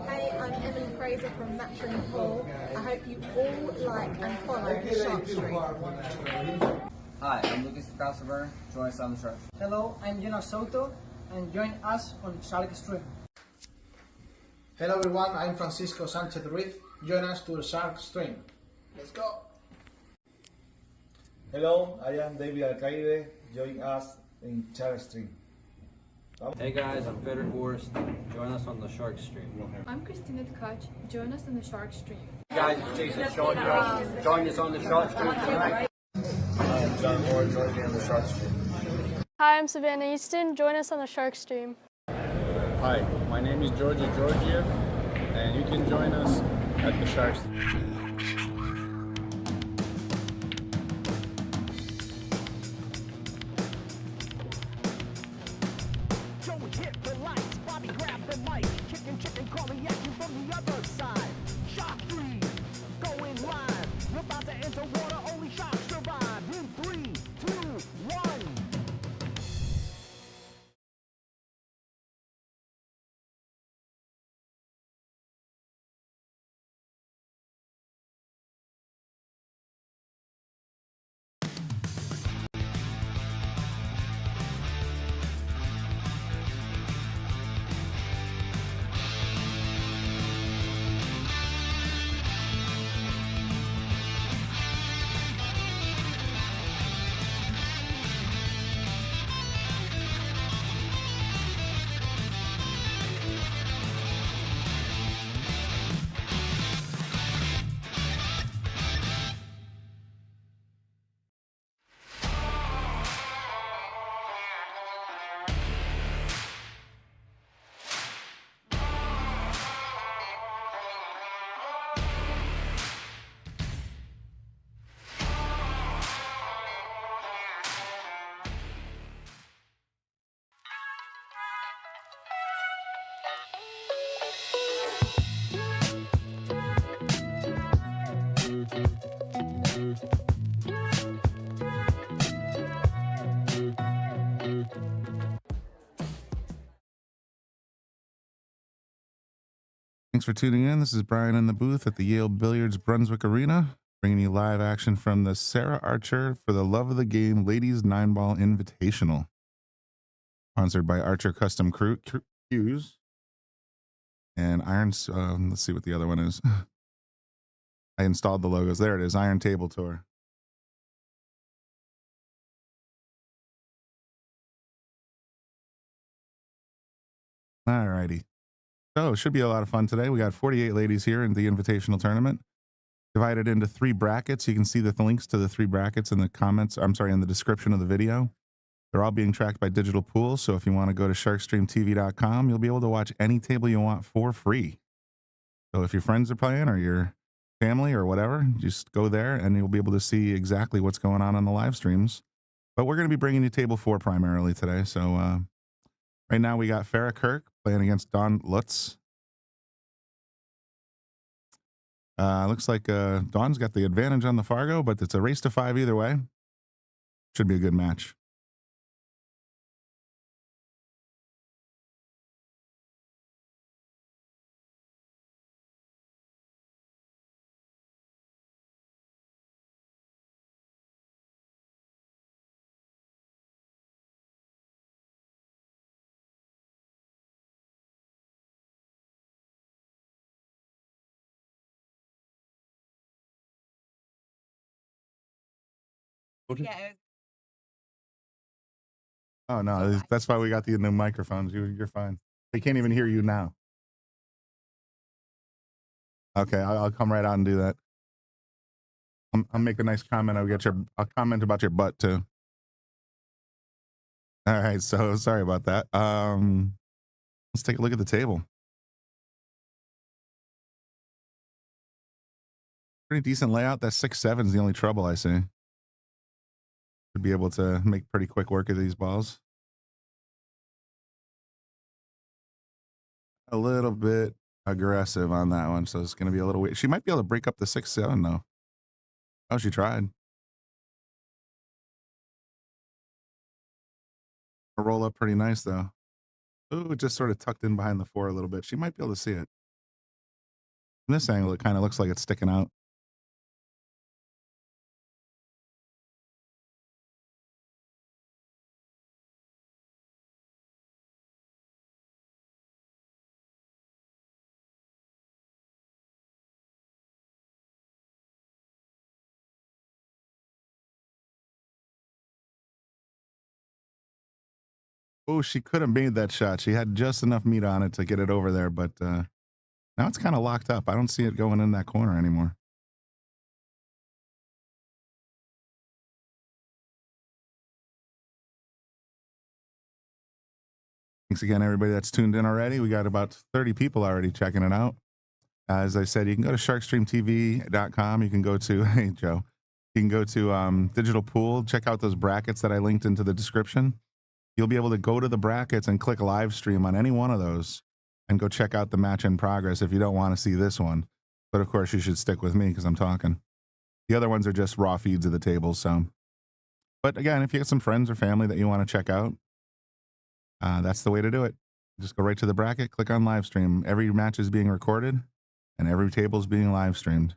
Hey, I'm Emily Fraser from McDermott Cues. I hope you all like and follow the Sharkstream. Hi, I'm Lucas Calcifer. Join us on the Shark. Hello, I'm Salotto, and join us on Sharkstream. Hello everyone, I'm Francisco Sanchez Ruiz. Join us to the Sharkstream. Let's go! Hello, I am David Alcaide. Join us in Sharkstream. Hey guys, I'm Frederick Horst. Join us on the Sharkstream. I'm Christina Tkach. Join us on the Sharkstream. Hey guys, it's Jason Shaw. Join us on the Sharkstream tonight. I am John Moore. Join me on the Sharkstream. Hi, I'm Savannah Easton. Join us on the Sharkstream. Hi, my name is Georgia Georgiev, and you can join us at the Sharkstream. Hit the lights, Bobby grab the mic, chicken calling action from the other side. Sharkstream, going live. We're about to enter water, only sharks survive. In 3, 2, 1. Thanks for tuning in. This is Brian in the booth at the Yale Billiards Brunswick Arena, bringing you live action from the Sarah Archer for the Love of the Game Ladies 9-Ball Invitational, sponsored by Archer Custom Cues and Irons. Let's see what the other one is. I installed the logos. There it is, Iron Table Tour. All righty. So it should be a lot of fun today. We got 48 ladies here in the invitational tournament, divided into 3 brackets. You can see the links to the 3 brackets in the comments. I'm sorry, in the description of the video. They're all being tracked by digital pools. So if you want to go to sharkstreamtv.com, you'll be able to watch any table you want for free. So if your friends are playing or your family or whatever, just go there and you'll be able to see exactly what's going on the live streams. But we're going to be bringing you table 4 primarily today. So right now we got Farrah Kirk playing against Dawn Lutz. Looks like Dawn's got the advantage on the Fargo, but it's a race to 5 either way. Should be a good match. Yeah. Oh, no, that's why we got the new microphones. You're fine. They can't even hear you now. Okay, I'll come right out and do that. I'll make a nice comment. I'll comment about your butt too. All right, so sorry about that. Let's take a look at the table. Pretty decent layout. That 6-7 is the only trouble I see. Should be able to make pretty quick work of these balls. A little bit aggressive on that one, so it's going to be a little weird. She might be able to break up the 6-7 though. Oh, she tried. A roll up pretty nice though. Ooh, it just sort of tucked in behind the four a little bit. She might be able to see it. From this angle, it kind of looks like it's sticking out. Oh, she could have made that shot. She had just enough meat on it to get it over there, but now it's kind of locked up. I don't see it going in that corner anymore. Thanks again, everybody that's tuned in already. We got about 30 people already checking it out. As I said, you can go to sharkstreamtv.com. You can go to, hey, Joe, you can go to Digital Pool, check out those brackets that I linked into the description. You'll be able to go to the brackets and click live stream on any one of those and go check out the match in progress if you don't want to see this one. But of course, you should stick with me because I'm talking. The other ones are just raw feeds of the tables. So, but again, if you got some friends or family that you want to check out, that's the way to do it. Just go right to the bracket, click on live stream. Every match is being recorded and every table is being live streamed.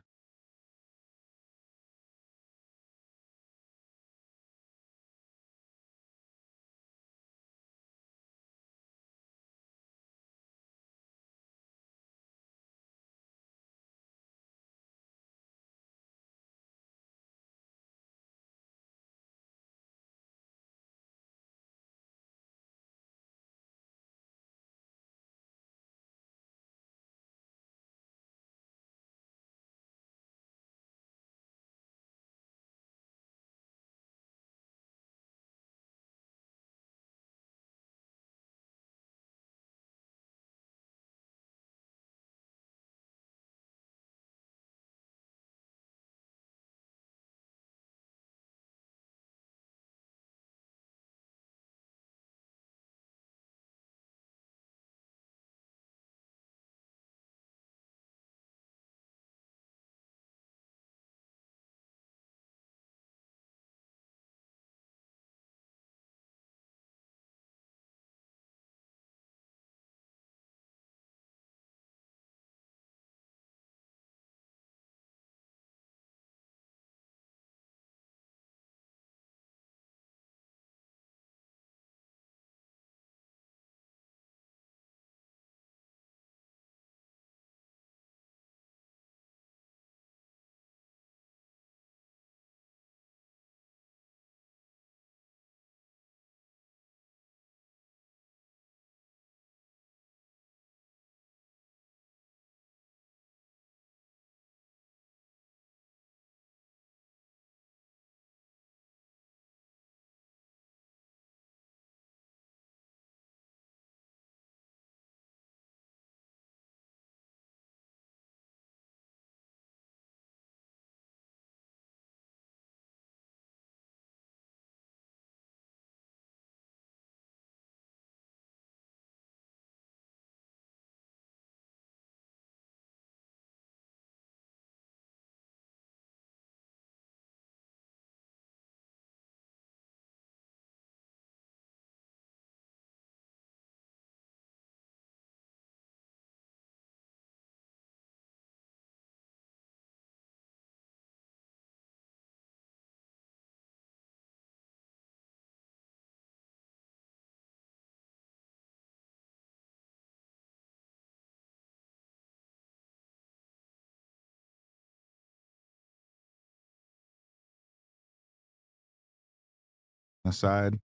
Aside,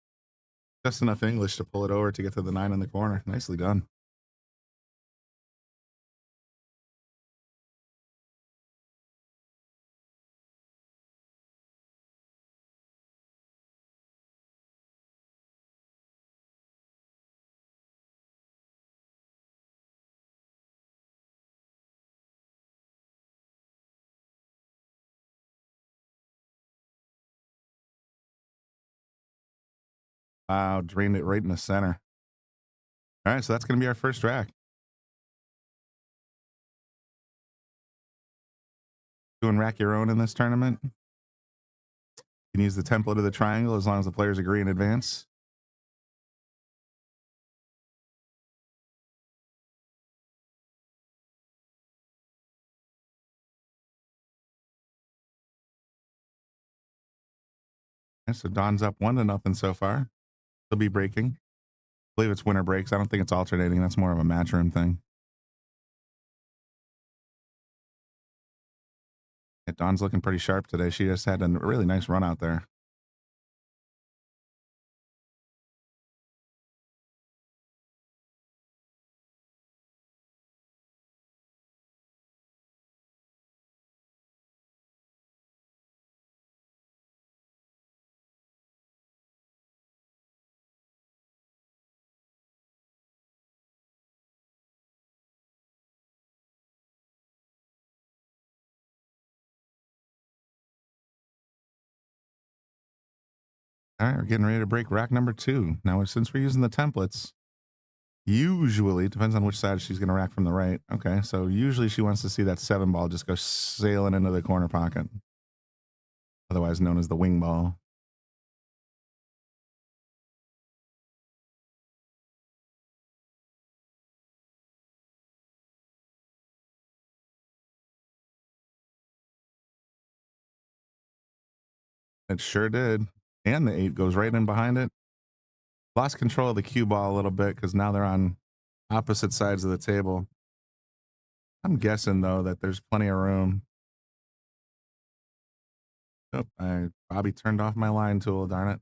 just enough English to pull it over to get to the 9 in the corner. Nicely done. Wow, drained it right in the center. All right, so that's going to be our first rack. Doing rack your own in this tournament. You can use the template of the triangle as long as the players agree in advance. Okay, so Dawn's up 1-0 so far. She'll be breaking. I believe it's winner breaks. I don't think it's alternating. That's more of a match room thing. Yeah, Dawn's looking pretty sharp today. She just had a really nice run out there. All right, we're getting ready to break rack number 2. Now, since we're using the templates, usually, depends on which side she's going to rack from the right. Okay, so usually she wants to see that 7 ball just go sailing into the corner pocket, otherwise known as the wing ball. It sure did. And the 8 goes right in behind it. Lost control of the cue ball a little bit because now they're on opposite sides of the table. I'm guessing, though, that there's plenty of room. Oh, Bobby turned off my line tool, darn it.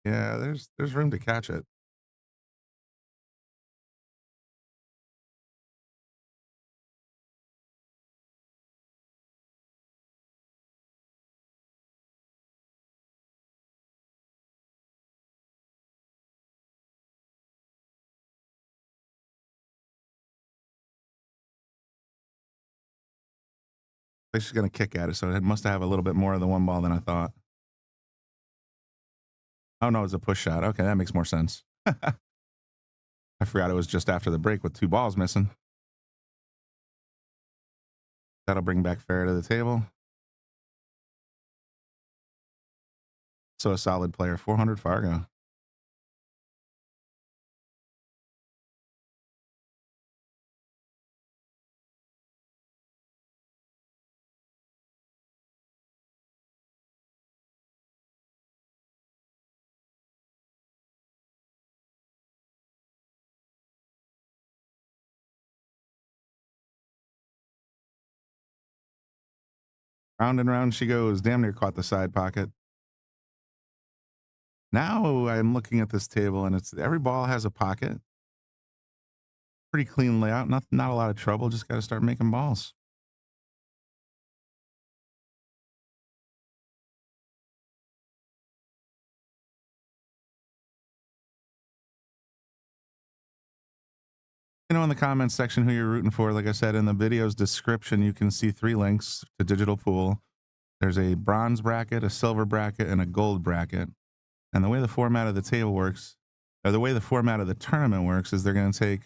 Yeah, there's room to catch it. I think she's going to kick at it, so it must have a little bit more of the 1 ball than I thought. Oh, no, it's a push shot. Okay, that makes more sense. I forgot it was just after the break with 2 balls missing. That'll bring back fair to the table. So a solid player, 400 Fargo. Round and round she goes. Damn near caught the side pocket. Now I'm looking at this table, and it's every ball has a pocket. Pretty clean layout. Not a lot of trouble. Just got to start making balls. You know, in the comments section who you're rooting for. Like I said, in the video's description, you can see 3 links to Digital Pool. There's a bronze bracket, a silver bracket, and a gold bracket. And the way the format of the table works, or the way the format of the tournament works, is they're going to take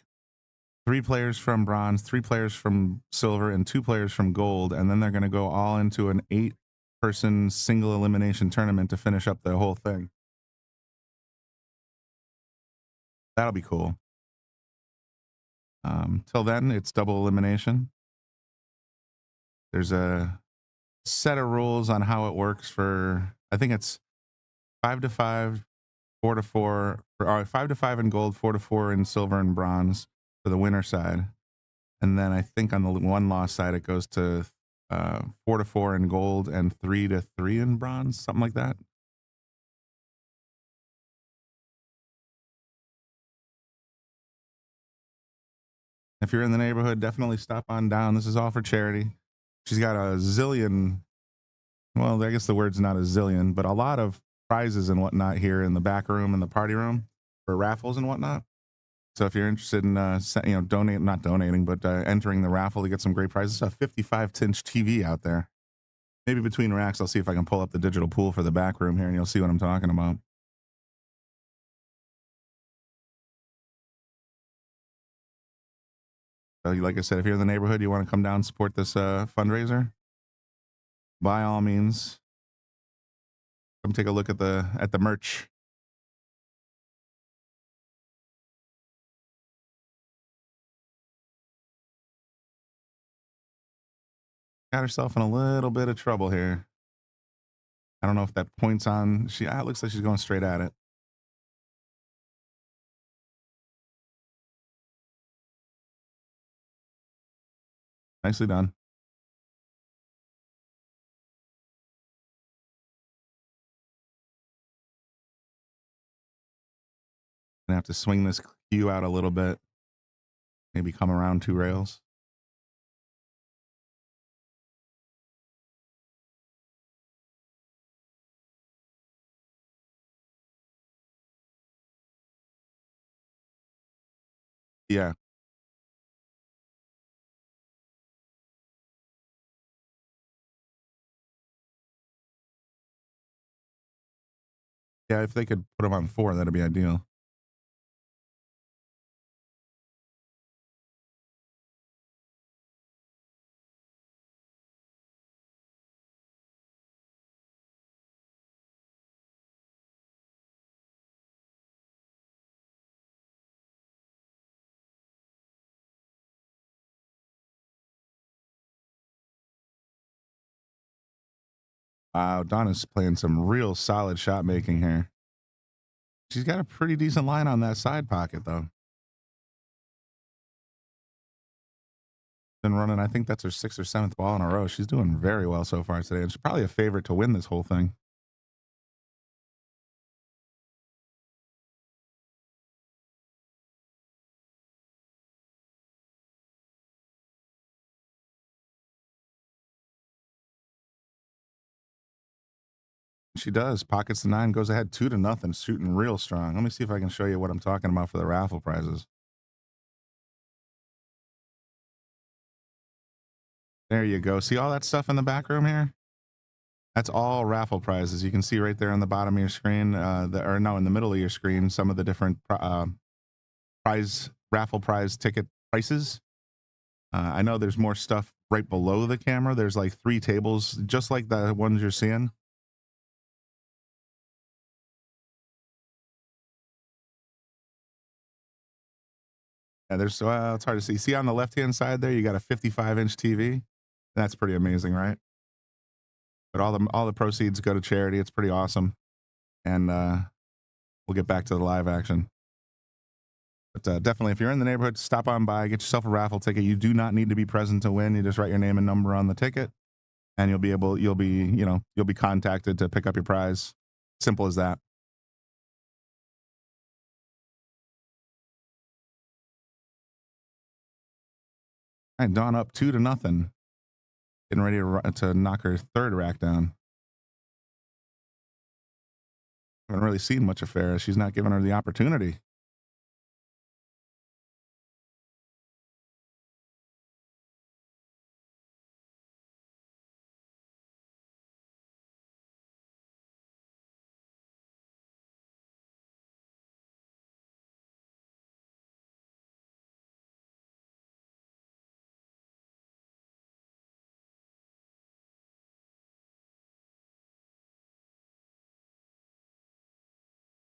3 players from bronze, 3 players from silver, and 2 players from gold, and then they're going to go all into an 8-person single elimination tournament to finish up the whole thing. That'll be cool. Till then, it's double elimination. There's a set of rules on how it works for, I think it's 5-5, 4-4, or 5-5 in gold, 4-4 in silver and bronze for the winner side. And then I think on the 1 loss side, it goes to 4-4 in gold and 3-3 in bronze, something like that. If you're in the neighborhood, definitely stop on down. This is all for charity. She's got a zillion, well, I guess the word's not a zillion, but a lot of prizes and whatnot here in the back room and the party room for raffles and whatnot. So if you're interested in, not donating, but entering the raffle to get some great prizes, a 55-inch TV out there. Maybe between racks, I'll see if I can pull up the digital pool for the back room here, and you'll see what I'm talking about. So, like I said, if you're in the neighborhood, you want to come down and support this fundraiser, by all means, come take a look at the merch. got herself in a little bit of trouble here. I don't know if that points on. It looks like she's going straight at it. Nicely done. Gonna have to swing this cue out a little bit. Maybe come around 2 rails. Yeah. Yeah, if they could put them on 4, that'd be ideal. Wow, Donna's playing some real solid shot making here. She's got a pretty decent line on that side pocket, though. Been running, I think that's her 6th or 7th ball in a row. She's doing very well so far today, and she's probably a favorite to win this whole thing. She does. Pockets the 9, goes ahead 2-0, shooting real strong. Let me see if I can show you what I'm talking about for the raffle prizes. There you go. See all that stuff in the back room here? That's all raffle prizes. You can see right there on the bottom of your screen, in the middle of your screen, some of the different raffle prize ticket prices. I know there's more stuff right below the camera. There's like 3 tables, just like the ones you're seeing. Yeah, there's it's hard to see. See on the left-hand side there, you got a 55-inch TV. That's pretty amazing, right? But all the proceeds go to charity. It's pretty awesome. And we'll get back to the live action. But definitely, if you're in the neighborhood, stop on by, get yourself a raffle ticket. You do not need to be present to win. You just write your name and number on the ticket, and you'll be contacted to pick up your prize. Simple as that. All right, Dawn up 2-0. Getting ready to knock her 3rd rack down. Haven't really seen much of Farrah. She's not giving her the opportunity.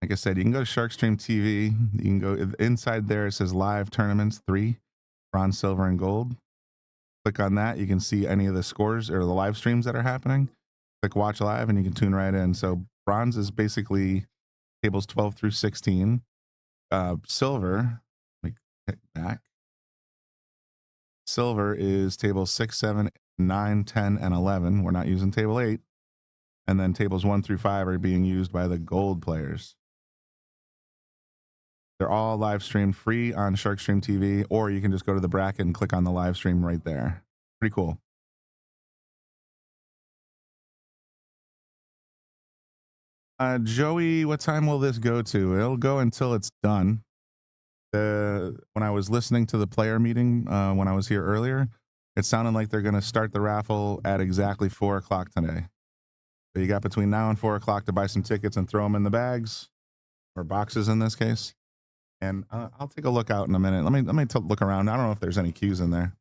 Like I said, you can go to Sharkstream TV. You can go inside there. It says live tournaments 3, bronze, silver, and gold. Click on that. You can see any of the scores or the live streams that are happening. Click watch live and you can tune right in. So bronze is basically tables 12 through 16. Silver, let me hit back. Silver is tables 6, 7, 9, 10, and 11. We're not using table 8. And then tables 1 through 5 are being used by the gold players. They're all live streamed free on Sharkstream TV, or you can just go to the bracket and click on the live stream right there. Pretty cool. Joey, what time will this go to? It'll go until it's done. When I was listening to the player meeting when I was here earlier, it sounded like they're going to start the raffle at exactly 4 o'clock today. So you got between now and 4 o'clock to buy some tickets and throw them in the bags, or boxes in this case. And I'll take a look out in a minute. Let me look around. I don't know if there's any cues in there.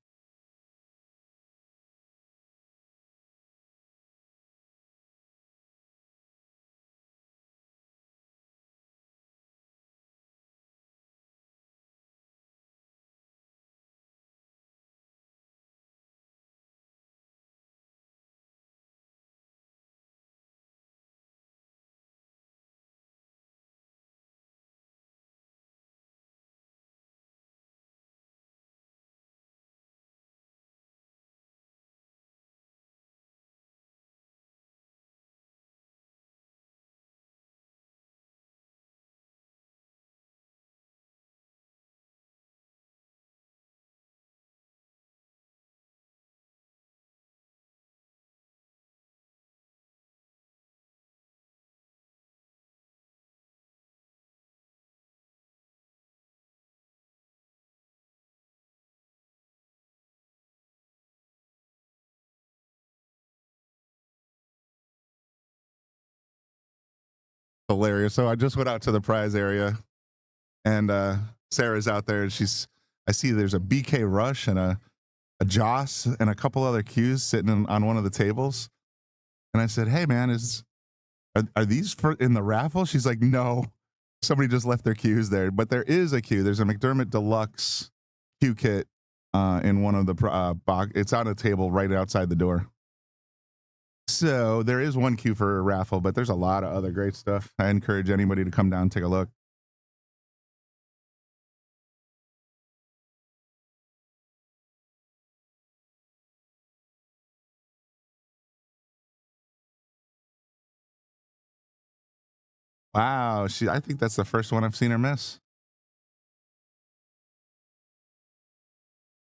Hilarious. So I just went out to the prize area, and Sarah's out there, and I see there's a BK Rush and a Joss and a couple other cues sitting on one of the tables. And I said, "Hey man, are these in the raffle?" She's like, "No, somebody just left their cues there." But there is a cue. There's a McDermott Deluxe cue kit in one of the box. It's on a table right outside the door. So there is one cue for a raffle, but there's a lot of other great stuff. I encourage anybody to come down and take a look. Wow, I think that's the first one I've seen her miss.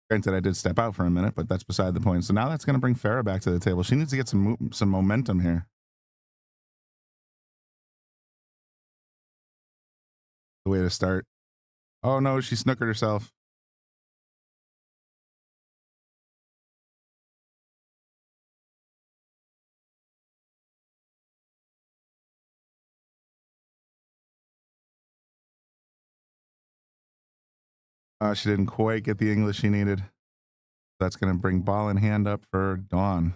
Granted, I did step out for a minute, but that's beside the point. So now that's going to bring Farah back to the table. She needs to get some momentum here. The way to start. Oh no, she snookered herself. She didn't quite get the English she needed. That's going to bring ball in hand up for Dawn.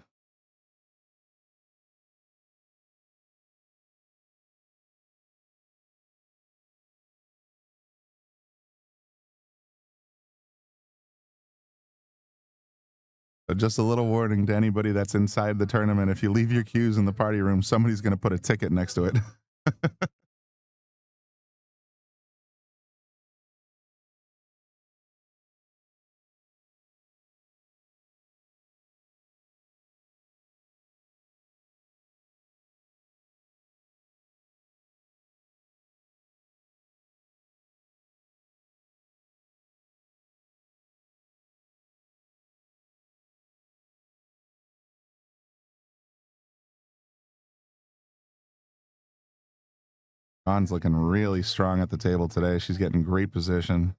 So just a little warning to anybody that's inside the tournament. If you leave your cues in the party room, somebody's going to put a ticket next to it. Dawn's looking really strong at the table today. She's getting great position.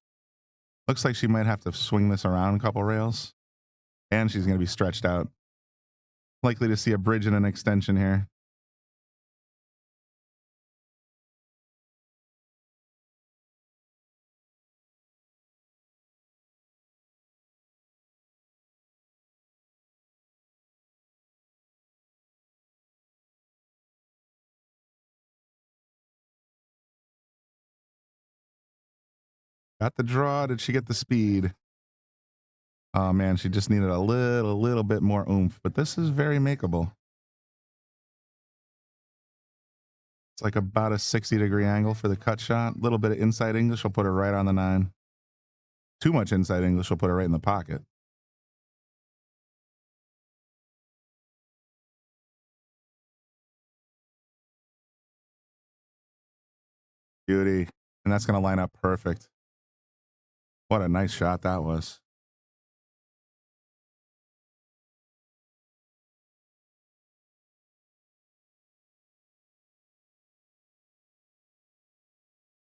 Looks like she might have to swing this around a couple rails. And she's going to be stretched out. Likely to see a bridge and an extension here. Got the draw. Did she get the speed? Oh man, she just needed a little bit more oomph, but this is very makeable. It's like about a 60-degree angle for the cut shot. A little bit of inside English will put her right on the 9. Too much inside English will put her right in the pocket. Beauty. And that's going to line up perfect. What a nice shot that was.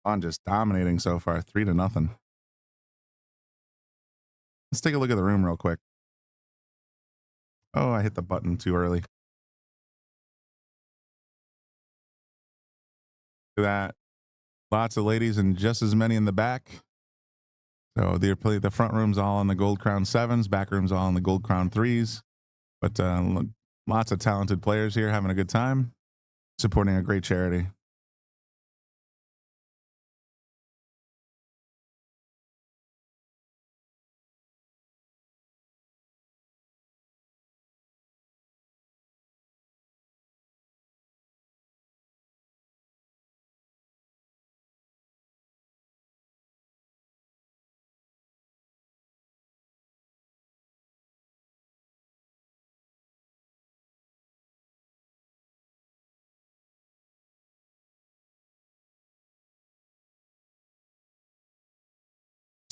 On just dominating so far, 3-0. Let's take a look at the room real quick. Oh, I hit the button too early. Look at that. Lots of ladies and just as many in the back. So the front room's all on the Gold Crown 7s, back room's all on the Gold Crown 3s. But lots of talented players here having a good time, supporting a great charity.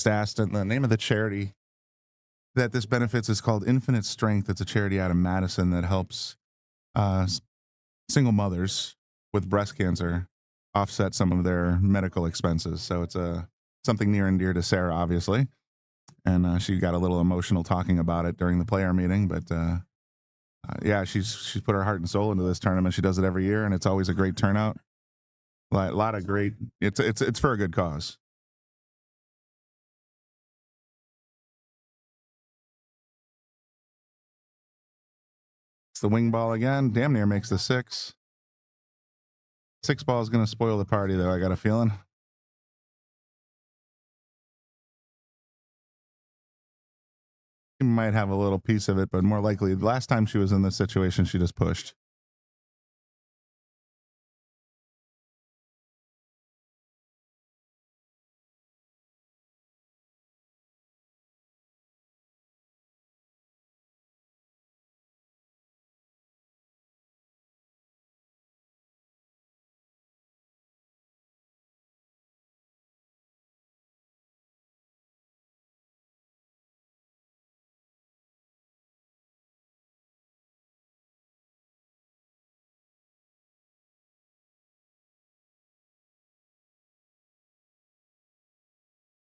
Asked, and the name of the charity that this benefits is called Infinite Strength. It's a charity out of Madison that helps single mothers with breast cancer offset some of their medical expenses. So it's something near and dear to Sarah, obviously, and she got a little emotional talking about it during the player meeting. But yeah, she's put her heart and soul into this tournament. She does it every year, and it's always a great turnout. A lot of great. It's for a good cause. It's the wing ball again. Damn near makes the 6. 6 ball is going to spoil the party, though. I got a feeling. She might have a little piece of it, but more likely, last time she was in this situation, she just pushed.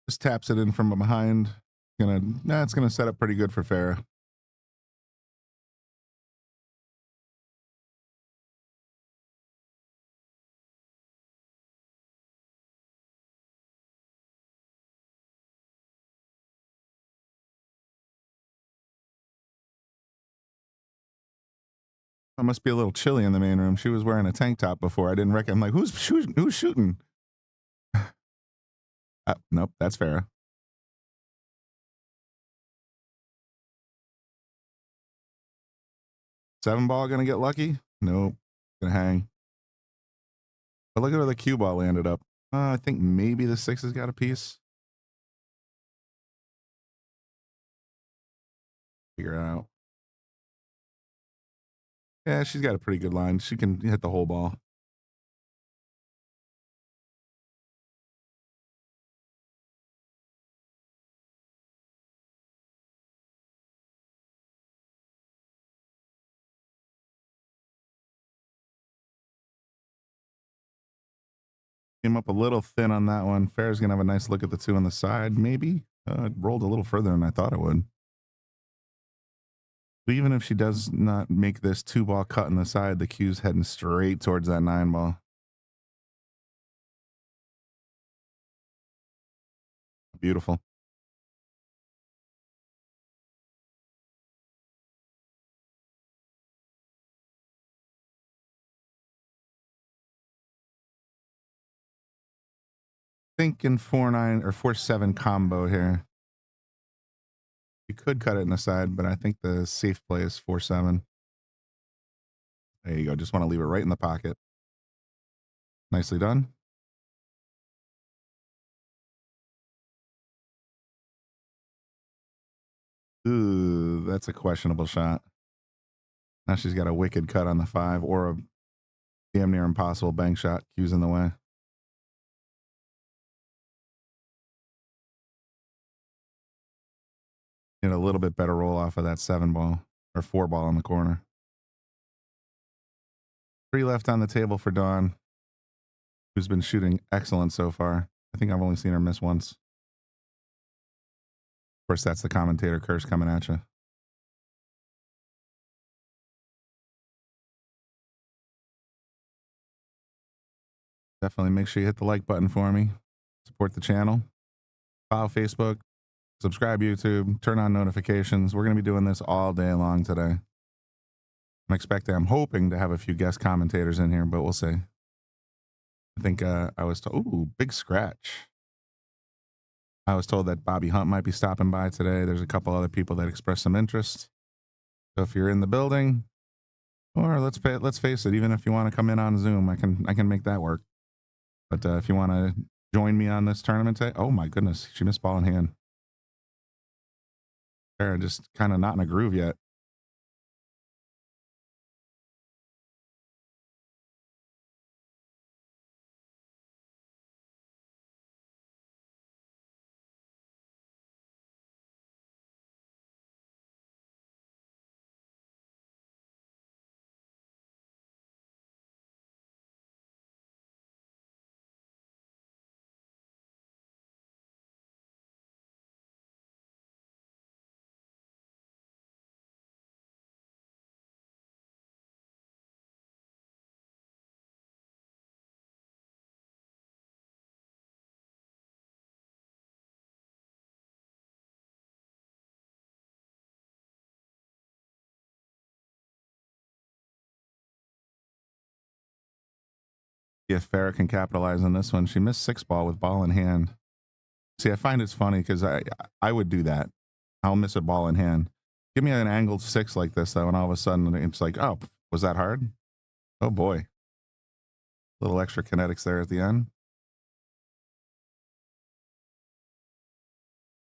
Just taps it in from behind. It's gonna set up pretty good for Farah. It must be a little chilly in the main room. She was wearing a tank top before. I didn't reckon. I'm like, who's shooting? Nope, that's Farah. Seven ball gonna get lucky? Nope, gonna hang. But look at where the cue ball landed up. I think maybe the 6 has got a piece. Figure it out. Yeah, she's got a pretty good line. She can hit the whole ball. Came up a little thin on that one. Farah's gonna have a nice look at the 2 on the side, maybe. It rolled a little further than I thought it would. But even if she does not make this 2 ball cut on the side, the cue's heading straight towards that 9 ball. Beautiful. Thinking 4-9 or 4-7 combo here. You could cut it in the side, but I think the safe play is 4-7. There you go. Just want to leave it right in the pocket. Nicely done. Ooh, that's a questionable shot. Now she's got a wicked cut on the 5 or a damn near impossible bank shot. Cue's in the way. Get a little bit better roll off of that 7 ball or 4 ball in the corner. 3 left on the table for Dawn, who's been shooting excellent so far. I think I've only seen her miss once. Of course, that's the commentator curse coming at you. Definitely make sure you hit the like button for me. Support the channel. Follow Facebook. Subscribe YouTube. Turn on notifications. We're going to be doing this all day long today. I'm hoping to have a few guest commentators in here, but we'll see. I think I was told, ooh, big scratch. I was told that Bobby Hunt might be stopping by today. There's a couple other people that expressed some interest. So if you're in the building, or let's face it, even if you want to come in on Zoom, I can make that work. But if you want to join me on this tournament today, oh my goodness, she missed ball in hand. Farah just kind of not in a groove yet. See if Farrah can capitalize on this one. She missed 6-ball with ball in hand. See, I find it's funny because I would do that. I'll miss a ball in hand. Give me an angled 6 like this, though, and all of a sudden it's like, oh, was that hard? Oh, boy. A little extra kinetics there at the end.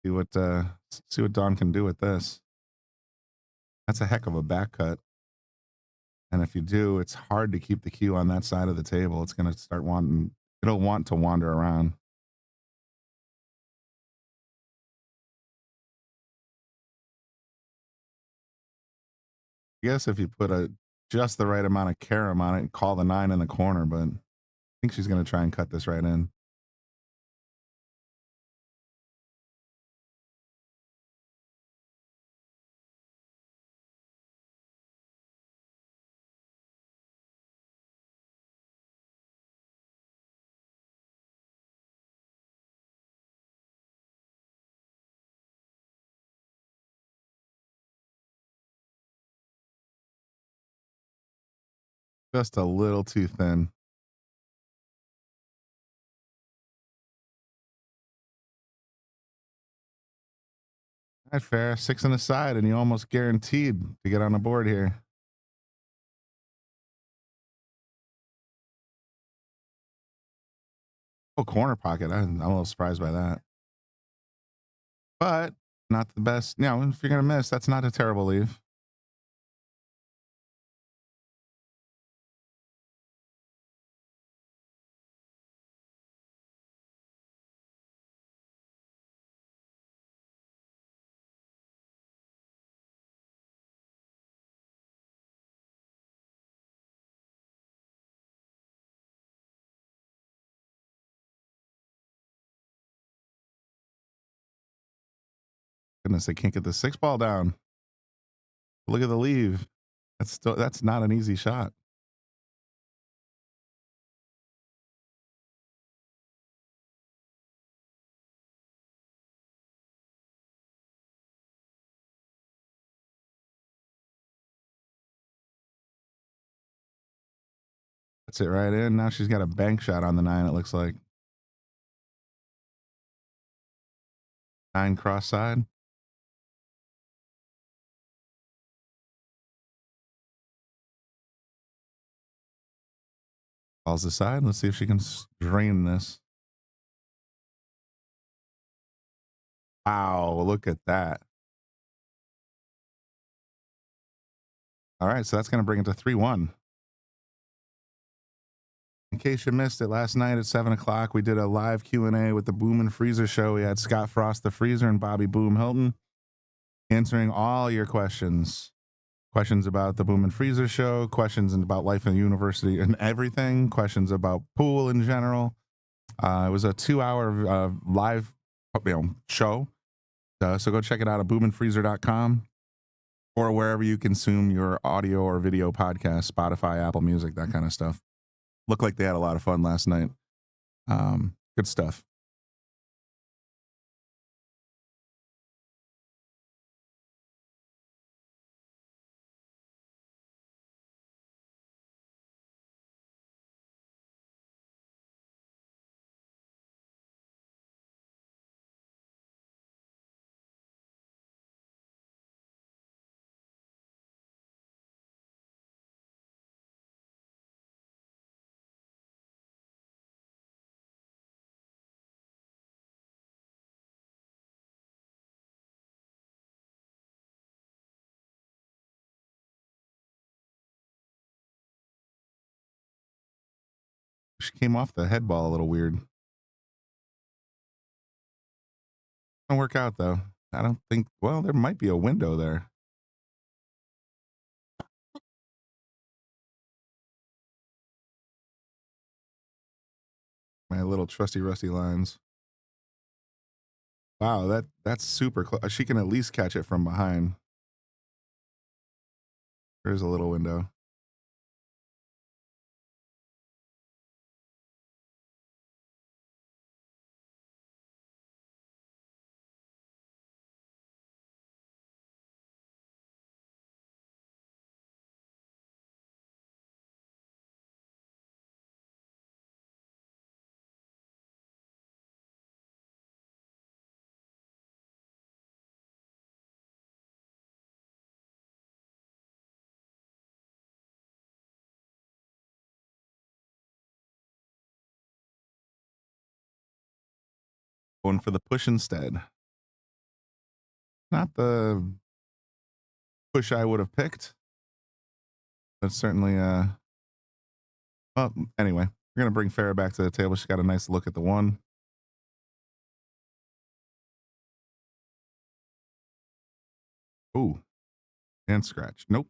See what Dawn can do with this. That's a heck of a back cut. And if you do, it's hard to keep the cue on that side of the table. It's going to start it'll want to wander around. I guess if you put just the right amount of carom on it and call the 9 in the corner, but I think she's going to try and cut this right in. Just a little too thin. All right, fair. 6 on the side, and you almost guaranteed to get on the board here. Oh, corner pocket. I'm a little surprised by that. But not the best. You know, if you're going to miss, that's not a terrible leave. Goodness, they can't get the 6-ball down. Look at the leave. That's not an easy shot. That's it right in. Now she's got a bank shot on the 9, it looks like. 9 cross side. Balls aside. Let's see if she can drain this. Wow, look at that. All right, so that's going to bring it to 3-1. In case you missed it, last night at 7 o'clock, we did a live Q&A with the Boom and Freezer show. We had Scott Frost, the Freezer, and Bobby Boom Hilton answering all your questions. Questions about the Boom and Freezer show, questions about life in the university and everything, questions about pool in general. It was a 2-hour live show. So go check it out at boomandfreezer.com or wherever you consume your audio or video podcast, Spotify, Apple Music, that kind of stuff. Looked like they had a lot of fun last night. Good stuff. She came off the head ball a little weird. Gonna work out though. I don't think. Well, there might be a window there. My little trusty rusty lines. Wow, that's super close. She can at least catch it from behind. There's a little window. Going for the push instead. Not the push I would have picked, but certainly, well, anyway, we're going to bring Farah back to the table. She's got a nice look at the one. Ooh, and scratch. Nope.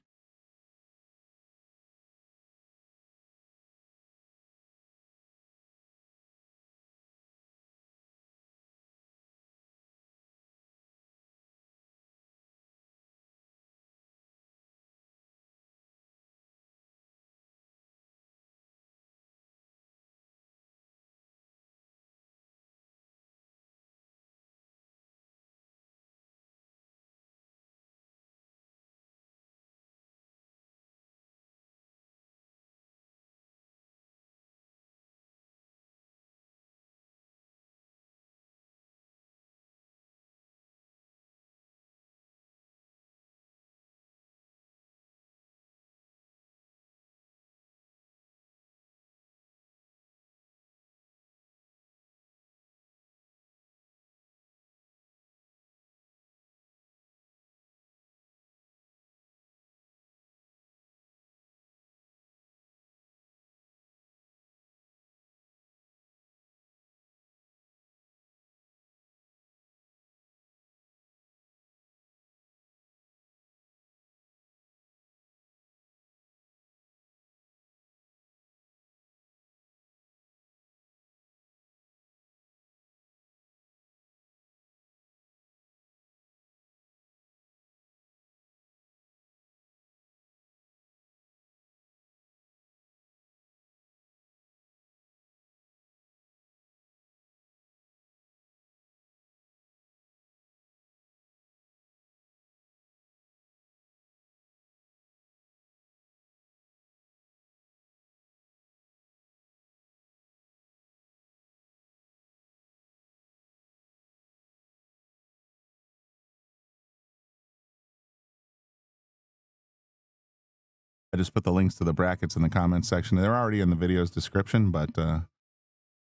I just put the links to the brackets in the comments section. They're already in the video's description, but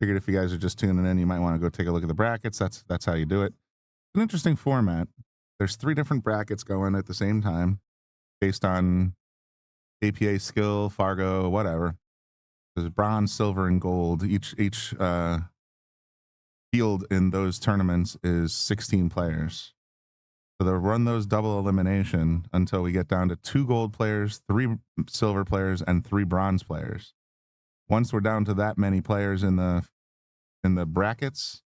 figured if you guys are just tuning in, you might want to go take a look at the brackets. That's how you do it. An interesting format. There's 3 different brackets going at the same time based on APA skill, Fargo, whatever. There's bronze, silver, and gold. Each field in those tournaments is 16 players. So they'll run those double elimination until we get down to 2 gold players, 3 silver players, and 3 bronze players. Once we're down to that many players in the brackets,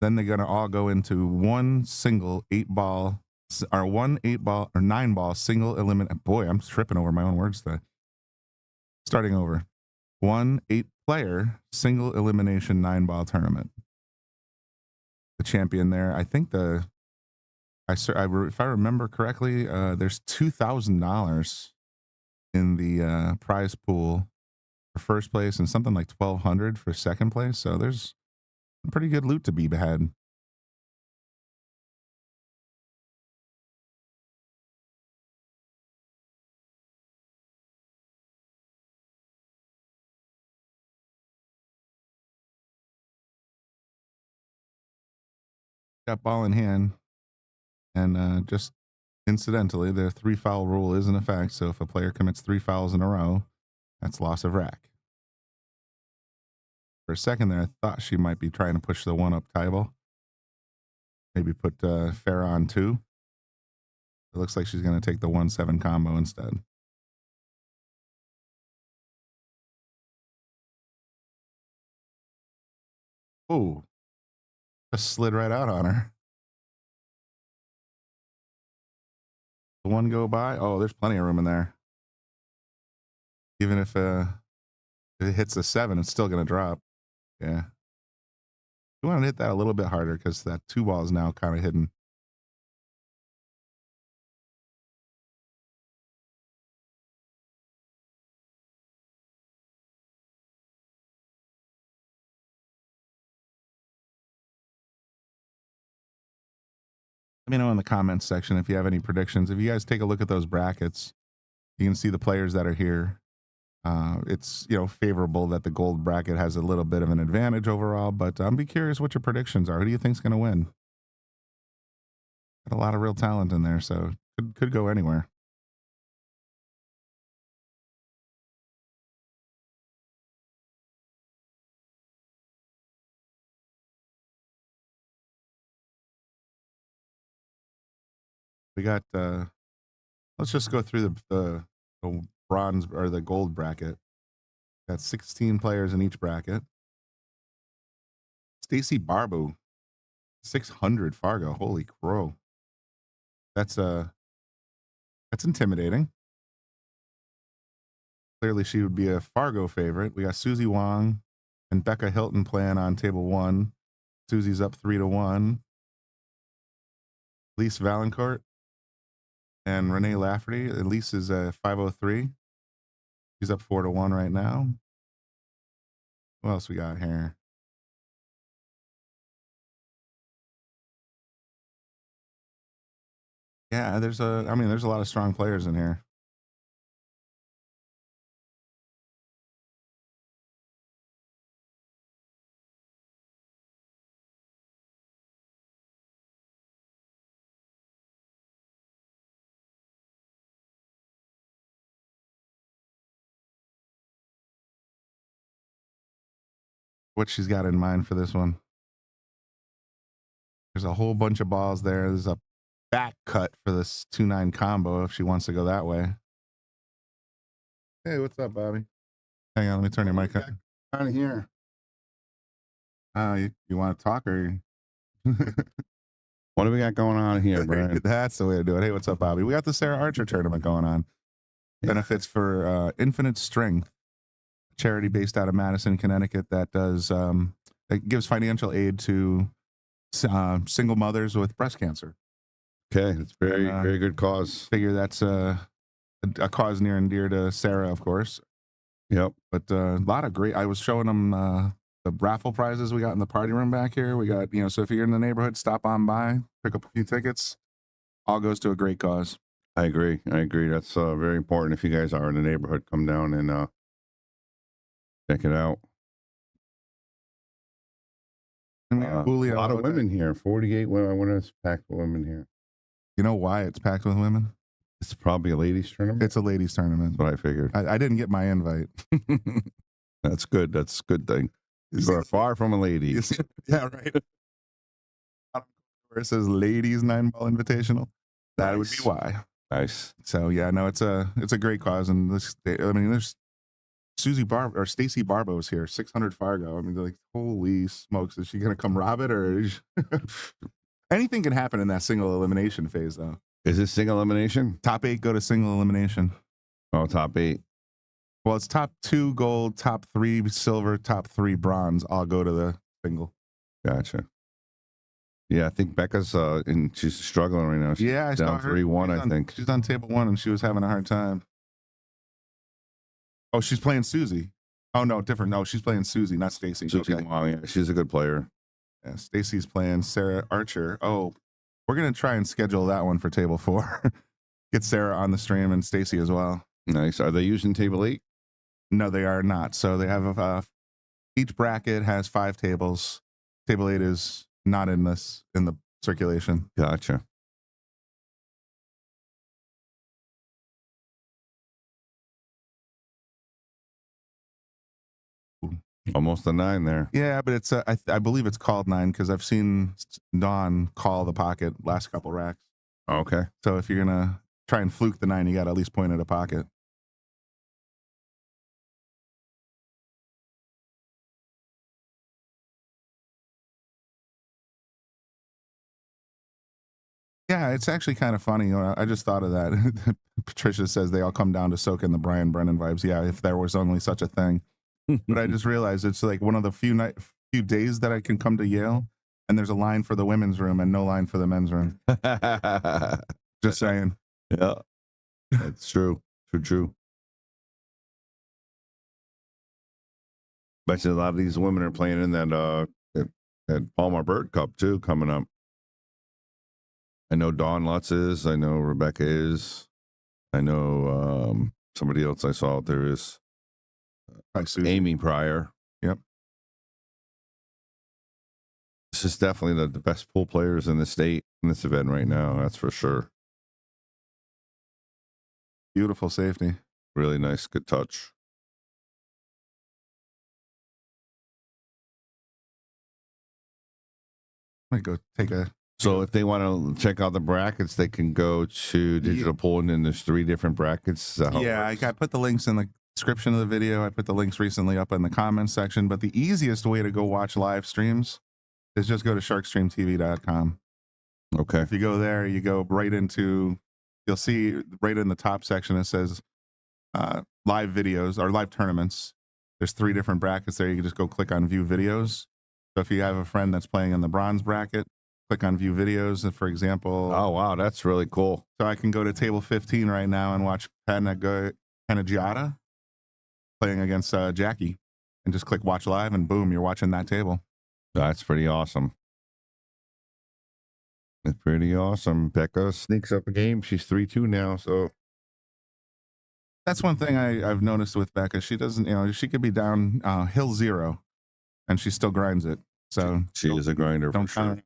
then they're going to all go into one single 8-ball or 1 8-ball or 9-ball single eliminate. Boy, I'm tripping over my own words today. Starting over. 1 8-player single elimination 9-ball tournament. The champion there, I think if I remember correctly, there's $2,000 in the prize pool for first place and something like $1,200 for second place. So there's pretty good loot to be had. Got ball in hand. And just incidentally, the 3-foul rule is in effect. So if a player commits 3 fouls in a row, that's loss of rack. For a second there, I thought she might be trying to push the 1-up table. Maybe put Farah on 2. It looks like she's going to take the 1-7 combo instead. Oh, just slid right out on her. The 1 go by. Oh, there's plenty of room in there. Even if it hits the 7, it's still going to drop. Yeah. We want to hit that a little bit harder because that 2 ball is now kind of hidden. Let me know in the comments section if you have any predictions. If you guys take a look at those brackets, you can see the players that are here. It's, you know, favorable that the gold bracket has a little bit of an advantage overall, but I'm be curious what your predictions are. Who do you think's going to win? Got a lot of real talent in there, so could go anywhere. We got let's just go through the bronze or the gold bracket. Got 16 players in each bracket. Stacy Barbu, 600 Fargo. Holy crow. That's intimidating. Clearly she would be a Fargo favorite. We got Susie Wong and Becca Hilton playing on table 1. Susie's up 3-1. Lise Valancourt and Renee Lafferty. Elise is 503. She's up 4-1 right now. What else we got here? Yeah, there's a lot of strong players in here. What she's got in mind for this one. There's a whole bunch of balls there. There's a back cut for this 2-9 combo if she wants to go that way. Hey, what's up, Bobby? Hang on, let me turn your mic on. On here. You want to talk or? What do we got going on here, Brian? That's the way to do it. Hey, what's up, Bobby? We got the Sarah Archer tournament going on. Benefits for Infinite Strength, charity based out of Madison, Connecticut, that does that gives financial aid to single mothers with breast cancer. Okay, it's very good cause. Figure that's a cause near and dear to Sarah, of course. Yep. But a lot of great. I was showing them the raffle prizes we got in the party room back here. We got, so if you're in the neighborhood, stop on by, pick up a few tickets. All goes to a great cause. I agree. That's very important. If you guys are in the neighborhood, come down and check it out. A lot of women here. 48 women. I wonder if it's packed with women here. You know why it's packed with women? It's probably a ladies' tournament. It's a ladies' tournament. That's what I figured. I didn't get my invite. That's good. That's a good thing. You are far from a lady. Yeah, right. Where it says ladies 9-ball invitational. That would be why. Nice. So yeah, no, it's a great cause, and there's Stacy Barbo's here, 600 Fargo. I mean, like, holy smokes, is she gonna come rob it, or anything can happen in that single elimination phase, though. Is this single elimination? Top 8 go to single elimination. Oh, top 8. Well, it's top 2 gold, top 3 silver, top 3 bronze. All go to the single. Gotcha. Yeah, I think Becca's she's struggling right now. She's I down 3-1. I think she's on table 1 and she was having a hard time. Oh, she's playing Susie. Oh no, different. No, she's playing Susie, not Stacy. Susie Wong, yeah, she's a good player. Yeah, Stacy's playing Sarah Archer. Oh, we're gonna try and schedule that one for table 4. Get Sarah on the stream and Stacy as well. Nice. Are they using table 8? No, they are not. So they have each bracket has 5 tables. Table 8 is not in the circulation. Gotcha. Almost a 9 there. Yeah, but it's I believe it's called 9 because I've seen Dawn call the pocket last couple racks. Okay. So if you're gonna try and fluke the 9, you got to at least point at a pocket. Yeah, it's actually kind of funny. I just thought of that. Patricia says they all come down to soak in the Brian Brennan vibes. Yeah, if there was only such a thing. But I just realized it's like one of the few days that I can come to Yale, and there's a line for the women's room and no line for the men's room. Just saying. Yeah, that's true. True. Bet you a lot of these women are playing in that Palmer Bird Cup too coming up. I know Dawn Lutz is. I know Rebecca is. I know somebody else I saw out there is. Amy Pryor. Yep. This is definitely the best pool players in the state in this event right now. That's for sure. Beautiful safety. Really nice, good touch. Let me go take a. So if they want to check out the brackets, they can go to Digital Pool, and then there's 3 different brackets. Yeah, I put the links in the description of the video. I put the links recently up in the comments section. But the easiest way to go watch live streams is just go to sharkstreamtv.com. Okay. If you go there, you go right into, you'll see right in the top section, it says live videos or live tournaments. There's 3 different brackets there. You can just go click on view videos. So if you have a friend that's playing in the bronze bracket, click on view videos. And for example, oh, wow, that's really cool. So I can go to table 15 right now and watch Panagiotta playing against Jackie and just click watch live and boom, you're watching that table. That's pretty awesome. It's pretty awesome. Becca sneaks up a game. She's 3-2 now. So that's one thing I've noticed with Becca. She doesn't, she could be down hill 0 and she still grinds it. So she is a grinder for sure.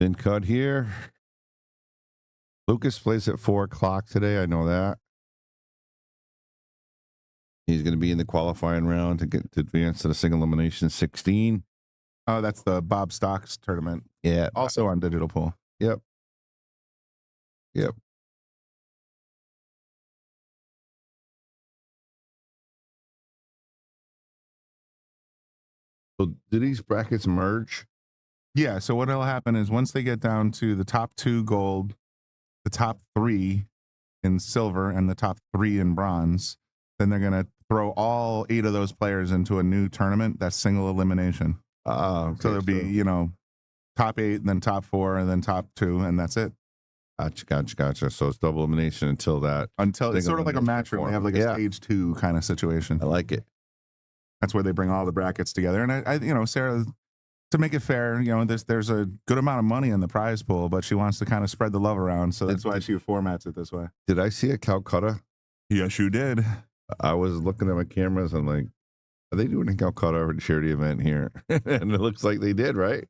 Then cut here. Lucas plays at 4 o'clock today. I know that. He's going to be in the qualifying round to get to advance to the single elimination 16. Oh, that's the Bob Stocks tournament. Yeah. Also on Digital Pool. Yep. Yep. So do these brackets merge? Yeah, so what'll happen is once they get down to the top 2 gold, the top 3 in silver, and the top 3 in bronze, then they're going to throw all 8 of those players into a new tournament that's single elimination. Okay, so there'll be, top 8, then top 4, and then top 2, and that's it. Gotcha. So it's double elimination until it's sort of like a match room. They have like a stage 2 kind of situation. I like it. That's where they bring all the brackets together. And I Sarah, to make it fair, there's a good amount of money in the prize pool, but she wants to kind of spread the love around. So that's why she formats it this way. Did I see a Calcutta? Yes, you did. I was looking at my cameras and like, are they doing a Calcutta charity event here? And it looks like they did, right?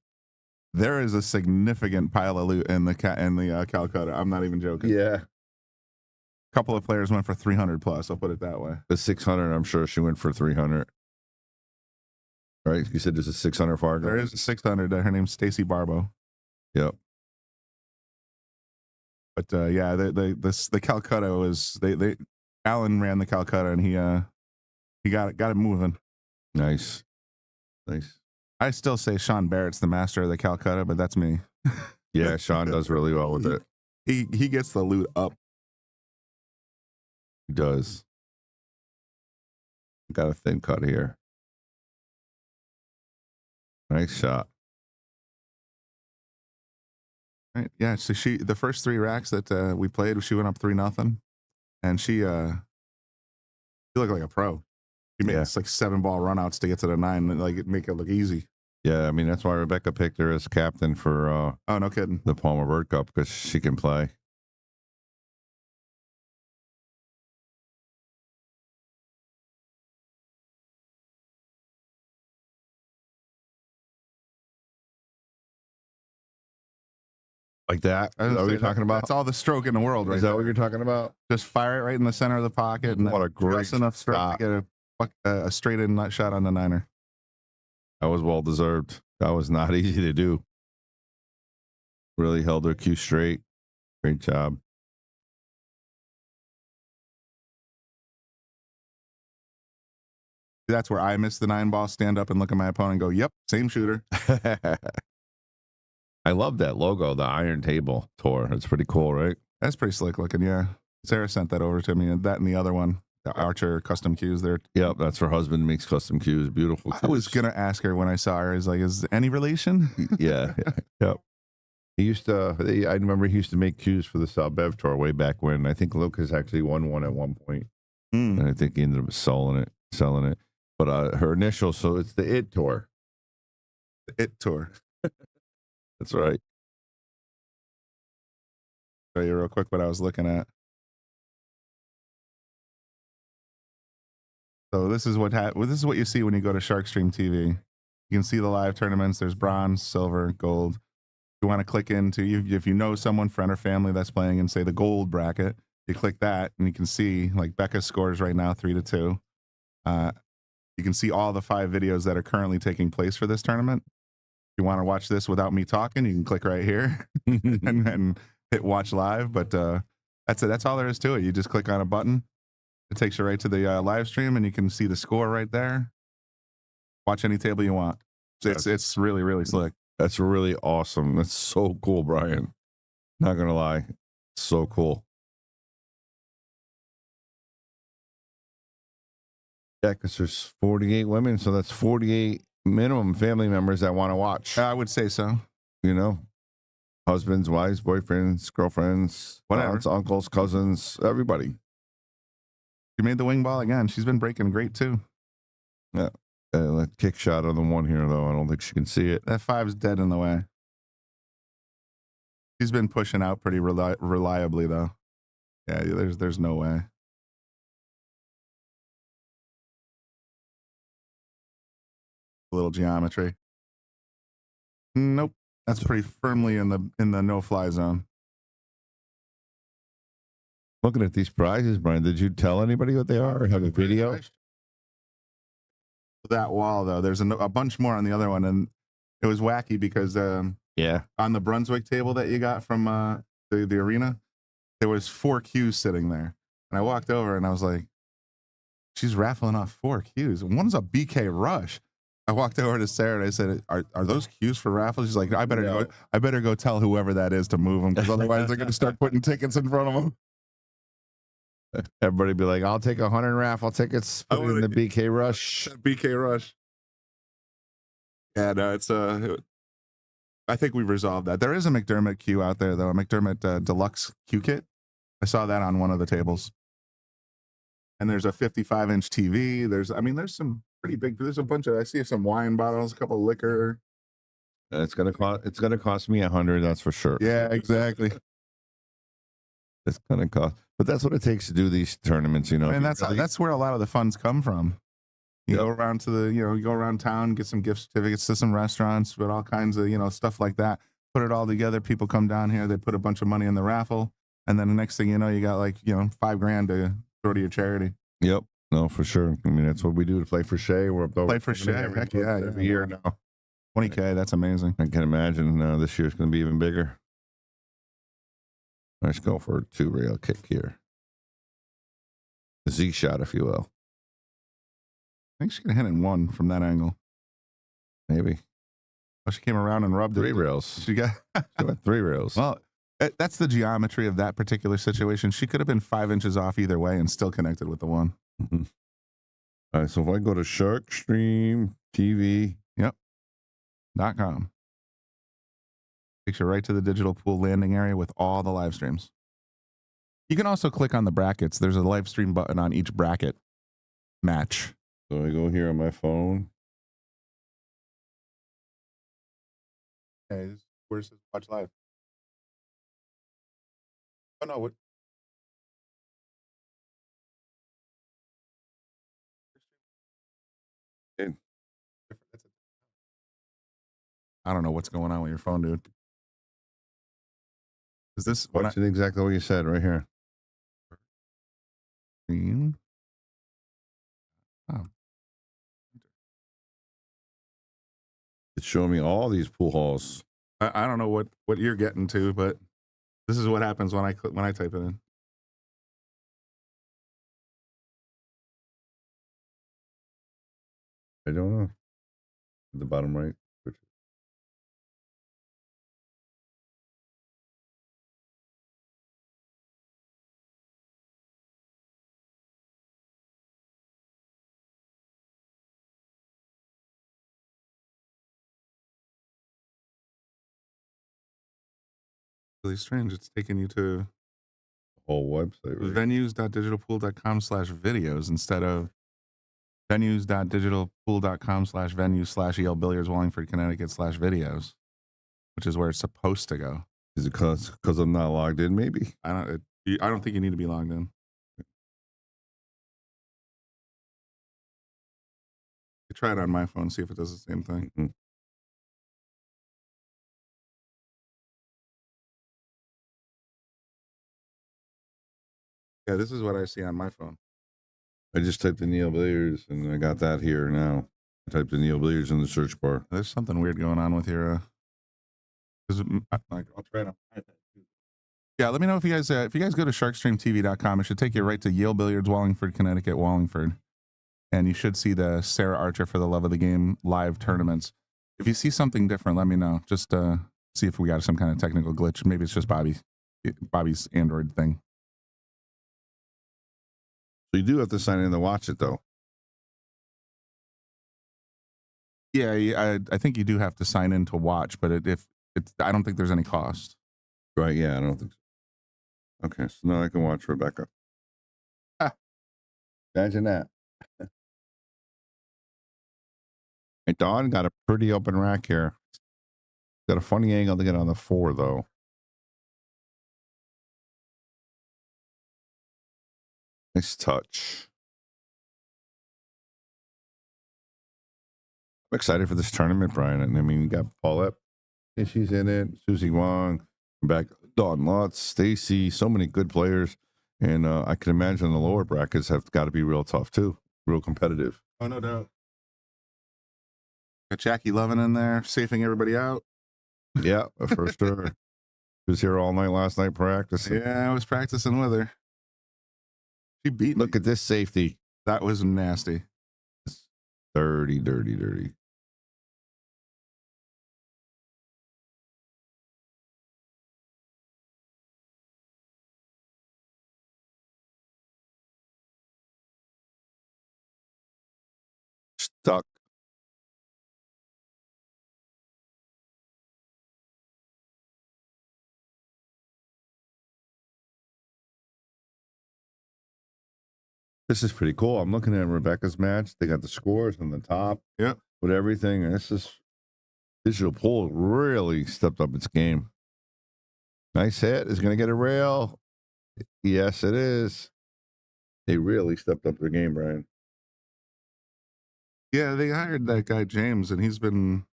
There is a significant pile of loot in the Calcutta. I'm not even joking. Yeah. A couple of players went for 300 plus. I'll put it that way. The 600, I'm sure she went for 300. Right? You said there's a 600 Fargo. There is a 600. Her name's Stacy Barbo. Yep. But yeah, the Calcutta was Alan ran the Calcutta and he got it moving. Nice. I still say Sean Barrett's the master of the Calcutta, but that's me. Yeah, Sean does really well with it. He gets the loot up. He does. Got a thin cut here. Nice shot. Right. Yeah. So the first 3 racks that we played, she went up 3-0, and she looked like a pro. She made like 7-ball runouts to get to the 9, and like make it look easy. Yeah, I mean that's why Rebecca picked her as captain for. Oh, no kidding. The Palmer Bird Cup, because she can play. Like that? Is that what you're talking about? That's all the stroke in the world, right? Is that what you're talking about? Just fire it right in the center of the pocket, and what a great just enough stroke to get a straight in nut shot on the 9er. That was well deserved. That was not easy to do. Really held her cue straight. Great job. That's where I miss the 9-ball, stand up and look at my opponent and go, yep, same shooter. I love that logo, the Iron Table Tour. It's pretty cool, right? That's pretty slick looking, yeah. Sarah sent that over to me, and that and the other one, the Archer custom cues there. Yep, that's her husband makes custom cues. Beautiful cues. I was going to ask her when I saw her, is any relation? Yeah. Yep. He used to. I remember he used to make cues for the Sal Bev tour way back when. I think Lucas actually won one at one point, and I think he ended up selling it. But her initials, so it's the It tour. The It tour. That's right. Show you real quick what I was looking at. So this is what this is what you see when you go to Sharkstream TV. You can see the live tournaments. There's bronze, silver, gold. You want to click into, if you know someone, friend or family that's playing in, say, the gold bracket, you click that and you can see like Becca's scores right now 3-2. You can see all the 5 videos that are currently taking place for this tournament. If you want to watch this without me talking, you can click right here and hit watch live. But that's it. That's all there is to it. You just click on a button. It takes you right to the live stream, and you can see the score right there. Watch any table you want. It's really, really slick. That's really awesome. That's so cool, Brian. Not gonna lie, so cool. Yeah, because there's 48 women, so that's 48 minimum family members that want to watch. I would say so. You know, husbands, wives, boyfriends, girlfriends, whatever, aunts, uncles, cousins, everybody. She made the wing ball again. She's been breaking great too. Yeah. That kick shot on the one here, though, I don't think she can see it. That 5's dead in the way. She's been pushing out pretty reliably, though. Yeah, there's no way. A little geometry. Nope. That's pretty firmly in the no-fly zone. Looking at these prizes, Brian, did you tell anybody what they are or have a video? That wall, though, there's a bunch more on the other one, and it was wacky because yeah, on the Brunswick table that you got from the arena, there was 4 cues sitting there, and I walked over and I was like, she's raffling off 4 cues. One's a BK Rush. I walked over to Sarah and I said, "Are those cues for raffles?" She's like, "I better go tell whoever that is to move them, because otherwise they're going to start putting tickets in front of them." Everybody be like, "I'll take 100 raffle tickets, put it in the BK Rush." BK Rush. Yeah, no, it's I think we've resolved that. There is a McDermott Cue out there, though, a McDermott Deluxe Cue Kit. I saw that on one of the tables. And there's a 55-inch TV. There's some pretty big. There's a bunch of. I see some wine bottles, a couple of liquor. It's gonna cost me 100. That's for sure. Yeah, exactly. It's gonna cost, but that's what it takes to do these tournaments, you know. And that's where a lot of the funds come from. You go around to you go around town, get some gift certificates to some restaurants, but all kinds of stuff like that. Put it all together. People come down here, they put a bunch of money in the raffle, and then the next thing you know, you got like $5,000 to throw to your charity. Yep, no, for sure. I mean, that's what we do to play for Shea. We're up over play for Shea. Heck yeah, every year now. 20K, that's amazing. I can imagine this year's going to be even bigger. Let's go for a 2-rail kick here. The Z shot, if you will. I think she can hit in 1 from that angle. Maybe. Oh, she came around and rubbed 3 rails. She got 3 rails. Well, that's the geometry of that particular situation. She could have been 5 inches off either way and still connected with the 1. Mm-hmm. All right, so if I go to Sharkstream TV. Yep. .com. Takes you right to the digital pool landing area with all the live streams. You can also click on the brackets. There's a live stream button on each bracket match. So I go here on my phone. Hey, where's this watch live? Oh no, what? I don't know what's going on with your phone, dude. Is this Watch it exactly what you said right here? Oh. It's showing me all these pool halls. I don't know what you're getting to, but this is what happens when I type it in. I don't know. At the bottom right. Really strange. It's taking you to Whole website. Right? venues.digitalpool.com/videos instead of venues.digitalpool.com/venues/Yale Billiards Wallingford, Connecticut /videos, which is where it's supposed to go. Is it because I'm not logged in? Maybe. I don't think you need to be logged in. I try it on my phone, see if it does the same thing. Mm-hmm. Yeah, this is what I see on my phone. I just typed in Yale Billiards and I got that here now. I typed in Yale Billiards in the search bar. There's something weird going on with your. I'll try to. Yeah, let me know if you guys go to sharkstreamtv.com. It should take you right to Yale Billiards, Wallingford, Connecticut, Wallingford, and you should see the Sarah Archer for the Love of the Game live tournaments. If you see something different, let me know. Just see if we got some kind of technical glitch. Maybe it's just Bobby's Android thing. So you do have to sign in to watch it, though. Yeah, I think you do have to sign in to watch, but I don't think there's any cost. Right? Yeah, I don't think so. Okay, so now I can watch Rebecca. Imagine that. Hey, Dawn got a pretty open rack here. Got a funny angle to get on the 4, though. Nice touch. I'm excited for this tournament, Brian. And I mean, you got Paulette, and she's in it. Susie Wong, back. Dawn Lutz, Stacy, so many good players. And I can imagine the lower brackets have got to be real tough, too. Real competitive. Oh, no doubt. Got Jackie Lovin in there, safing everybody out. Yeah, for sure. She was here all night last night practicing. Yeah, I was practicing with her. She beat me. Look at this safety. That was nasty. Dirty, dirty, dirty. Stuck. This is pretty cool. I'm looking at Rebecca's match. They got the scores on the top. Yeah. With everything. And this is Digital Pool really stepped up its game. Nice hit. Is going to get a rail. Yes, it is. They really stepped up their game, Brian. Yeah, they hired that guy James, and he's been,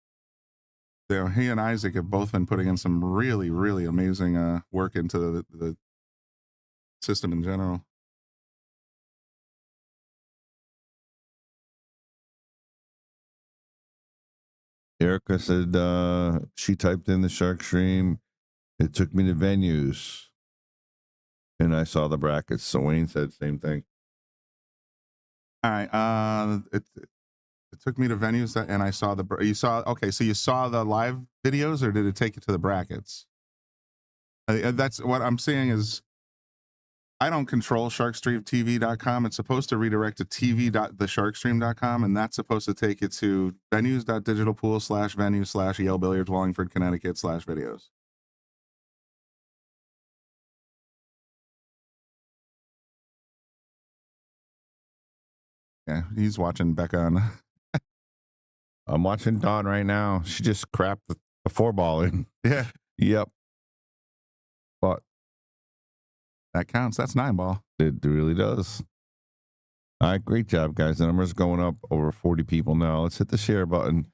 he and Isaac have both been putting in some really, really amazing work into the system in general. Erica said she typed in the Shark Stream. It took me to venues, and I saw the brackets. So Wayne said same thing. All right. It took me to venues and I saw okay, so you saw the live videos, or did it take you to the brackets? That's what I'm seeing is I don't control sharkstreamtv.com. It's supposed to redirect to tv.thesharkstream.com, and that's supposed to take you to venues.digitalpool/venue/Yale Billiards Wallingford, Connecticut /videos. Yeah, he's watching Becca on. I'm watching Dawn right now. She just crapped the 4-ball in. Yeah. Yep. But that counts. That's 9-ball. It really does. All right, great job, guys. The number's going up over 40 people now. Let's hit the share button.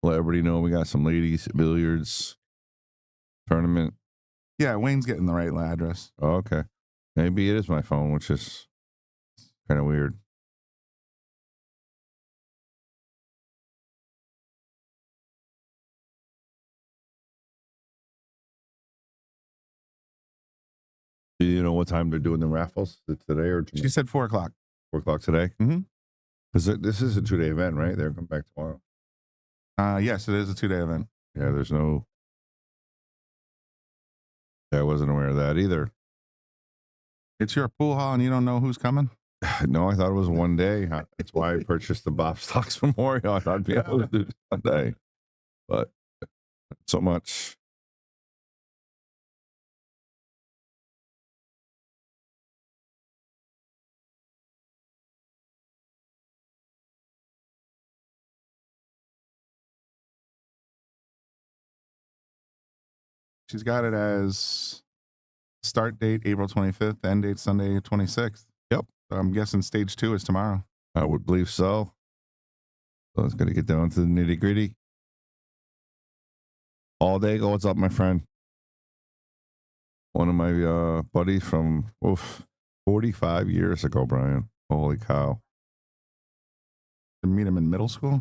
Let everybody know we got some ladies billiards tournament. Yeah, Wayne's getting the right address. Oh, okay. Maybe it is my phone, which is kind of weird. Do you know what time they're doing the raffles? Is it today or tomorrow? She said 4 o'clock. 4 o'clock today? Mm-hmm. Because this is a 2-day event, right? They're coming back tomorrow. Yes, it is a 2-day event. Yeah, there's no... I wasn't aware of that either. It's your pool hall and you don't know who's coming? No, I thought it was 1 day. That's why I purchased the Bob Stocks Memorial. I thought I'd be able to do it 1 day. But so much. She's got it as start date April 25th, end date Sunday 26th. Yep. So I'm guessing stage 2 is tomorrow. I would believe so. So it's going to get down to the nitty gritty. All day go, what's up, my friend? One of my buddies from 45 years ago, Brian. Holy cow. Did you meet him in middle school?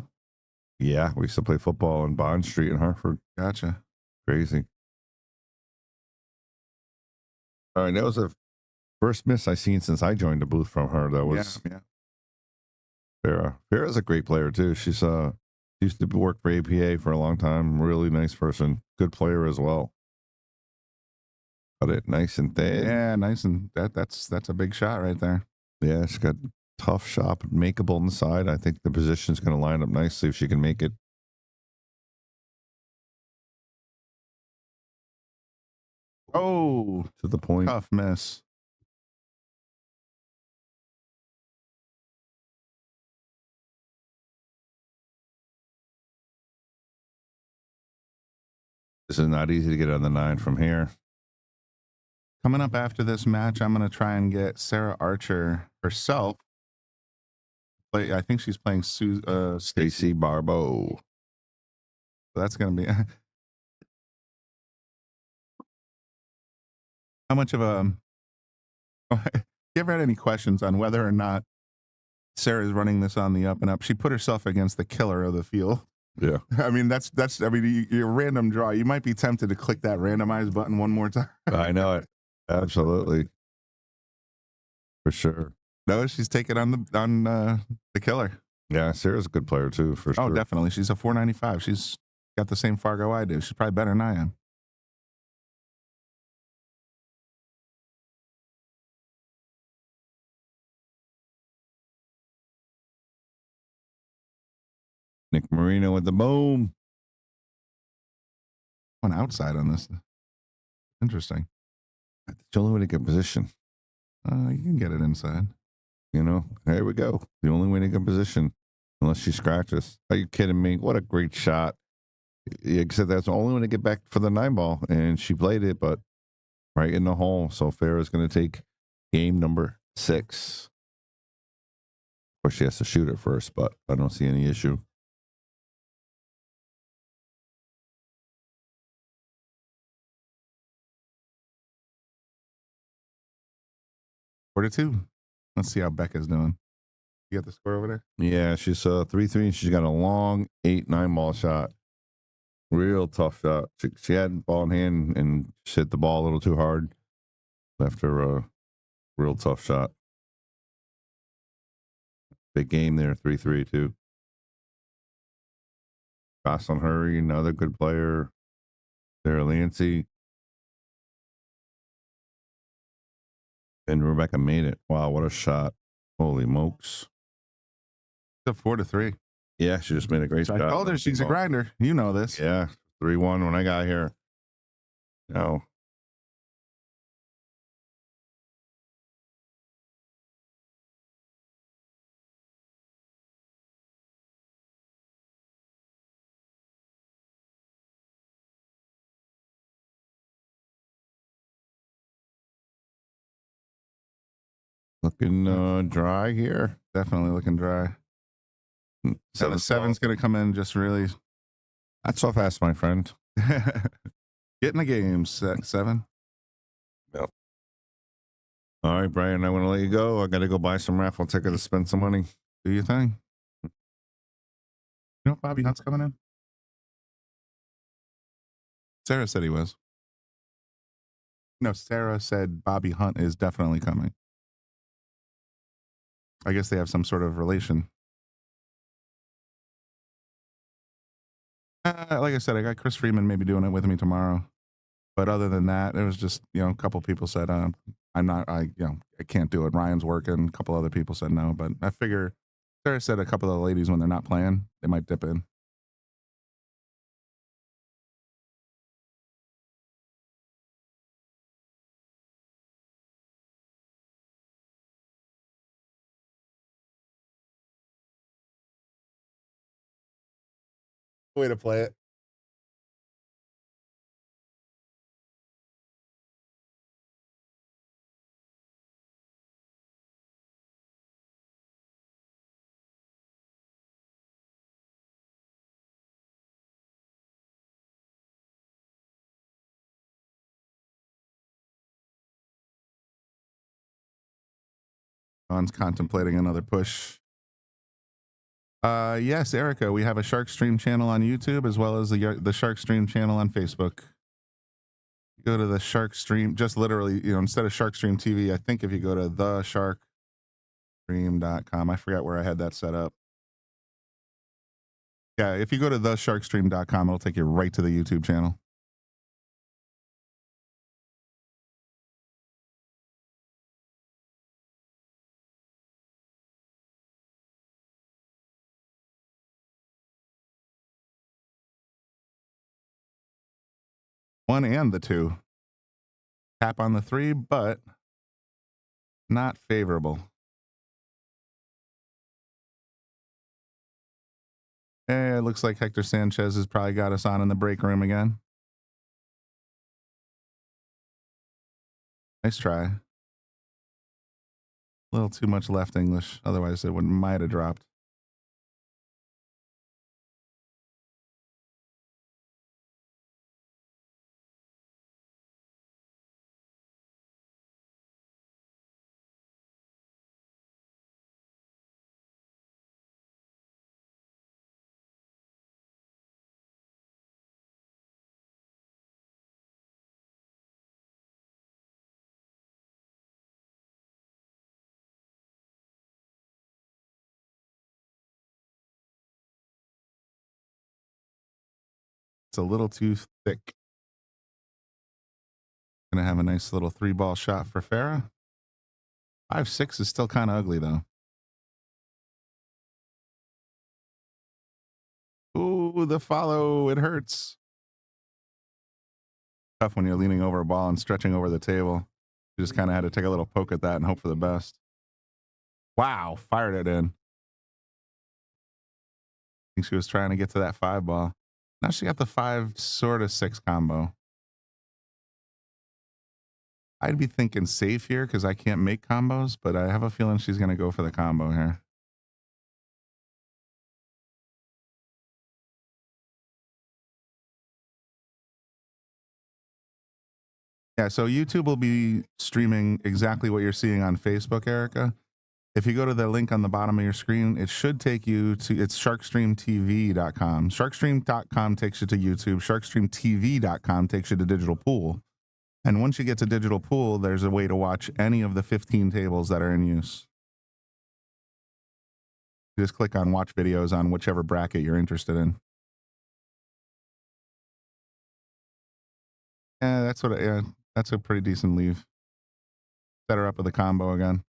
Yeah, we used to play football on Bond Street in Hartford. Gotcha. Crazy. All right, that was the first miss I seen since I joined the booth from her. That was Farah. Farah's a great player too. She's used to work for APA for a long time. Really nice person. Good player as well. Got it nice and thin. Yeah, nice and that's a big shot right there. Yeah, she's got tough shot, but makeable on the side. I think the position's going to line up nicely if she can make it. Oh, to the point. Tough miss. This is not easy to get on the 9 from here. Coming up after this match, I'm going to try and get Sarah Archer herself. I think she's playing Stacy Barbeau. So that's going to be... How much of a... You ever had any questions on whether or not Sarah's running this on the up and up? She put herself against the killer of the field. Yeah. I mean, that's I mean, your random draw. You might be tempted to click that randomize button one more time. I know it. Absolutely. For sure. No, she's taking on the killer. Yeah, Sarah's a good player too, for sure. Oh, definitely. She's a 495. She's got the same Fargo I do. She's probably better than I am. Nick Marino with the boom. One outside on this. Interesting. It's the only way to get position. You can get it inside. You know, there we go. The only way to get position, unless she scratches. Are you kidding me? What a great shot. Except that's the only way to get back for the 9 ball. And she played it, but right in the hole. So Farah's going to take game number 6. Of course, she has to shoot it first, but I don't see any issue. Four to 2. Let's see how Becca's doing. You got the score over there? Yeah, she's 3-3, and she's got a long 8-9 ball shot. Real tough shot. She had the ball in hand and she hit the ball a little too hard. Left her a real tough shot. Big game there, 3-3 too. Jocelyn Hurry, another good player. Sarah Lancy. And Rebecca made it. Wow, what a shot. Holy mokes. It's a 4 to 3. Yeah, she just made a great shot. I told her she's a grinder. You know this. Yeah, 3-1 when I got here. No. Looking dry here. Definitely looking dry. So the 7's going to come in just really. Not so fast, my friend. Get in the game, 7. Yep. All right, Brian, I want to let you go. I got to go buy some raffle tickets to spend some money. Do your thing. You know if Bobby Hunt's coming in? Sarah said he was. No, Sarah said Bobby Hunt is definitely coming. I guess they have some sort of relation. Like I said, I got Chris Freeman maybe doing it with me tomorrow. But other than that, it was just, a couple people said, I can't do it. Ryan's working. A couple other people said no. But I figure Sarah said a couple of the ladies, when they're not playing, they might dip in. Way to play it. John's contemplating another push. Yes, Erica, we have a Shark Stream channel on YouTube as well as the Shark Stream channel on Facebook. Go to the Shark Stream, just literally, instead of Shark Stream TV, I think if you go to thesharkstream.com, I forgot where I had that set up. Yeah, if you go to thesharkstream.com, it'll take you right to the YouTube channel. One and the two. Tap on the three, but not favorable. It looks like Hector Sanchez has probably got us on in the break room again. Nice try. A little too much left English. Otherwise, it might have dropped. It's a little too thick. Gonna have a nice little 3-ball shot for Farah. 5-6 is still kind of ugly though. Ooh, the follow, it hurts. Tough when you're leaning over a ball and stretching over the table. You just kind of had to take a little poke at that and hope for the best. Wow, fired it in. I think she was trying to get to that 5-ball. Now she got the 5 sort of 6 combo. I'd be thinking safe here because I can't make combos, but I have a feeling she's going to go for the combo here. Yeah, so YouTube will be streaming exactly what you're seeing on Facebook, Erica. If you go to the link on the bottom of your screen, it should take you to, it's sharkstreamtv.com. Sharkstream.com takes you to YouTube. Sharkstreamtv.com takes you to Digital Pool. And once you get to Digital Pool, there's a way to watch any of the 15 tables that are in use. You just click on watch videos on whichever bracket you're interested in. Yeah, that's a pretty decent leave. Set her up with a combo again.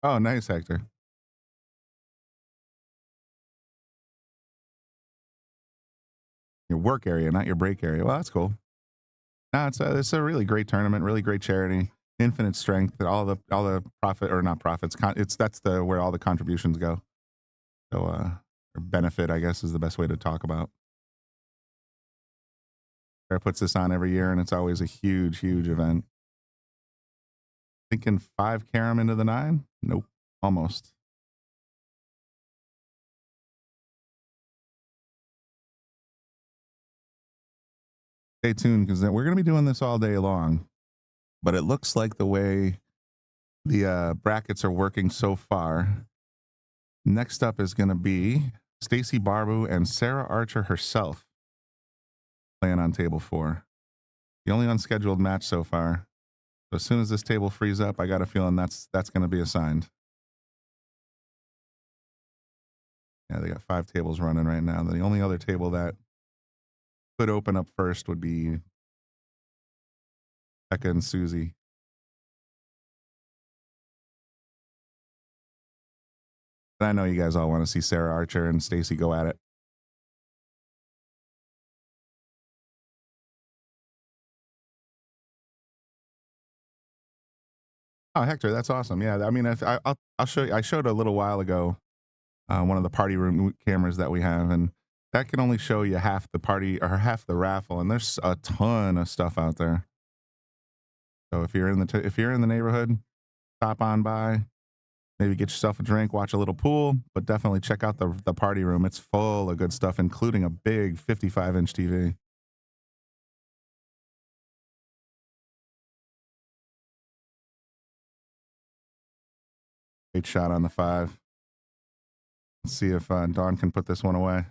Oh, nice, Hector. Your work area, not your break area. Well, that's cool. No, it's a really great tournament, really great charity, infinite strength. All the profit, or not profits. That's where all the contributions go. So or benefit, I guess, is the best way to talk about. Sarah puts this on every year, and it's always a huge, huge event. Thinking 5 carom into the 9? Nope, almost. Stay tuned because we're going to be doing this all day long. But it looks like the way the brackets are working so far. Next up is going to be Stacy Barbu and Sarah Archer herself playing on table 4. The only unscheduled match so far. So as soon as this table frees up, I got a feeling that's going to be assigned. Yeah, they got 5 tables running right now. The only other table that could open up first would be Becca and Susie. And I know you guys all want to see Sarah Archer and Stacy go at it. Oh, Hector, that's awesome. Yeah, I mean, I'll show you. I showed a little while ago one of the party room cameras that we have, and that can only show you half the party or half the raffle, and there's a ton of stuff out there. So if you're in the neighborhood, stop on by, maybe get yourself a drink, watch a little pool, but definitely check out the party room. It's full of good stuff, including a big 55-inch TV. Great shot on the 5. Let's see if Don can put this one away.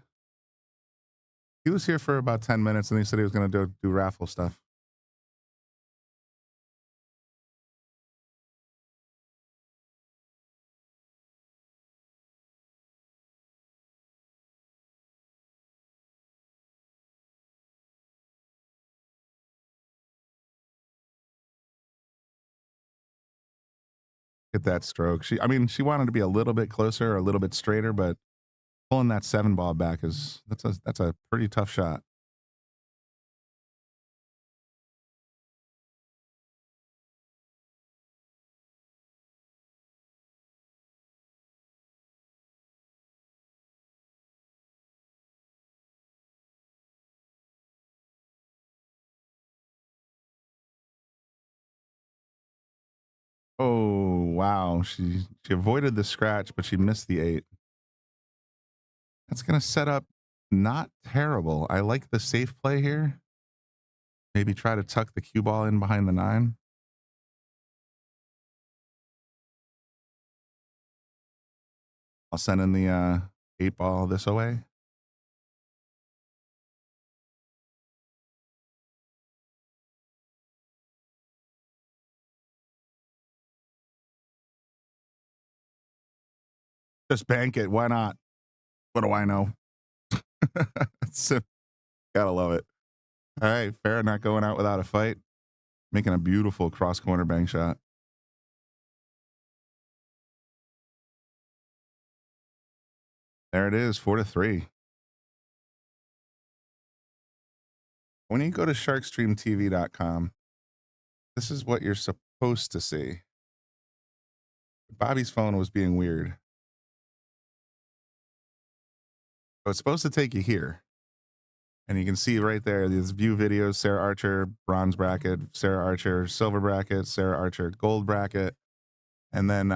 He was here for about 10 minutes, and he said he was going to do raffle stuff. Get that stroke. She wanted to be a little bit closer or a little bit straighter, but pulling that 7 ball back that's a pretty tough shot. Oh, wow. She avoided the scratch, but she missed the 8. That's going to set up not terrible. I like the safe play here. Maybe try to tuck the cue ball in behind the 9. I'll send in the 8 ball this way. Just bank it. Why not? What do I know? Gotta love it. All right, fair. Not going out without a fight. Making a beautiful cross corner bang shot. There it is, 4-3. When you go to sharkstreamtv.com, this is what you're supposed to see. Bobby's phone was being weird. So it's supposed to take you here. And you can see right there, these view videos, Sarah Archer, bronze bracket, Sarah Archer, silver bracket, Sarah Archer, gold bracket. And then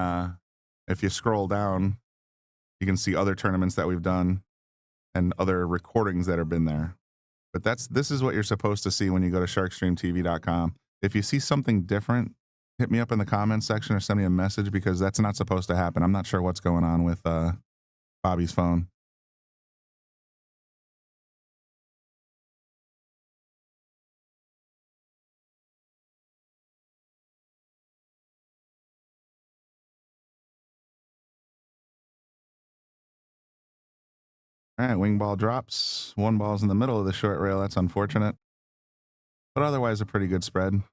if you scroll down, you can see other tournaments that we've done and other recordings that have been there. But this is what you're supposed to see when you go to sharkstreamtv.com. If you see something different, hit me up in the comments section or send me a message, because that's not supposed to happen. I'm not sure what's going on with Bobby's phone. All right, wing ball drops. 1 ball's in the middle of the short rail. That's unfortunate. But otherwise, a pretty good spread.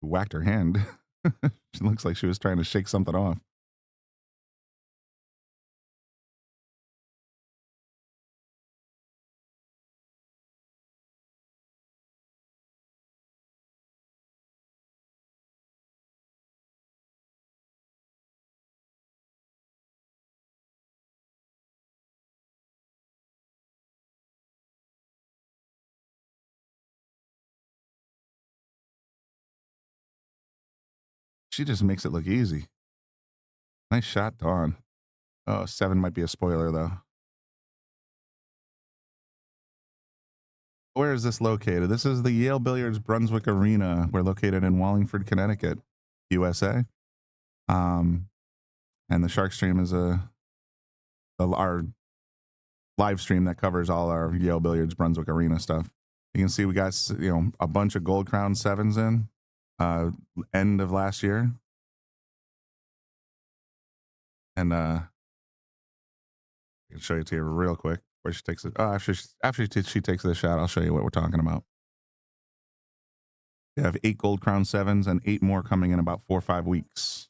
Whacked her hand. She looks like she was trying to shake something off. She just makes it look easy. Nice shot, Dawn. Oh, 7 might be a spoiler, though. Where is this located? This is the Yale Billiards Brunswick Arena. We're located in Wallingford, Connecticut, USA. And the Shark Stream is our live stream that covers all our Yale Billiards Brunswick Arena stuff. You can see we got a bunch of Gold Crown 7s in end of last year. And I can show it to you real quick where she takes it. Oh, after she takes the shot, I'll show you what we're talking about. We have 8 Gold Crown 7s and 8 more coming in about 4 or 5 weeks.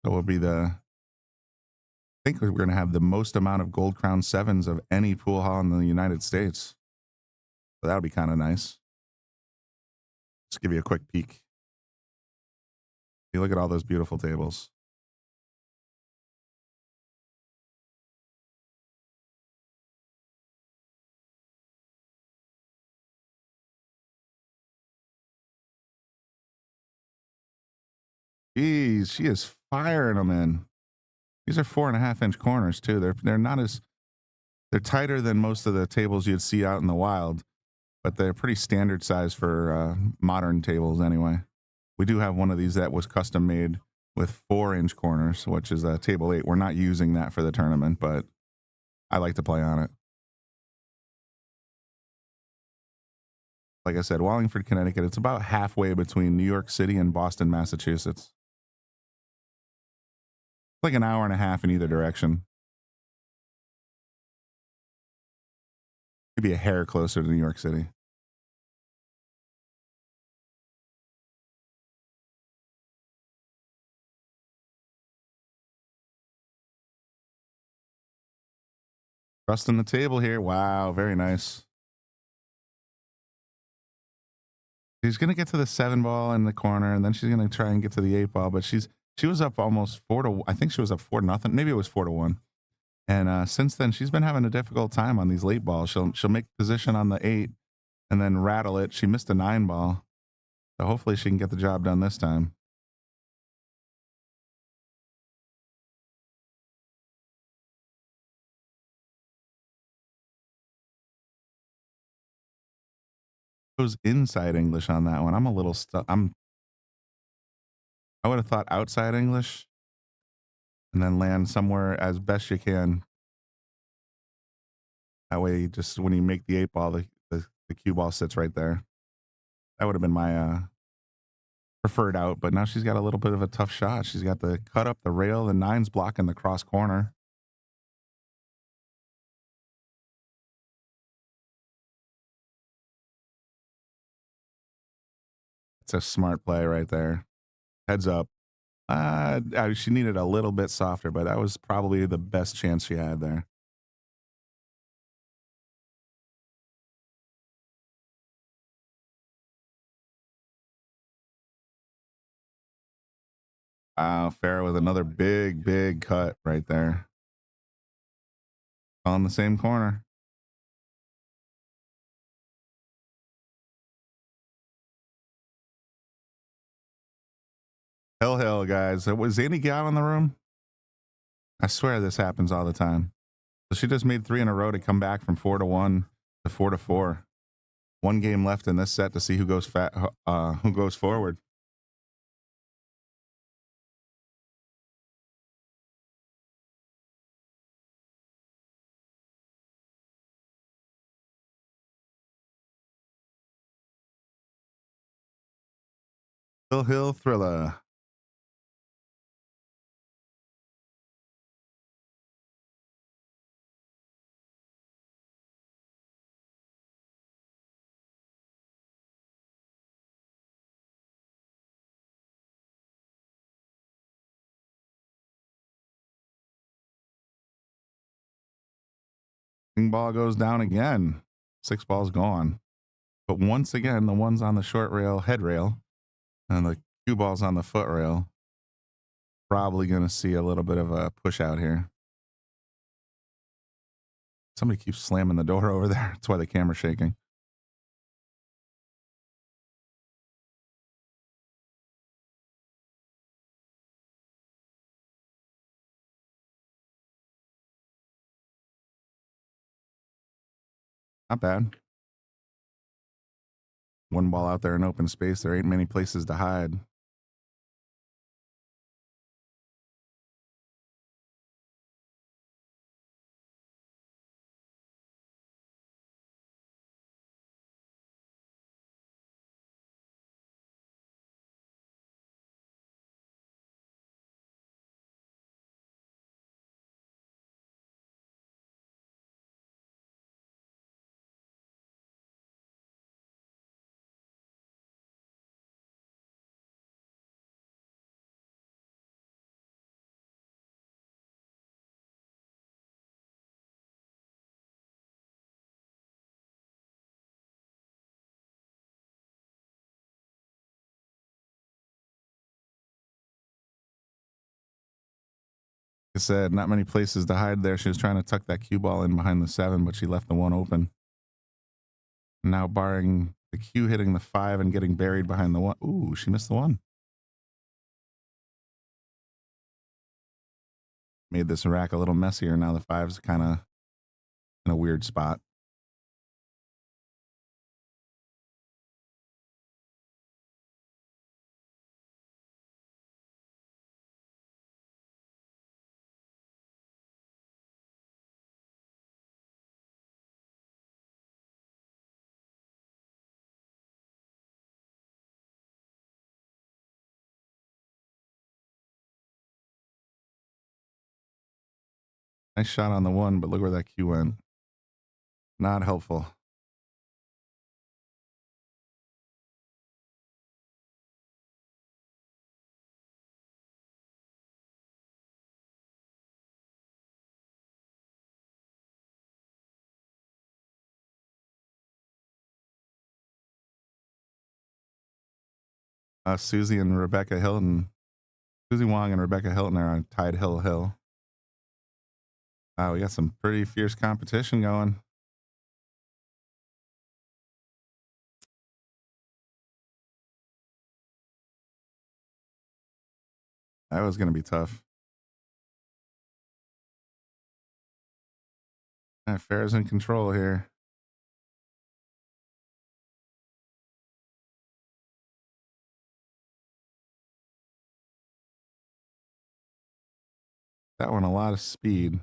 So we'll be the think we're going to have the most amount of Gold Crown 7s of any pool hall in the United States. So that'll be kind of nice. Just give you a quick peek. You look at all those beautiful tables. Geez, she is firing them in. These are 4.5-inch corners too. They're not as, they're tighter than most of the tables you'd see out in the wild, but they're pretty standard size for modern tables anyway. We do have one of these that was custom made with 4-inch corners, which is a table 8. We're not using that for the tournament, but I like to play on it. Like I said, Wallingford, Connecticut, it's about halfway between New York City and Boston, Massachusetts. Like an hour and a half in either direction. Maybe a hair closer to New York City. Trusting the table here. Wow, very nice. She's gonna get to the 7-ball in the corner, and then she's gonna try and get to the 8-ball. But she was up almost 4-. I think she was up 4-0. Maybe it was 4-1. And since then, she's been having a difficult time on these late balls. She'll make position on the 8 and then rattle it. She missed a 9-ball, so hopefully she can get the job done this time. Goes inside English on that one. I'm a little stuck. I would have thought outside English and then land somewhere as best you can. That way, just when you make the 8-ball, the cue ball sits right there. That would have been my preferred out, but now she's got a little bit of a tough shot. She's got the cut up the rail, the 9's blocking the cross corner. It's a smart play right there. Heads up. She needed a little bit softer, but that was probably the best chance she had there. Wow, Farrah with another big cut right there. On the same corner. Hell, guys. Was Andy Gow in the room? I swear this happens all the time. So she just made 3 in a row to come back from 4-1 to 4-4. 1 game left in this set to see who goes forward. Phil Hill Thriller. Ball goes down again. 6 balls gone. But once again, the one's on the short rail, head rail, and the cue ball's on the foot rail. Probably going to see a little bit of a push out here. Somebody keeps slamming the door over there. That's why the camera's shaking. Not bad. 1 ball out there in open space. There ain't many places to hide. I said, not many places to hide there. She was trying to tuck that cue ball in behind the 7, but she left the 1 open. Now barring the cue hitting the 5 and getting buried behind the 1. Ooh, she missed the 1. Made this rack a little messier. Now the 5's kind of in a weird spot. Nice shot on the 1, but look where that cue went. Not helpful. Susie and Rebecca Hilton. Susie Wong and Rebecca Hilton are on Tide Hill Hill. Wow, we got some pretty fierce competition going. That was going to be tough. Fair's in control here. That one, a lot of speed.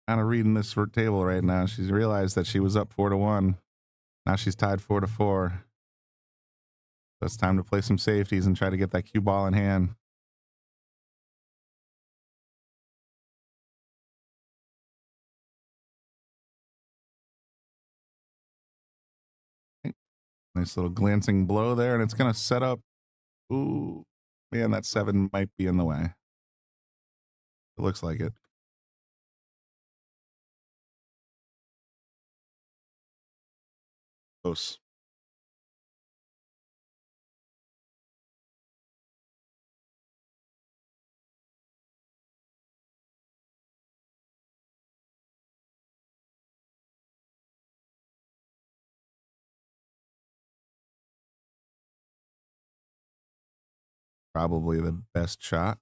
Kind of reading this table right now. She's realized that she was up 4-1. Now she's tied 4-4. So it's time to play some safeties and try to get that cue ball in hand. Nice little glancing blow there, and it's going to set up. Ooh, man, that 7 might be in the way. It looks like it. Close. Probably the best shot.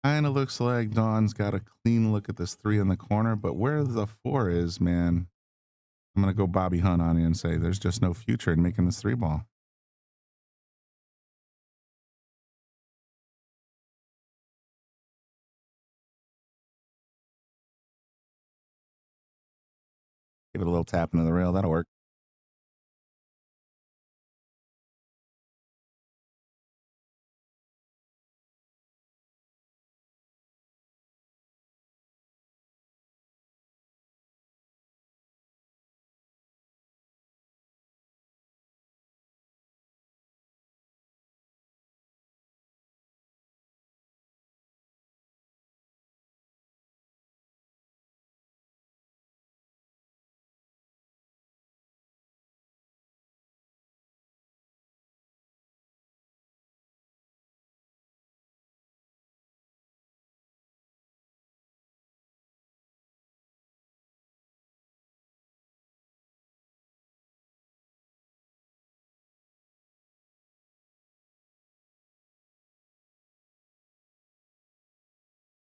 Kind of looks like Dawn's got a clean look at this 3 in the corner, but where the 4 is, man, I'm going to go Bobby Hunt on you and say there's just no future in making this 3 ball. Give it a little tap into the rail. That'll work.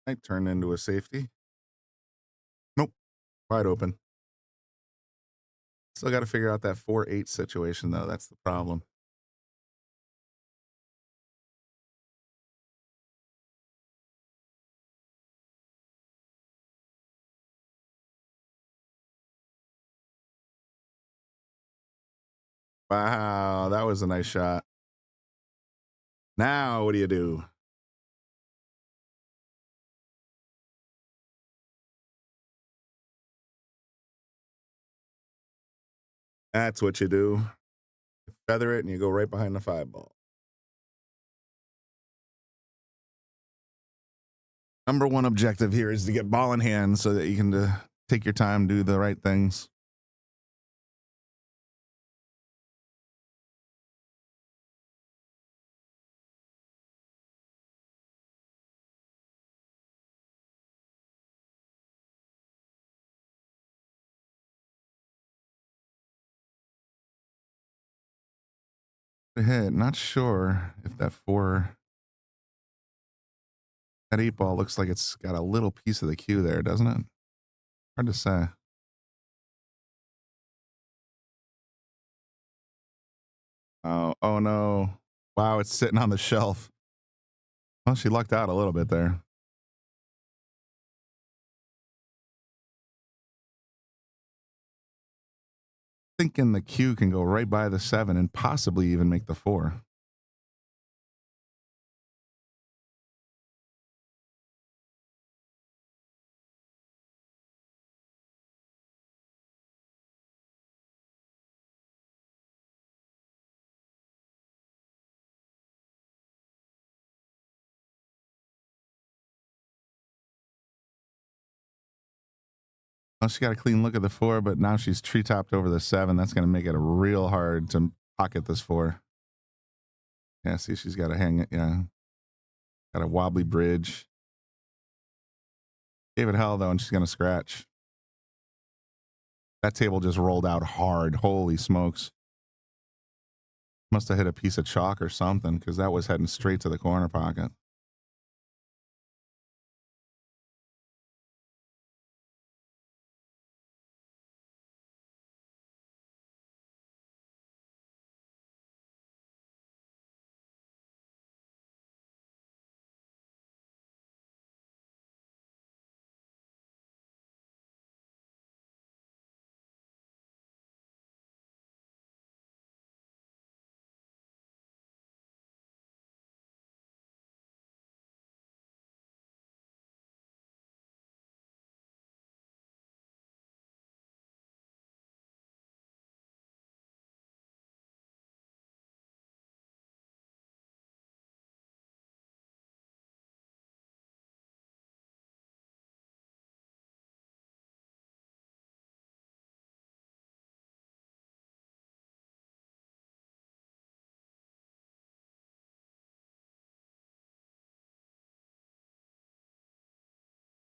Might turn into a safety. Nope. Wide open. Still got to figure out that 4-8 situation, though. That's the problem. Wow, that was a nice shot. Now, what do you do? That's what you do. Feather it and you go right behind the 5-ball. Number one objective here is to get ball in hand so that you can take your time, do the right things. Hit. Not sure if that 8-ball looks like it's got a little piece of the cue there, doesn't it? Hard to say. Oh no. Wow, it's sitting on the shelf. Well, she lucked out a little bit there. Thinking the cue can go right by the 7 and possibly even make the 4. Well, she got a clean look at the 4, but now she's tree-topped over the 7. That's going to make it real hard to pocket this 4. Yeah, see, she's got to hang it. Yeah. Got a wobbly bridge. Gave it hell, though, and she's going to scratch. That table just rolled out hard. Holy smokes. Must have hit a piece of chalk or something, because that was heading straight to the corner pocket.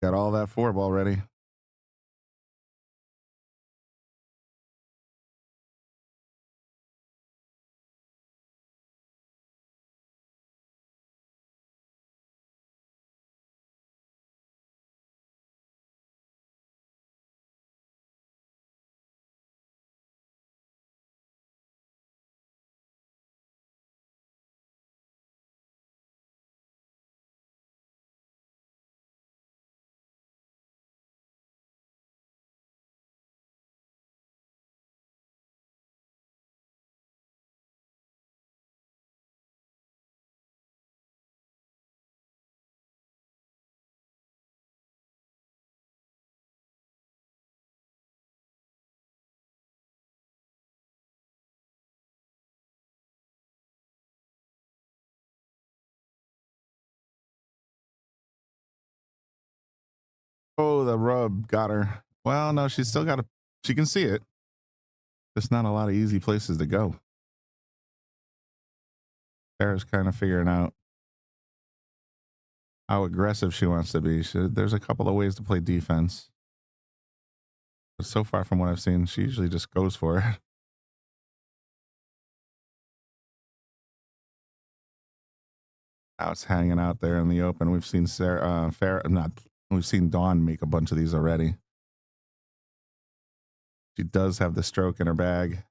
Got all that 4-ball ready. Oh, the rub got her. Well, no, she's still got a. She can see it. There's not a lot of easy places to go. Sarah's kind of figuring out how aggressive she wants to be. There's a couple of ways to play defense. But so far from what I've seen, she usually just goes for it. Now it's hanging out there in the open. We've seen we've seen Dawn make a bunch of these already. She does have the stroke in her bag.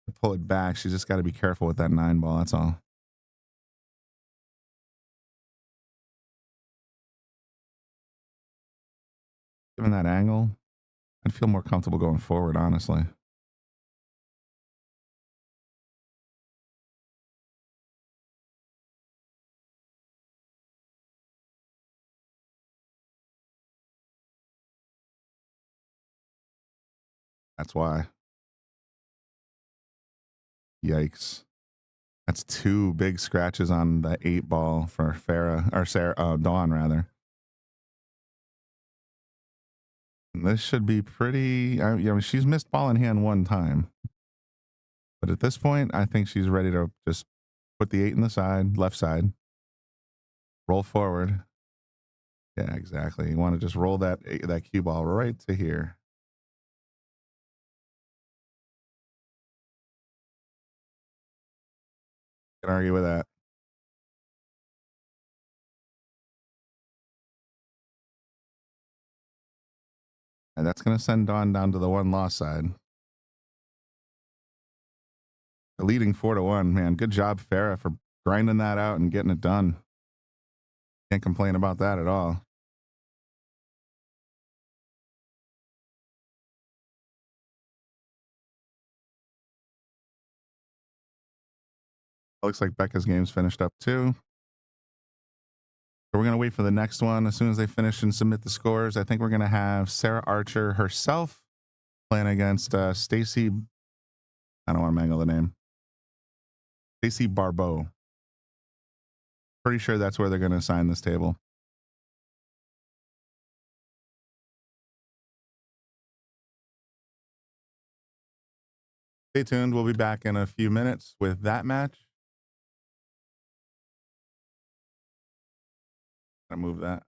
To pull it back, she's just got to be careful with that 9 ball. That's all. Given that angle, I'd feel more comfortable going forward, honestly. That's why. Yikes. That's 2 big scratches on the 8 ball for Dawn, rather. And this should be pretty. She's missed ball in hand 1 time. But at this point, I think she's ready to just put the 8 in the side, left side, roll forward. Yeah, exactly. You want to just roll that cue ball right to here. Can argue with that. And that's going to send Dawn down to the 1 loss side. The leading 4-1, man. Good job, Farah, for grinding that out and getting it done. Can't complain about that at all. Looks like Becca's game's finished up too. So we're going to wait for the next one. As soon as they finish and submit the scores, I think we're going to have Sarah Archer herself playing against Stacy. I don't want to mangle the name. Stacy Barbeau. Pretty sure that's where they're going to assign this table. Stay tuned. We'll be back in a few minutes with that match. I'll move that.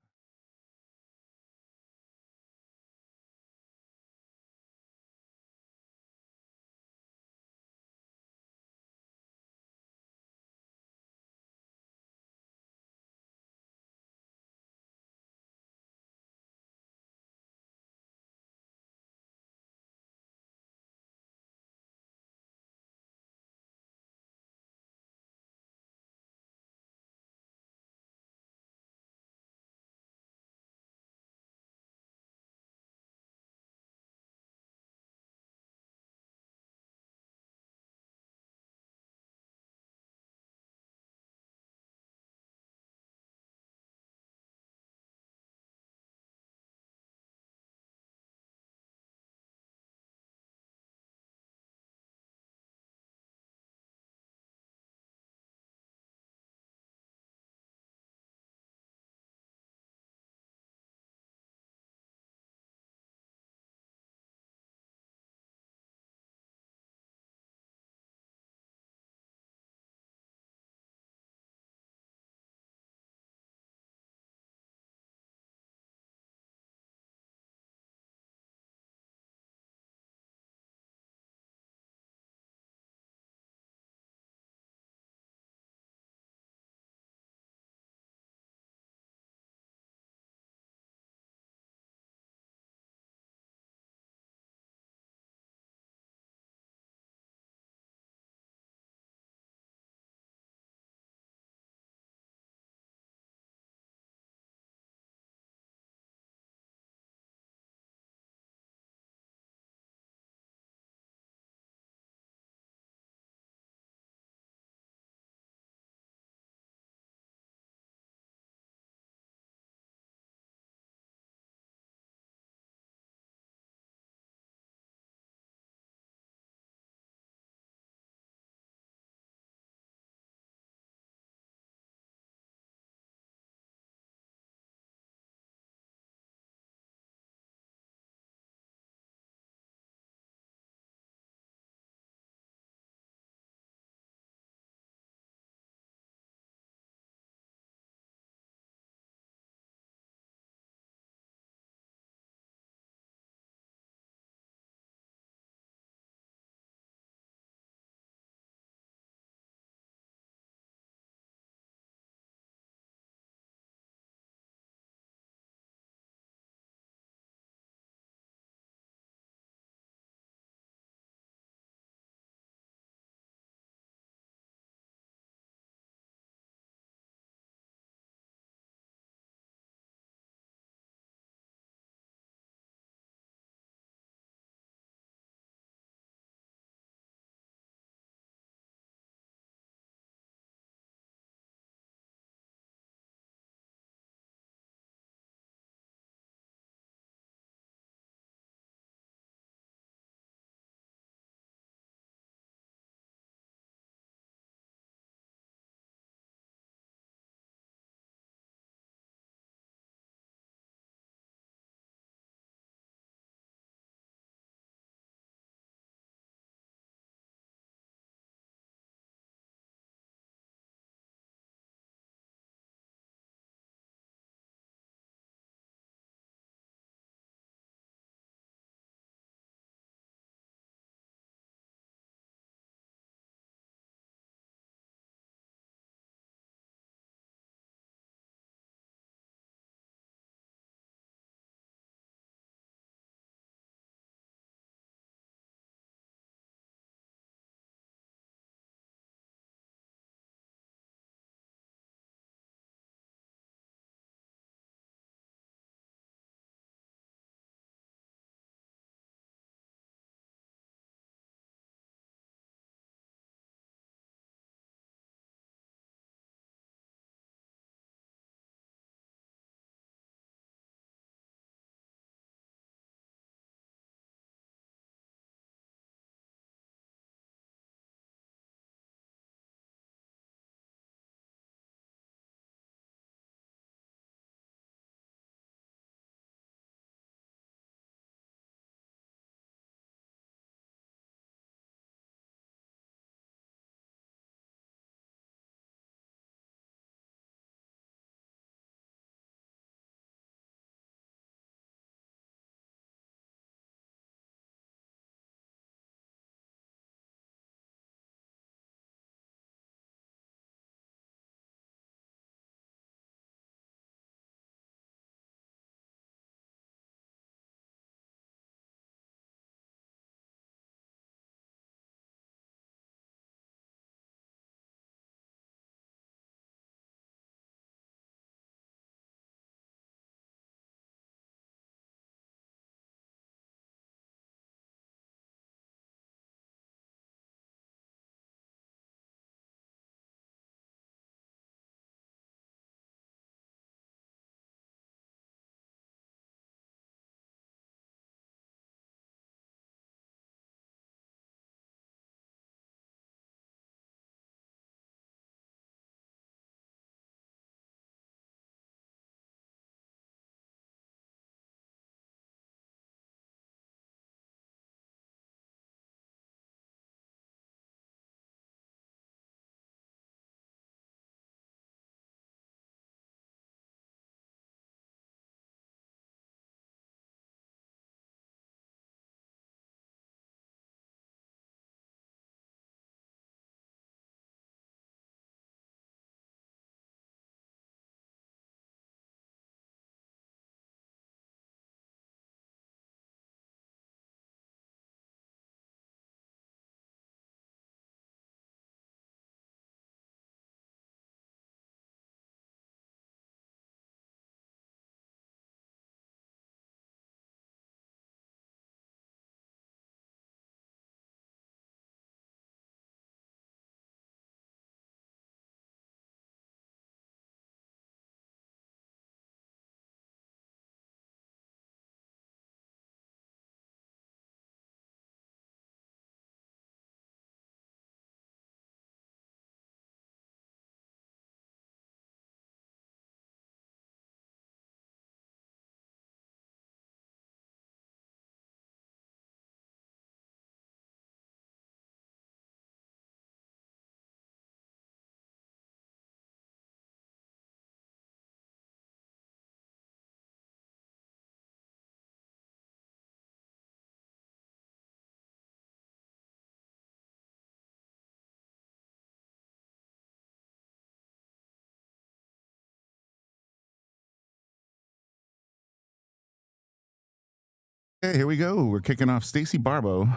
Okay, here we go. We're kicking off Stacy Barbo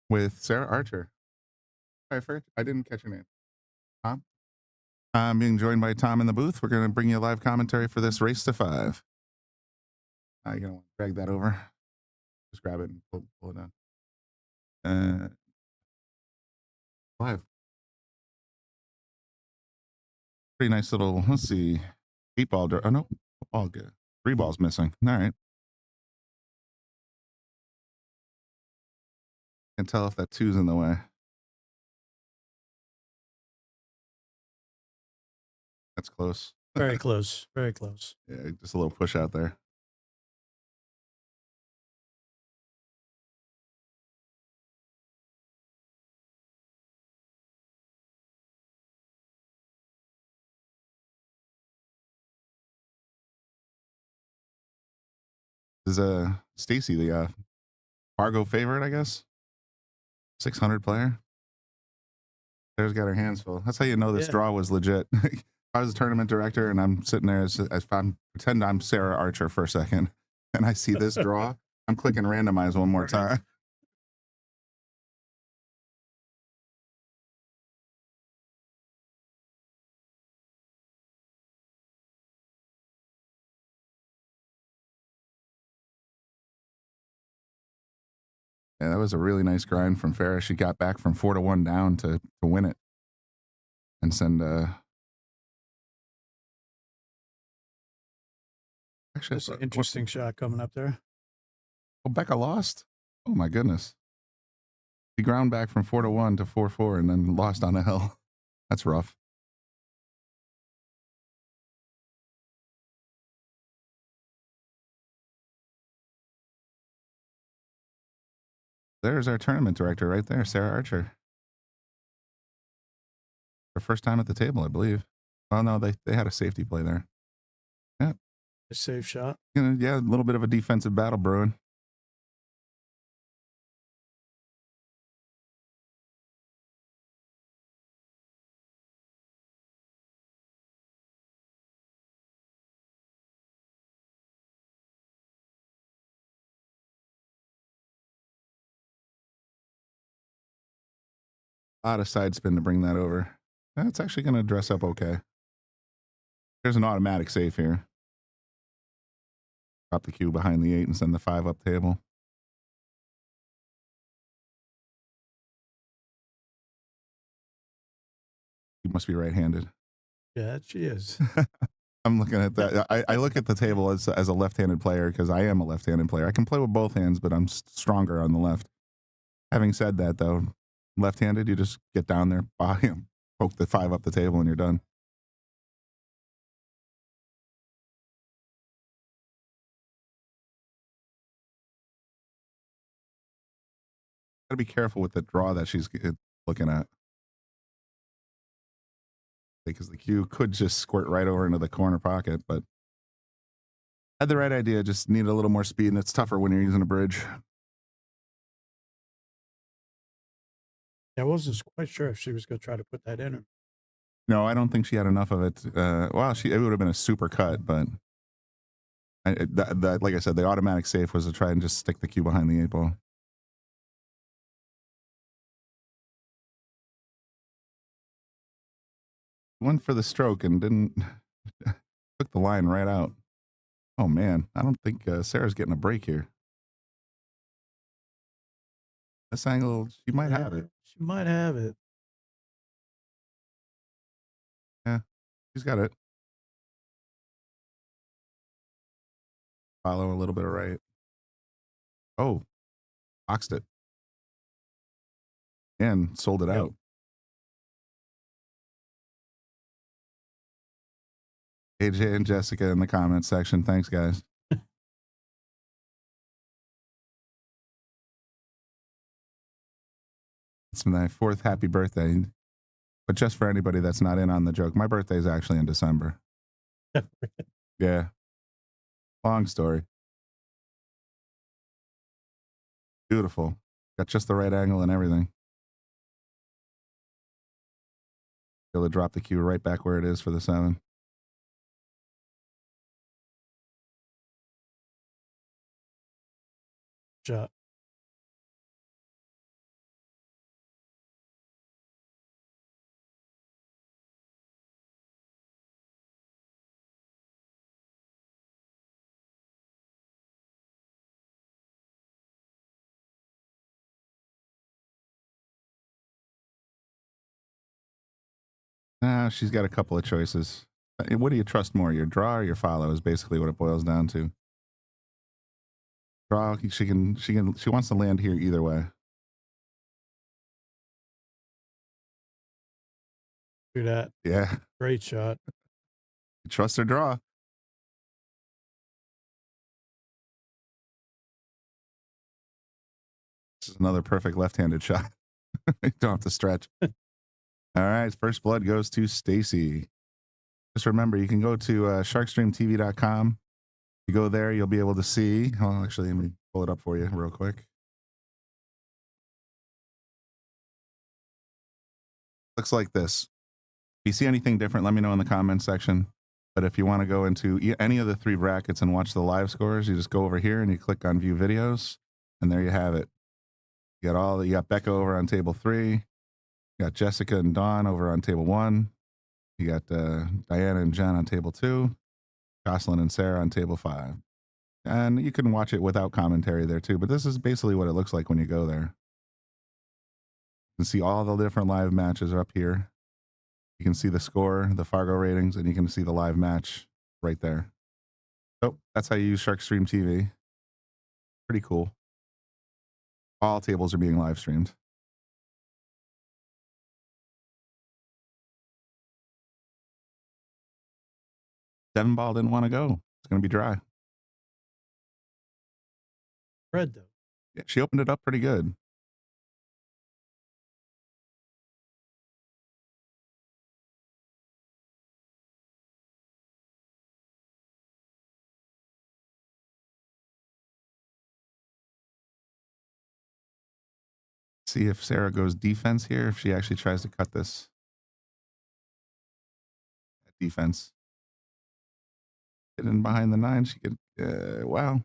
with Sarah Archer. Hi, Fred. I didn't catch your name. Tom? I'm being joined by Tom in the booth. We're going to bring you a live commentary for this race to 5. You're going to drag that over. Just grab it and pull it down. Live. Pretty nice little, let's see, 8-ball. Oh, no. All good. 3 balls missing. All right. Can't tell if that 2's in the way. That's close. Very close. Very close. Yeah, just a little push out there. This is Stacy, the Fargo favorite, I guess. 600 player. There's got her hands full. That's how you know this draw was legit. I was a tournament director, and I'm sitting there as pretend I'm Sarah Archer for a second, and I see this draw. I'm clicking randomize one more time. Yeah, that was a really nice grind from Farah. She got back from 4-1 down to win it and send. Actually, that's an interesting shot coming up there. Oh, Becca lost. Oh my goodness. She ground back from 4-1 to 4-4 and then lost on a hill. That's rough. There's our tournament director right there, Sarah Archer. Her first time at the table, I believe. Oh no, they had a safety play there. Yeah. A safe shot. Yeah, a little bit of a defensive battle brewing. A lot of side spin to bring that over. That's actually going to dress up okay. There's an automatic safe here. Drop the cue behind the 8 and send the 5 up table. You must be right-handed. Yeah, she is. I'm looking at that. I look at the table as a left-handed player because I am a left-handed player. I can play with both hands, but I'm stronger on the left. Having said that, though, left-handed, you just get down there, poke the 5 up the table, and you're done. Got to be careful with the draw that she's looking at. Because the cue could just squirt right over into the corner pocket, but had the right idea, just need a little more speed, and it's tougher when you're using a bridge. I wasn't quite sure if she was going to try to put that in her. No, I don't think she had enough of it. Well, it would have been a super cut, but like I said, the automatic safe was to try and just stick the cue behind the 8 ball. Went for the stroke and didn't took the line right out. Oh man, I don't think Sarah's getting a break here. This angle, she might have it. She might have it. Yeah, she's got it. Follow a little bit of right. Oh, boxed it. And sold it out. AJ and Jessica in the comment section. Thanks, guys. It's my 4th happy birthday. But just for anybody that's not in on the joke, my birthday is actually in December. Yeah. Long story. Beautiful. Got just the right angle and everything. Able to drop the cue right back where it is for the 7. shot. She's got a couple of choices. What do you trust more, your draw or your follow? Is basically what it boils down to. Draw, she wants to land here either way. Do that. Yeah. Great shot. Trust her draw. This is another perfect left-handed shot. You don't have to stretch. All right, first blood goes to Stacy. Just remember, you can go to sharkstreamtv.com. You go there, you'll be able to see. Well, actually, let me pull it up for you real quick. Looks like this. If you see anything different, let me know in the comments section. But if you want to go into any of the 3 brackets and watch the live scores, you just go over here and you click on view videos, and there you have it. You got Becca over on table 3. You got Jessica and Dawn over on table 1. You got Diana and Jen on table 2. Jocelyn and Sarah on table 5. And you can watch it without commentary there too, but this is basically what it looks like when you go there. You can see all the different live matches are up here. You can see the score, the Fargo ratings, and you can see the live match right there. So that's how you use SharkStream TV. Pretty cool. All tables are being live streamed. Seven Ball didn't want to go. It's going to be dry. Red though. Yeah, she opened it up pretty good. See if Sarah goes defense here, if she actually tries to cut this. Defense. Get in behind the 9. She could, wow.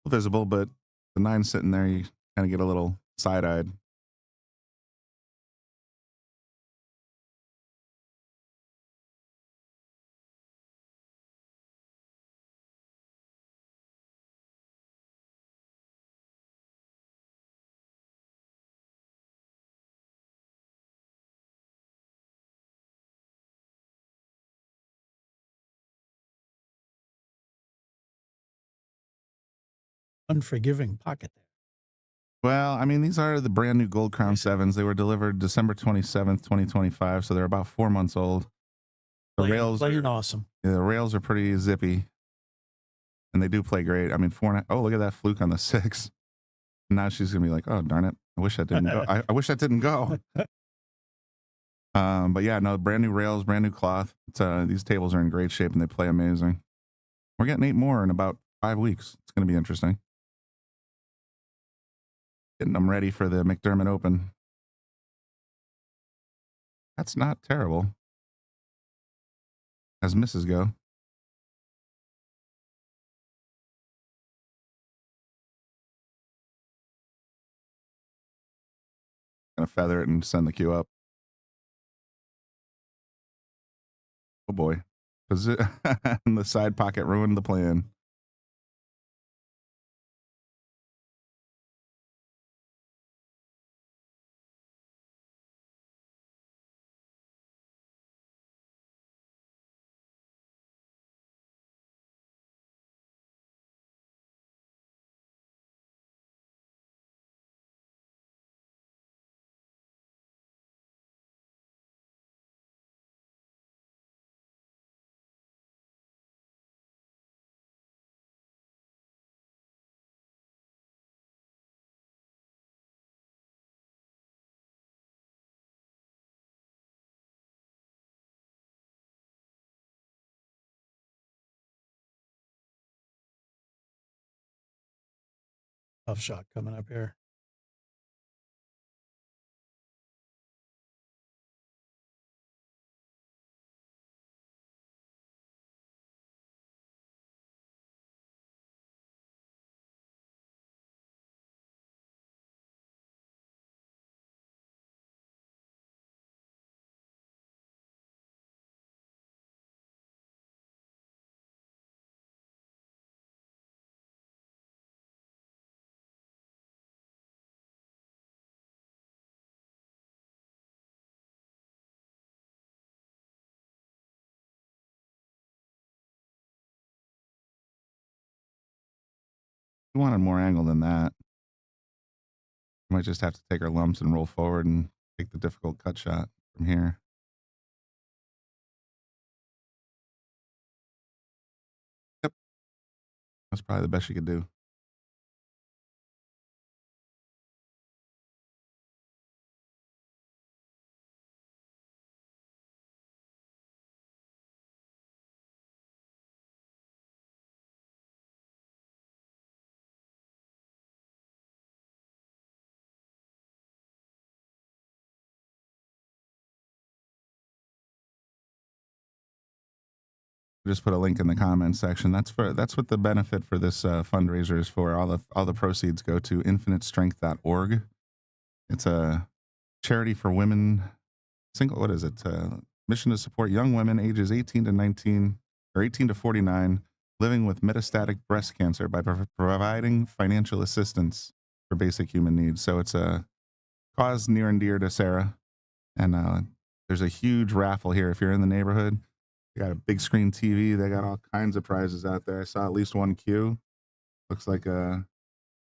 Visible, but the 9's sitting there, you kind of get a little side-eyed. Unforgiving pocket there. Well, I mean, these are the brand new Gold Crown 7s. They were delivered December 27th, 2025, so they're about 4 months old. The rails, playing awesome. Yeah, the rails are pretty zippy, and they do play great. I mean, 4. Oh, look at that fluke on the 6. Now she's gonna be like, oh darn it, I wish that didn't go. I wish that didn't go. But yeah, no, brand new rails, brand new cloth. These tables are in great shape and they play amazing. We're getting 8 more in about 5 weeks. It's gonna be interesting. Getting them ready for the McDermott Open. That's not terrible. As misses go. Gonna feather it and send the cue up. Oh boy. Because the side pocket ruined the plan. Tough shot coming up here. She wanted more angle than that. Might just have to take her lumps and roll forward and take the difficult cut shot from here. Yep. That's probably the best she could do. Just put a link in the comments section. That's what the benefit for this fundraiser is for. All the proceeds go to infinitestrength.org. It's a charity for women. What is it? Mission to support young women ages 18 to 19 or 18 to 49 living with metastatic breast cancer by providing financial assistance for basic human needs. So it's a cause near and dear to Sarah. And there's a huge raffle here. If you're in the neighborhood, they got a big screen TV. They got all kinds of prizes out there. I saw at least one cue. Looks like a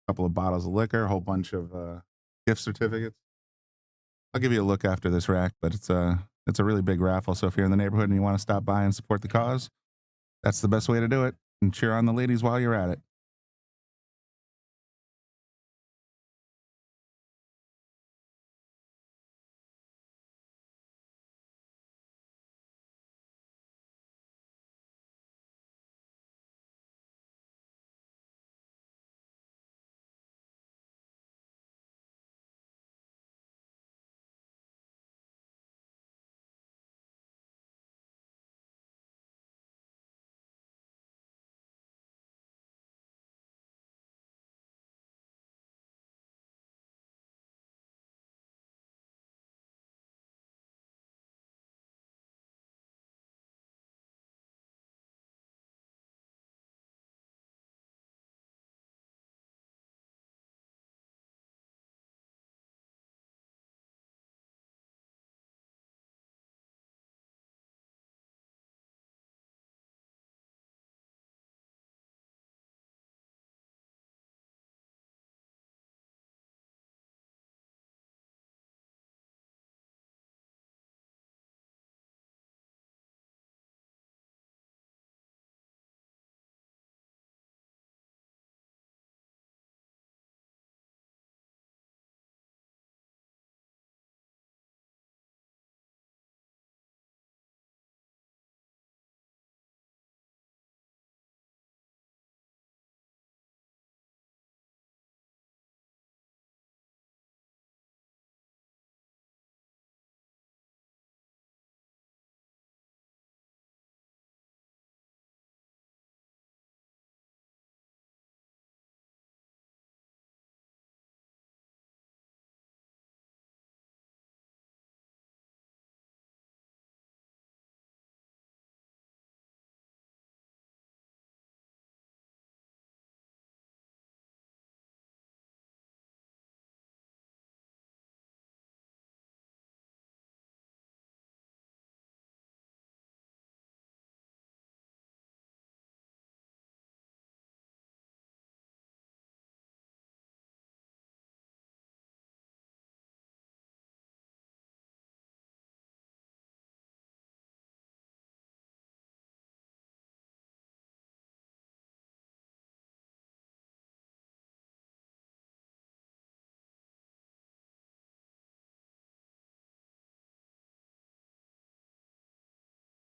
couple of bottles of liquor, a whole bunch of gift certificates. I'll give you a look after this rack, but it's a really big raffle. So if you're in the neighborhood and you want to stop by and support the cause, that's the best way to do it. And cheer on the ladies while you're at it.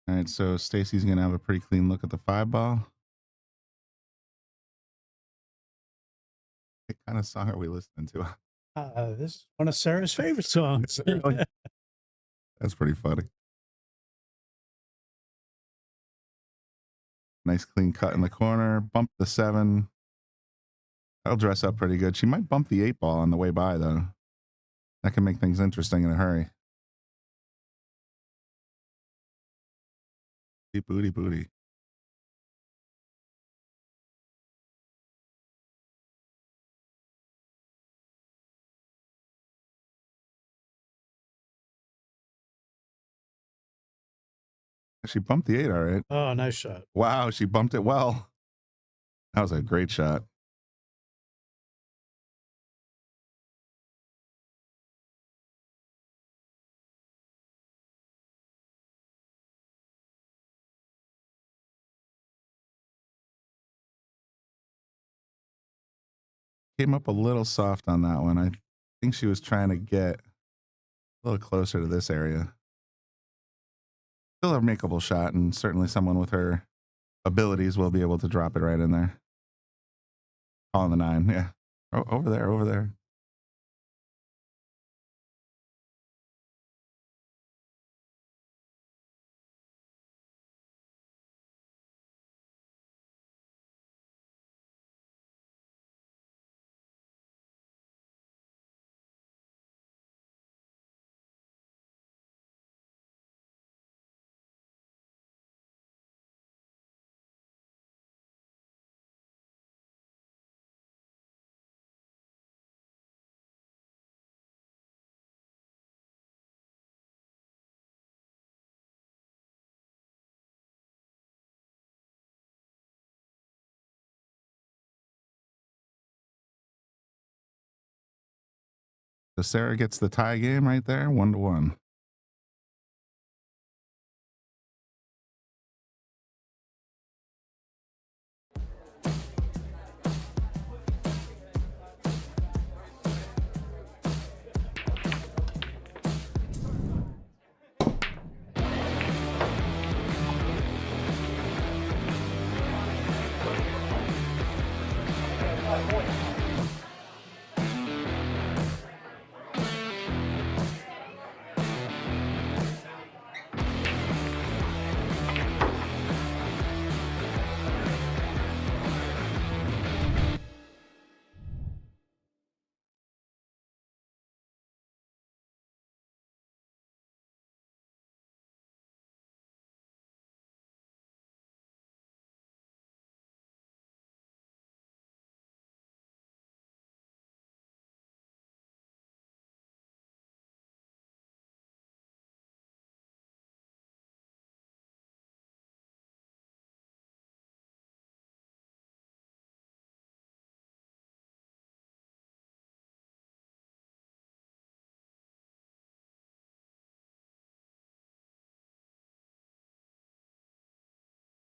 All right, so Stacy's gonna have a pretty clean look at the 5-ball. What kind of song are we listening to? This is one of Sarah's favorite songs. Really? That's pretty funny. Nice clean cut in the corner. Bump the 7. That'll dress up pretty good. She might bump the 8-ball on the way by, though. That can make things interesting in a hurry. Booty, booty. She bumped the 8, all right. Oh, nice shot. Wow, she bumped it well. That was a great shot. came up a little soft on that one. I think she was trying to get a little closer to this area. Still a makeable shot, and certainly someone with her abilities will be able to drop it right in there. Calling the 9, yeah. Oh, over there, over there. So Sarah gets the tie game right there, 1-1.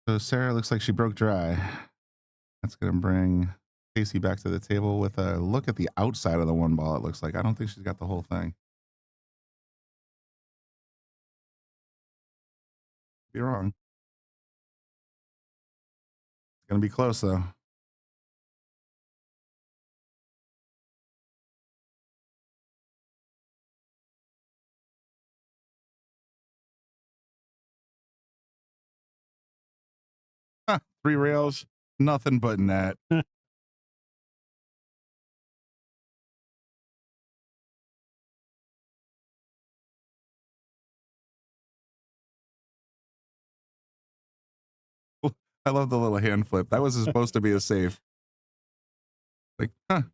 So Sarah looks like she broke dry. That's going to bring Casey back to the table with a look at the outside of the 1 ball, it looks like. I don't think she's got the whole thing. Be wrong. It's going to be close, though. Huh, 3 rails, nothing but net. I love the little hand flip. That was supposed to be a save. Like, huh.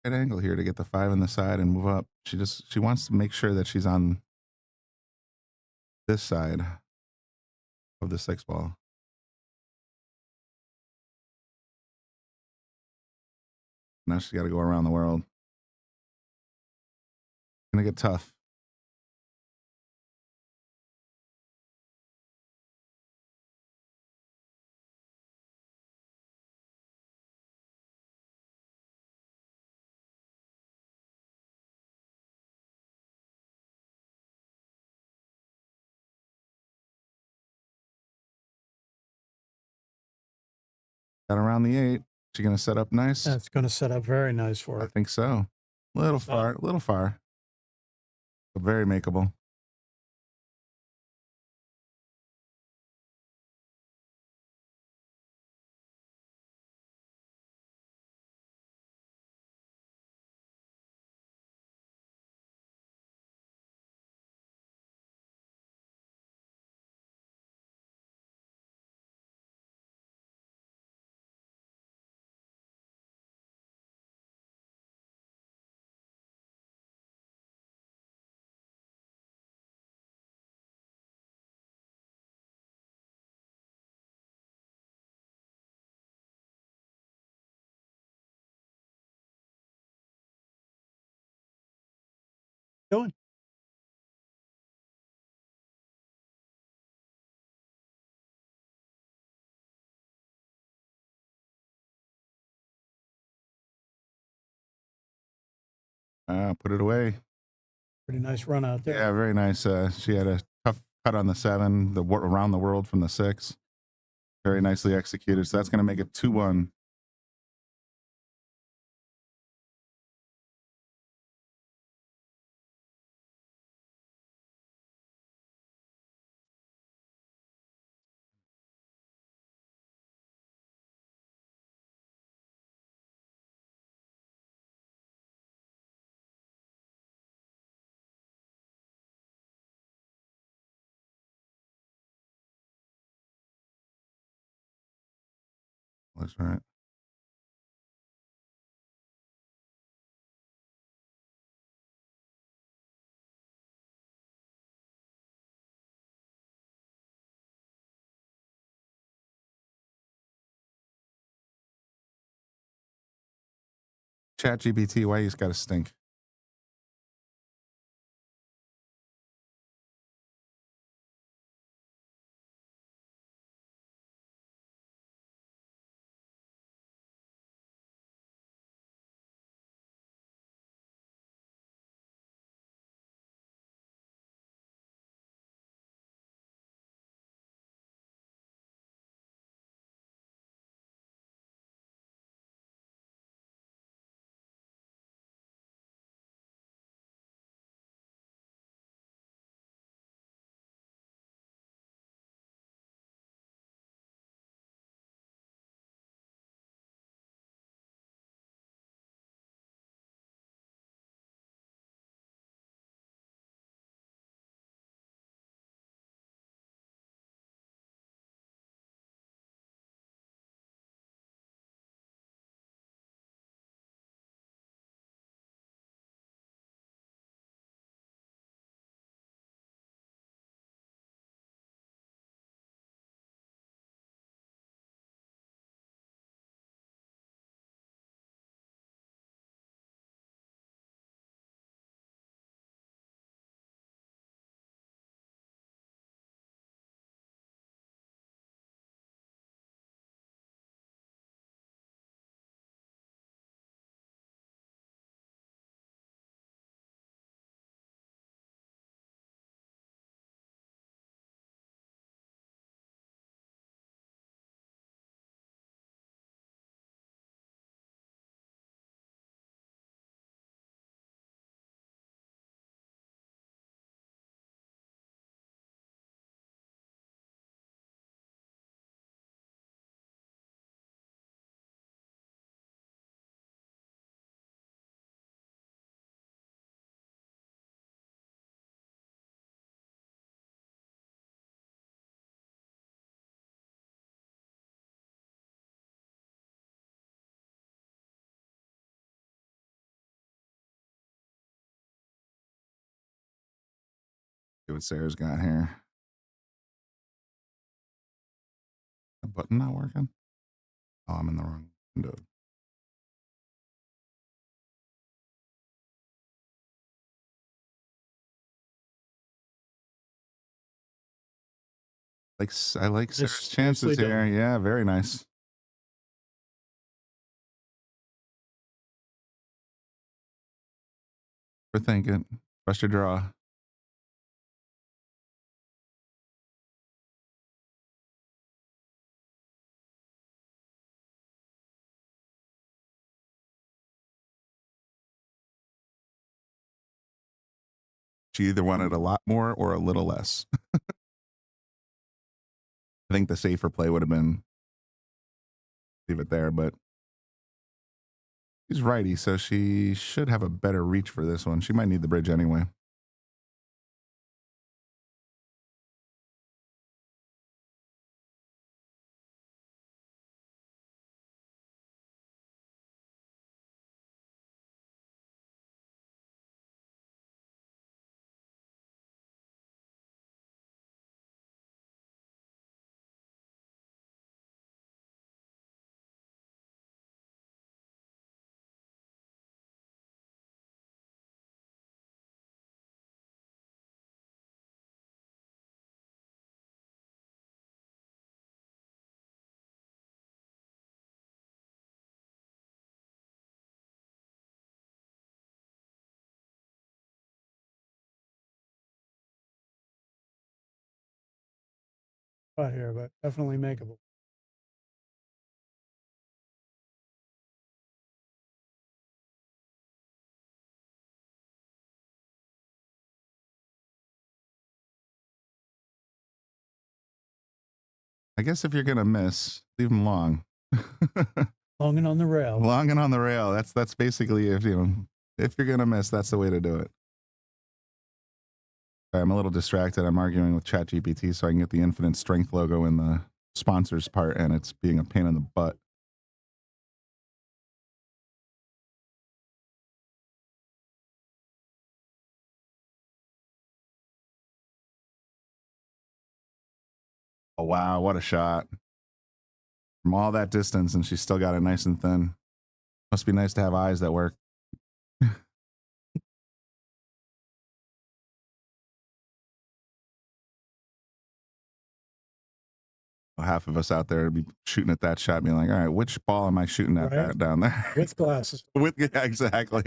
right angle here to get the 5 in the side and move up. She wants to make sure that she's on this side of the 6 ball. Now she's got to go around the world. Gonna get tough. Got around the 8. She gonna set up nice? That's going to set up very nice for I her. think so. Little far, but very makeable. Doing. Put it away. Pretty nice run out there. Yeah, very nice. She had a tough cut on the 7, around the world from the 6. Very nicely executed. So that's going to make it 2-1. That's right. ChatGPT, why you just got to stink? See what Sarah's got here. The button not working? Oh, I'm in the wrong window. I like Sarah's chances here. Yeah, very nice. We're thinking. Trust your draw. She either wanted a lot more or a little less. I think the safer play would have been leave it there, but she's righty, so she should have a better reach for this one. She might need the bridge anyway. Out here, but definitely makeable. I guess if you're gonna miss, leave them long. Long and on the rail. Long and on the rail. That's basically if you're gonna miss, that's the way to do it. I'm a little distracted. I'm arguing with ChatGPT so I can get the infinite strength logo in the sponsors part, and it's being a pain in the butt. Oh wow, what a shot. From all that distance, and she's still got it nice and thin. Must be nice to have eyes that work. Half of us out there would be shooting at that shot, being like, all right, which ball am I shooting at Right. down there? With glasses. Yeah, exactly.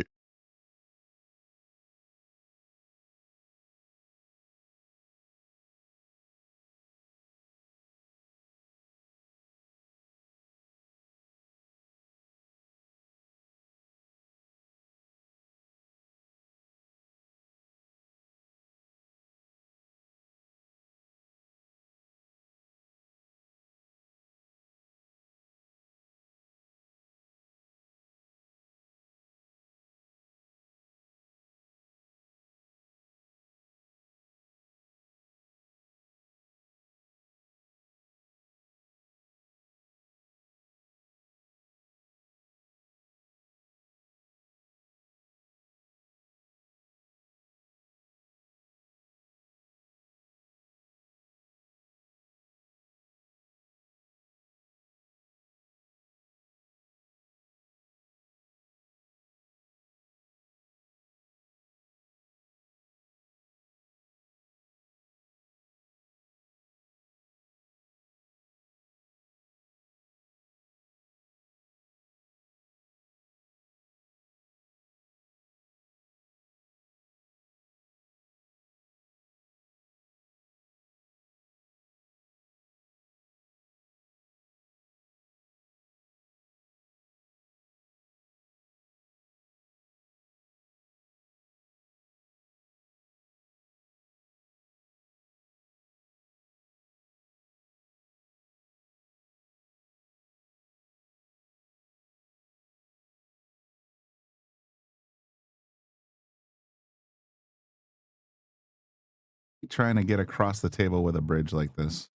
Trying to get across the table with a bridge like this.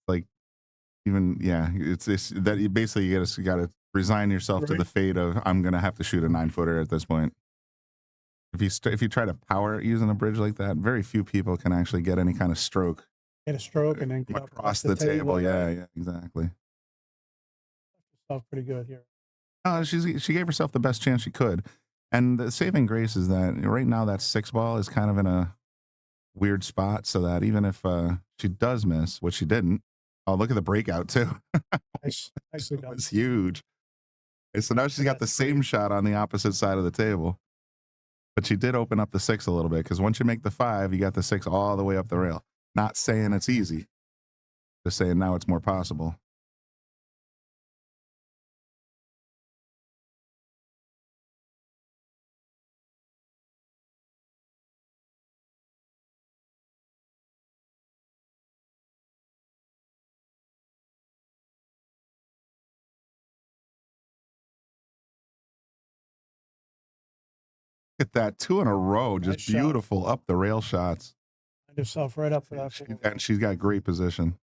Like, even, yeah, it's that you basically you gotta resign yourself to the fate of, I'm gonna have to shoot a 9-footer at this point. if you try to power it using a bridge like that, very few people can actually get any kind of stroke. Get a stroke and then get up across the table. Yeah, exactly. Felt pretty good here. She gave herself the best chance she could. And the saving grace is that right now that 6-ball is kind of in a weird spot, so that even if she does miss, which she didn't. Oh, look at the breakout too. Nicely done. It's huge. And so now she's got the same shot on the opposite side of the table. But she did open up the 6 a little bit, because once you make the 5, you got the 6 all the way up the rail. Not saying it's easy. Just saying now it's more possible. Look at that, 2 in a row, just Nice shot. beautiful up the rail shots. Lined herself right up for that. And she's got great position.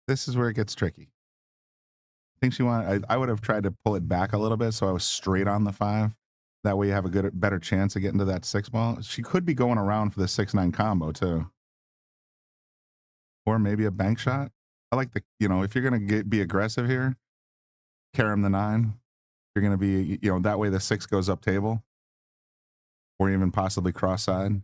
This is where it gets tricky. I think I would have tried to pull it back a little bit so I was straight on the 5. That way you have a better chance of getting to that 6-ball. She could be going around for the 6-9 combo too. Or maybe a bank shot. I like if you're going to be aggressive here, carom the 9. You're going to be, that way the 6 goes up table. Or even possibly cross side.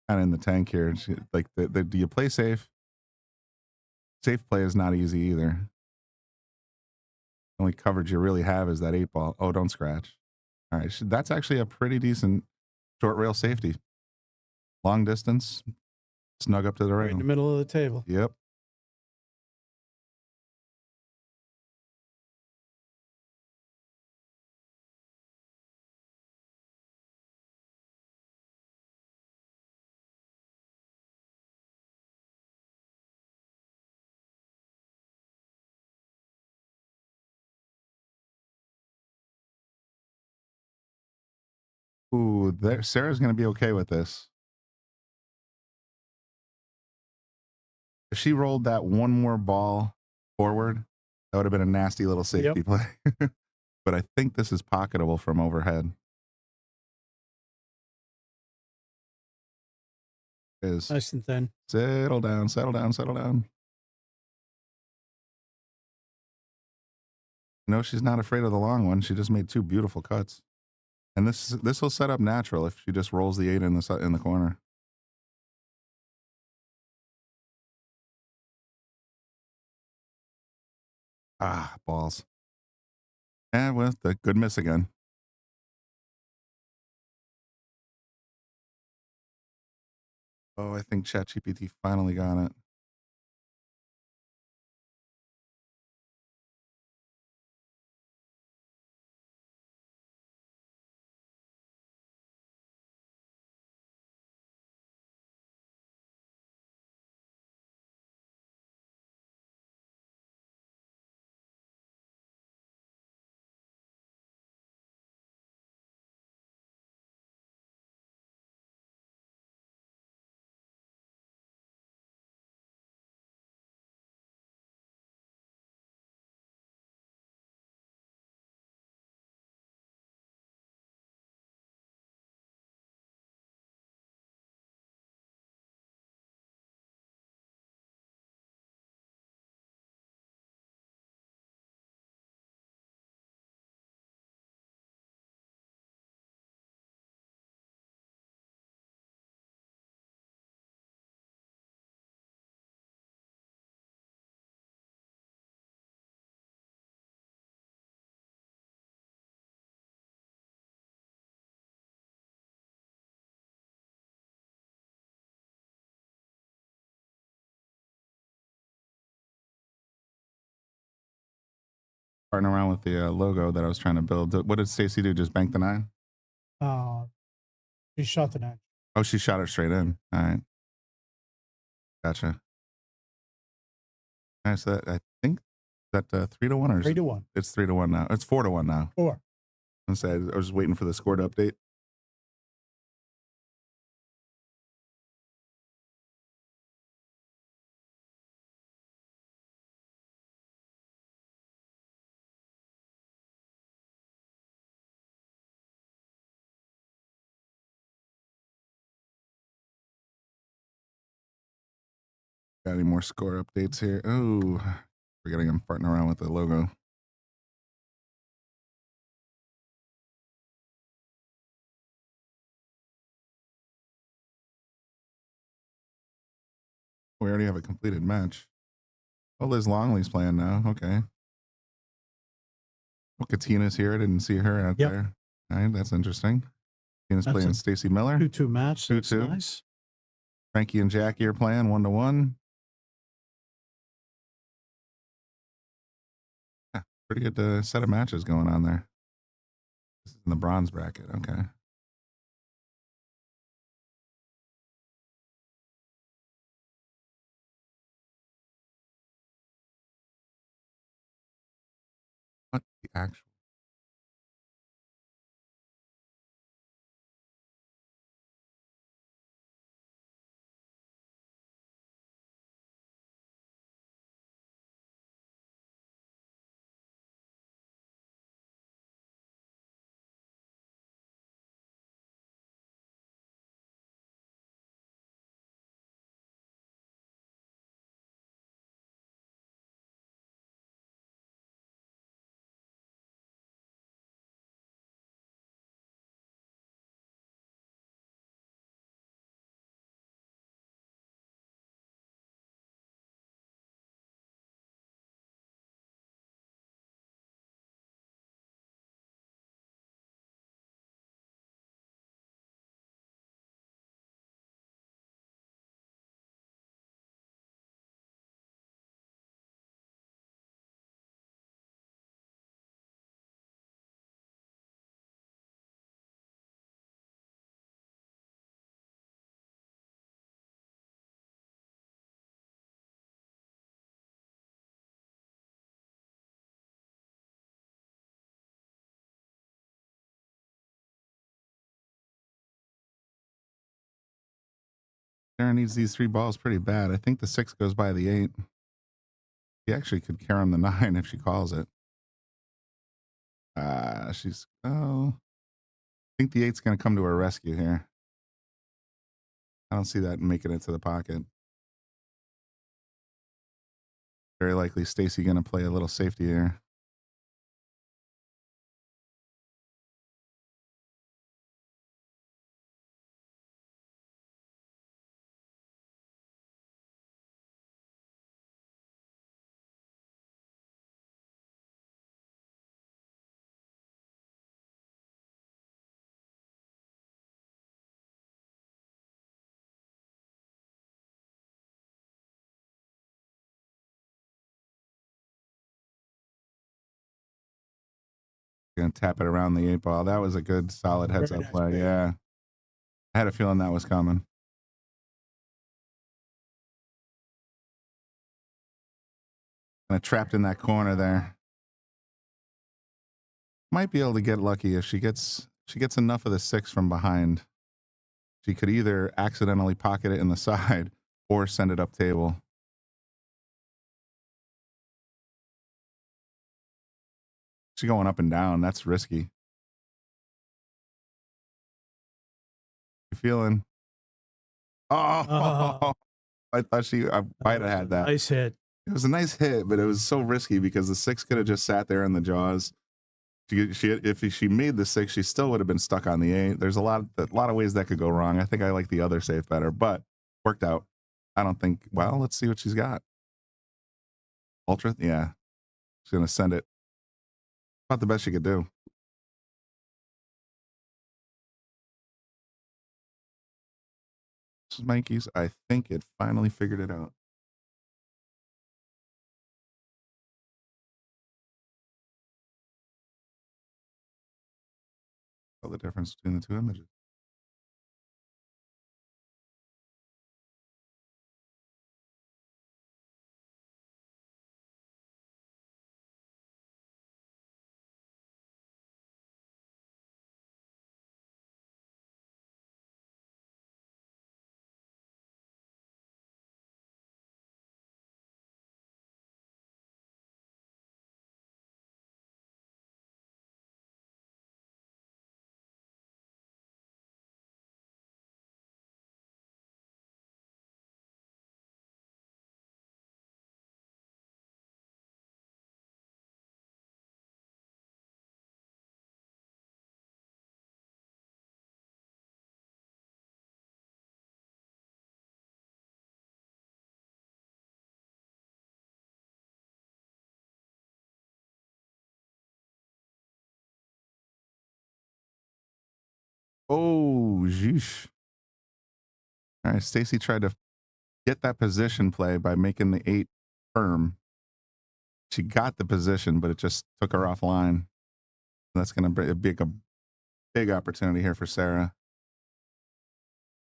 Kind of in the tank here. Like, do you play safe? Safe play is not easy either. The only coverage you really have is that 8-ball. Oh, don't scratch. All right, that's actually a pretty decent short rail safety. Long distance, snug up to the rail. Right in the middle of the table. Yep. Ooh, Sarah's going to be okay with this. If she rolled that one more ball forward, that would have been a nasty little safety play. But I think this is pocketable from overhead. Nice and thin. Settle down, settle down, settle down. No, she's not afraid of the long one. She just made 2 beautiful cuts. And this will set up natural if she just rolls the 8 in the corner. Ah, balls. And with the good miss again. Oh, I think ChatGPT finally got it. Starting around with the logo that I was trying to build. What did Stacy do? Just bank the 9? She shot the net. Oh, she shot her straight in. All right. Gotcha. All right, so that, I think that 3-1 or 3-1. It's 3-1 now. It's 4-1 now. 4. I was waiting for the score to update. Got any more score updates here? Oh, forgetting I'm farting around with the logo. We already have a completed match. Oh, Liz Longley's playing now. Okay. Well, Katina's here. I didn't see her out there. All right, that's interesting. Katina's playing Stacy Miller. 2-2 match. 2-2. Nice. Frankie and Jackie are playing 1-1. Yeah, pretty good set of matches going on there. This is in the bronze bracket. Okay. What the actual? Darren needs these 3 balls pretty bad. I think the 6 goes by the 8. He actually could carry him the 9 if she calls it. I think the 8's going to come to her rescue here. I don't see that making it to the pocket. Very likely Stacy going to play a little safety here. Gonna tap it around the 8 ball. That was a good, solid heads up play. Yeah. I had a feeling that was coming. Kind of trapped in that corner there. Might be able to get lucky if she gets enough of the 6 from behind. She could either accidentally pocket it in the side or send it up table. She's going up and down. That's risky. You feeling? Oh, I thought I might have had that. Nice hit. It was a nice hit, but it was so risky because the 6 could have just sat there in the jaws. If she made the 6, she still would have been stuck on the 8. There's a lot of ways that could go wrong. I think I like the other safe better, but worked out. I don't think. Well, let's see what she's got. Ultra, yeah. She's gonna send it. About the best she could do. This is Mikey's. I think it finally figured it out. Tell the difference between the 2 images. Oh, jeesh. All right, Stacy tried to get that position play by making the 8 firm. She got the position, but it just took her offline. That's going to be a big opportunity here for Sarah.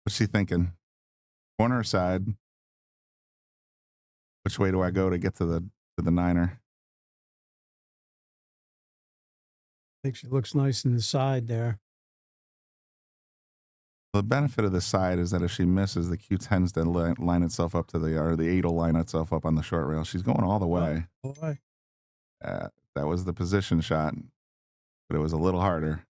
What's she thinking? Corner or side? Which way do I go to get to the niner? I think she looks nice in the side there. The benefit of the side is that if she misses, the Q tends to line itself up to the 8 will line itself up on the short rail. She's going all the way. Oh, boy. That was the position shot, but it was a little harder.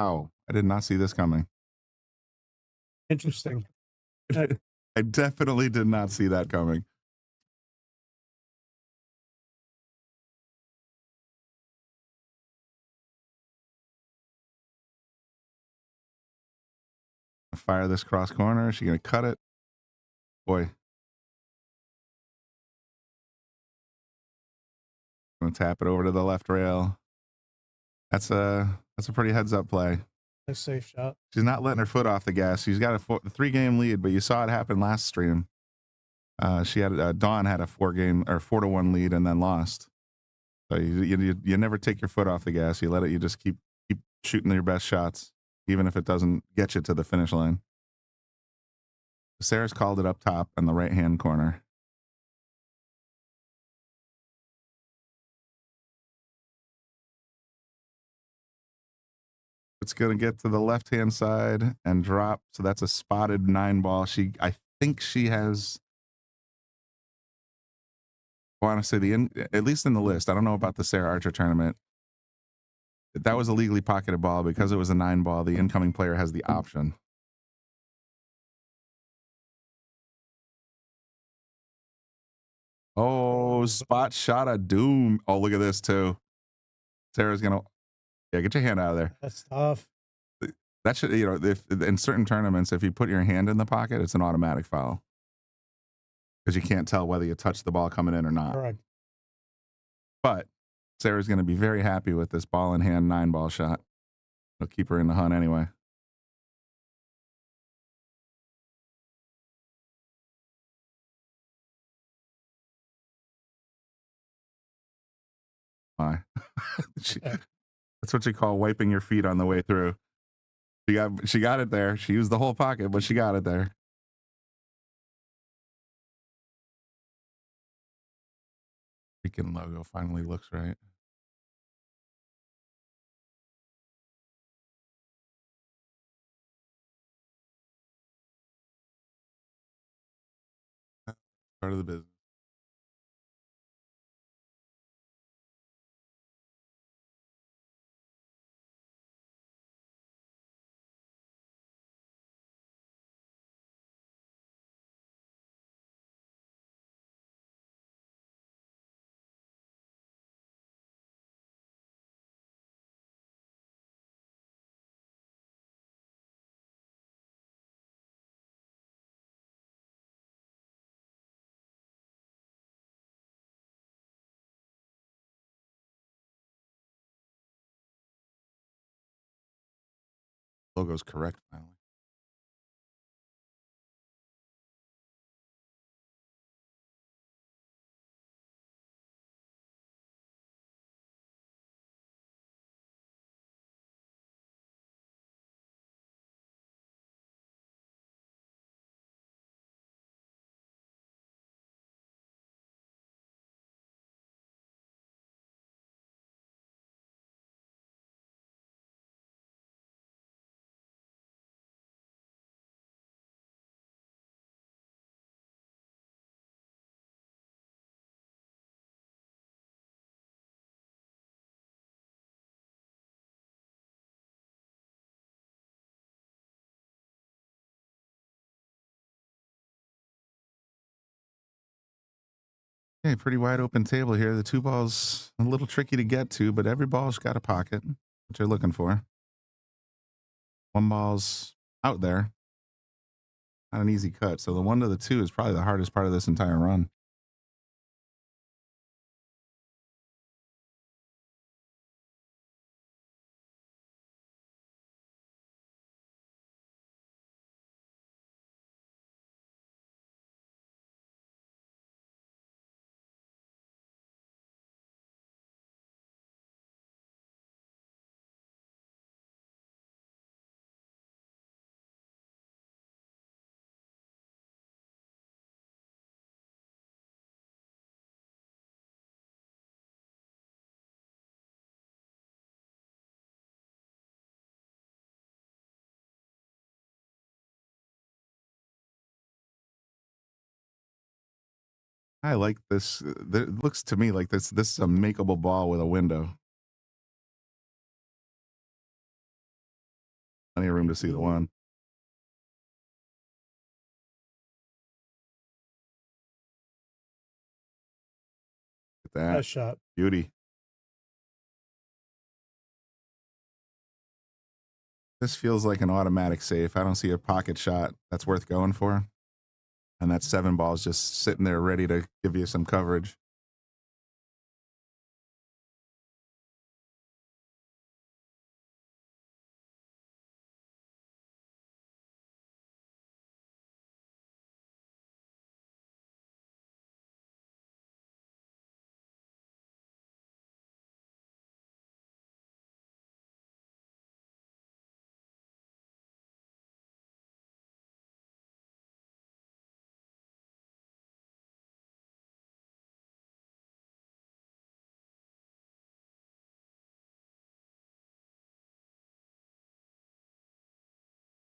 Oh, I did not see this coming. Interesting. I definitely did not see that coming. Fire this cross corner. Is she going to cut it? Boy. I'm going to tap it over to the left rail. That's a pretty heads up play. A safe shot. She's not letting her foot off the gas. She's got a 3-game lead, but you saw it happen last stream. She had Dawn had a 4-to-1 lead and then lost. So you never take your foot off the gas. You let it. You just keep shooting your best shots, even if it doesn't get you to the finish line. Sarah's called it up top in the right-hand corner. It's going to get to the left-hand side and drop. So that's a spotted 9-ball. I think she has, I want to say at least in the list. I don't know about the Sarah Archer tournament. That was a legally pocketed ball because it was a 9-ball. The incoming player has the option. Oh, spot shot of doom. Oh, look at this too. Sarah's going to, yeah, get your hand out of there. That's tough. That should, if in certain tournaments, if you put your hand in the pocket, it's an automatic foul. Because you can't tell whether you touch the ball coming in or not. Correct. But Sarah's going to be very happy with this ball in hand 9-ball shot. It'll keep her in the hunt anyway. Why? That's what you call wiping your feet on the way through. She got it there. She used the whole pocket, but she got it there. Freaking logo finally looks right. Part of the business. Logo's correct finally. Okay, pretty wide open table here. The 2 balls a little tricky to get to, but every ball's got a pocket, which you're looking for. 1 ball's out there. Not an easy cut. So the 1 to the 2 is probably the hardest part of this entire run. I like this. It looks to me like this is a makeable ball with a window. Plenty of room to see the 1. Look at that. Nice shot. Beauty. This feels like an automatic safe. I don't see a pocket shot that's worth going for. And that 7 ball's just sitting there ready to give you some coverage.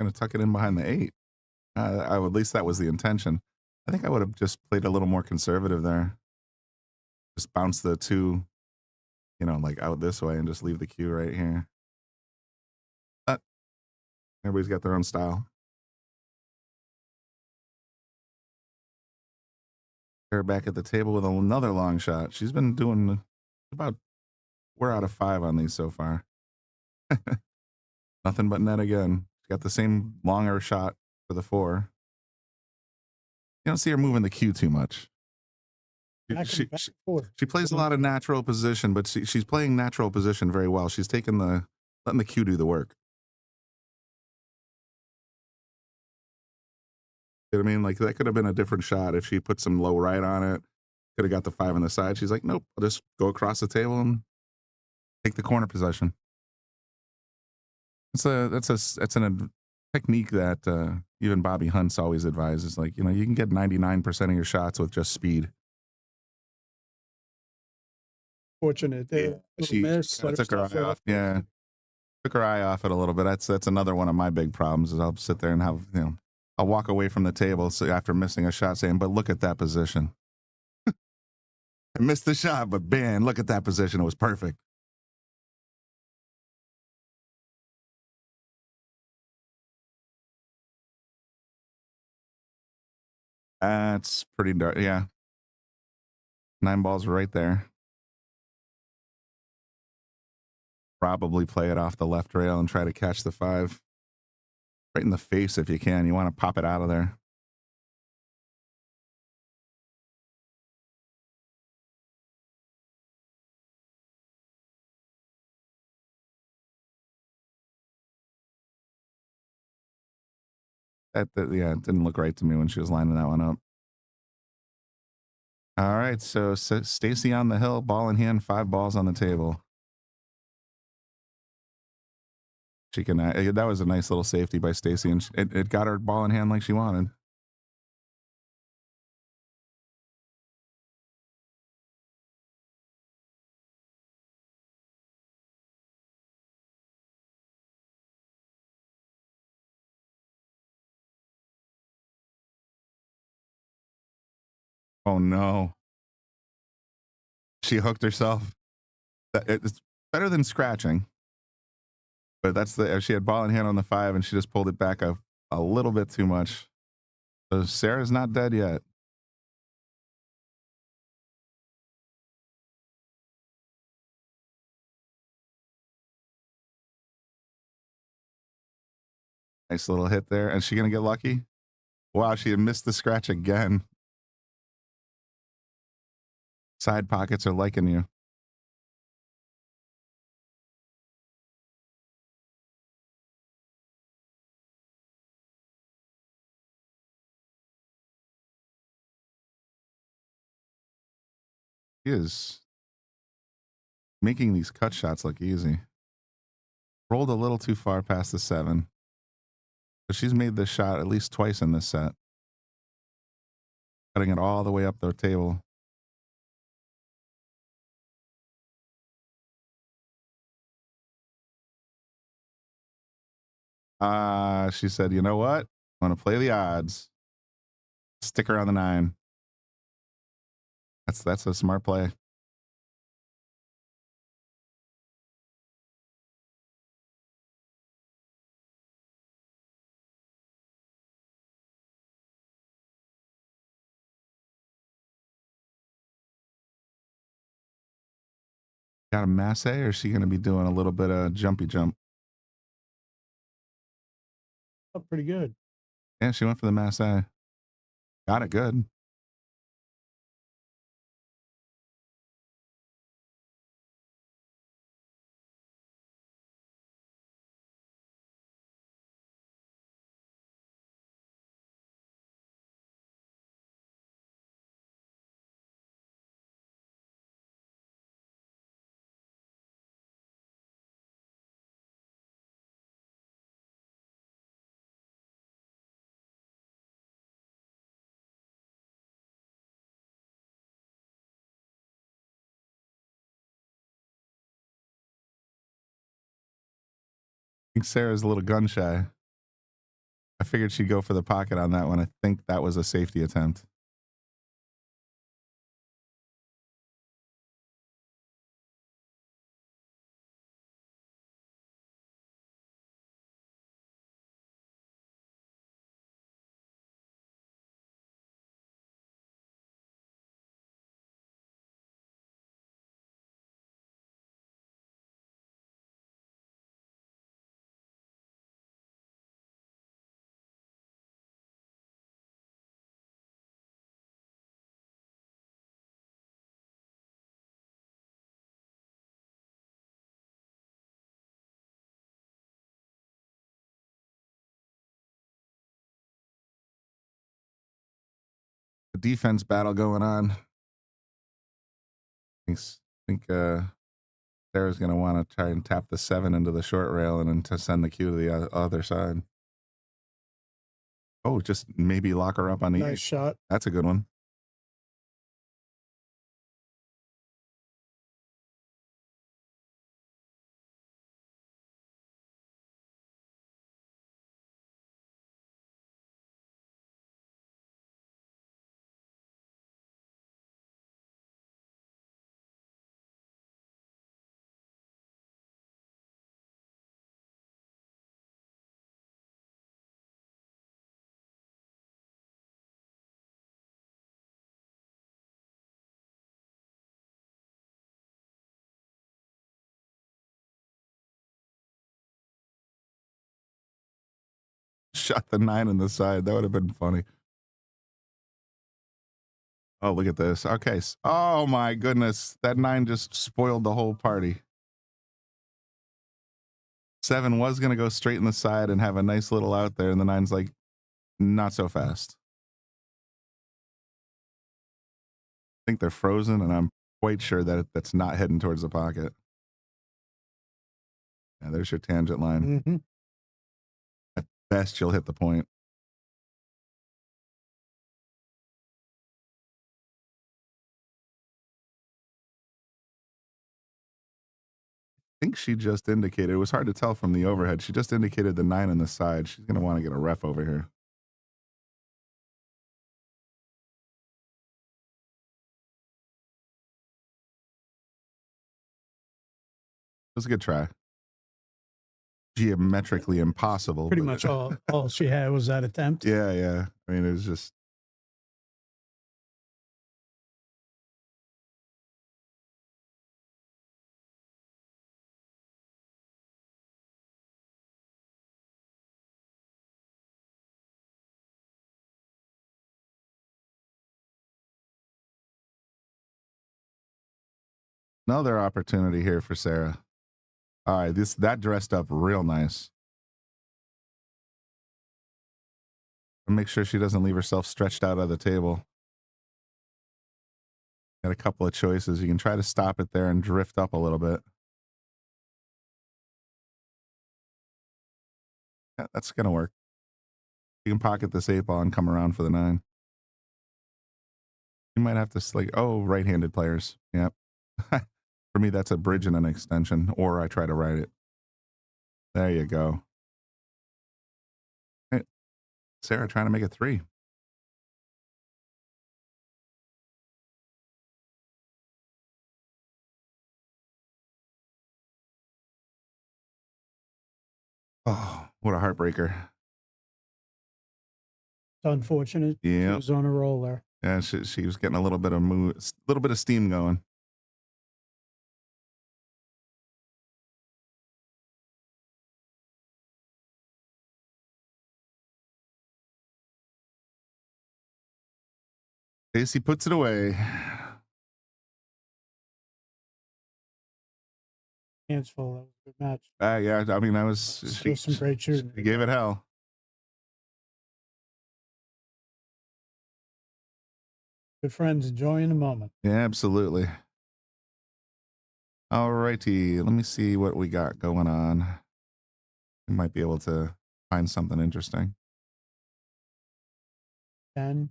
Gonna tuck it in behind the 8. At least that was the intention. I think I would have just played a little more conservative there. Just bounce the 2, like out this way and just leave the cue right here. But everybody's got their own style. Her back at the table with another long shot. She's been doing about 4 out of 5 on these so far. Nothing but net again. She's got the same longer shot for the 4. You don't see her moving the cue too much. She plays a lot of natural position, but she's playing natural position very well. She's letting the cue do the work. You know what I mean? Like, that could have been a different shot if she put some low right on it. Could have got the 5 on the side. She's like, nope, I'll just go across the table and take the corner possession. That's a technique that even Bobby Hunt's always advises. Like, you can get 99% of your shots with just speed. Fortunate. She took her eye off. Yeah, took her eye off it a little bit. That's another one of my big problems. Is I'll sit there and have I'll walk away from the table after missing a shot, saying, "But look at that position. I missed the shot, but man, look at that position. It was perfect." That's pretty dark. Yeah. 9 balls right there. Probably play it off the left rail and try to catch the 5. Right in the face if you can. You want to pop it out of there. Yeah, it didn't look right to me when she was lining that one up. All right, so Stacy on the hill, ball in hand, 5 balls on the table. She can. That was a nice little safety by Stacy, and it got her ball in hand like she wanted. Oh no. She hooked herself. It's better than scratching. But she had ball in hand on the 5 and she just pulled it back a little bit too much. So Sarah's not dead yet. Nice little hit there. And she going to get lucky? Wow, she had missed the scratch again. Side pockets are liking you. She is making these cut shots look easy. Rolled a little too far past the 7. But she's made this shot at least twice in this set. Cutting it all the way up the table. She said, you know what? I'm going to play the odds. Stick her on the 9. That's a smart play. Got a masse, or is she going to be doing a little bit of jumpy jump? Oh, pretty good. Yeah, she went for the masse. Got it good. I think Sarah's a little gun shy. I figured she'd go for the pocket on that one. I think that was a safety attempt. The defense battle going on. I think Sarah's going to want to try and tap the 7 into the short rail and then to send the cue to the other side. Oh, just maybe lock her up on the 8. Nice shot. That's a good one. Shot the 9 in the side. That would have been funny. Oh, look at this. Okay. Oh my goodness. That 9 just spoiled the whole party. 7 was going to go straight in the side and have a nice little out there. And the 9's like, not so fast. I think they're frozen, and I'm quite sure that that's not heading towards the pocket. Yeah, there's your tangent line. Mm-hmm. At best, you'll hit the point. I think she just indicated, it was hard to tell from the overhead. She just indicated the 9 on the side. She's going to want to get a ref over here. It was a good try. Geometrically impossible. Pretty much all she had was that attempt. Yeah, yeah. I mean, it was just Another opportunity here for Sarah. All right, that dressed up real nice. And make sure she doesn't leave herself stretched out of the table. Got a couple of choices. You can try to stop it there and drift up a little bit. Yeah, that's gonna work. You can pocket this 8-ball and come around for the 9. You might have to right-handed players. Yep. For me, that's a bridge and an extension, or I try to write it. There you go. All right. Sarah trying to make it 3. Oh, what a heartbreaker. It's unfortunate. Yeah. She was on a roll there. Yeah, she was getting a little bit of steam going. Stacey puts it away. Hands full. That was a good match. Yeah, I mean, Still some great shooting. She gave it hell. Good friends enjoying the moment. Yeah, absolutely. All righty, let me see what we got going on. We might be able to find something interesting. 10.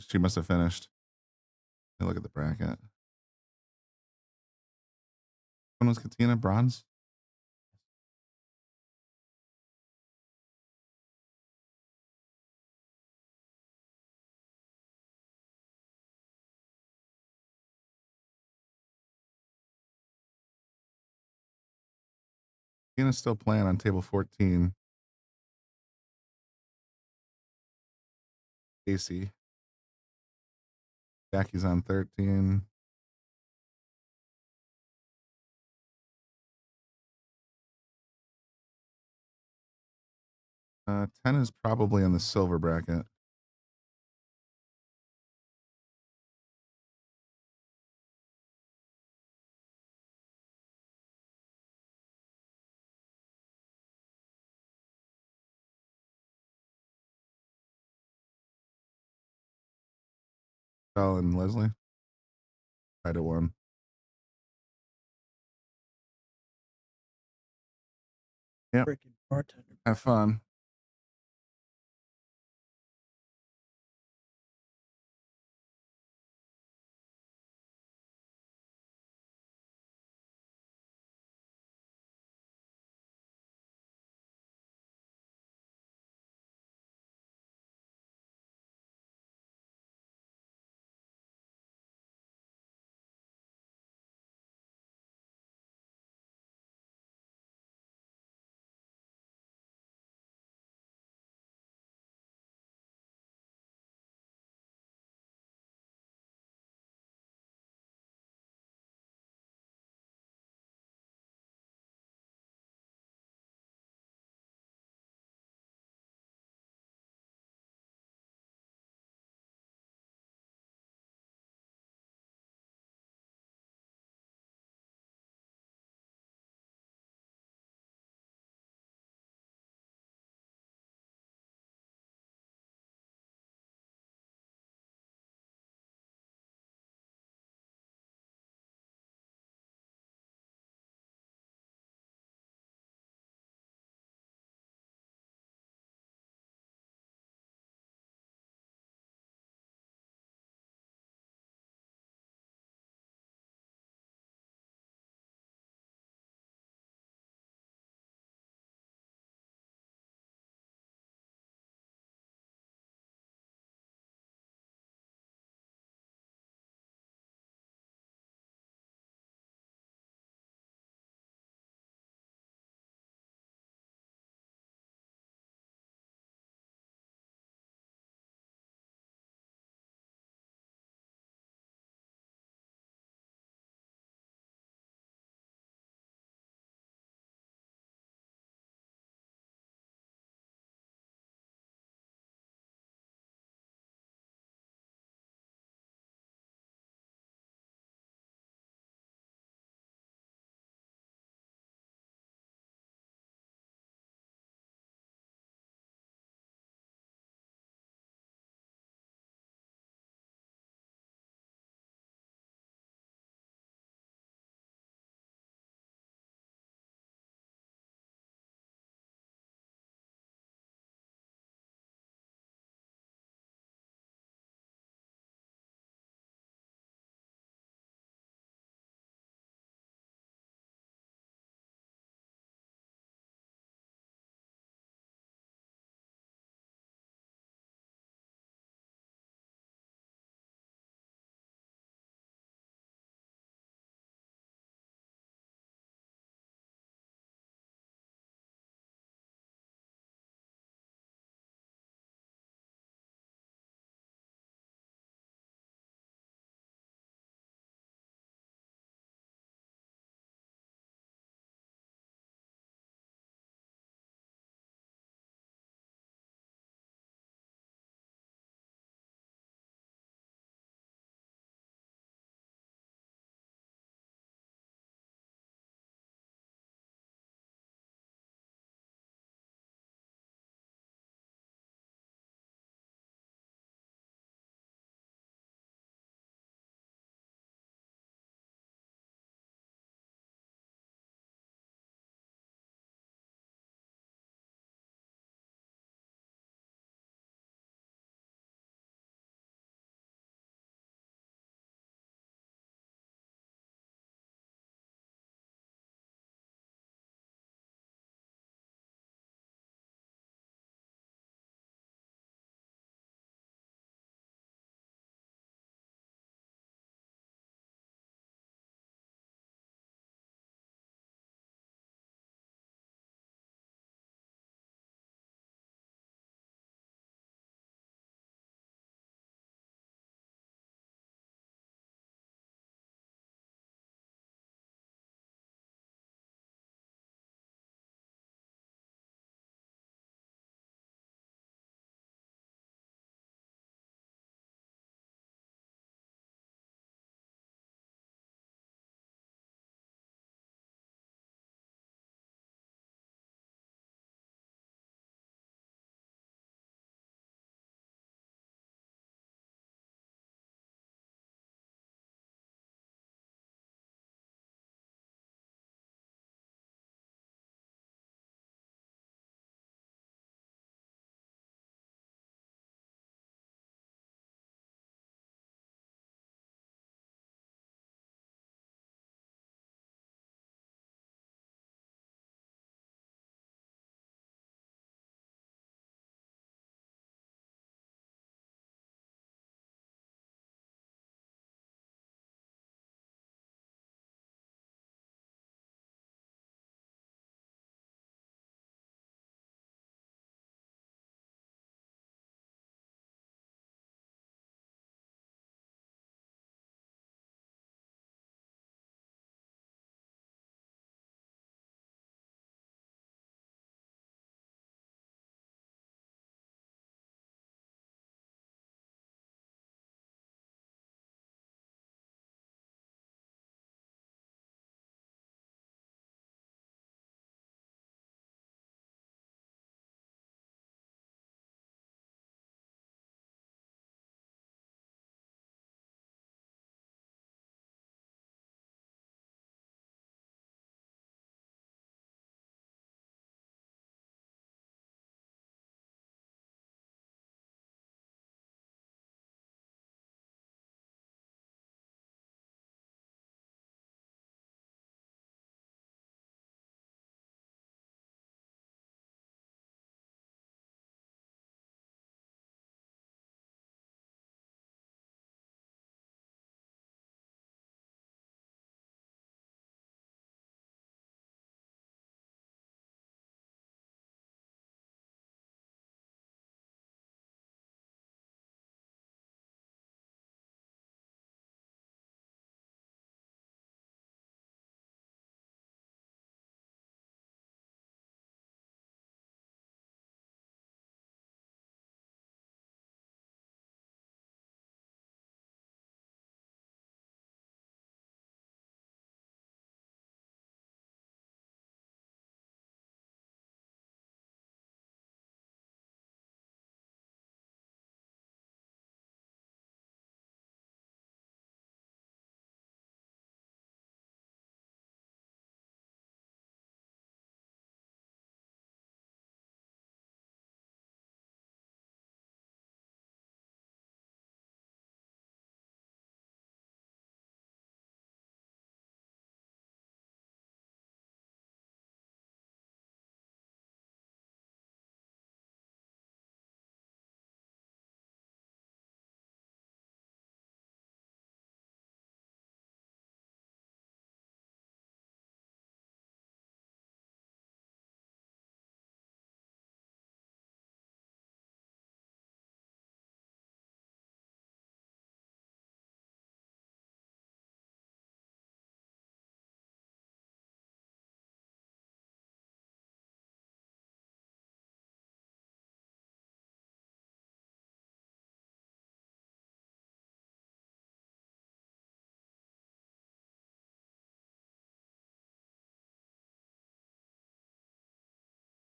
She must have finished. Look at the bracket. When was Katina? Bronze? Katina's still playing on table 14. Casey. Jackie's on 13. Uh, 10 is probably in the silver bracket. Belle and Leslie. Tied at 1. Yep. Freaking bartender. Have fun.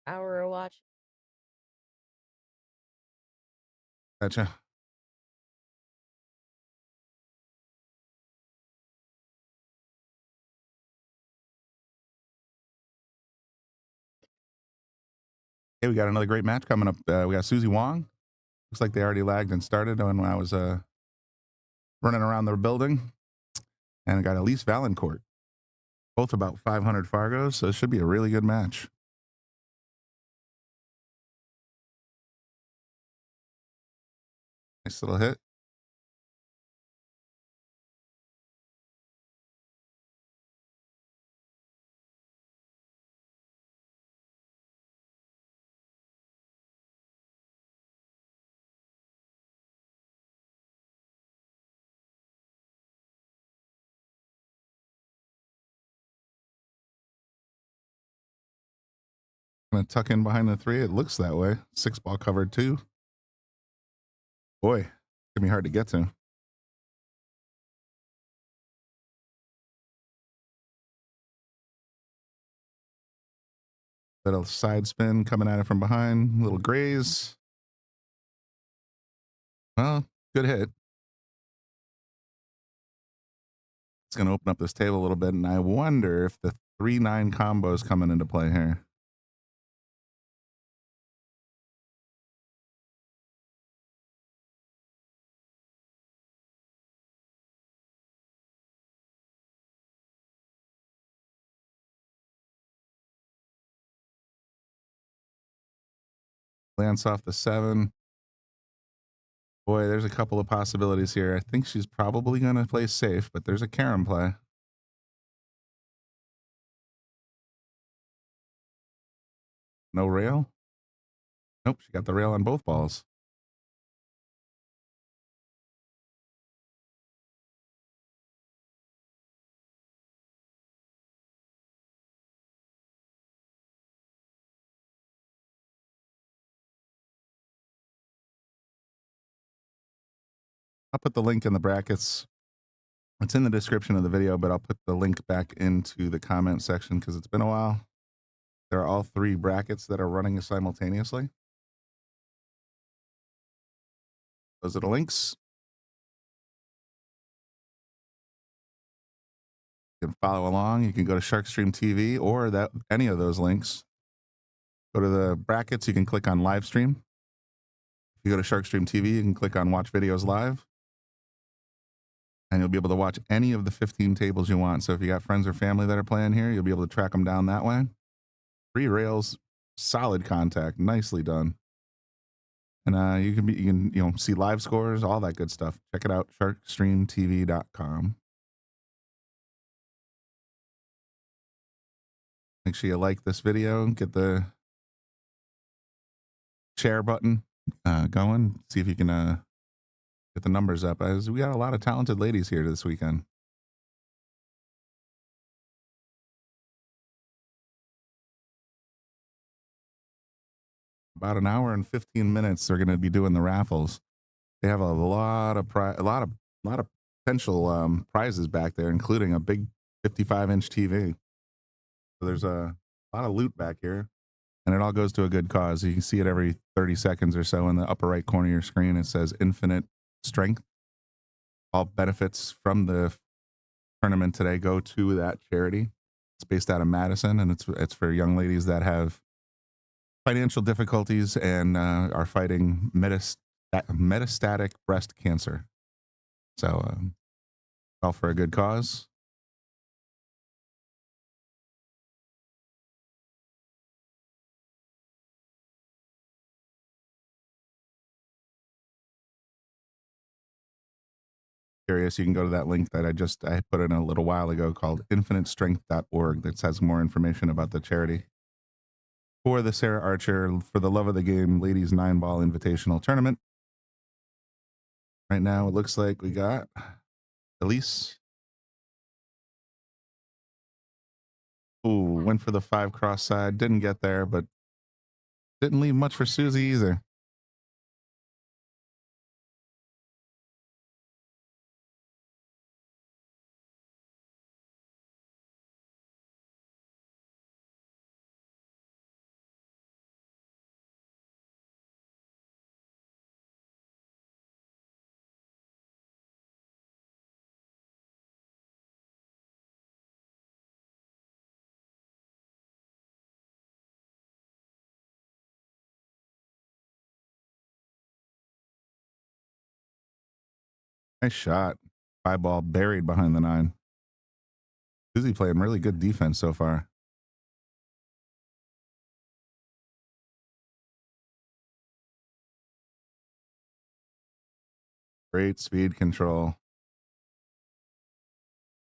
hour of watch. Gotcha. Hey, we got another great match coming up. We got Susie Wong. Looks like they already lagged and started when I was running around the building. And I got Elise Valancourt. Both about 500 Fargos, so it should be a really good match. Nice little hit. Gonna tuck in behind the 3. It looks that way. 6 ball covered 2. Boy, it's gonna be hard to get to. Little side spin coming at it from behind. Little graze. Well, good hit. It's gonna open up this table a little bit, and I wonder if the 3-9 combo is coming into play here. Lance off the 7. Boy, there's a couple of possibilities here. I think she's probably going to play safe, but there's a carom play. No rail? Nope, she got the rail on both balls. I'll put the link in the brackets. It's in the description of the video, but I'll put the link back into the comment section because it's been a while. There are all 3 brackets that are running simultaneously. Those are the links. You can follow along. You can go to Sharkstream TV or any of those links. Go to the brackets. You can click on live stream. If you go to Sharkstream TV, you can click on watch videos live. And you'll be able to watch any of the 15 tables you want. So if you got friends or family that are playing here, you'll be able to track them down that way. 3 rails, solid contact, nicely done. And you can see live scores, all that good stuff. Check it out, sharkstreamtv.com. Make sure you like this video, get the share button going. See if you can get the numbers up, as we got a lot of talented ladies here this weekend. About an hour and 15 minutes they're going to be doing the raffles. They have a lot of potential prizes back there, including a big 55-inch TV. So there's a lot of loot back here, and it all goes to a good cause. You can see it every 30 seconds or so in the upper right corner of your screen. It says Infinite Strength. All benefits from the tournament today go to that charity. It's based out of Madison, and it's for young ladies that have financial difficulties and are fighting metastatic breast cancer. So all for a good cause. Curious, you can go to that link that I put in a little while ago called infinitestrength.org that has more information about the charity for the Sarah Archer for the Love of the Game Ladies 9-Ball Invitational Tournament. Right now it looks like we got Elise. Ooh, went for the 5 cross side, didn't get there, but didn't leave much for Susie either. Nice shot. 5-ball buried behind the 9. Susie playing really good defense so far. Great speed control.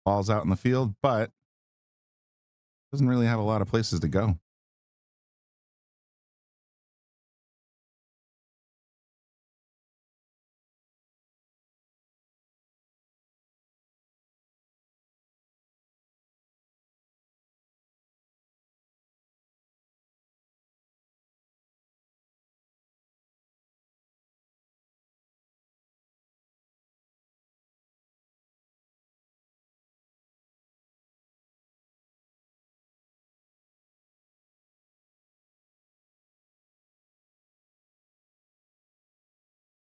Ball's out in the field, but doesn't really have a lot of places to go.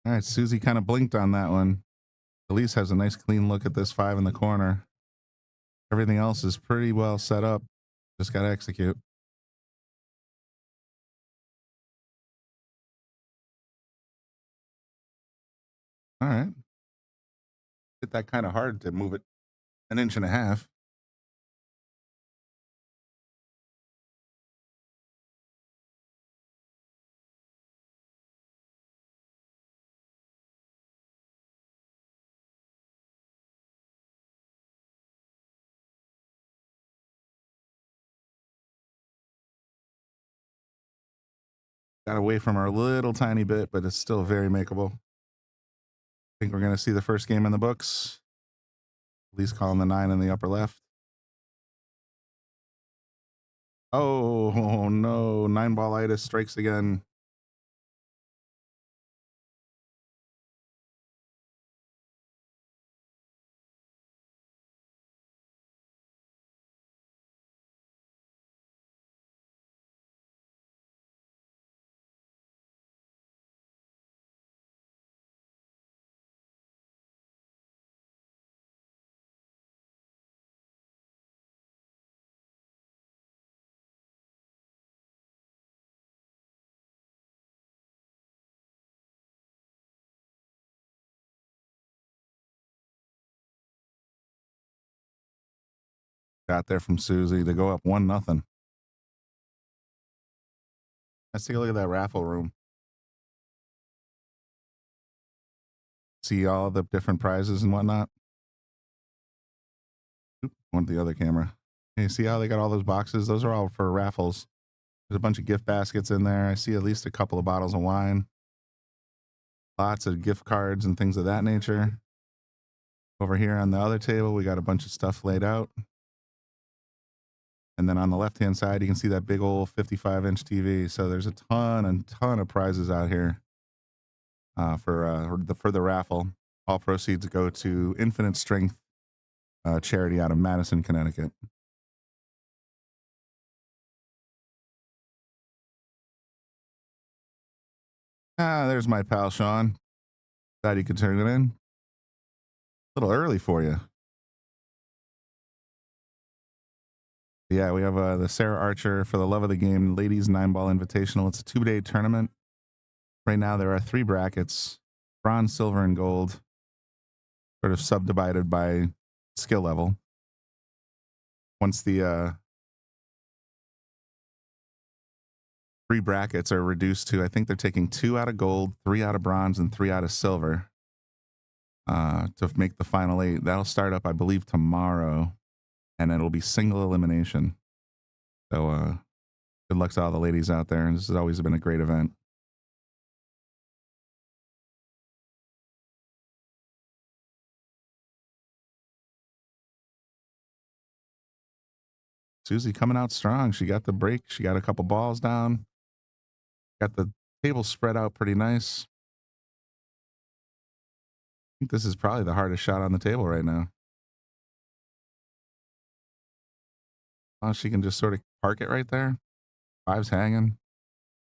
All right, Susie kind of blinked on that one. Elise has a nice clean look at this 5 in the corner. Everything else is pretty well set up. Just got to execute. All right. Hit that kind of hard to move it 1.5 inches. Got away from her a little tiny bit, but it's still very makeable. I think we're going to see the first game in the books. At least calling the 9 in the upper left. Oh, no. 9-ballitis strikes again. Got there from Susie to go up 1-0. Let's take a look at that raffle room. See all the different prizes and whatnot. Oop, went the other camera. Hey, see how they got all those boxes? Those are all for raffles. There's a bunch of gift baskets in there. I see at least a couple of bottles of wine. Lots of gift cards and things of that nature. Over here on the other table, we got a bunch of stuff laid out. And then on the left-hand side, you can see that big old 55-inch TV. So there's a ton of prizes out here for the raffle. All proceeds go to Infinite Strength charity out of Madison, Connecticut. There's my pal Sean. Glad you could turn it in. A little early for you. Yeah, we have the Sarah Archer for the Love of the Game Ladies 9-Ball Invitational. It's a 2-day tournament. Right now there are 3 brackets, bronze, silver, and gold, sort of subdivided by skill level. Once the 3 brackets are reduced to, I think they're taking 2 out of gold, 3 out of bronze, and 3 out of silver to make the final 8. That'll start up, I believe, tomorrow, and it'll be single elimination. So good luck to all the ladies out there. This has always been a great event. Susie coming out strong. She got the break. She got a couple balls down. Got the table spread out pretty nice. I think this is probably the hardest shot on the table right now. Oh, she can just sort of park it right there. 5's hanging.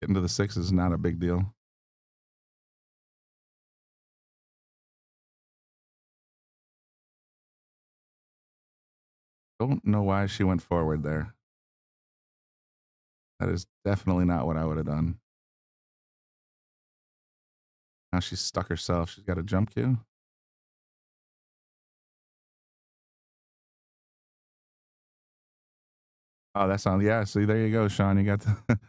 Getting to the 6 is not a big deal. Don't know why she went forward there. That is definitely not what I would have done. Now she's stuck herself. She's got a jump cue. Oh, that sounds, yeah. See, there you go, Sean. You got the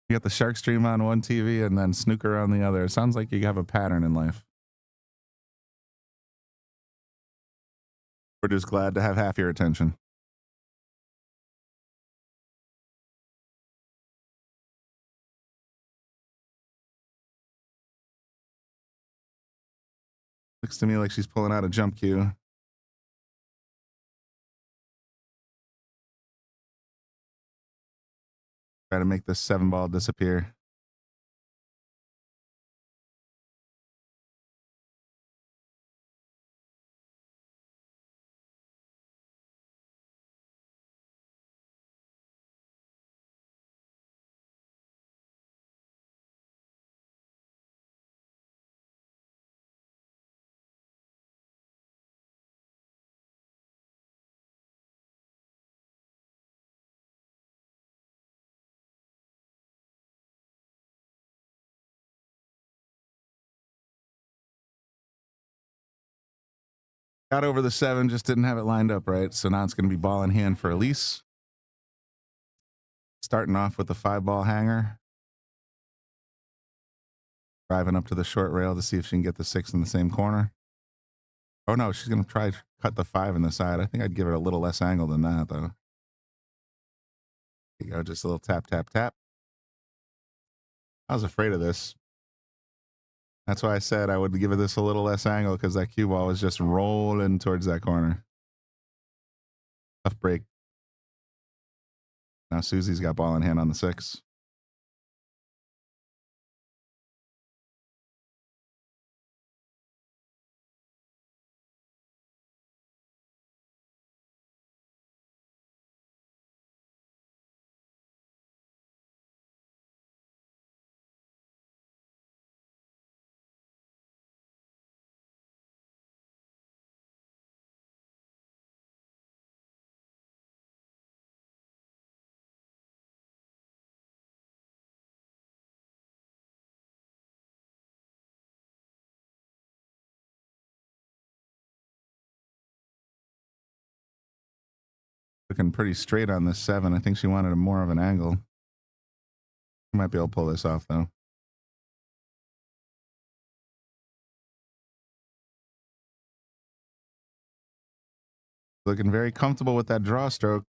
you got the Shark Stream on one TV and then snooker on the other. It sounds like you have a pattern in life. We're just glad to have half your attention. Looks to me like she's pulling out a jump cue. Try to make this 7-ball disappear. Got over the 7, just didn't have it lined up right. So now it's going to be ball in hand for Elise. Starting off with the 5-ball hanger. Driving up to the short rail to see if she can get the 6 in the same corner. Oh no, she's going to try to cut the 5 in the side. I think I'd give it a little less angle than that though. There you go, just a little tap, tap, tap. I was afraid of this. That's why I said I would give it this a little less angle, because that cue ball was just rolling towards that corner. Tough break. Now Susie's got ball in hand on the 6. Looking pretty straight on this 7. I think she wanted more of an angle. Might be able to pull this off though. Looking very comfortable with that draw stroke.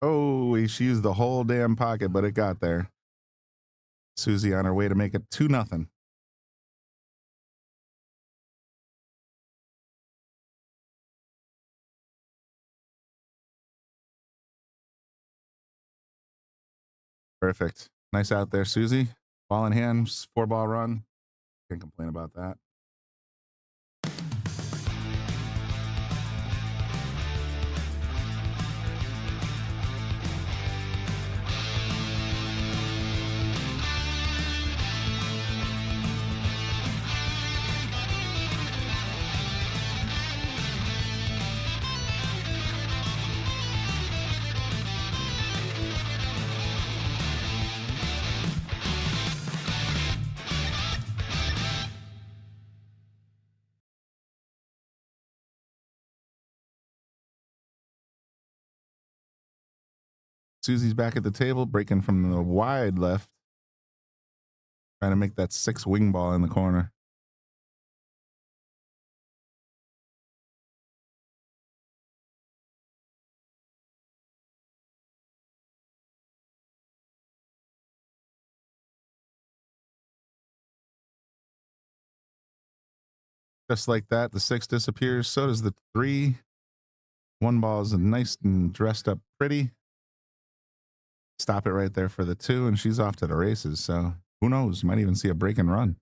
Oh, she used the whole damn pocket, but it got there. Susie on her way to make it 2-0. Perfect. Nice out there, Susie. Ball in hand, 4-ball run. Can't complain about that. Susie's back at the table, breaking from the wide left. Trying to make that 6 wing ball in the corner. Just like that, the 6 disappears. So does the 3. 1 ball is nice and dressed up pretty. Stop it right there for the 2, and she's off to the races. So who knows? Might even see a break and run.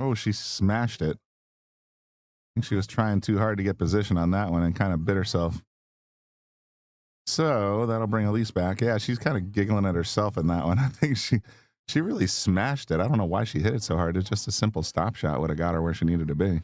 Oh, she smashed it. I think she was trying too hard to get position on that one and kind of bit herself. So that'll bring Elise back. Yeah, she's kind of giggling at herself in that one. I think she really smashed it. I don't know why she hit it so hard. It's just a simple stop shot would have got her where she needed to be.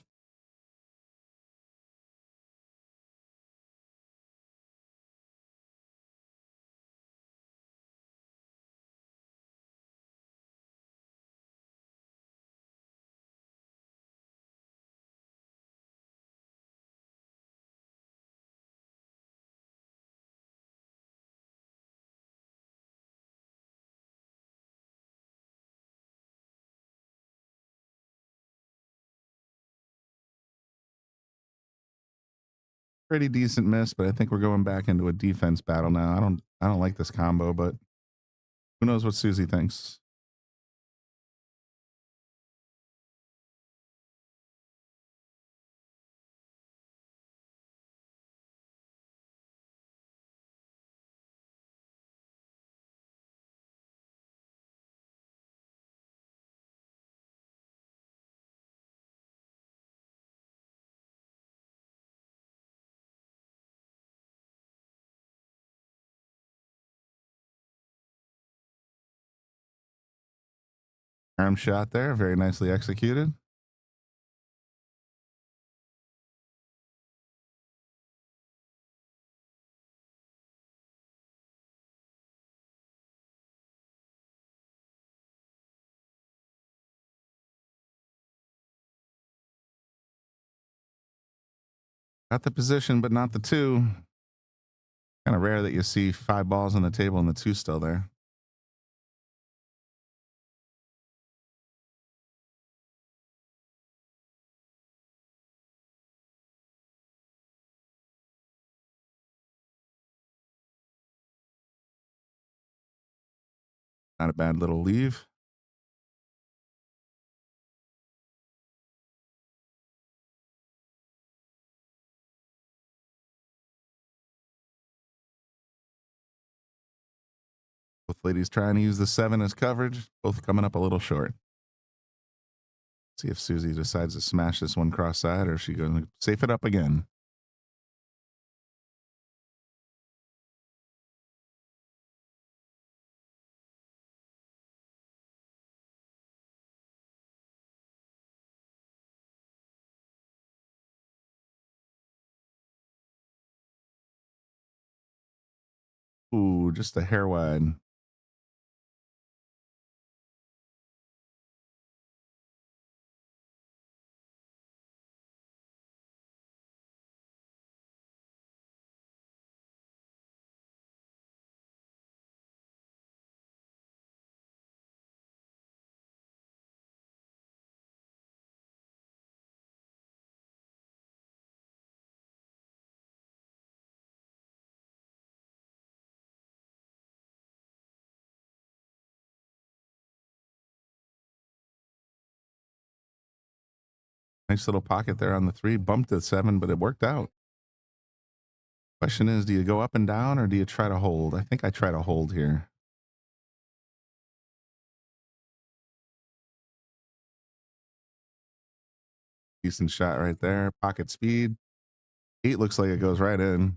Pretty decent miss, but I think we're going back into a defense battle now. I don't like this combo, but who knows what Susie thinks. Arm shot there, very nicely executed. Got the position, but not the two. Kind of rare that you see 5 balls on the table and the 2 still there. Not a bad little leave. Both ladies trying to use the 7 as coverage, both coming up a little short. See if Susie decides to smash this one cross side or is she going to safe it up again. Ooh, just a hair wide. Nice little pocket there on the 3. Bumped the 7, but it worked out. Question is, do you go up and down or do you try to hold? I think I try to hold here. Decent shot right there. Pocket speed. 8 looks like it goes right in.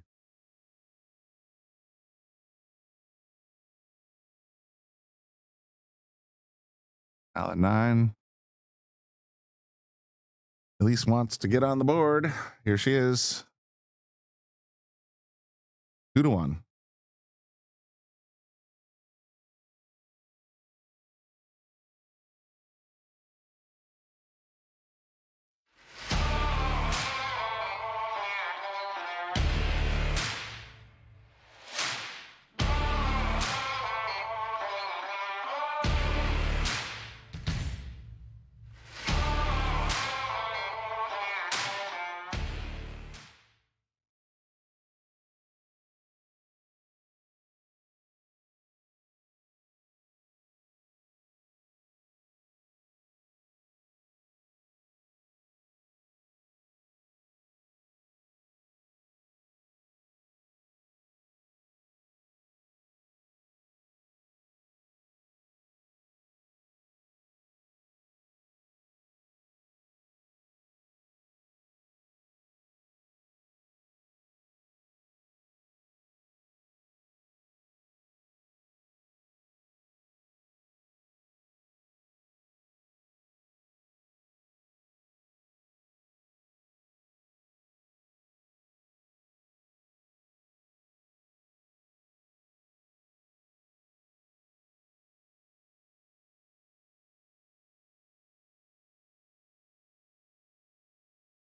Out 9. Elise wants to get on the board. Here she is. 2-1.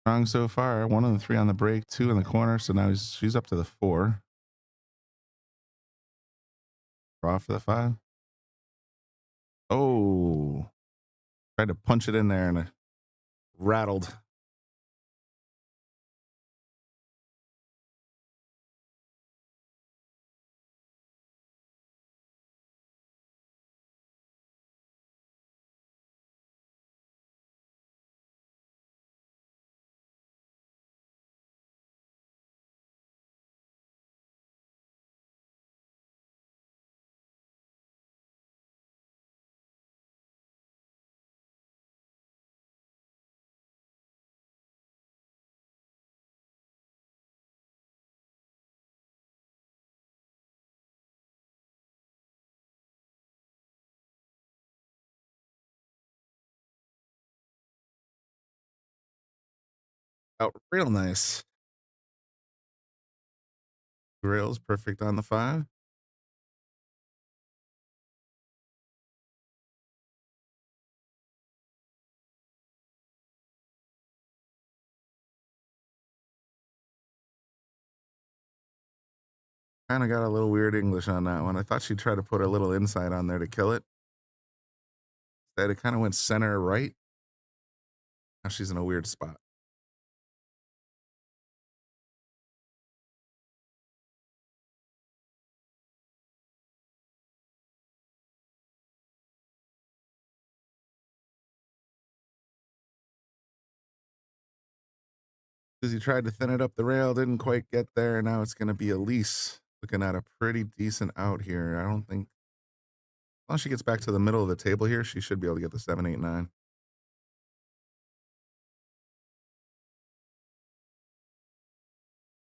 Strong so far. 1 of the 3 on the break, 2 in the corner. So now she's up to the 4. Draw for the 5. Oh, tried to punch it in there and it rattled. Out real nice. Rails perfect on the 5. Kind of got a little weird English on that one. I thought she'd try to put a little inside on there to kill it. Instead, it kind of went center right. Now she's in a weird spot. Susie tried to thin it up the rail, didn't quite get there. Now it's going to be Elise looking at a pretty decent out here. I don't think, as long as she gets back to the middle of the table here, she should be able to get the 7, 8, 9.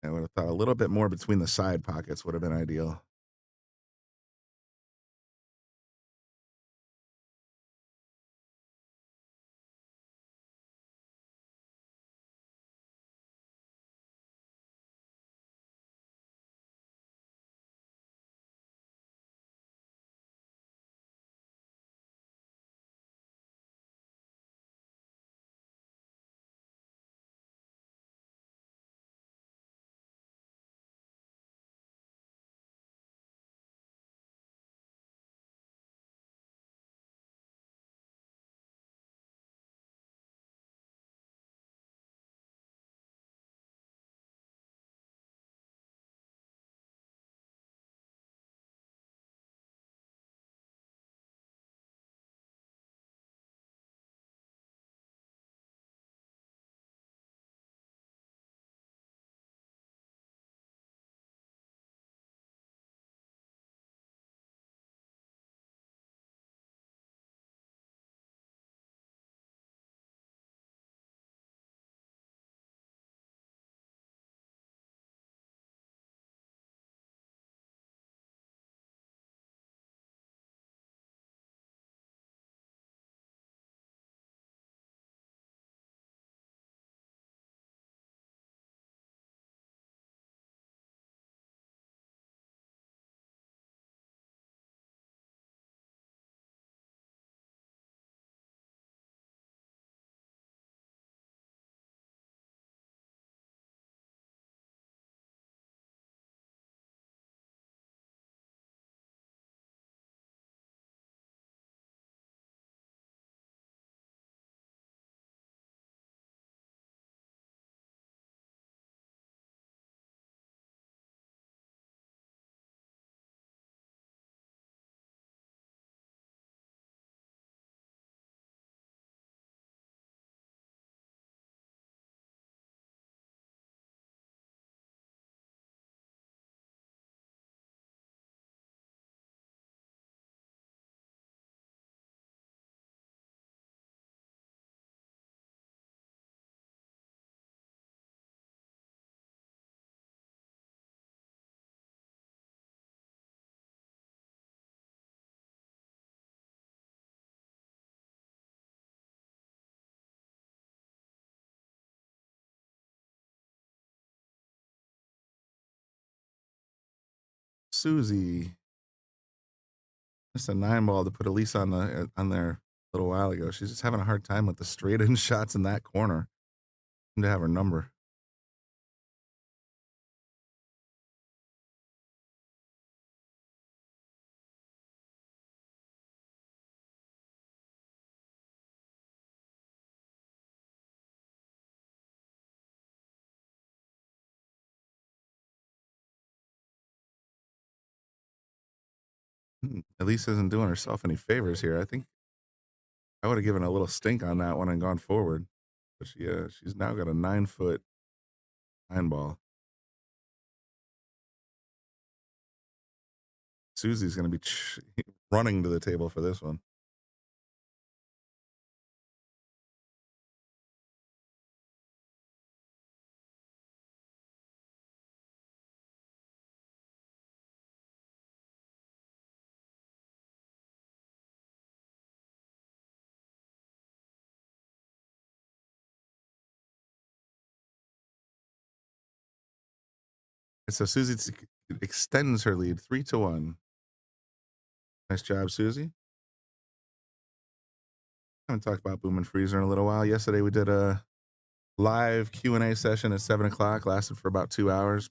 I would have thought a little bit more between the side pockets would have been ideal. Susie. Just a 9 ball to put Elise on there a little while ago. She's just having a hard time with the straight in shots in that corner. to have her number. Elise isn't doing herself any favors here. I think I would have given a little stink on that one and gone forward. But she's now got a 9-foot 9-ball. Susie's going to be running to the table for this one. So Susie extends her lead 3-1. Nice job, Susie. I haven't talked about Boom and Freezer in a little while. Yesterday we did a live Q&A session at 7 o'clock. Lasted for about 2 hours.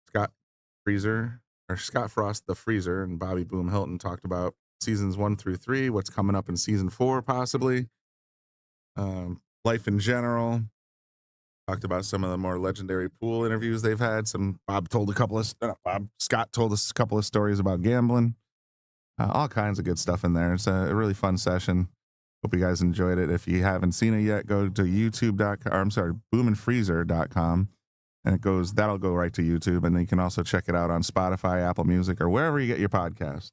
Scott Frost, the Freezer, and Bobby Boom Hilton talked about seasons 1 through 3, what's coming up in season 4, possibly. Life in general. Talked about some of the more legendary pool interviews they've had. Scott told us a couple of stories about gambling. All kinds of good stuff in there. It's a really fun session. Hope you guys enjoyed it. If you haven't seen it yet, go to boomandfreezer.com, and that'll go right to YouTube. And then you can also check it out on Spotify, Apple Music, or wherever you get your podcast.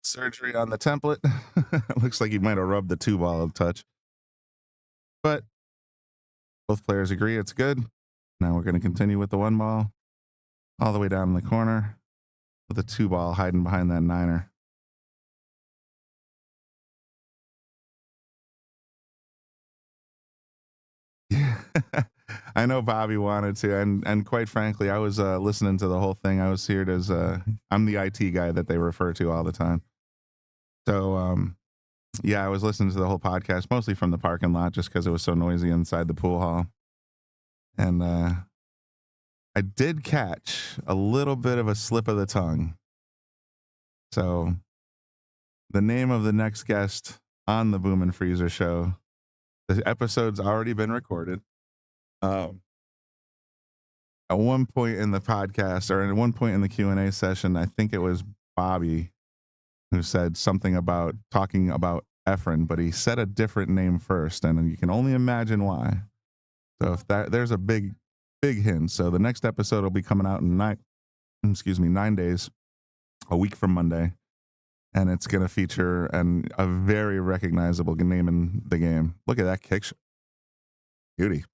Surgery on the template. Looks like he might have rubbed the 2-ball a touch. But both players agree it's good. Now we're going to continue with the 1-ball all the way down in the corner with a 2-ball hiding behind that 9er. Yeah. I know Bobby wanted to, and quite frankly, I was listening to the whole thing. I was here as I'm the IT guy that they refer to all the time. So, yeah, I was listening to the whole podcast, mostly from the parking lot, just because it was so noisy inside the pool hall. And I did catch a little bit of a slip of the tongue. So the name of the next guest on the Boom and Freezer show, the episode's already been recorded. At one point in the podcast, or at one point in the Q&A session, I think it was Bobby who said something about talking about Efren, but he said a different name first, and you can only imagine why. So if there's a big hint. So the next episode will be coming out in 9 days, a week from Monday, and it's going to feature a very recognizable name in the game. Look at that kick shot. Beauty.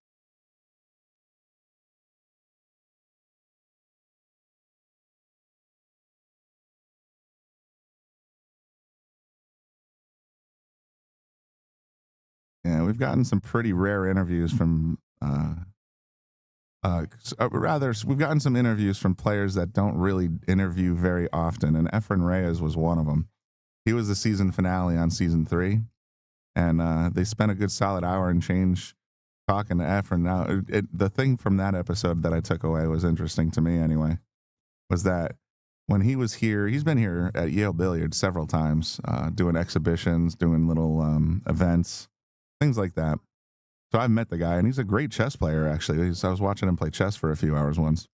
Yeah, we've gotten some pretty rare interviews from, we've gotten some interviews from players that don't really interview very often, and Efren Reyes was one of them. He was the season finale on season 3, and they spent a good solid hour and change talking to Efren. Now, the thing from that episode that I took away was interesting to me anyway, was that when he was here, he's been here at Yale Billiards several times, doing exhibitions, doing little events, things like that. So I've met the guy, and he's a great chess player, actually. I was watching him play chess for a few hours once.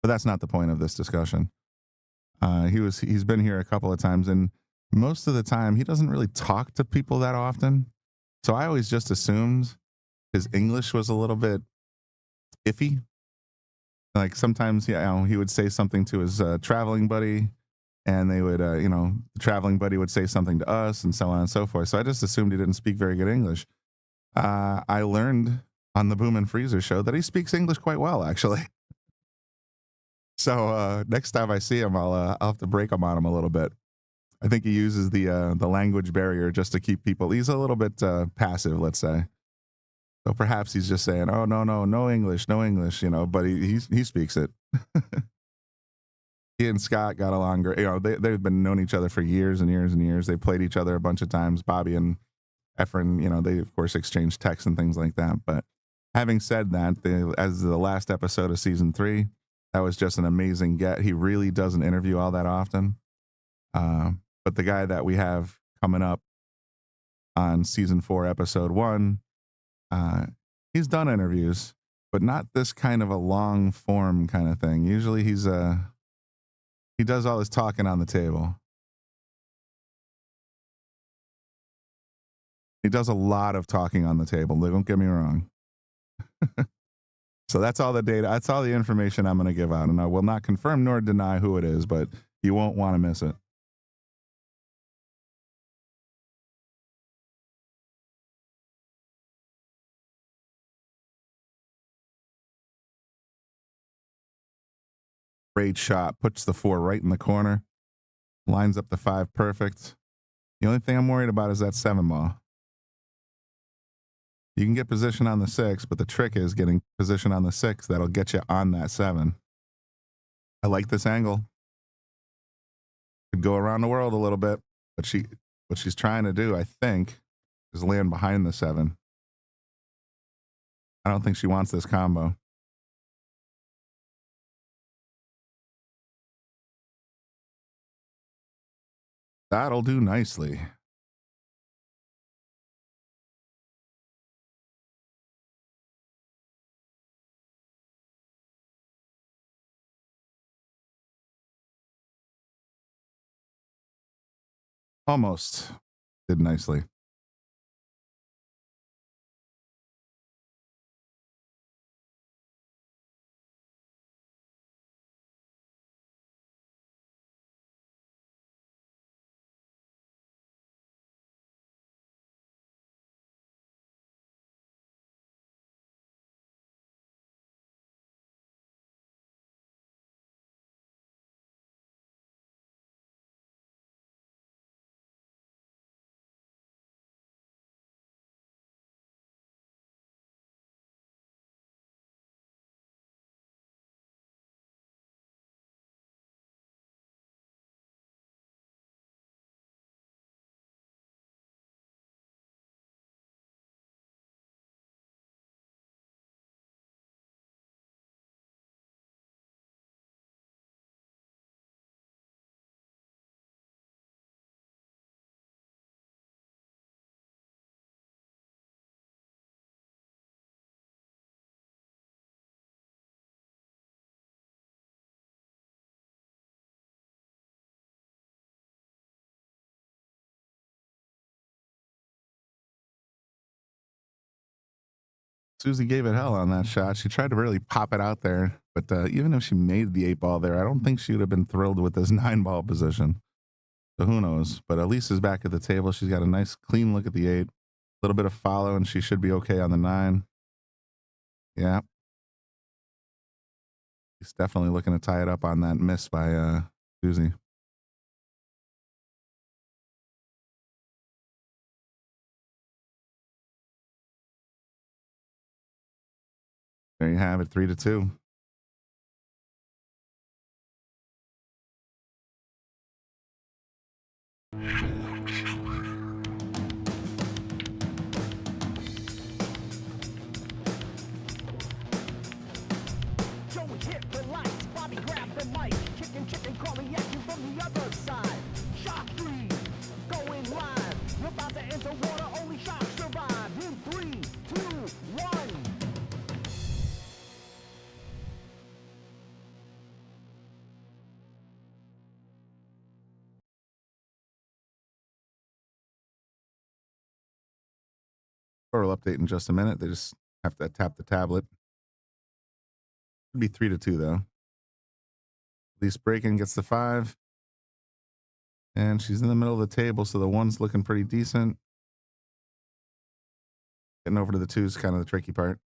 But that's not the point of this discussion. He's been here a couple of times, and most of the time, he doesn't really talk to people that often. So I always just assumed his English was a little bit iffy. Like sometimes, he would say something to his traveling buddy, and they would, the traveling buddy would say something to us, and so on and so forth. So I just assumed he didn't speak very good English. I learned on the Boom and Freezer show that he speaks English quite well, actually. So next time I see him, I'll have to break him on him a little bit. I think he uses the language barrier just to keep people. He's a little bit passive, let's say. So perhaps he's just saying, "Oh no English, no English," But he speaks it. He and Scott got along great. They've been known each other for years and years and years. They played each other a bunch of times. Bobby and Efren, they of course exchanged texts and things like that. But having said that, as the last episode of season 3, that was just an amazing get. He really doesn't interview all that often. But the guy that we have coming up on season 4, episode 1, he's done interviews, but not this kind of a long form kind of thing. Usually he does all his talking on the table. He does a lot of talking on the table. Don't get me wrong. So that's all the data. That's all the information I'm going to give out. And I will not confirm nor deny who it is, but you won't want to miss it. Great shot. Puts the 4 right in the corner. Lines up the 5 perfect. The only thing I'm worried about is that 7 ball. You can get position on the 6, but the trick is getting position on the 6 that'll get you on that 7. I like this angle. Could go around the world a little bit, but what she's trying to do, I think, is land behind the 7. I don't think she wants this combo. That'll do nicely. Almost did nicely. Susie gave it hell on that shot. She tried to really pop it out there, but even if she made the 8 ball there, I don't think she would have been thrilled with this 9 ball position. So who knows? But Elise is back at the table. She's got a nice clean look at the 8, a little bit of follow, and she should be okay on the 9. Yeah. He's definitely looking to tie it up on that miss by Susie. There you have it, 3-2. Score will update in just a minute. They just have to tap the tablet. Should be 3-2 though. Elise Braken gets the 5. And she's in the middle of the table, so the 1's looking pretty decent. Getting over to the 2 is kind of the tricky part.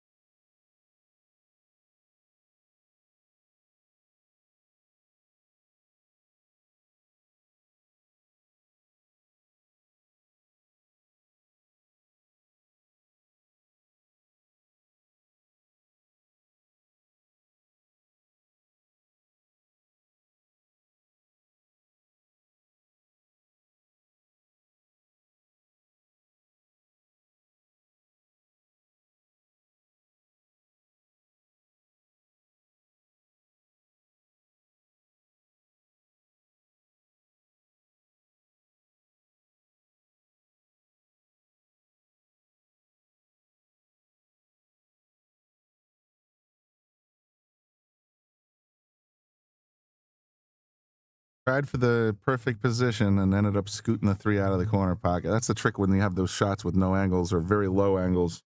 Tried for the perfect position and ended up scooting the 3 out of the corner pocket. That's the trick when you have those shots with no angles or very low angles.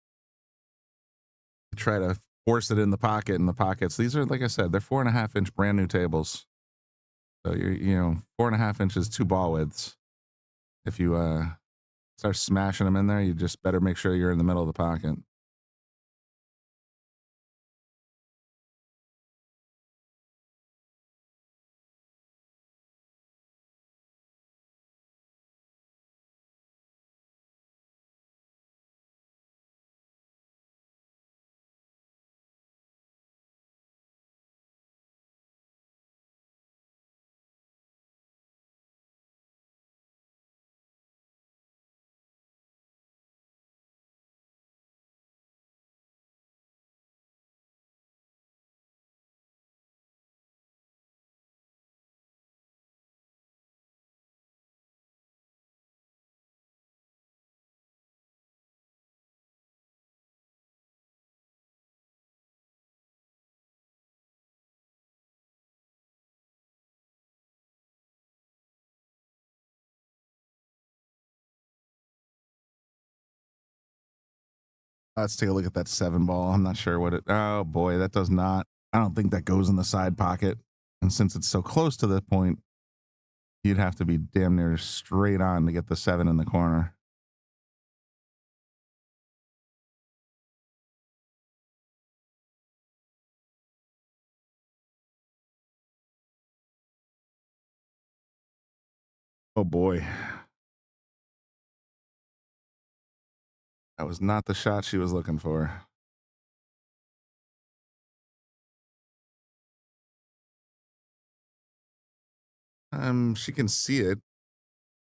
You try to force it in the pocket, and the pockets. These are, like I said, they're 4.5-inch brand new tables. So you're 4.5 inches, 2 ball widths. If you start smashing them in there, you just better make sure you're in the middle of the pocket. Let's take a look at that 7 ball. I'm not sure what it. Oh boy, that does not. I don't think that goes in the side pocket. And since it's so close to the point, you'd have to be damn near straight on to get the 7 in the corner. Oh boy. That was not the shot she was looking for. She can see it.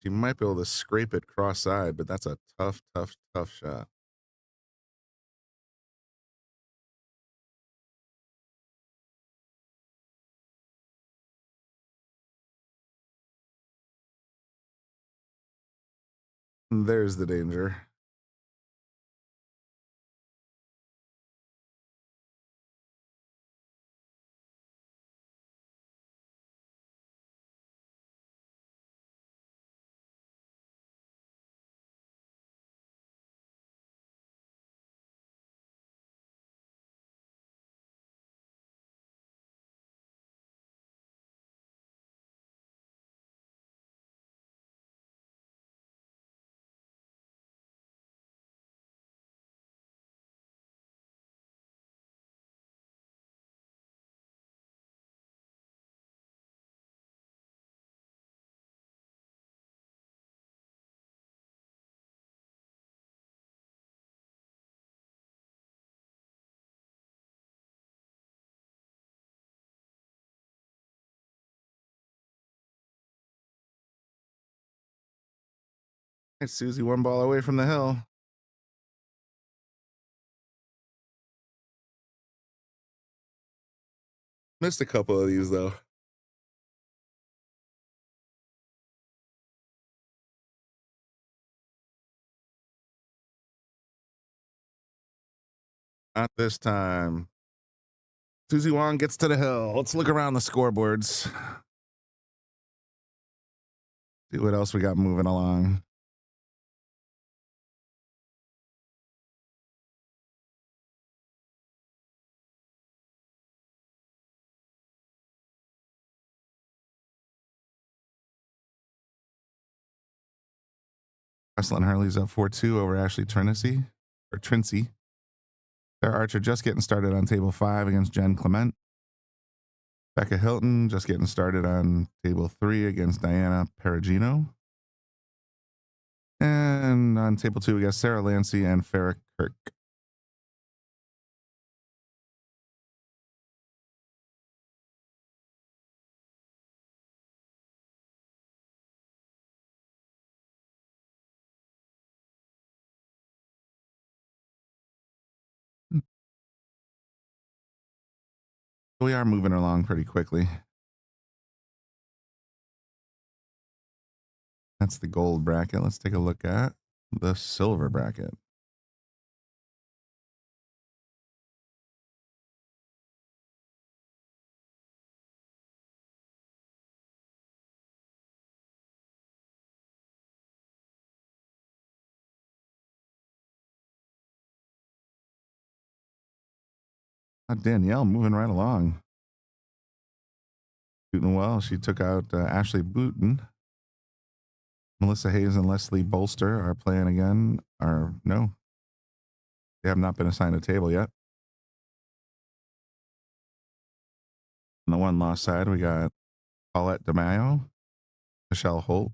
She might be able to scrape it cross-side, but that's a tough, tough, tough shot. There's the danger. Hey, Susie, 1 ball away from the hill. Missed a couple of these, though. Not this time. Susie Wong gets to the hill. Let's look around the scoreboards. See what else we got moving along. Jocelyn Hurley's up 4-2 over Ashley Trinsey. Sarah Archer just getting started on table 5 against Jen Clement. Becca Hilton just getting started on table 3 against Diana Perugino. And on table 2, we got Sarah Lancey and Farrah Kirk. We are moving along pretty quickly. That's the gold bracket. Let's take a look at the silver bracket. Danielle moving right along. Shooting well. She took out Ashley Booten. Melissa Hayes and Leslie Bolster are playing again. No, they have not been assigned a table yet. On the one-loss side, we got Paulette DeMaio, Michelle Holt,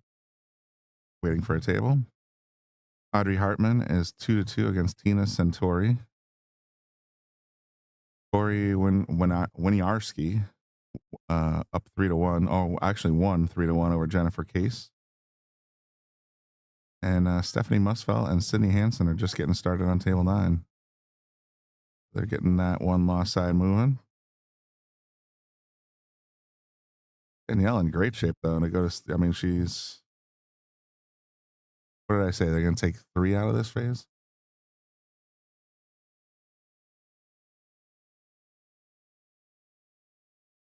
waiting for a table. Audrey Hartman is 2-2 against Tina Centauri. Tori Winiarski up 3-1. Oh, actually won 3-1 over Jennifer Case. And Stephanie Musfell and Sydney Hansen are just getting started on table 9. They're getting that one-loss side moving. Danielle in great shape, though. To go to, I mean, she's, what did I say? They're going to take 3 out of this phase?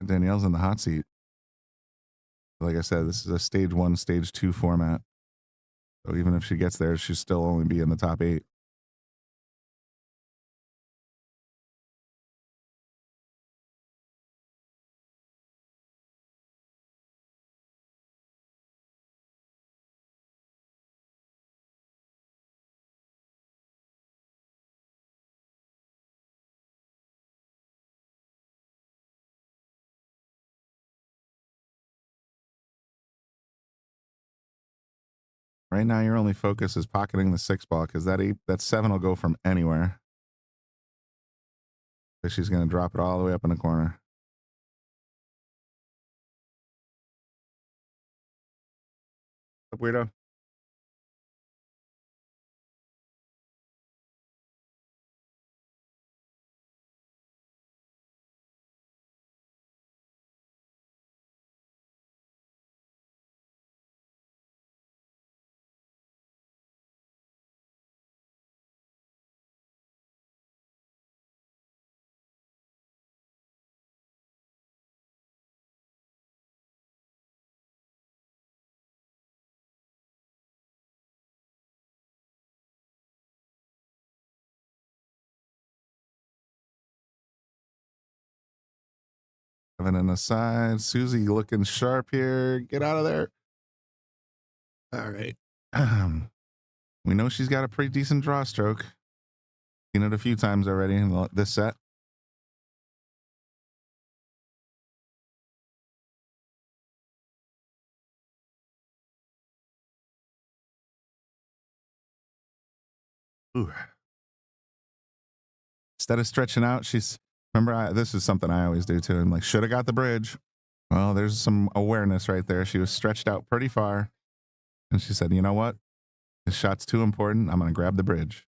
Danielle's in the hot seat. Like I said, this is a stage 1, stage 2 format. So even if she gets there, she'll still only be in the top 8. Right now, your only focus is pocketing the 6 ball because that 7 will go from anywhere. So she's going to drop it all the way up in the corner. Up, weirdo. Seven in the side. Susie looking sharp here. Get out of there. All right. We know she's got a pretty decent draw stroke. Seen it a few times already in this set. Ooh. Instead of stretching out, this is something I always do too. I'm like, should have got the bridge. Well, there's some awareness right there. She was stretched out pretty far. And she said, you know what? This shot's too important. I'm going to grab the bridge.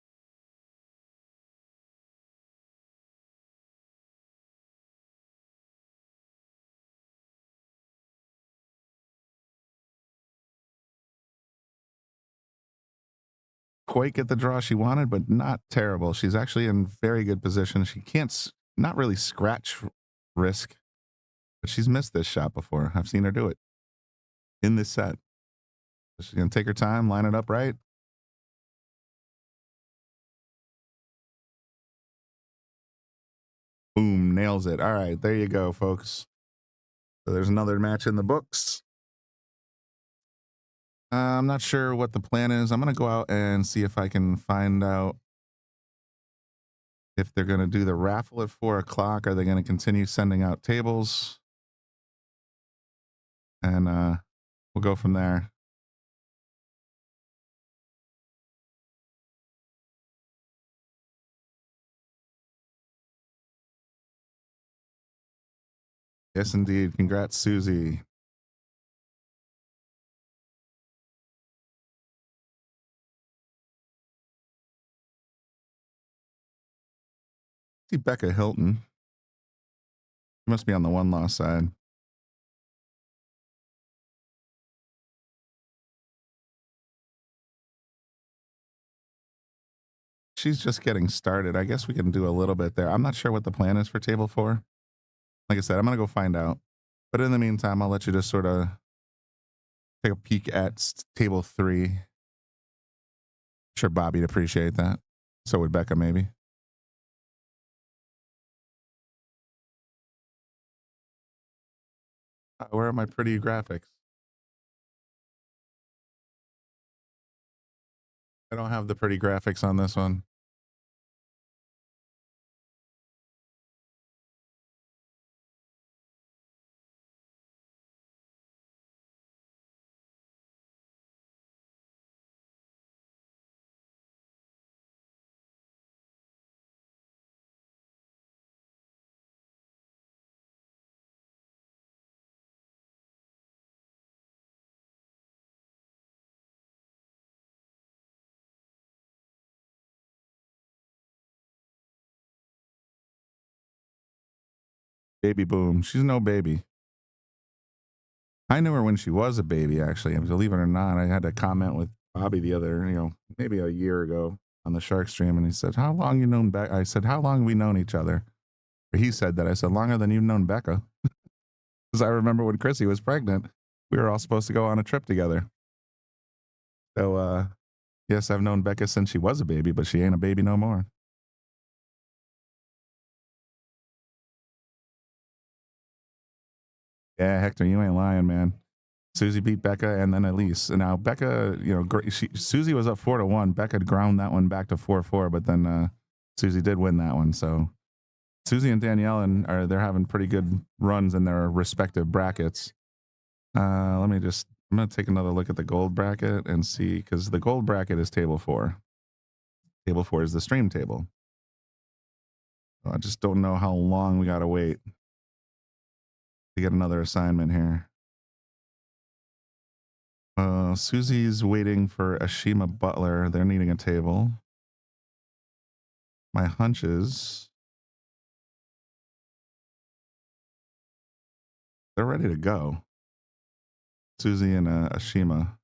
Quite get the draw she wanted, but not terrible. She's actually in very good position. She can't, not really scratch risk, but she's missed this shot before. I've seen her do it in this set. She's going to take her time, line it up right. Boom, nails it. All right, there you go, folks. So there's another match in the books. I'm not sure what the plan is. I'm going to go out and see if I can find out if they're going to do the raffle at 4 o'clock. Are they going to continue sending out tables? And we'll go from there. Yes, indeed. Congrats, Susie. See Becca Hilton. She must be on the one-loss side. She's just getting started. I guess we can do a little bit there. I'm not sure what the plan is for table 4. Like I said, I'm going to go find out. But in the meantime, I'll let you just sort of take a peek at table 3. I'm sure Bobby'd appreciate that. So would Becca, maybe. Where are my pretty graphics? I don't have the pretty graphics on this one. Baby boom. She's no baby. I knew her when she was a baby, actually. Believe it or not, I had a comment with Bobby the other, maybe a year ago on the Shark Stream, and he said, "How long you known Becca?" I said, "How long have we known each other?" Or he said that. I said, "Longer than you've known Becca." Because I remember when Chrissy was pregnant, we were all supposed to go on a trip together. So, yes, I've known Becca since she was a baby, but she ain't a baby no more. Yeah, Hector, you ain't lying, man. Susie beat Becca and then Elise. And now Becca, Susie was up 4-1. Becca had ground that one back to 4-4, but then Susie did win that one. So Susie and Danielle they're having pretty good runs in their respective brackets. I'm going to take another look at the gold bracket and see, because the gold bracket is table 4. Table 4 is the stream table. I just don't know how long we got to wait to get another assignment here. Susie's waiting for Ashima Butler. They're needing a table. My hunch is they're ready to go. Susie and Ashima.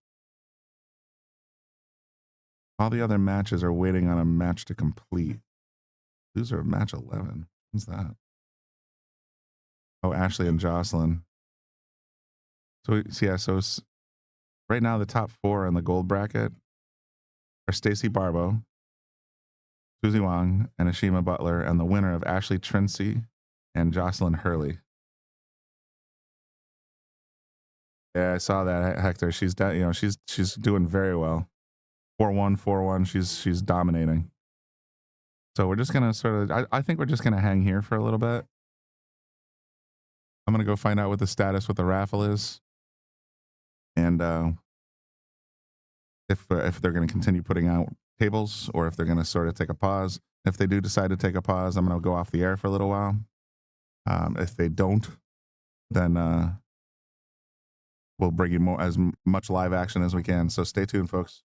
All the other matches are waiting on a match to complete. These are match 11. What's that? Oh, Ashley and Jocelyn. So right now the top 4 in the gold bracket are Stacy Barbo, Susie Wong, and Ashima Butler, and the winner of Ashley Trincy and Jocelyn Hurley. Yeah, I saw that, Hector. She's doing very well. 4-1, 4-1. She's dominating. So we're just gonna I think we're just gonna hang here for a little bit. I'm gonna go find out what the status with the raffle is, and if they're gonna continue putting out tables or if they're gonna sort of take a pause. If they do decide to take a pause, I'm gonna go off the air for a little while. If they don't, then we'll bring you as much live action as we can. So stay tuned, folks.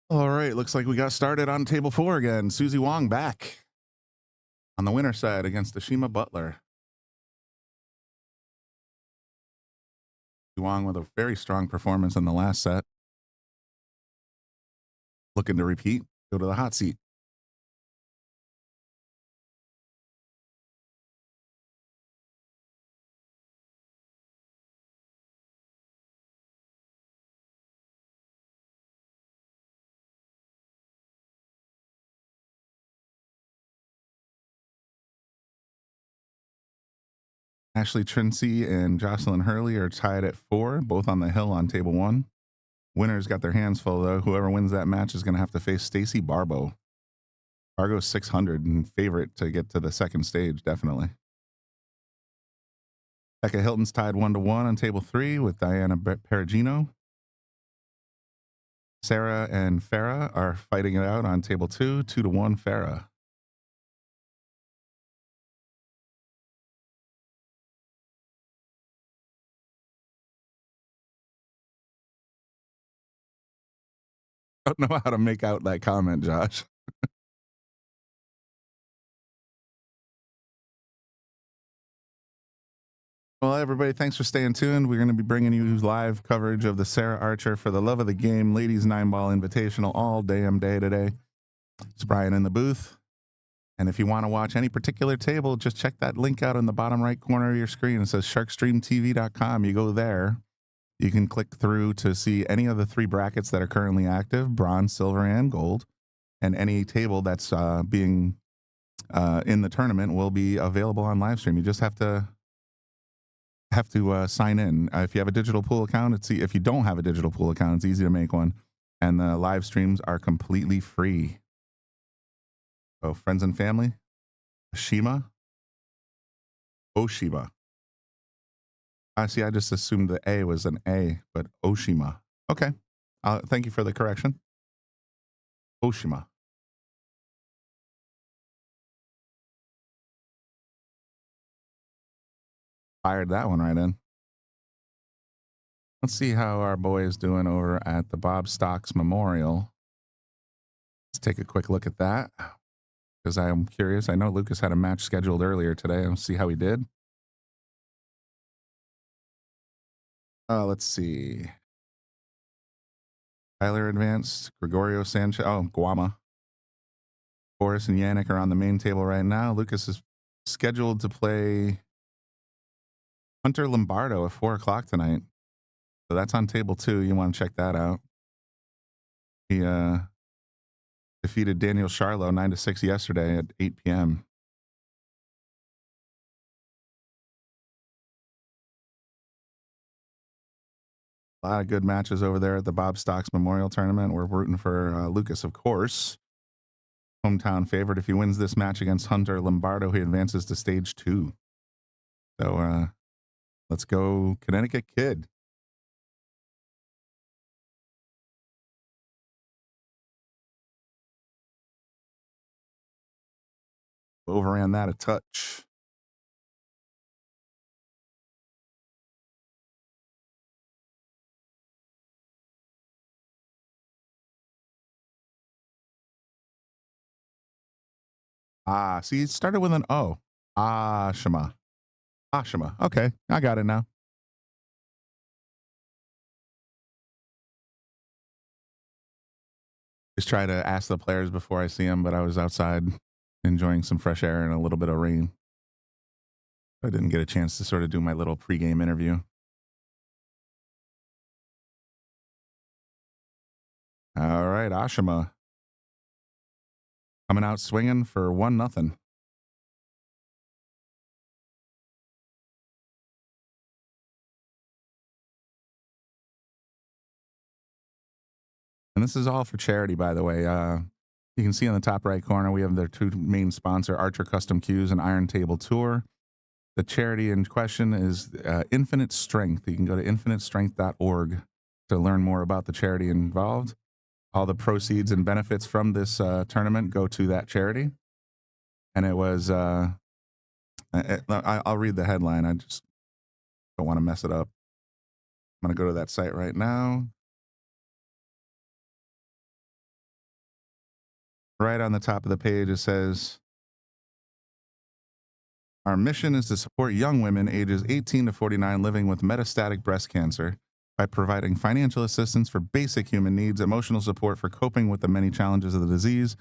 All right, looks like we got started on table 4 again. Susie Wong back on the winner side against Ashima Butler. Wong with a very strong performance in the last set. Looking to repeat, go to the hot seat. Ashley Trinsey and Jocelyn Hurley are tied at 4, both on the hill on table 1. Winners got their hands full, though. Whoever wins that match is going to have to face Stacy Barbo. Barbo's 600 and favorite to get to the second stage, definitely. Becca Hilton's tied 1-1 on table 3 with Diana Perugino. Sarah and Farah are fighting it out on table 2, 2-1 Farah. Don't know how to make out that comment, Josh. Well, everybody, thanks for staying tuned. We're going to be bringing you live coverage of the Sarah Archer for the Love of the Game Ladies 9-Ball Invitational all damn day today. It's Brian in the booth. And if you want to watch any particular table, just check that link out in the bottom right corner of your screen. It says sharkstreamtv.com. You go there. You can click through to see any of the 3 brackets that are currently active, bronze, silver, and gold. And any table that's being in the tournament will be available on live stream. You just have to sign in. If you have a digital pool account, if you don't have a digital pool account, it's easy to make one. And the live streams are completely free. So friends and family, Oshima. I see. I just assumed the A was an A, but Oshima. Okay. Thank you for the correction. Oshima. Fired that one right in. Let's see how our boy is doing over at the Bob Stocks Memorial. Let's take a quick look at that because I am curious. I know Lucas had a match scheduled earlier today. Let's see how he did. Let's see. Tyler advanced. Gregorio Sanchez. Oh, Guama. Boris and Yannick are on the main table right now. Lucas is scheduled to play Hunter Lombardo at 4 o'clock tonight. So that's on table 2. You want to check that out. He defeated Daniel Charlo 9-6 yesterday at 8 p.m. A lot of good matches over there at the Bob Stocks Memorial Tournament. We're rooting for Lucas, of course. Hometown favorite. If he wins this match against Hunter Lombardo, he advances to stage 2. So let's go Connecticut Kid. Overran that a touch. See, it started with an O. Ashima. Okay, I got it now. Just try to ask the players before I see them, but I was outside enjoying some fresh air and a little bit of rain. I didn't get a chance to sort of do my little pregame interview. All right, Ashima coming out swinging for 1-0. And this is all for charity, by the way. You can see in the top right corner, we have their 2 main sponsor, Archer Custom Cues and Iron Table Tour. The charity in question is Infinite Strength. You can go to infinitestrength.org to learn more about the charity involved. All the proceeds and benefits from this tournament go to that charity. And it was, I'll read the headline. I just don't want to mess it up. I'm going to go to that site right now. right on the top of the page, it says, our mission is to support young women ages 18 to 49 living with metastatic breast cancer by providing financial assistance for basic human needs, emotional support for coping with the many challenges of the disease,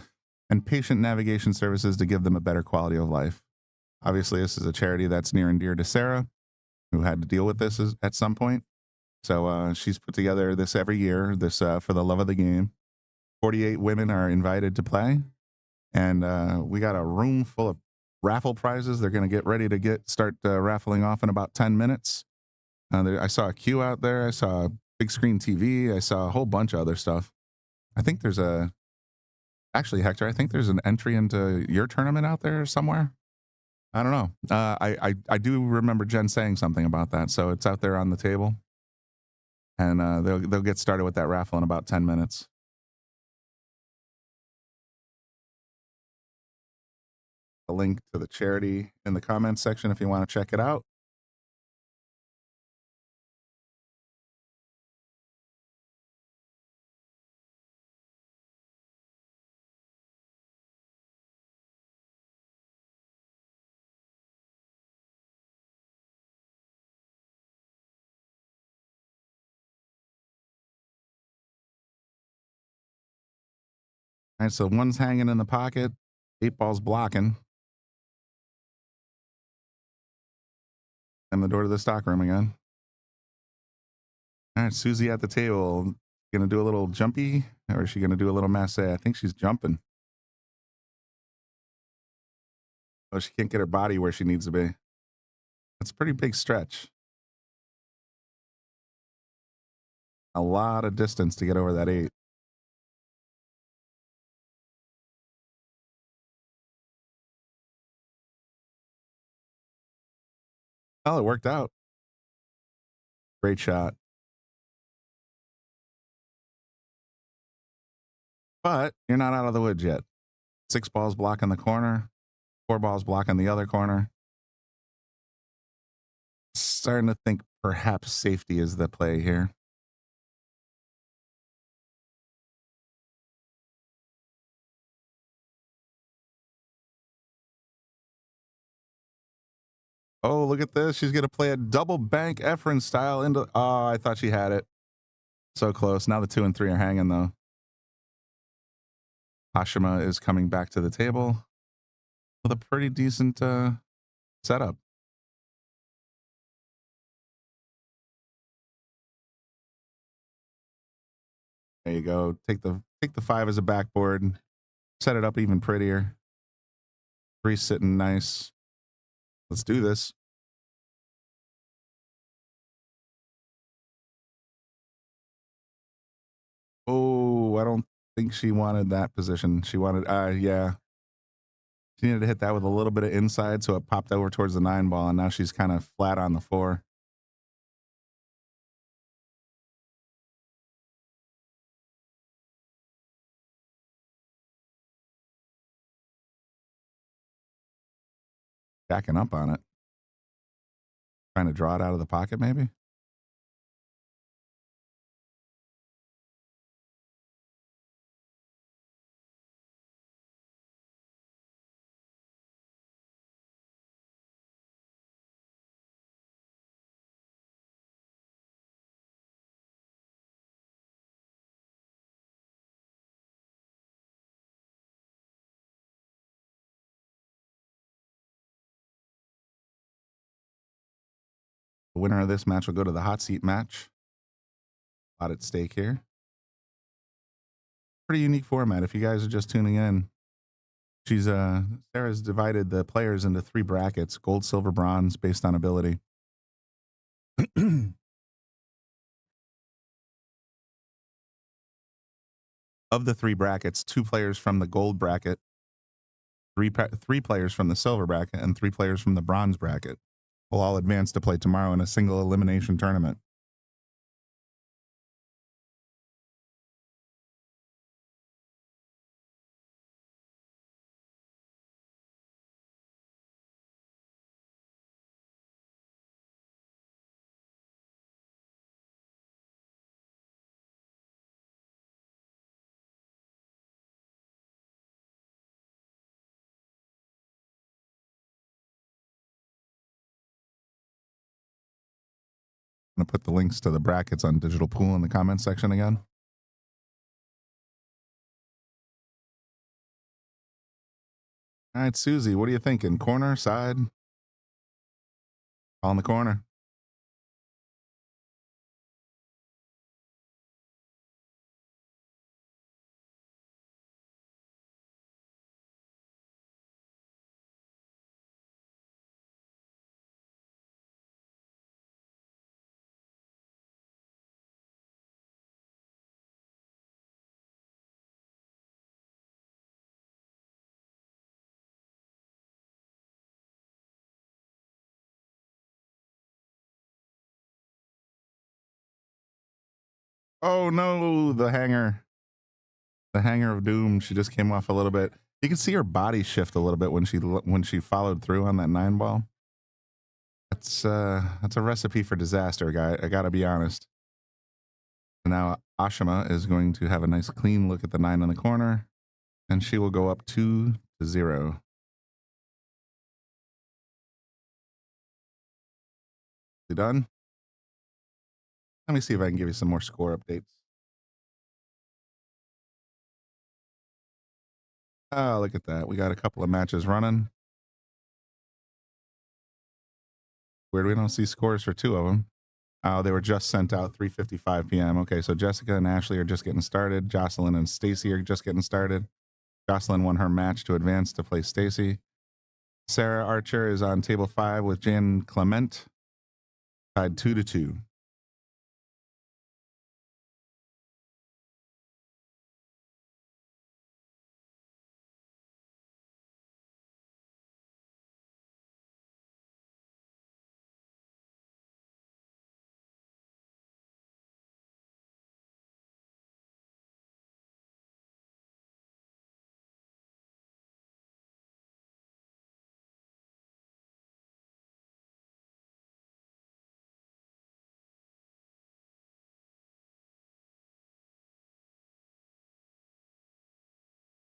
and patient navigation services to give them a better quality of life. Obviously, this is a charity that's near and dear to Sarah, who had to deal with this at some point. So she's put together this every year, this for the love of the game. 48 women are invited to play, and we got a room full of raffle prizes. They're going to get ready to start raffling off in about 10 minutes. I saw a queue out there. I saw a big screen TV. I saw a whole bunch of other stuff. I think there's actually, Hector, I think there's an entry into your tournament out there somewhere. I don't know. I do remember Jen saying something about that. So it's out there on the table, and they'll get started with that raffle in about 10 minutes. A link to the charity in the comments section if you want to check it out. All right, so one's hanging in the pocket, 8 balls blocking. And the door to the stock room again. All right, Susie at the table. Gonna do a little jumpy, or is she gonna do a little masse? I think she's jumping. Oh, she can't get her body where she needs to be. That's a pretty big stretch. A lot of distance to get over that 8. Oh, it worked out. Great shot. But you're not out of the woods yet. 6 balls blocking the corner, 4 balls blocking the other corner. Starting to think perhaps safety is the play here. Oh, look at this. She's going to play a double bank Efren style into... Oh, I thought she had it. So close. Now the 2 and 3 are hanging, though. Hashima is coming back to the table with a pretty decent setup. There you go. Take the 5 as a backboard. Set it up even prettier. 3 sitting nice. Let's do this. Oh, I don't think she wanted that position. She wanted, yeah. She needed to hit that with a little bit of inside, so it popped over towards the 9 ball, and now she's kind of flat on the 4. Backing up on it. Trying to draw it out of the pocket, maybe? The winner of this match will go to the hot seat match. A lot at stake here. Pretty unique format. If you guys are just tuning in, Sarah's divided the players into 3 brackets: gold, silver, bronze, based on ability. Of the 3 brackets, 2 players from the gold bracket, 3 players from the silver bracket, and 3 players from the bronze bracket will all advance to play tomorrow in a single elimination tournament. I'm going to put the links to the brackets on Digital Pool in the comments section again. All right, Susie, what are you thinking? Corner, side? On the corner. Oh no, the hanger. The hanger of doom. She just came off a little bit. You can see her body shift a little bit when she followed through on that 9-ball. That's a recipe for disaster, guy. I gotta be honest. And now Ashima is going to have a nice clean look at the 9 on the corner, and she will go up 2-0. You done? Let me see if I can give you some more score updates. Oh, look at that. We got a couple of matches running. Weird, we don't see scores for 2 of them. Oh, they were just sent out 3:55 p.m. Okay, so Jessica and Ashley are just getting started. Jocelyn and Stacy are just getting started. Jocelyn won her match to advance to play Stacy. Sarah Archer is on table 5 with Jan Clement, tied 2-2.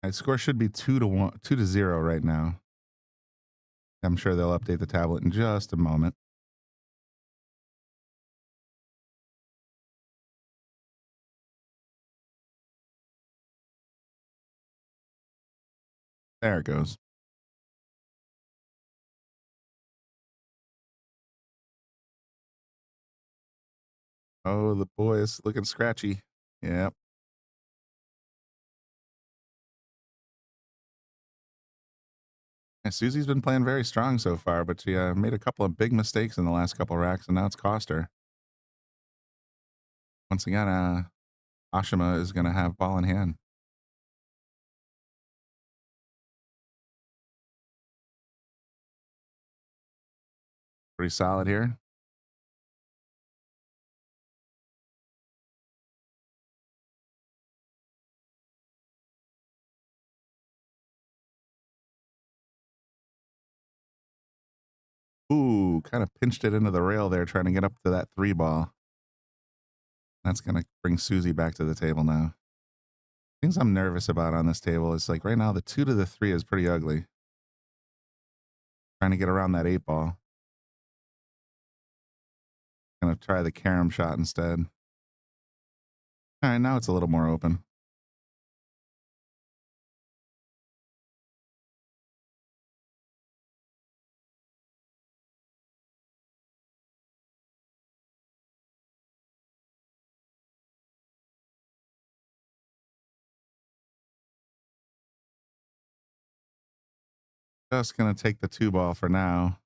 My score should be 2-0 right now. I'm sure they'll update the tablet in just a moment. There it goes. Oh, the boy is looking scratchy. Yep. Yeah, Susie's been playing very strong so far, but she made a couple of big mistakes in the last couple of racks, and now it's cost her. Once again, Ashima is going to have ball in hand. Pretty solid here. Ooh, kind of pinched it into the rail there, trying to get up to that 3-ball. That's going to bring Susie back to the table now. Things I'm nervous about on this table is like right now the 2 to the 3 is pretty ugly. Trying to get around that 8-ball. Gonna try the carom shot instead. All right, now it's a little more open. Just gonna take the 2-ball for now.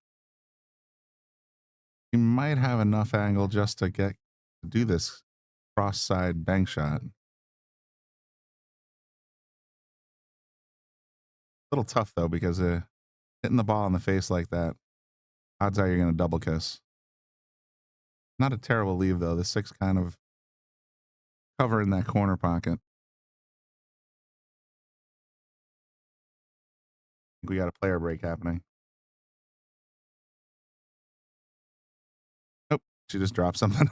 You might have enough angle just to do this cross side bank shot. A little tough though, because hitting the ball in the face like that, odds are you're gonna double kiss. Not a terrible leave though. The 6 kind of covering that corner pocket. We got a player break happening. Nope, she just dropped something.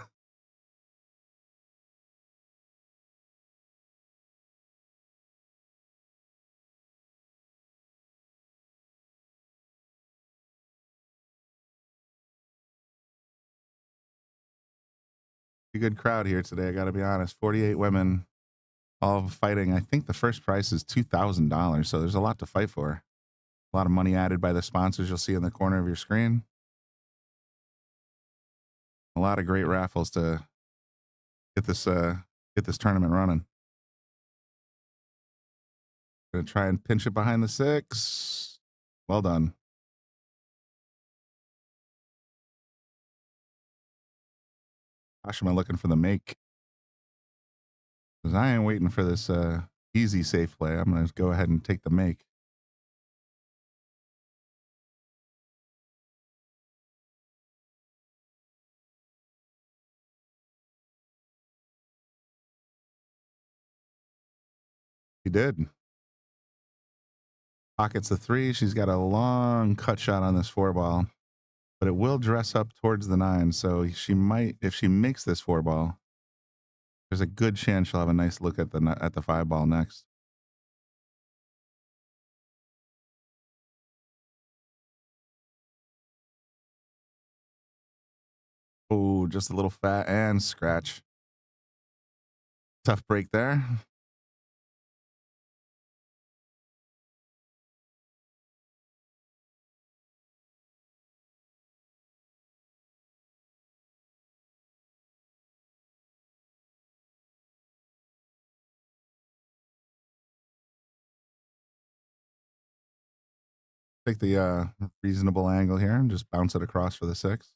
A good crowd here today, I got to be honest. 48 women all fighting. I think the first prize is $2,000, so there's a lot to fight for. A lot of money added by the sponsors you'll see in the corner of your screen. A lot of great raffles to get this tournament running. Gonna try and pinch it behind the 6. Well done. Gosh, am I looking for the make? Because I ain't waiting for this easy safe play. I'm gonna go ahead and take the make. He did. Pockets the 3. She's got a long cut shot on this 4-ball, but it will dress up towards the 9. So she might, if she makes this 4-ball, there's a good chance she'll have a nice look at the 5-ball next. Oh, just a little fat and scratch. Tough break there. Take the reasonable angle here and just bounce it across for the 6.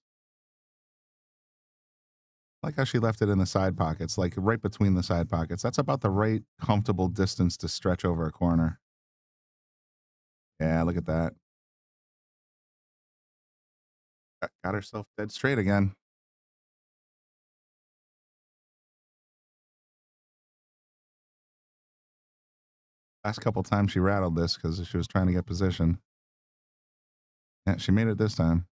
I like how she left it in the side pockets, like right between the side pockets. That's about the right comfortable distance to stretch over a corner. Yeah, look at that. Got herself dead straight again. Last couple times she rattled this because she was trying to get position. Yeah, she made it this time.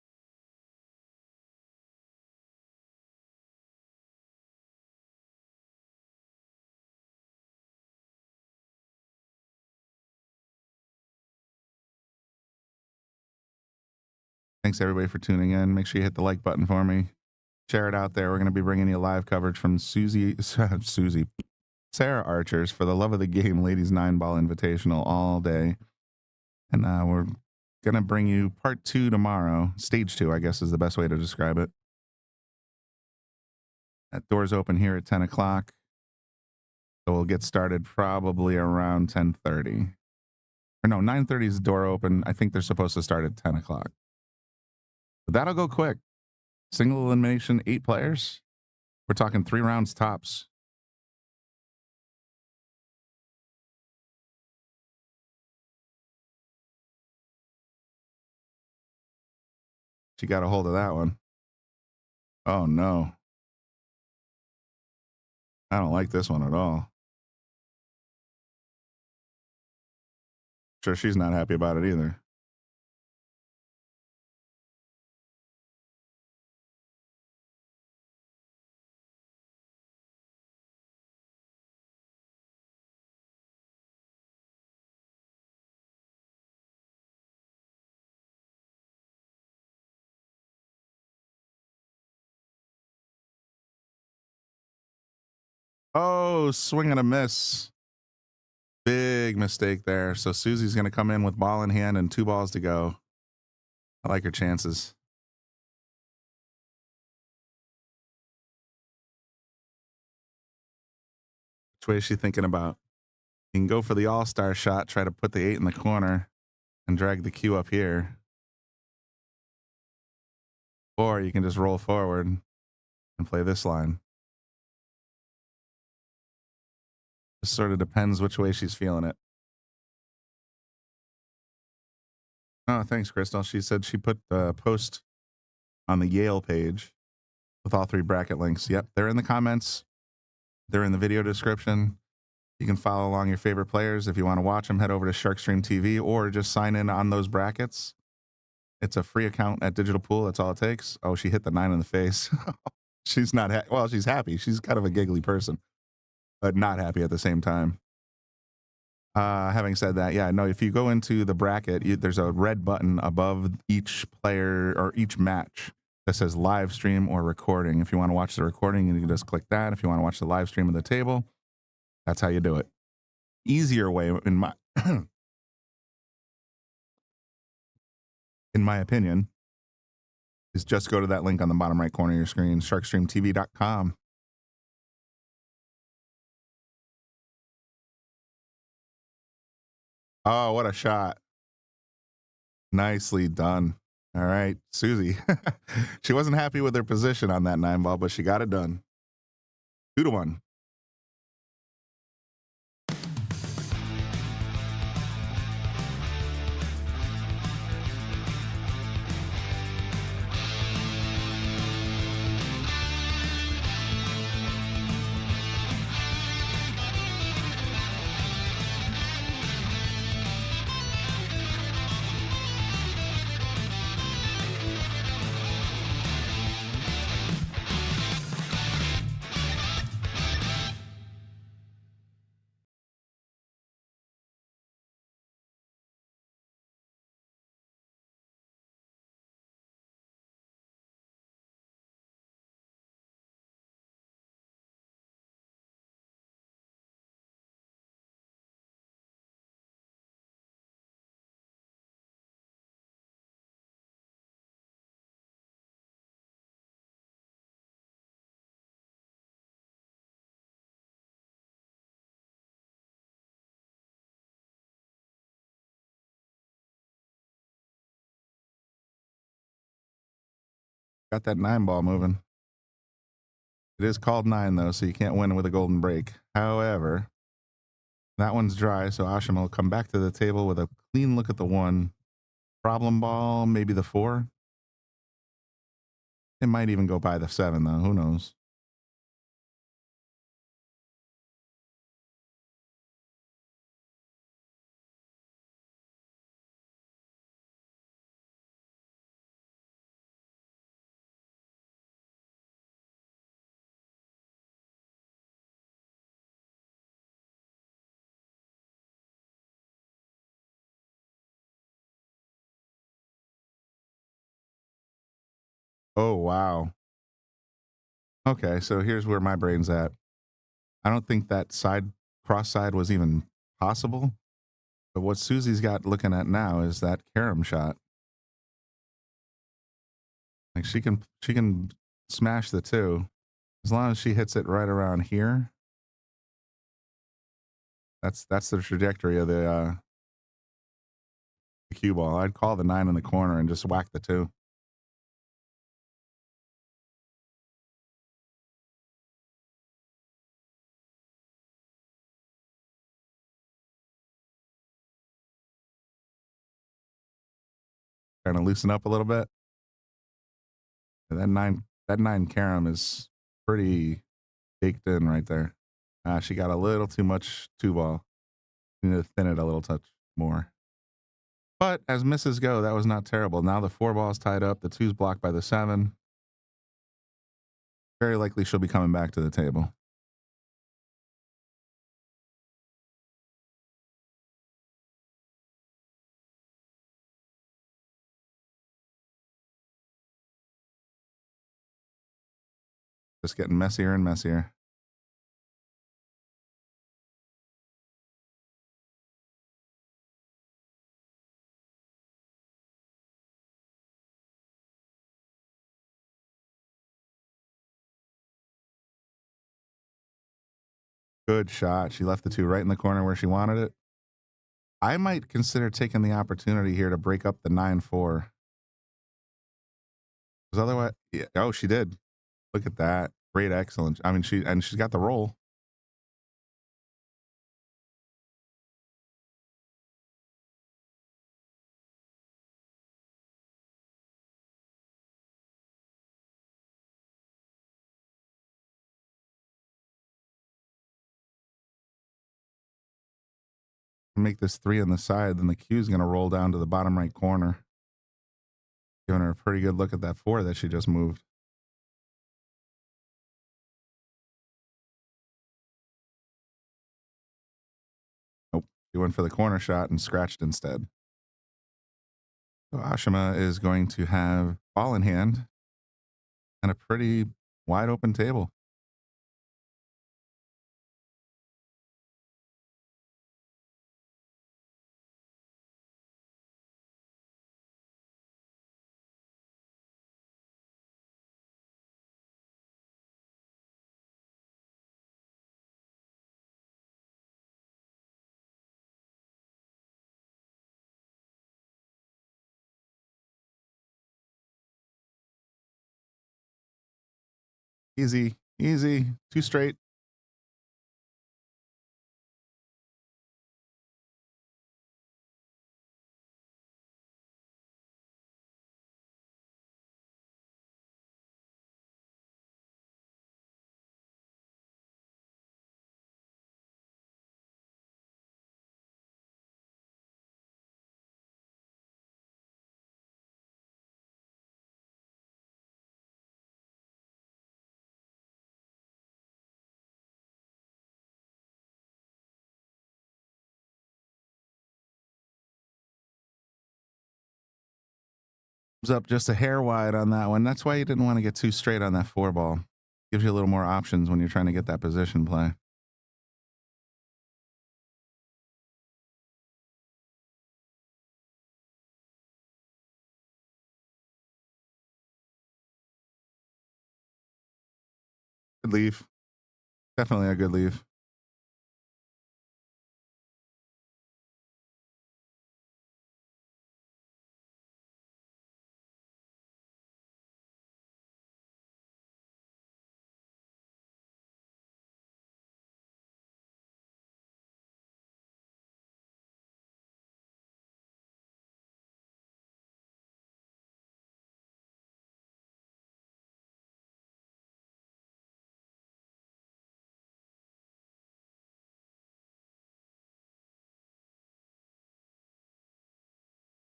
Thanks everybody for tuning in. Make sure you hit the like button for me. Share it out there. We're going to be bringing you live coverage from Sarah Archer's For the Love of the Game Ladies 9-Ball Invitational all day. And we're going to bring you part 2 tomorrow. Stage 2, I guess, is the best way to describe it. That door's open here at 10 o'clock. So we'll get started probably around 10:30. Or no, 9:30 is the door open. I think they're supposed to start at 10 o'clock. But that'll go quick. Single elimination, 8 players. We're talking 3 rounds tops. She got a hold of that one. Oh, no. I don't like this one at all. Sure, she's not happy about it either. Oh, swing and a miss. Big mistake there. So Susie's going to come in with ball in hand and 2 balls to go. I like her chances. Which way is she thinking about? You can go for the all-star shot, try to put the 8 in the corner and drag the cue up here. Or you can just roll forward and play this line. Just sort of depends which way she's feeling it. Oh, thanks, Crystal. She said she put the post on the Yale page with all 3 bracket links. Yep, they're in the comments. They're in the video description. You can follow along your favorite players. If you want to watch them, head over to Sharkstream TV or just sign in on those brackets. It's a free account at Digital Pool. That's all it takes. Oh, she hit the 9 in the face. She's not well, she's happy. She's kind of a giggly person, but not happy at the same time. Having said that, yeah, no, if you go into the bracket, there's a red button above each player or each match. that says live stream or recording. If you want to watch the recording, you can just click that. If you want to watch the live stream of the table, that's how you do it. Easier way, in my in my opinion, is just go to that link on the bottom right corner of your screen, sharkstreamtv.com. Oh, what a shot. Nicely done. All right, Susie. She wasn't happy with her position on that 9-ball, but she got it done. 2-1. Got that 9-ball moving. It is called 9, though, so you can't win with a golden break. However, that one's dry, so Ashima will come back to the table with a clean look at the 1. Problem ball, maybe the 4. It might even go by the 7, though. Who knows? Oh, wow. Okay, so here's where my brain's at. I don't think that cross side was even possible. But what Susie's got looking at now is that carom shot. Like she can smash the 2 as long as she hits it right around here. That's the trajectory of the cue ball. I'd call the 9 in the corner and just whack the 2. Trying to loosen up a little bit. And that 9 carom is pretty baked in right there. She got a little too much 2-ball. Need to thin it a little touch more. But as misses go, that was not terrible. Now the 4-ball's tied up. The 2's blocked by the 7. Very likely she'll be coming back to the table. Just getting messier and messier. Good shot. She left the 2 right in the corner where she wanted it. I might consider taking the opportunity here to break up the 9-4. Because otherwise, yeah, oh, she did. Look at that. Great excellence. I mean, she's got the roll. Make this 3 on the side, then the cue's going to roll down to the bottom right corner. Giving her a pretty good look at that 4 that she just moved. Nope. She went for the corner shot and scratched instead. So Ashima is going to have ball in hand. and a pretty wide open table. Easy, easy, 2 straight. Up just a hair wide on that one. That's why you didn't want to get too straight on that 4 ball. Gives you a little more options when you're trying to get that position play. Good leave. Definitely a good leave.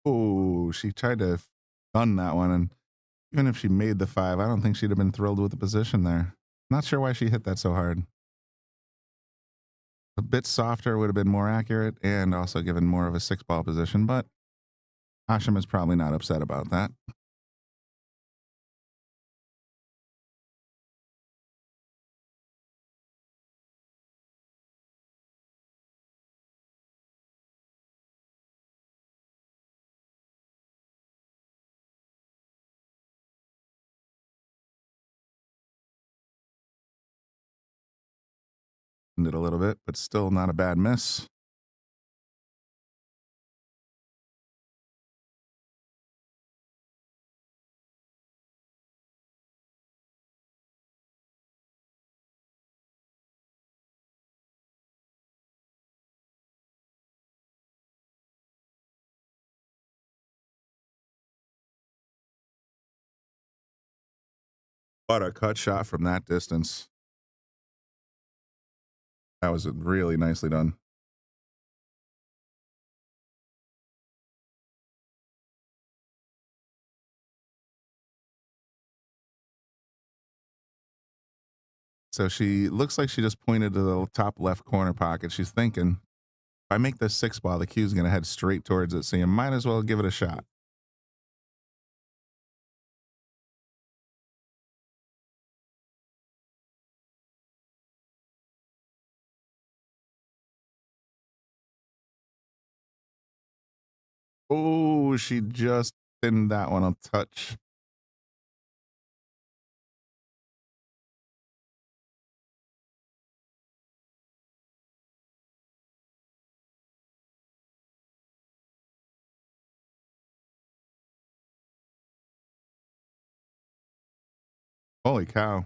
Oh, she tried to gun that one, and even if she made the 5, I don't think she'd have been thrilled with the position there. Not sure why she hit that so hard. A bit softer would have been more accurate and also given more of a 6-ball position, but Asham is probably not upset about that. It a little bit, but still not a bad miss. What a cut shot from that distance. That was really nicely done. So she looks like she just pointed to the top left corner pocket. She's thinking, if I make this 6-ball, the cue's going to head straight towards it, so you might as well give it a shot. Oh, she just thinned that one a touch. Holy cow.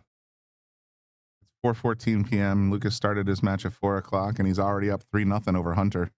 It's 4:14 p.m. Lucas started his match at 4 o'clock, and he's already up 3-0 over Hunter.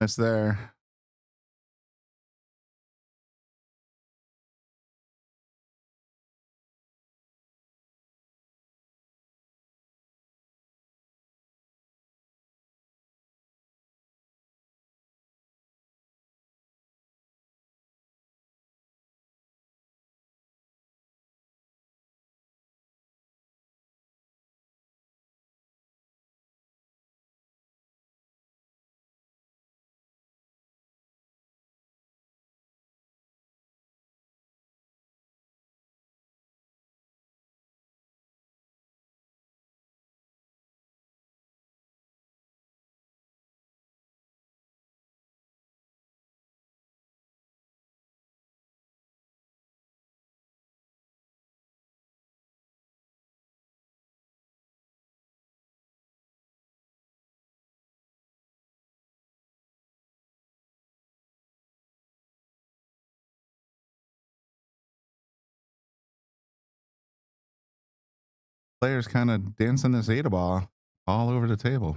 It's there. players kind of dancing this Ada ball all over the table.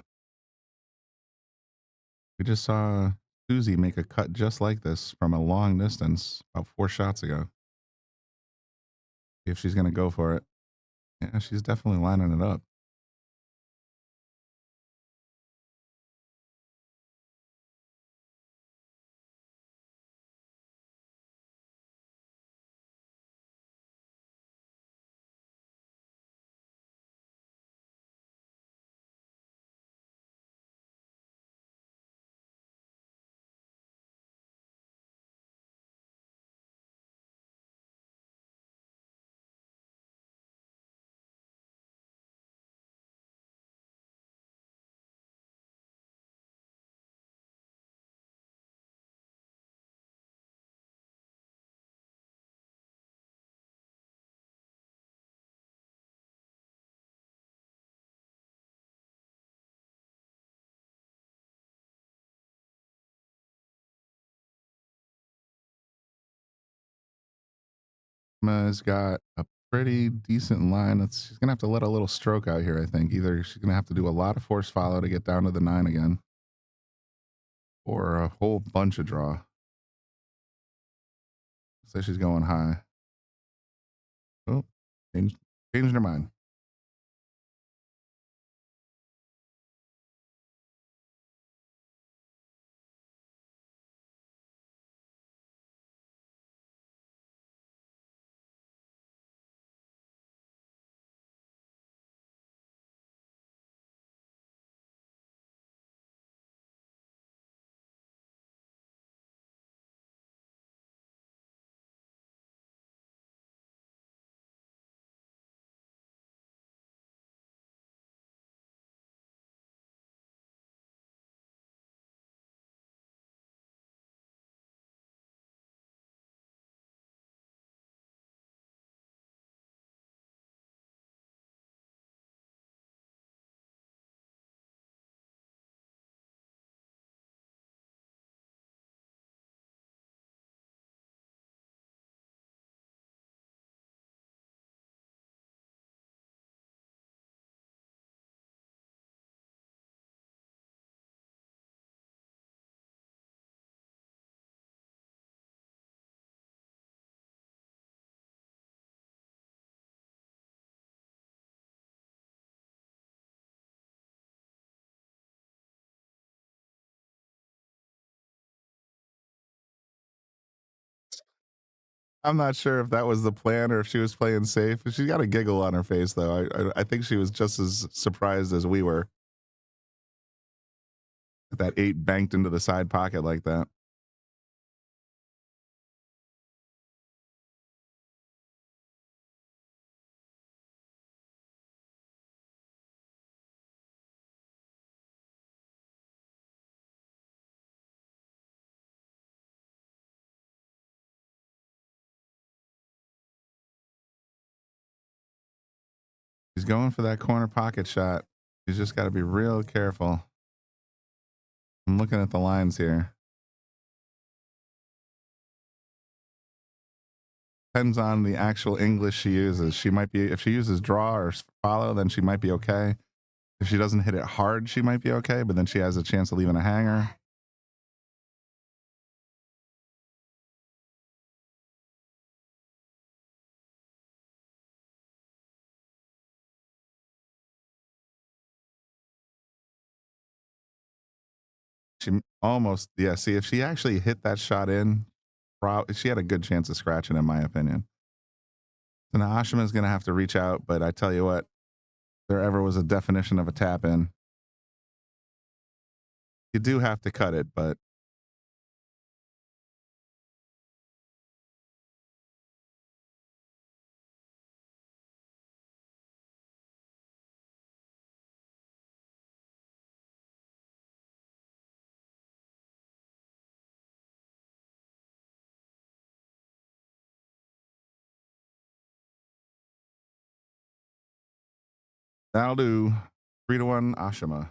We just saw Susie make a cut just like this from a long distance about 4 shots ago. If she's going to go for it. Yeah, she's definitely lining it up. Emma's got a pretty decent line. She's going to have to let a little stroke out here, I think. Either she's going to have to do a lot of force follow to get down to the 9 again, or a whole bunch of draw. So she's going high. Oh, changed her mind. I'm not sure if that was the plan or if she was playing safe. She's got a giggle on her face, though. I think she was just as surprised as we were. That 8 banked into the side pocket like that. She's going for that corner pocket shot. She's just got to be real careful. I'm looking at the lines here. Depends on the actual English she uses. She might be, if she uses draw or follow, then she might be okay. If she doesn't hit it hard, she might be okay, but then she has a chance of leaving a hanger. She almost, yeah, see, if she actually hit that shot in, she had a good chance of scratching, in my opinion. So now Ashima's going to have to reach out, but I tell you what, if there ever was a definition of a tap in, you do have to cut it, but that'll do. 3-1 Ashima.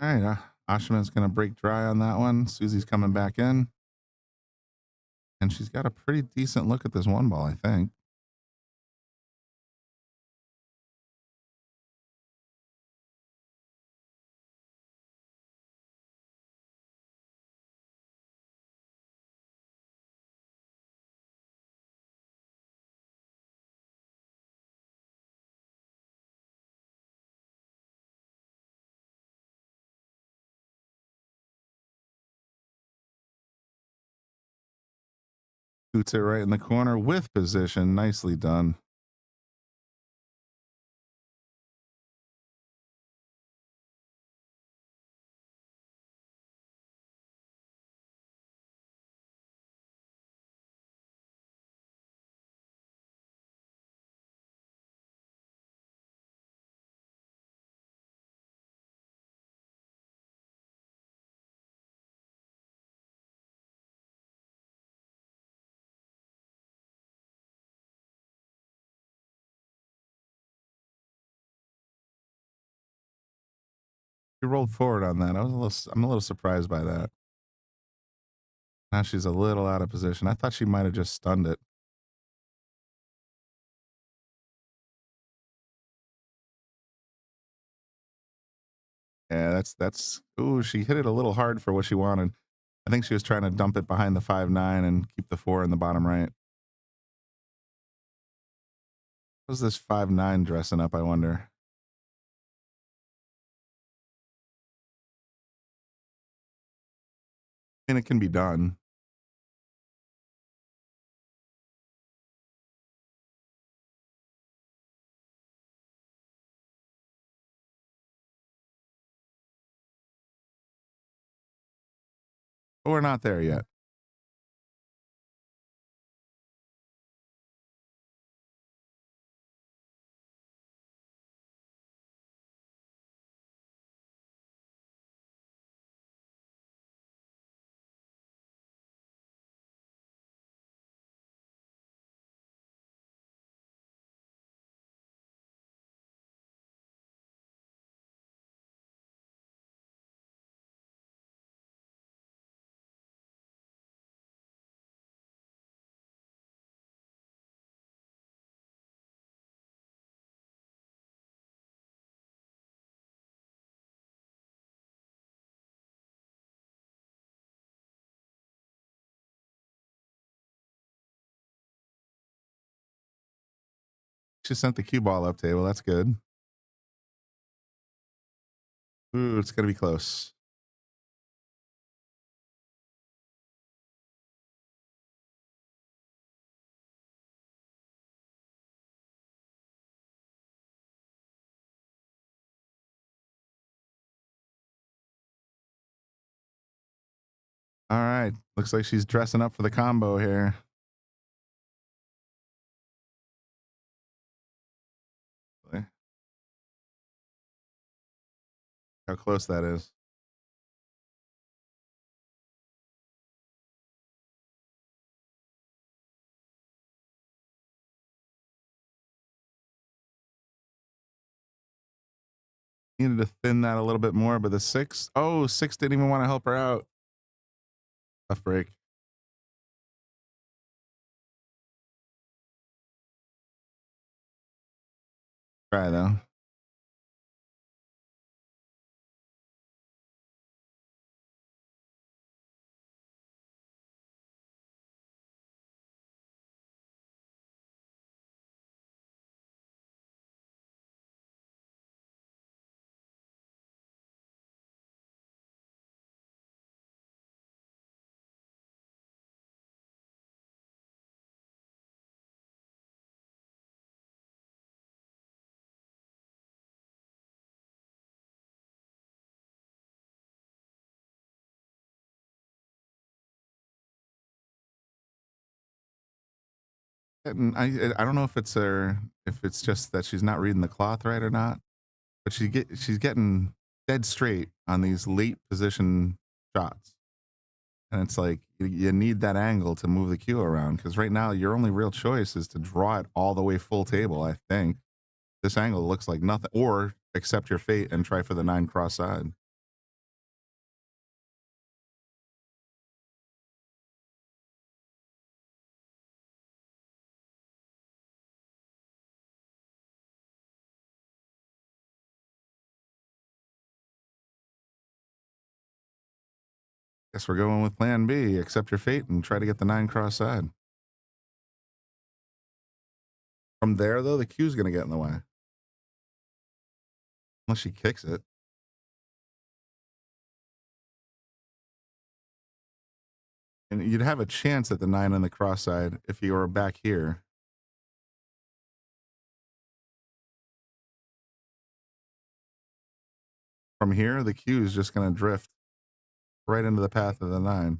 All right, Ashman's going to break dry on that one. Susie's coming back in. And she's got a pretty decent look at this one ball, I think. Shoots it right in the corner with position. Nicely done. She rolled forward on that. I'm a little surprised by that. Now she's a little out of position. I thought she might have just stunned it. Yeah, that's. Ooh, she hit it a little hard for what she wanted. I think she was trying to dump it behind the 5-9 and keep the 4 in the bottom right. What's this 5-9 dressing up, I wonder? I mean, it can be done. But we're not there yet. She sent the cue ball up table. That's good. Ooh, it's going to be close. All right. Looks like she's dressing up for the combo here. How close that is. Needed to thin that a little bit more, but the 6, oh, 6 didn't even want to help her out. Tough break. Try though. And I don't know if it's just that she's not reading the cloth right or not, but she's getting dead straight on these late position shots, and it's like you need that angle to move the cue around, because right now your only real choice is to draw it all the way full table. I think this angle looks like nothing, or accept your fate and try for the 9 cross side. Guess we're going with plan B. Accept your fate and try to get the 9 cross side. From there, though, the cue's going to get in the way. Unless she kicks it. And you'd have a chance at the 9 on the cross side if you were back here. From here, the cue is just going to drift right into the path of the 9.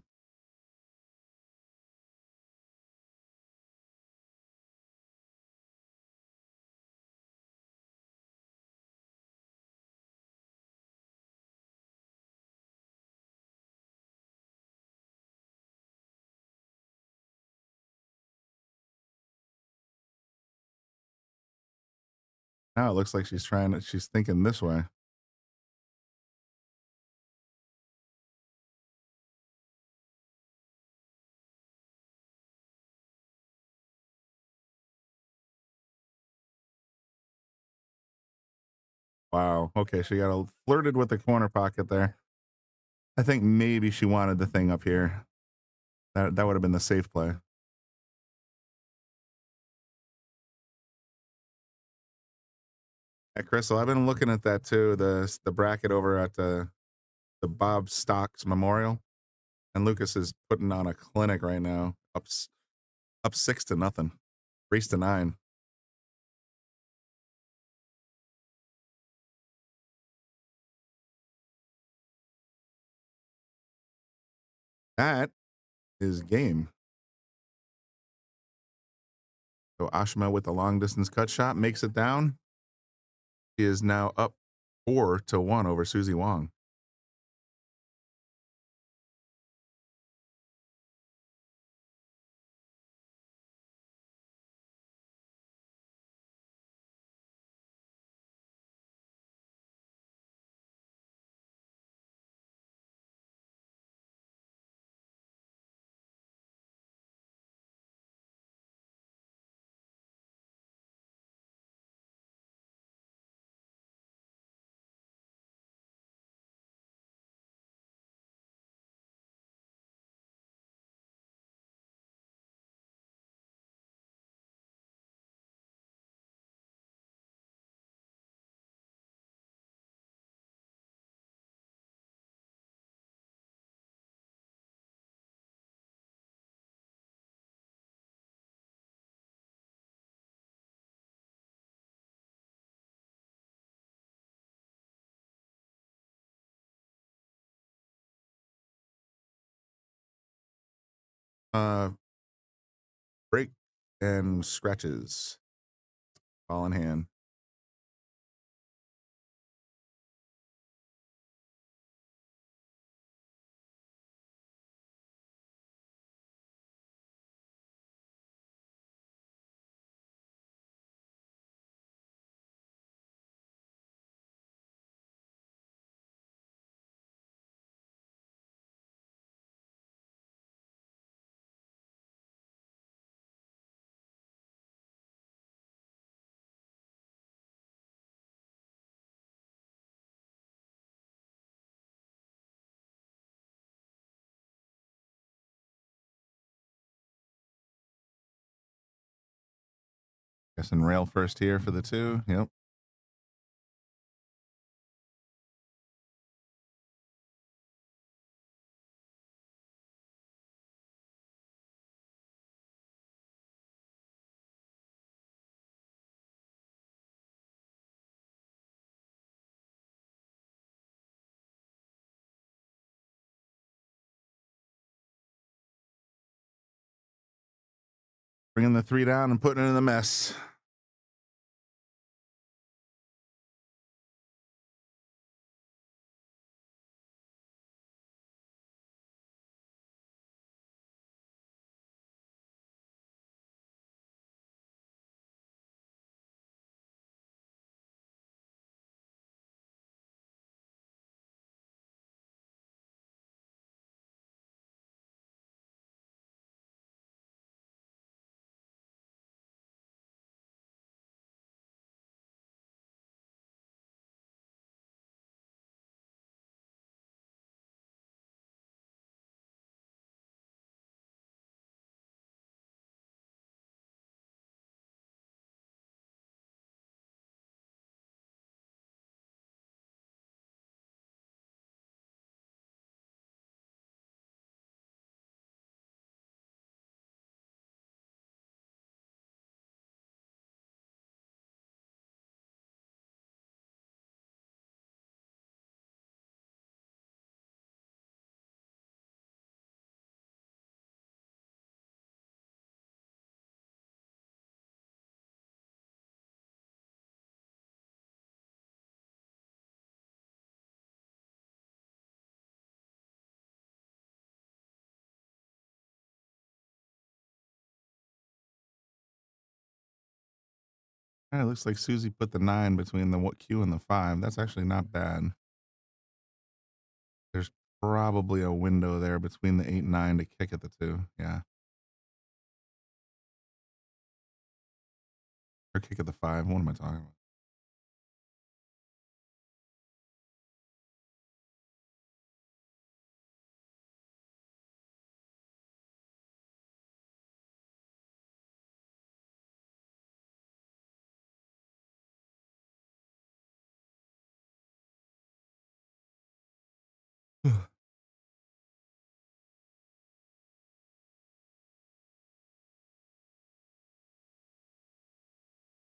Now it looks like she's thinking this way. Wow. Okay, she got flirted with the corner pocket there. I think maybe she wanted the thing up here. That would have been the safe play. Hey, Crystal, I've been looking at that too. The bracket over at the Bob Stocks Memorial, and Lucas is putting on a clinic right now. Up 6-0, race to 9. That is game. So Ashima with the long distance cut shot makes it down. She is now up 4-1 over Susie Wong. Break and scratches. Ball in hand. Guessing rail first here for the 2. Yep. Bringing the 3 down and putting it in the mess. It looks like Susie put the 9 between the cue and the 5. That's actually not bad. There's probably a window there between the 8 and 9 to kick at the 2. Yeah. Or kick at the 5. What am I talking about?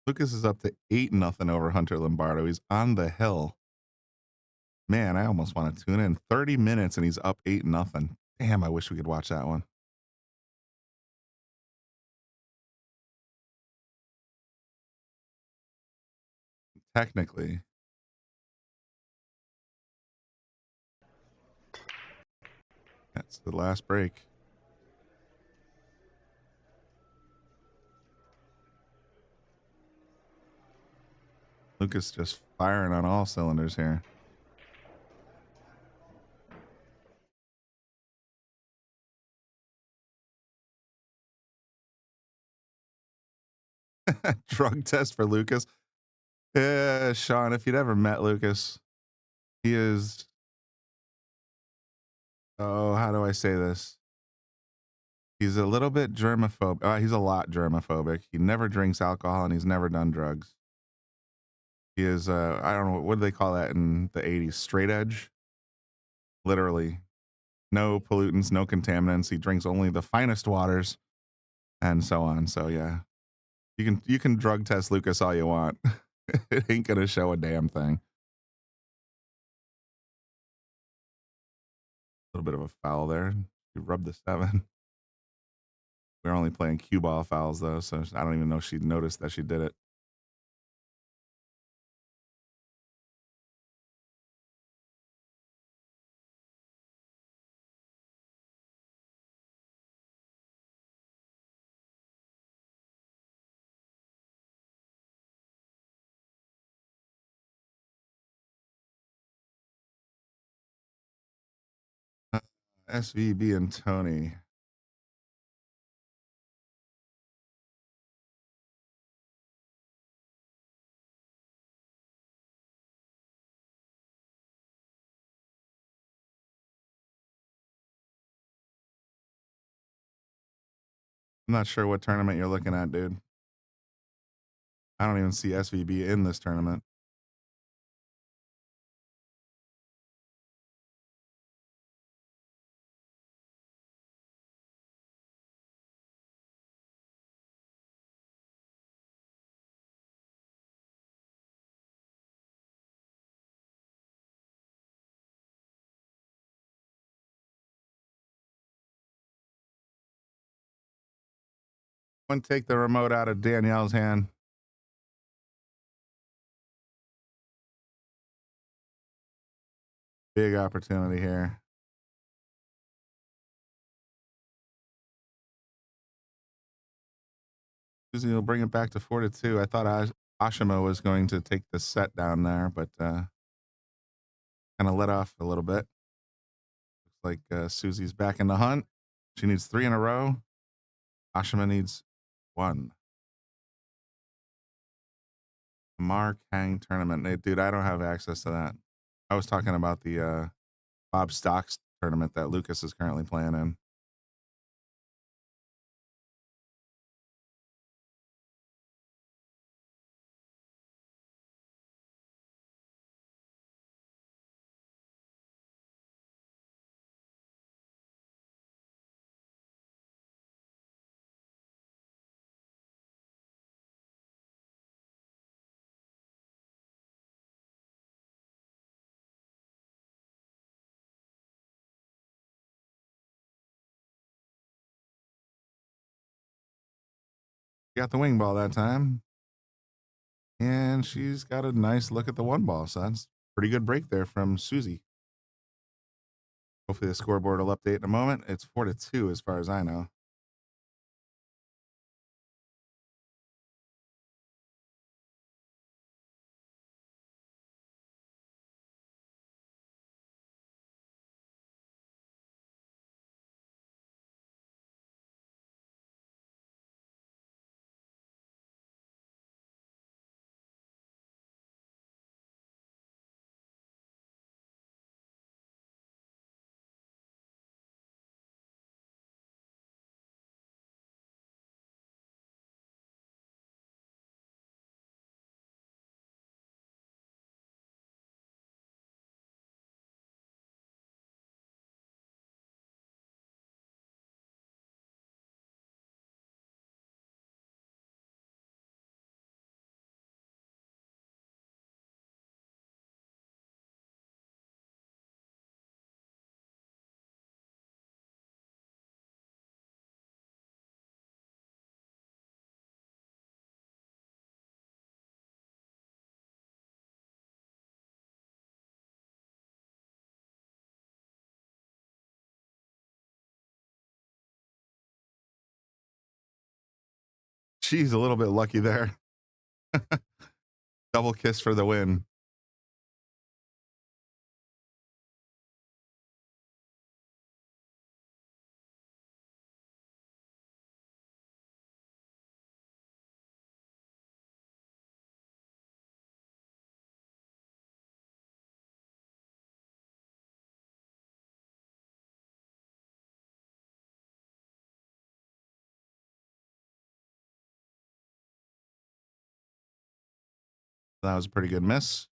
Lucas is up to 8-0 over Hunter Lombardo. He's on the hill. Man, I almost want to tune in. 30 minutes and he's up 8-0. Damn, I wish we could watch that one. Technically. That's the last break. Lucas just firing on all cylinders here. Drug test for Lucas. Sean, if you'd ever met Lucas, he is, oh, how do I say this? He's a little bit germaphobic. He's a lot germaphobic. He never drinks alcohol and he's never done drugs. He is, I don't know, what do they call that in the 80s? Straight edge? Literally. No pollutants, no contaminants. He drinks only the finest waters and so on. So yeah, you can drug test Lucas all you want. It ain't gonna show a damn thing. A little bit of a foul there. You rubbed the 7. We're only playing cue ball fouls though, so I don't even know if she noticed that she did it. SVB and Tony. I'm not sure what tournament you're looking at, dude. I don't even see SVB in this tournament. Take the remote out of Danielle's hand. Big opportunity here. Susie will bring it back to 4-2. I thought Ashima was going to take the set down there, but kind of let off a little bit. Looks like Susie's back in the hunt. She needs 3 in a row. Ashima needs 1. Mark Hang tournament. Hey, dude, I don't have access to that. I was talking about the Bob Stocks tournament that Lucas is currently playing in. Got the wing ball that time. And she's got a nice look at the 1 ball. So that's a pretty good break there from Susie. Hopefully the scoreboard will update in a moment. It's 4-2 as far as I know. She's a little bit lucky there. Double kiss for the win. That was a pretty good miss.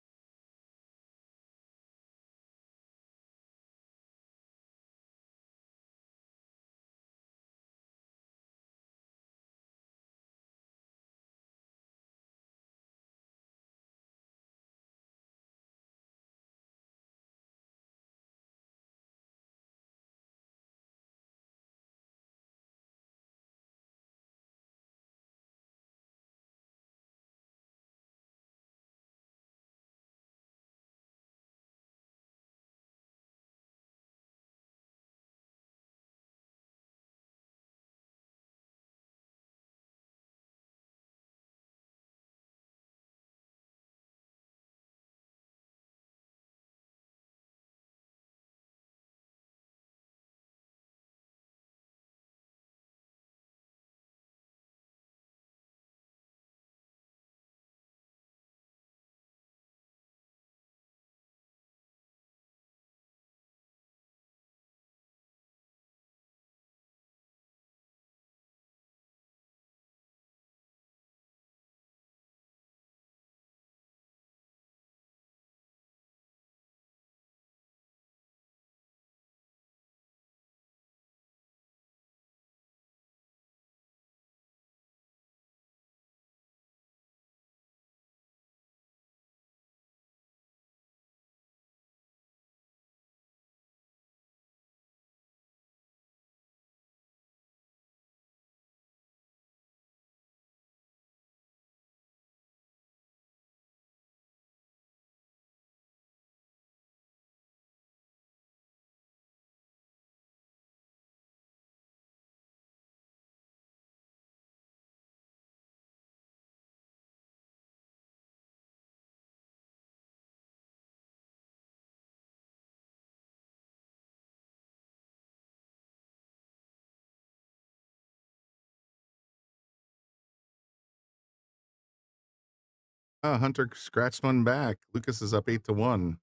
Hunter scratched one back. Lucas is up 8-1.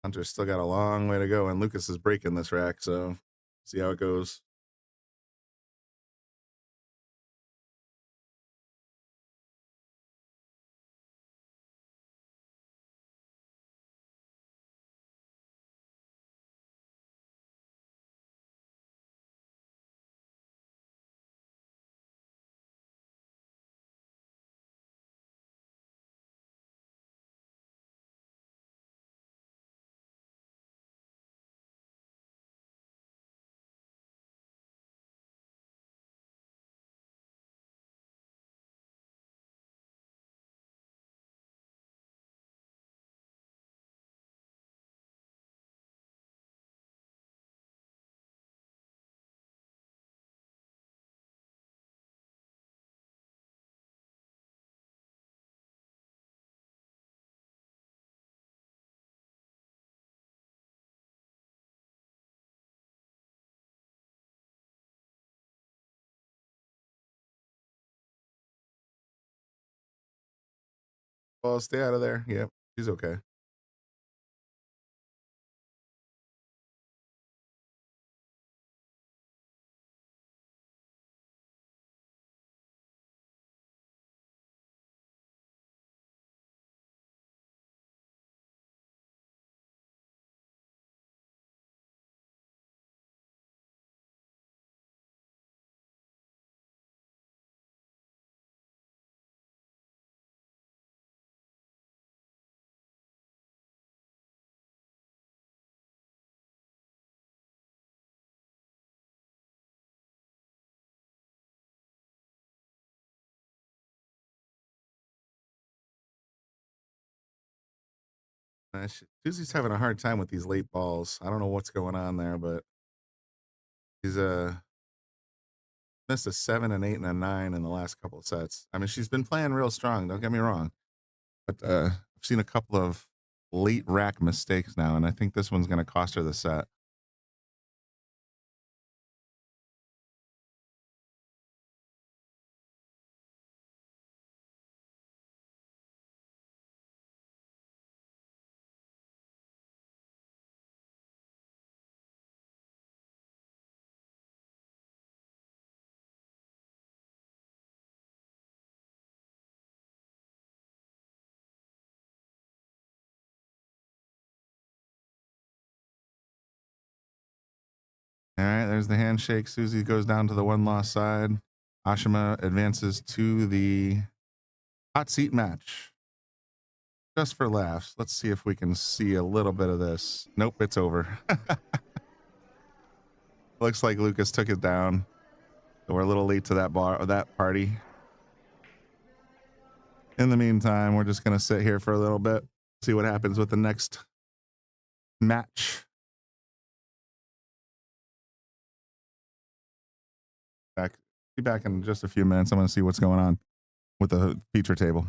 Hunter's still got a long way to go, and Lucas is breaking this rack, so see how it goes. Well, stay out of there. Yep, he's okay. Susie's having a hard time with these late balls. I don't know what's going on there, but he's missed a 7, an 8, and a 9 in the last couple of sets. I mean, she's been playing real strong. Don't get me wrong, but I've seen a couple of late rack mistakes now, and I think this one's going to cost her the set. All right, there's the handshake. Susie goes down to the one-loss side. Ashima advances to the hot seat match. Just for laughs, let's see if we can see a little bit of this. Nope, it's over. Looks like Lucas took it down. So we're a little late to that bar or that party. In the meantime, we're just gonna sit here for a little bit, see what happens with the next match. Be back in just a few minutes. I'm gonna see what's going on with the feature table.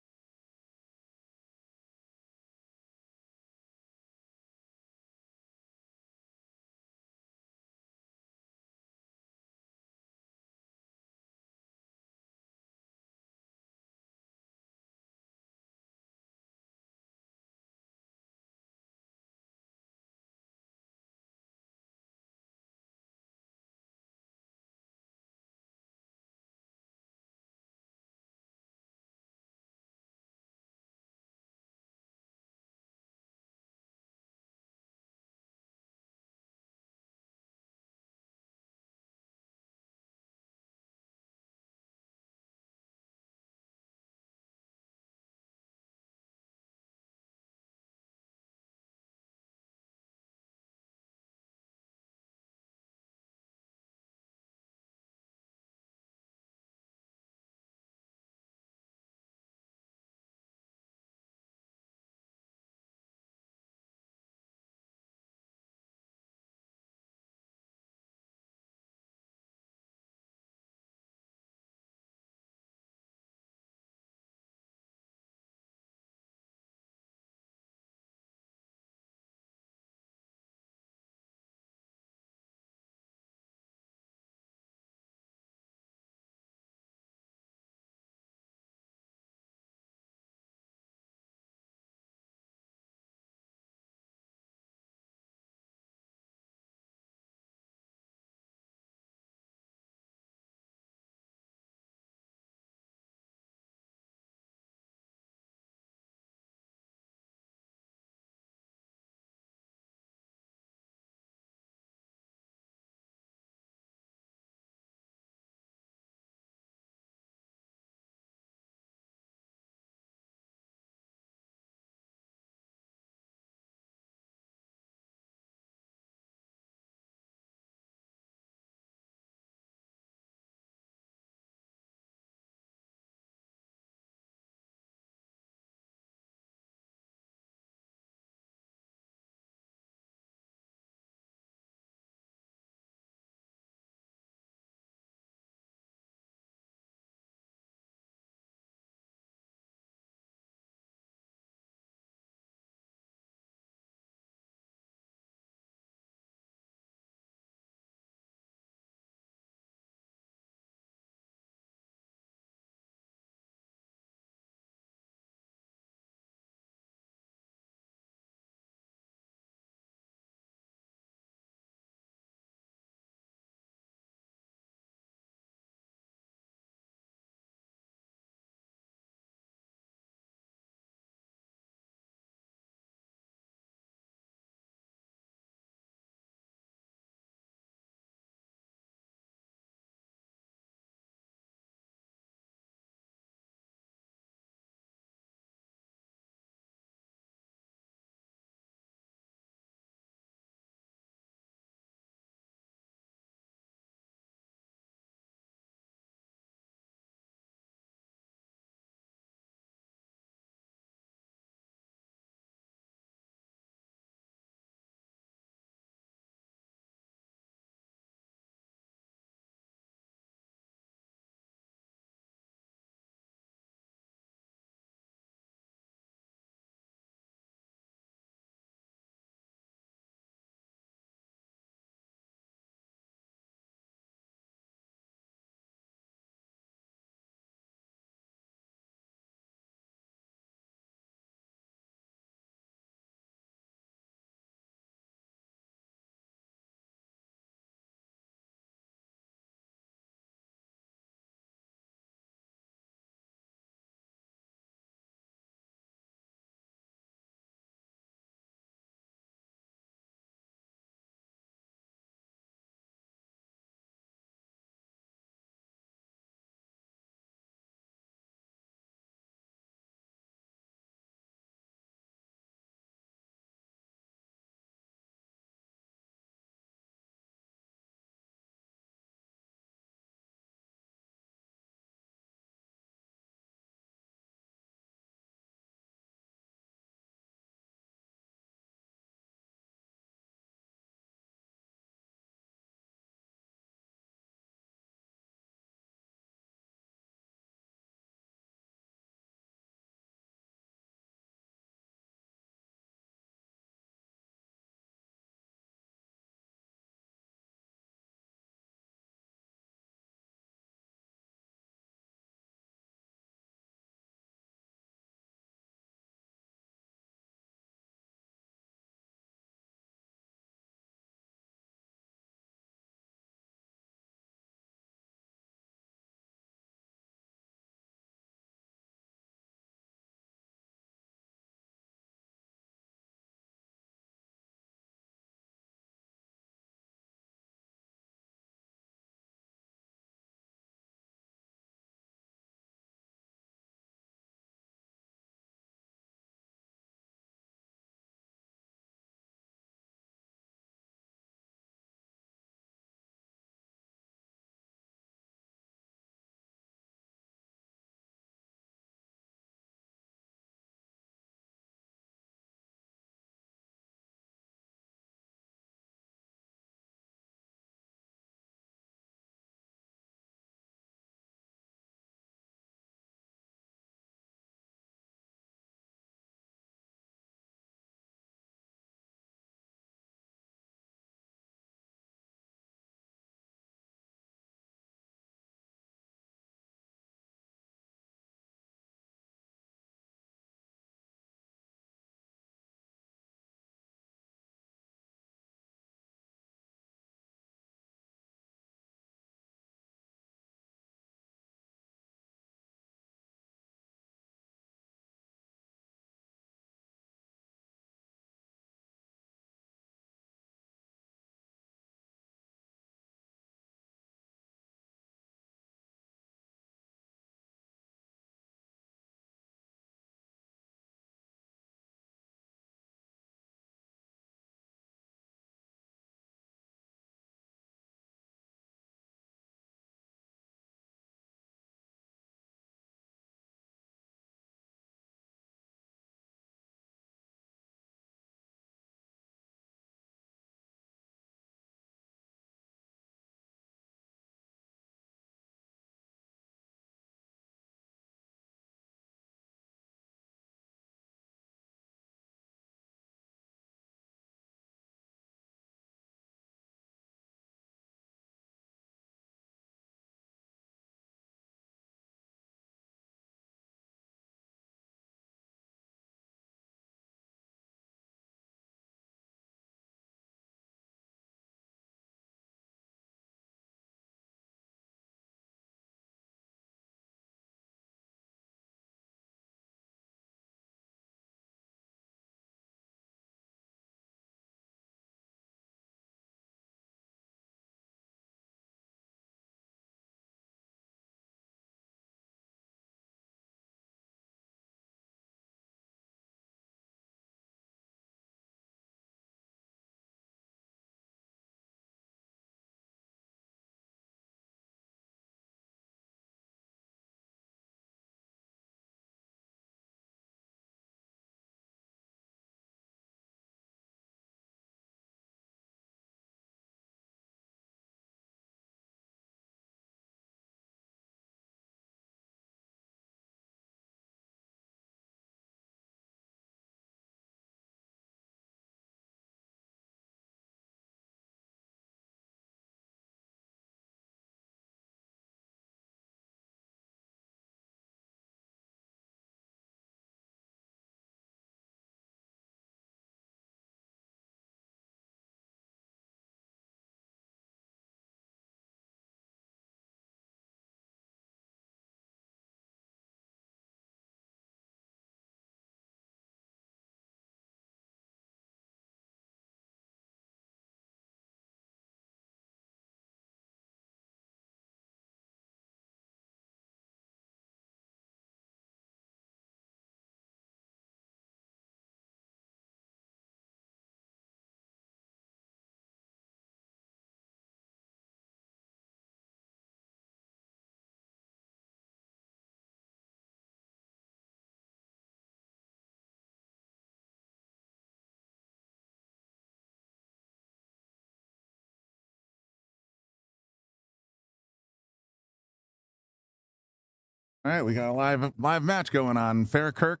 All right, we got a live match going on. Farrah Kirk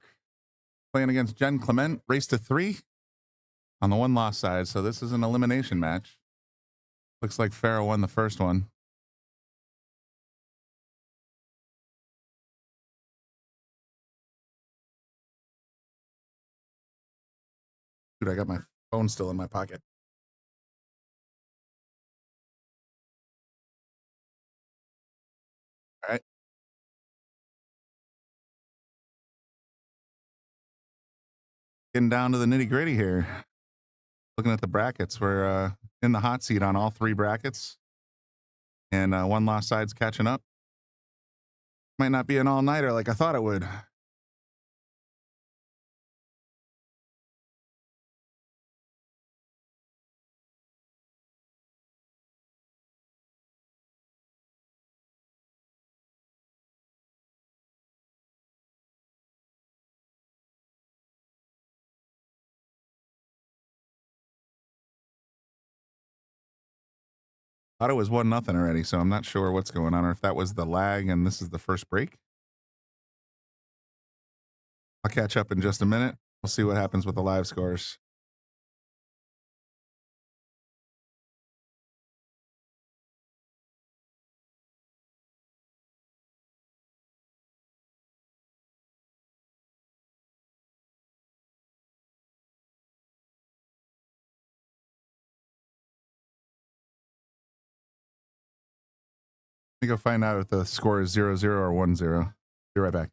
playing against Jen Clement. Race to 3 on the 1-loss side. So this is an elimination match. Looks like Farrah won the first one. Dude, I got my phone still in my pocket. All right. Getting down to the nitty gritty here. Looking at the brackets. We're in the hot seat on all 3 brackets. And 1-loss side's catching up. Might not be an all-nighter like I thought it would. Thought it was 1-0 already, so I'm not sure what's going on, or if that was the lag and this is the first break. I'll catch up in just a minute. We'll see what happens with the live scores. Let me go find out if the score is 0-0 or 1-0. Be right back.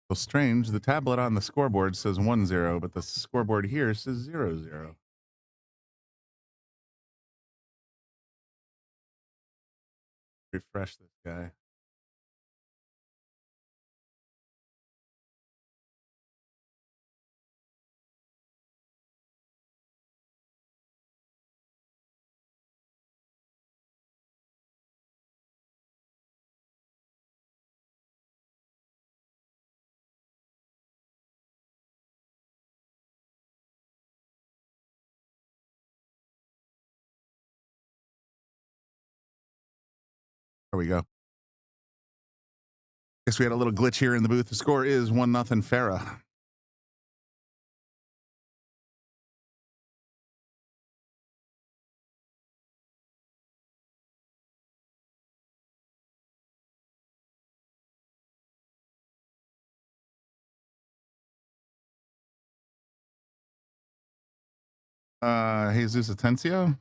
Well, strange. The tablet on the scoreboard says 1-0, but the scoreboard here says 0-0. Refresh this guy. There we go. Guess we had a little glitch here in the booth. The score is 1-0 Farrah. Jesus Atencio.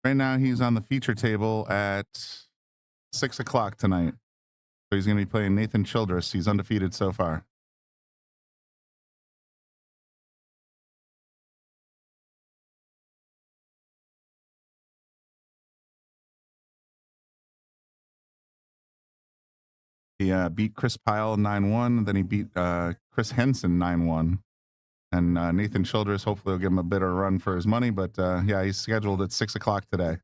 Right now, he's on the feature table at 6 o'clock tonight. So he's going to be playing Nathan Childress. He's undefeated so far. He beat Chris Pyle 9-1. Then he beat Chris Henson 9-1. And Nathan Childress, hopefully, will give him a bit of a run for his money. But yeah, he's scheduled at 6 o'clock today.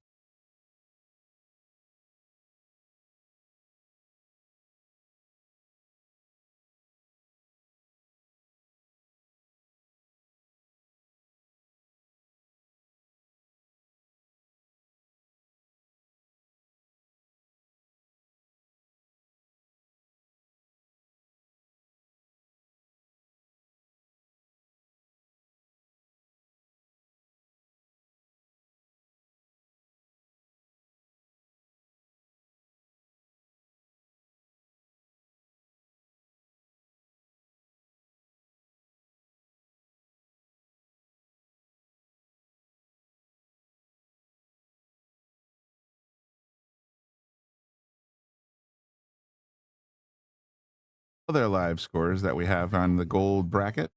other live scores that we have on the gold bracket.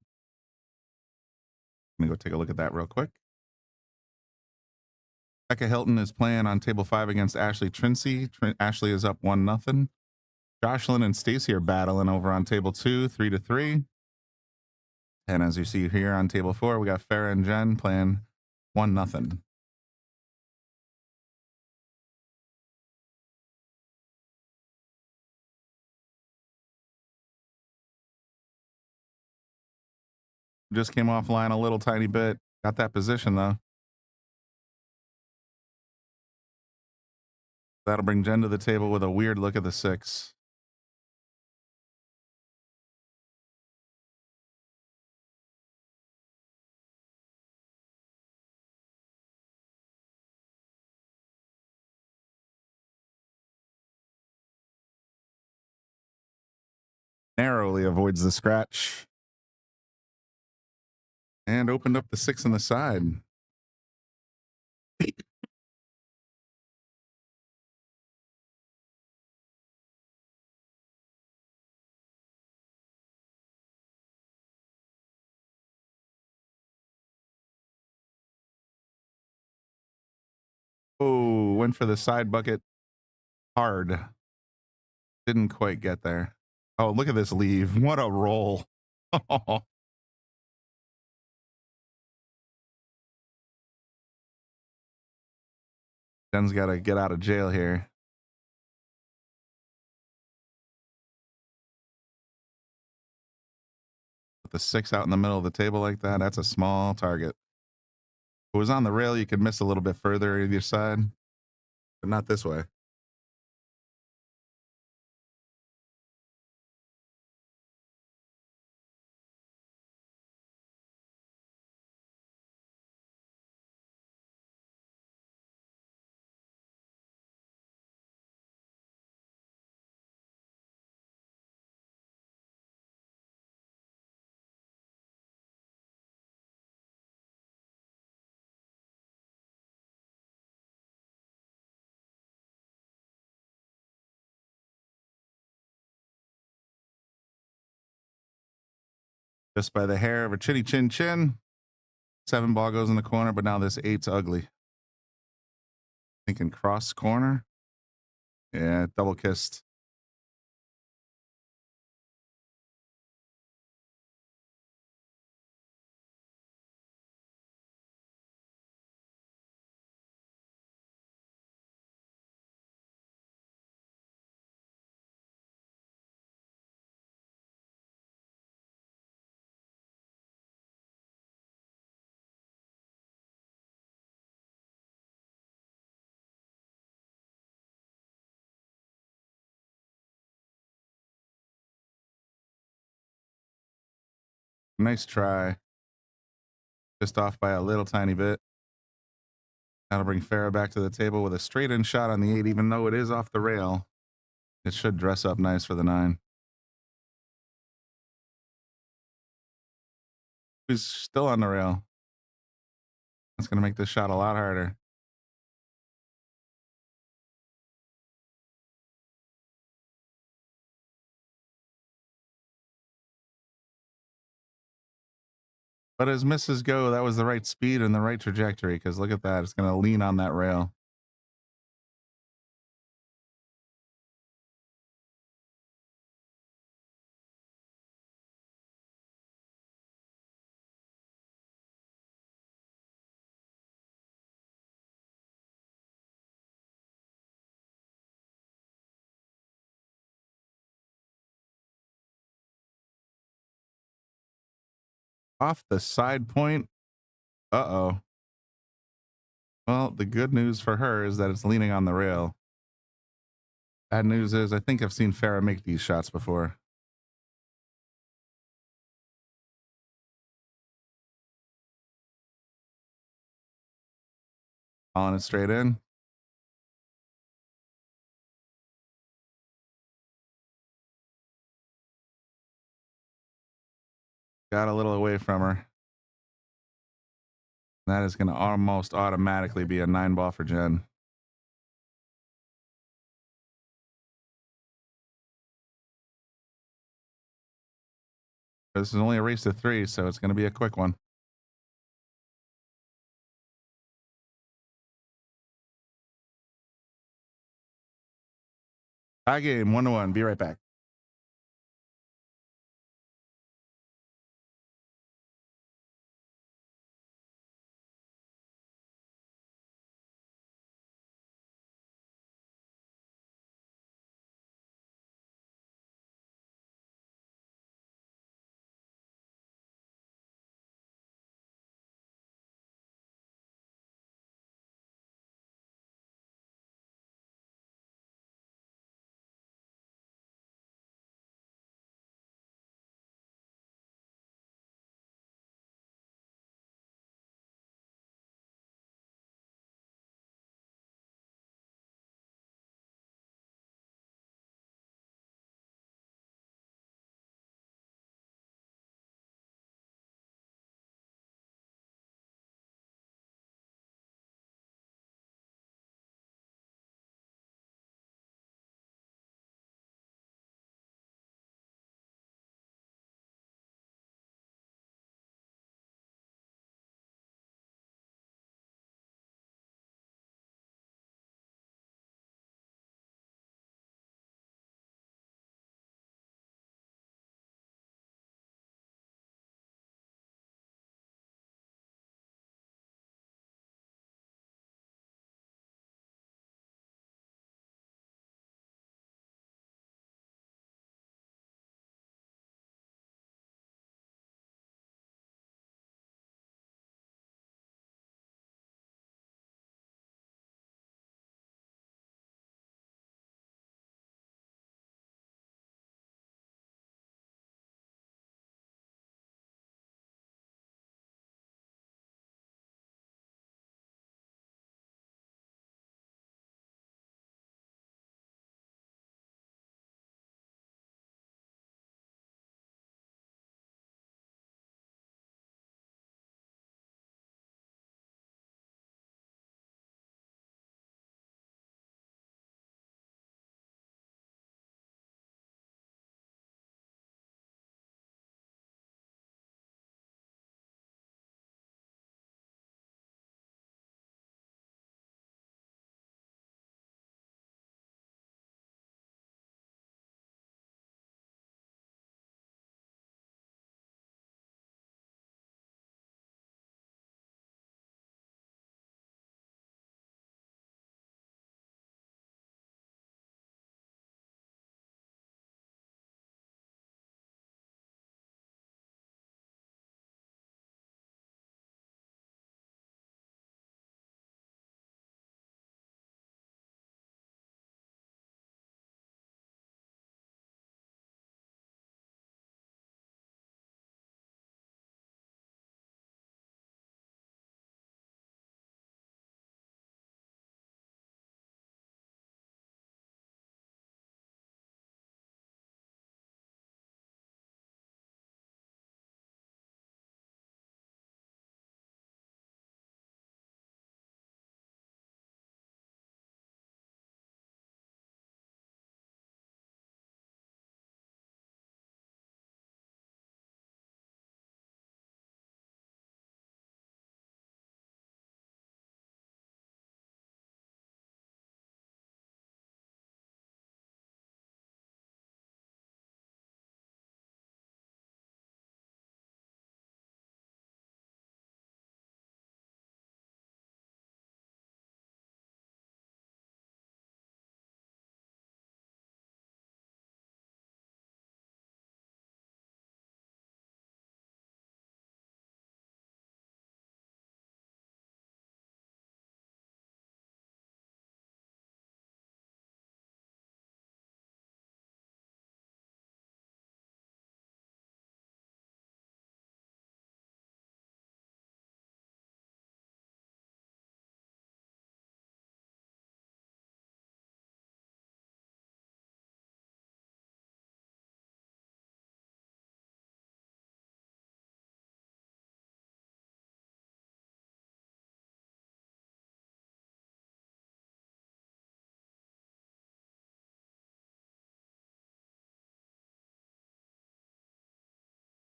Let me go take a look at that real quick. Becca Hilton is playing on table 5 against Ashley Trinsey. Ashley is up 1-0. Jocelyn and Stacy are battling over on table 2, 3-3. And as you see here on table 4, we got Farah and Jen playing 1-0. Just came offline a little tiny bit. Got that position though. That'll bring Jen to the table with a weird look at the 6. Narrowly avoids the scratch. And opened up the 6 on the side. Oh, went for the side bucket hard. Didn't quite get there. Oh, look at this leave. What a roll. Jen's got to get out of jail here. Put the 6 out in the middle of the table like that. That's a small target. If it was on the rail, you could miss a little bit further either side, but not this way. Just by the hair of a chinny chin chin. 7 ball goes in the corner, but now this 8's ugly. Thinking cross corner. Yeah, double kissed. Nice try. Just off by a little tiny bit. That'll bring Farah back to the table with a straight in shot on the 8, even though it is off the rail. It should dress up nice for the 9. He's still on the rail. That's going to make this shot a lot harder. But as misses go, that was the right speed and the right trajectory, because look at that. It's going to lean on that rail. Off the side point. Uh-oh. Well, the good news for her is that it's leaning on the rail. Bad news is I think I've seen Farah make these shots before. Calling it straight in. Got a little away from her. That is going to almost automatically be a 9 ball for Jen. This is only a race to 3, so it's going to be a quick one. Tie game, 1-1. Be right back.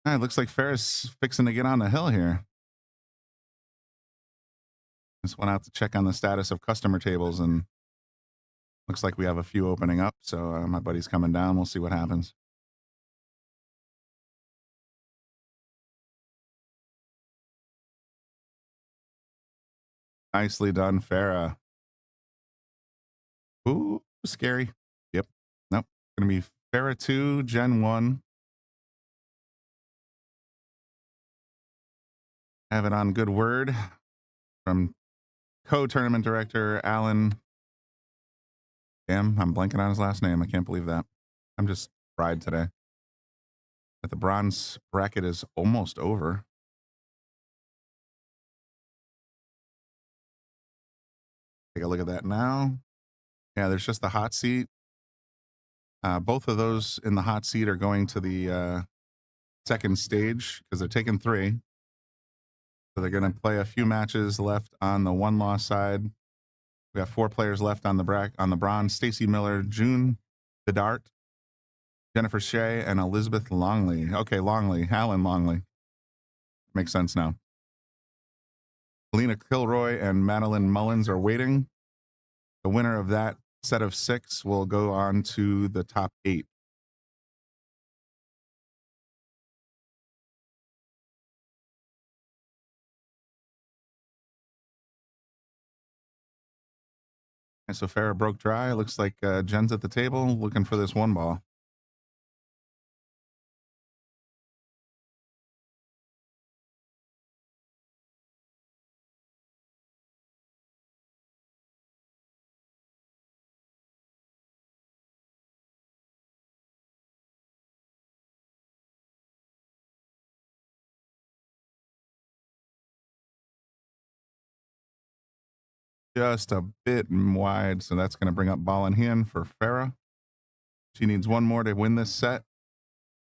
It looks like Ferris fixing to get on the hill here. Just went out to check on the status of customer tables, and looks like we have a few opening up. So my buddy's coming down. We'll see what happens. Nicely done, Farah. Ooh, scary. Yep. Nope. Gonna be Farah 2, Gen 1. Have it on good word from co-tournament director Alan. Damn, I'm blanking on his last name. I can't believe that. I'm just fried today. But the bronze bracket is almost over. Take a look at that now. Yeah, there's just the hot seat. Both of those in the hot seat are going to the second stage because they're taking 3. So they're going to play a few matches left on the one-loss side. We have 4 players left on the bronze: Stacy Miller, June Bedart, Jennifer Shea, and Elizabeth Longley. Okay, Longley, Alan Longley. Makes sense now. Alina Kilroy and Madeline Mullins are waiting. The winner of that set of 6 will go on to the top 8. And so Farah broke dry. Looks like Jen's at the table looking for this 1 ball. Just a bit wide, so that's going to bring up ball in hand for Farah. She needs 1 more to win this set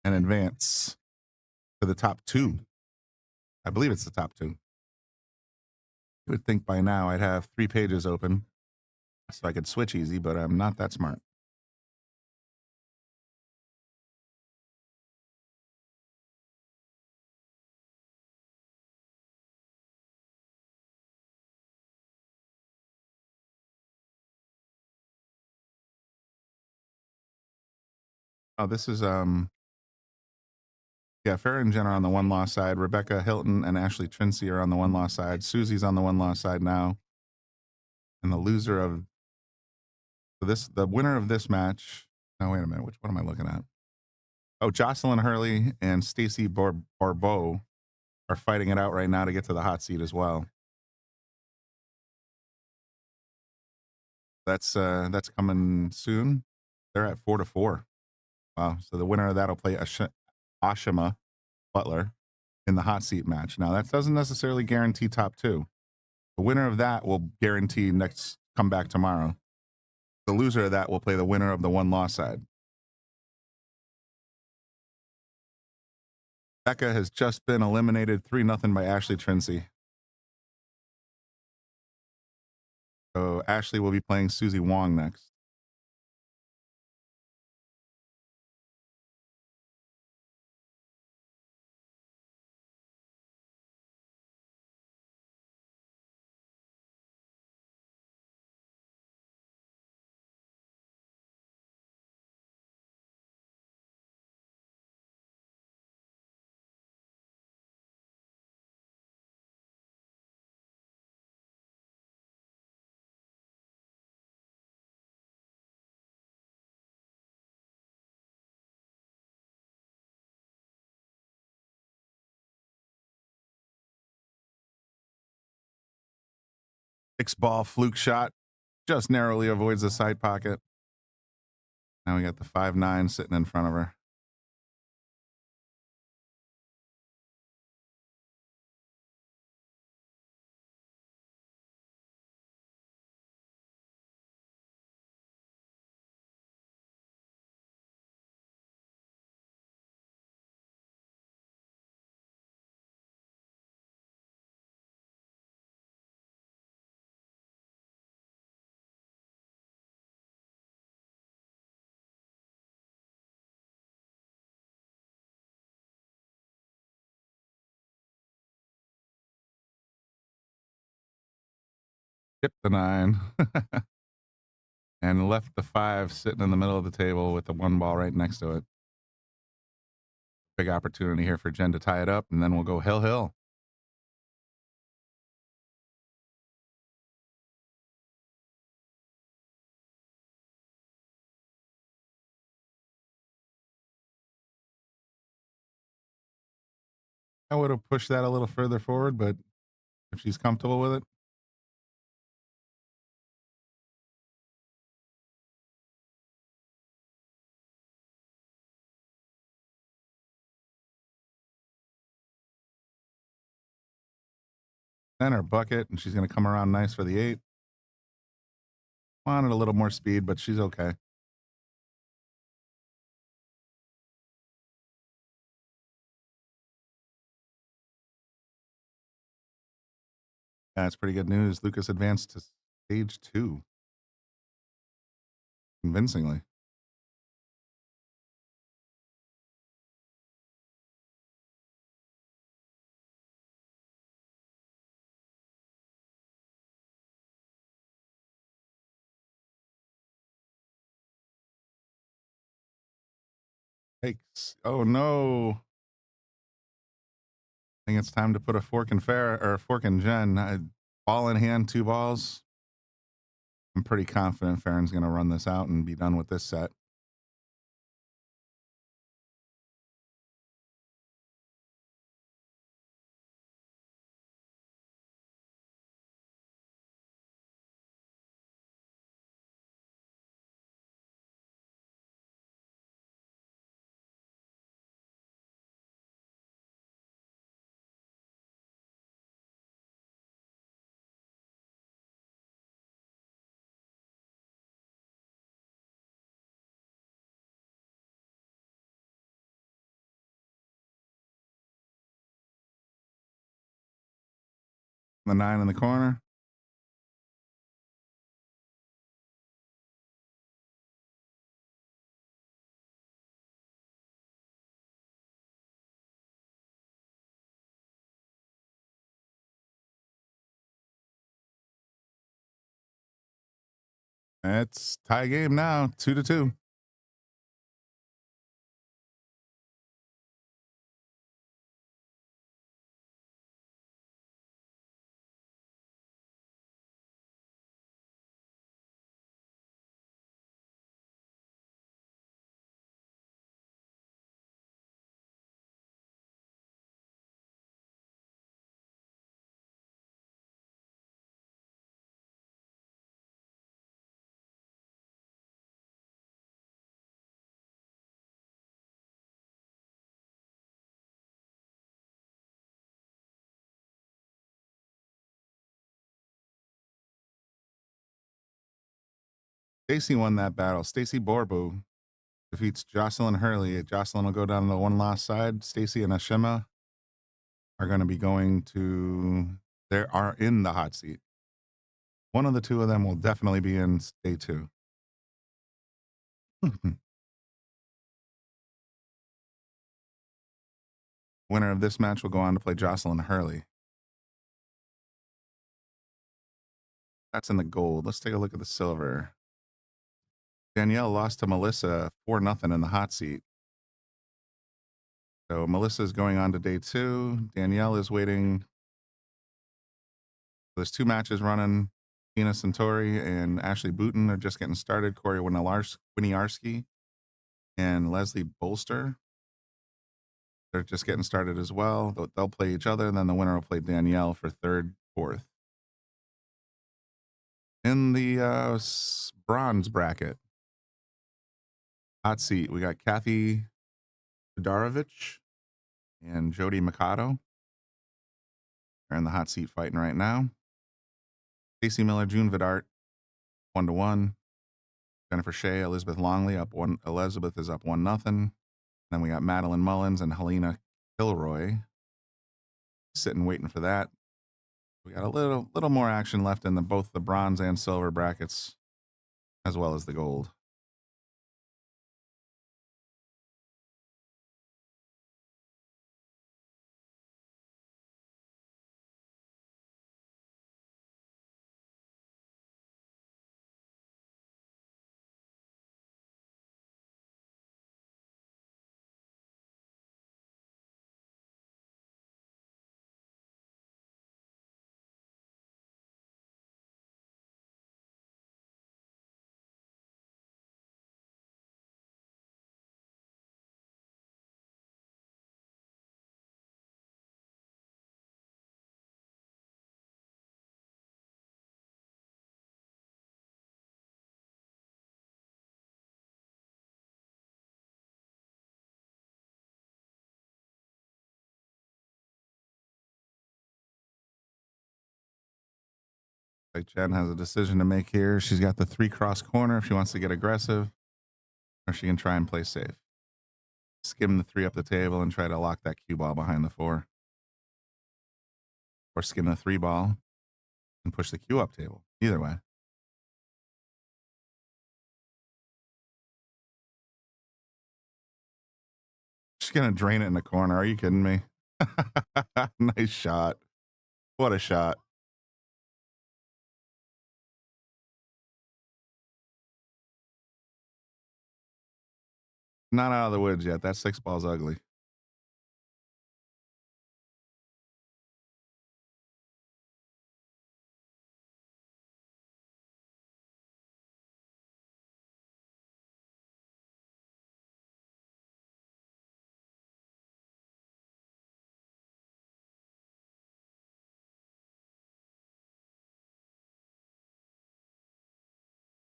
and advance to the top 2. I believe it's the top 2. You would think by now I'd have 3 pages open so I could switch easy, but I'm not that smart. Oh, this is Farah and Jen are on the 1-loss side. Rebecca Hilton and Ashley Trinsey are on the 1-loss side. Susie's on the 1-loss side now. And the loser of the winner of this match. Oh, wait a minute. Which one am I looking at? Oh, Jocelyn Hurley and Stacy Barbeau are fighting it out right now to get to the hot seat as well. That's coming soon. They're at 4-4. Wow. So the winner of that will play Ashima Butler in the hot seat match. Now that doesn't necessarily guarantee top 2. The winner of that will guarantee come back tomorrow. The loser of that will play the winner of the 1-loss side. Becca has just been eliminated 3-0 by Ashley Trinsey. So Ashley will be playing Susie Wong next. Ball fluke shot just narrowly avoids the side pocket. Now we got the 5-9 sitting in front of her. skipped the 9 and left the 5 sitting in the middle of the table with the 1 ball right next to it. Big opportunity here for Jen to tie it up, and then we'll go hill. I would have pushed that a little further forward, but if she's comfortable with it. Center bucket, and she's going to come around nice for the 8. Wanted a little more speed, but she's okay. That's pretty good news. Lucas advanced to stage 2. Convincingly. Takes. Oh no. I think it's time to put a fork in Jen. Ball in hand, 2 balls. I'm pretty confident Farron's going to run this out and be done with this set. The 9 in the corner. It's tie game now, 2-2. Stacy won that battle. Stacy Borbu defeats Jocelyn Hurley. Jocelyn will go down the 1 loss side. Stacy and Ashima are going to be going to, they are in the hot seat. One of the 2 of them will definitely be in day 2. Winner of this match will go on to play Jocelyn Hurley. That's in the gold. Let's take a look at the silver. Danielle lost to Melissa 4-0 in the hot seat. So Melissa is going on to day 2. Danielle is waiting. There's 2 matches running. Tina Santori and Ashley Booten are just getting started. Corey Winiarski and Leslie Bolster. They're just getting started as well. They'll play each other, and then the winner will play Danielle for 3rd, 4th. In the bronze bracket, hot seat, we got Kathy Fedorovich and Jody Mikado. They're in the hot seat fighting right now. Stacey Miller, June Vidart, 1-1. Jennifer Shea, Elizabeth Longley up 1. Elizabeth is up 1-0. Then we got Madeline Mullins and Helena Kilroy sitting waiting for that. We got a little more action left in both the bronze and silver brackets, as well as the gold. Like Jen has a decision to make here. She's got the 3 cross corner if she wants to get aggressive, or she can try and play safe. Skim the 3 up the table and try to lock that cue ball behind the 4. Or skim the 3 ball and push the cue up table. Either way. She's going to drain it in the corner. Are you kidding me? Nice shot. What a shot. Not out of the woods yet. That 6 ball's ugly.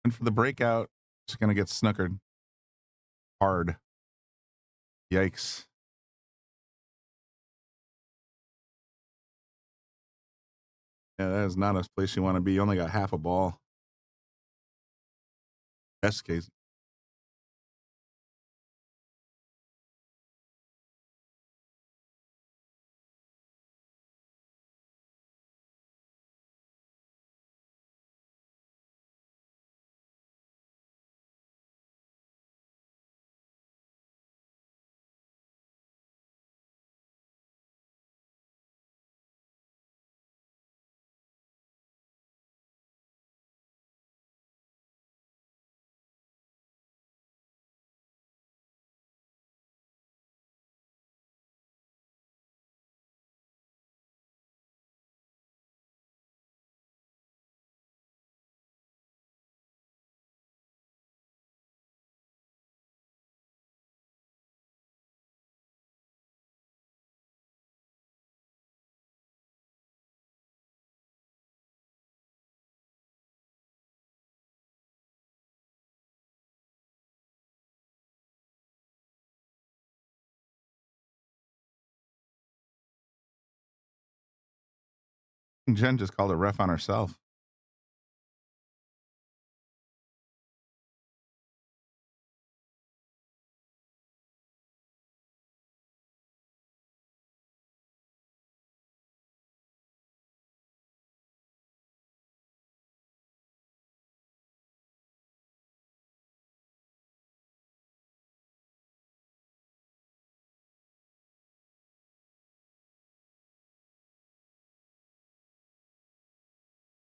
And for the breakout, she's going to get snookered. Hard. Yikes. Yeah, that is not a place you want to be. You only got half a ball. Best case. Jen just called a ref on herself.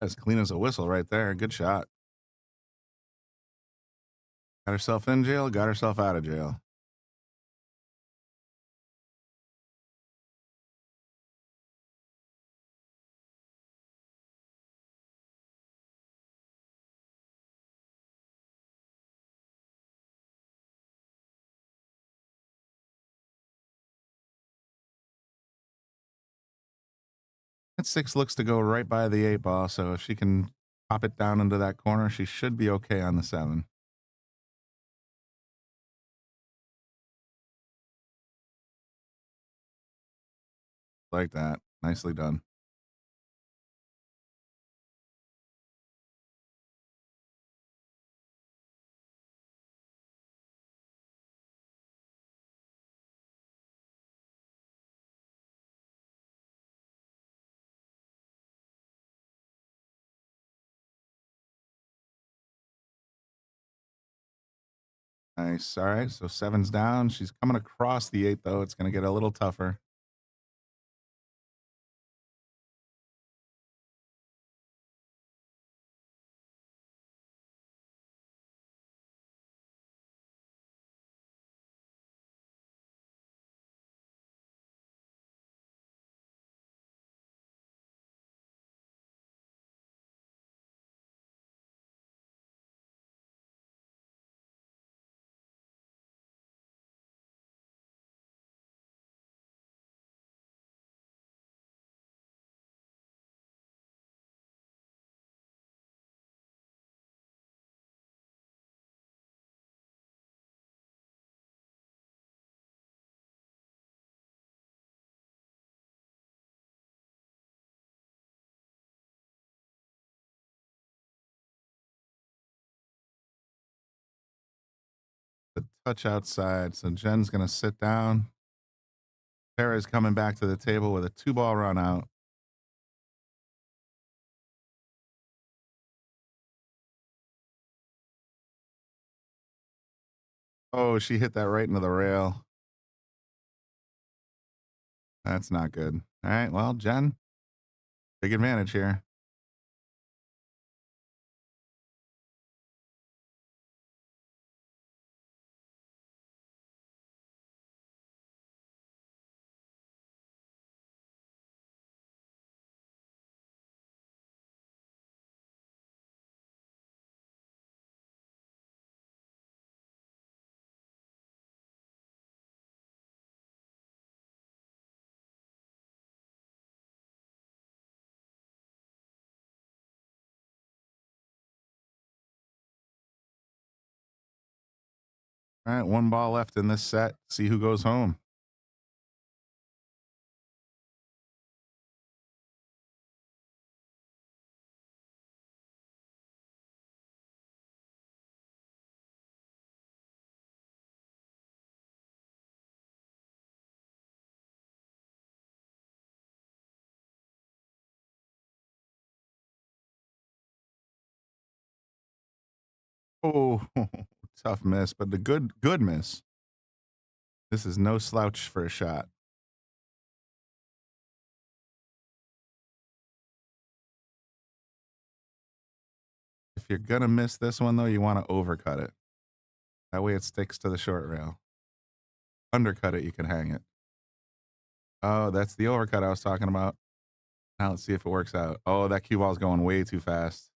As clean as a whistle right there. Good shot. Got herself in jail, got herself out of jail. That 6 looks to go right by the 8 ball, so if she can pop it down into that corner, she should be okay on the 7. Like that. Nicely done. Nice. All right. So 7's down. She's coming across the 8, though. It's going to get a little tougher. touch outside. So Jen's going to sit down. Tara's coming back to the table with a 2-ball run out. Oh, she hit that right into the rail. That's not good. All right, well, Jen, big advantage here. All right, 1 ball left in this set. See who goes home. Oh, tough miss, but the good miss. This is no slouch for a shot. If you're going to miss this one, though, you want to overcut it. That way it sticks to the short rail. Undercut it, you can hang it. Oh, that's the overcut I was talking about. Now let's see if it works out. Oh, that cue ball is going way too fast.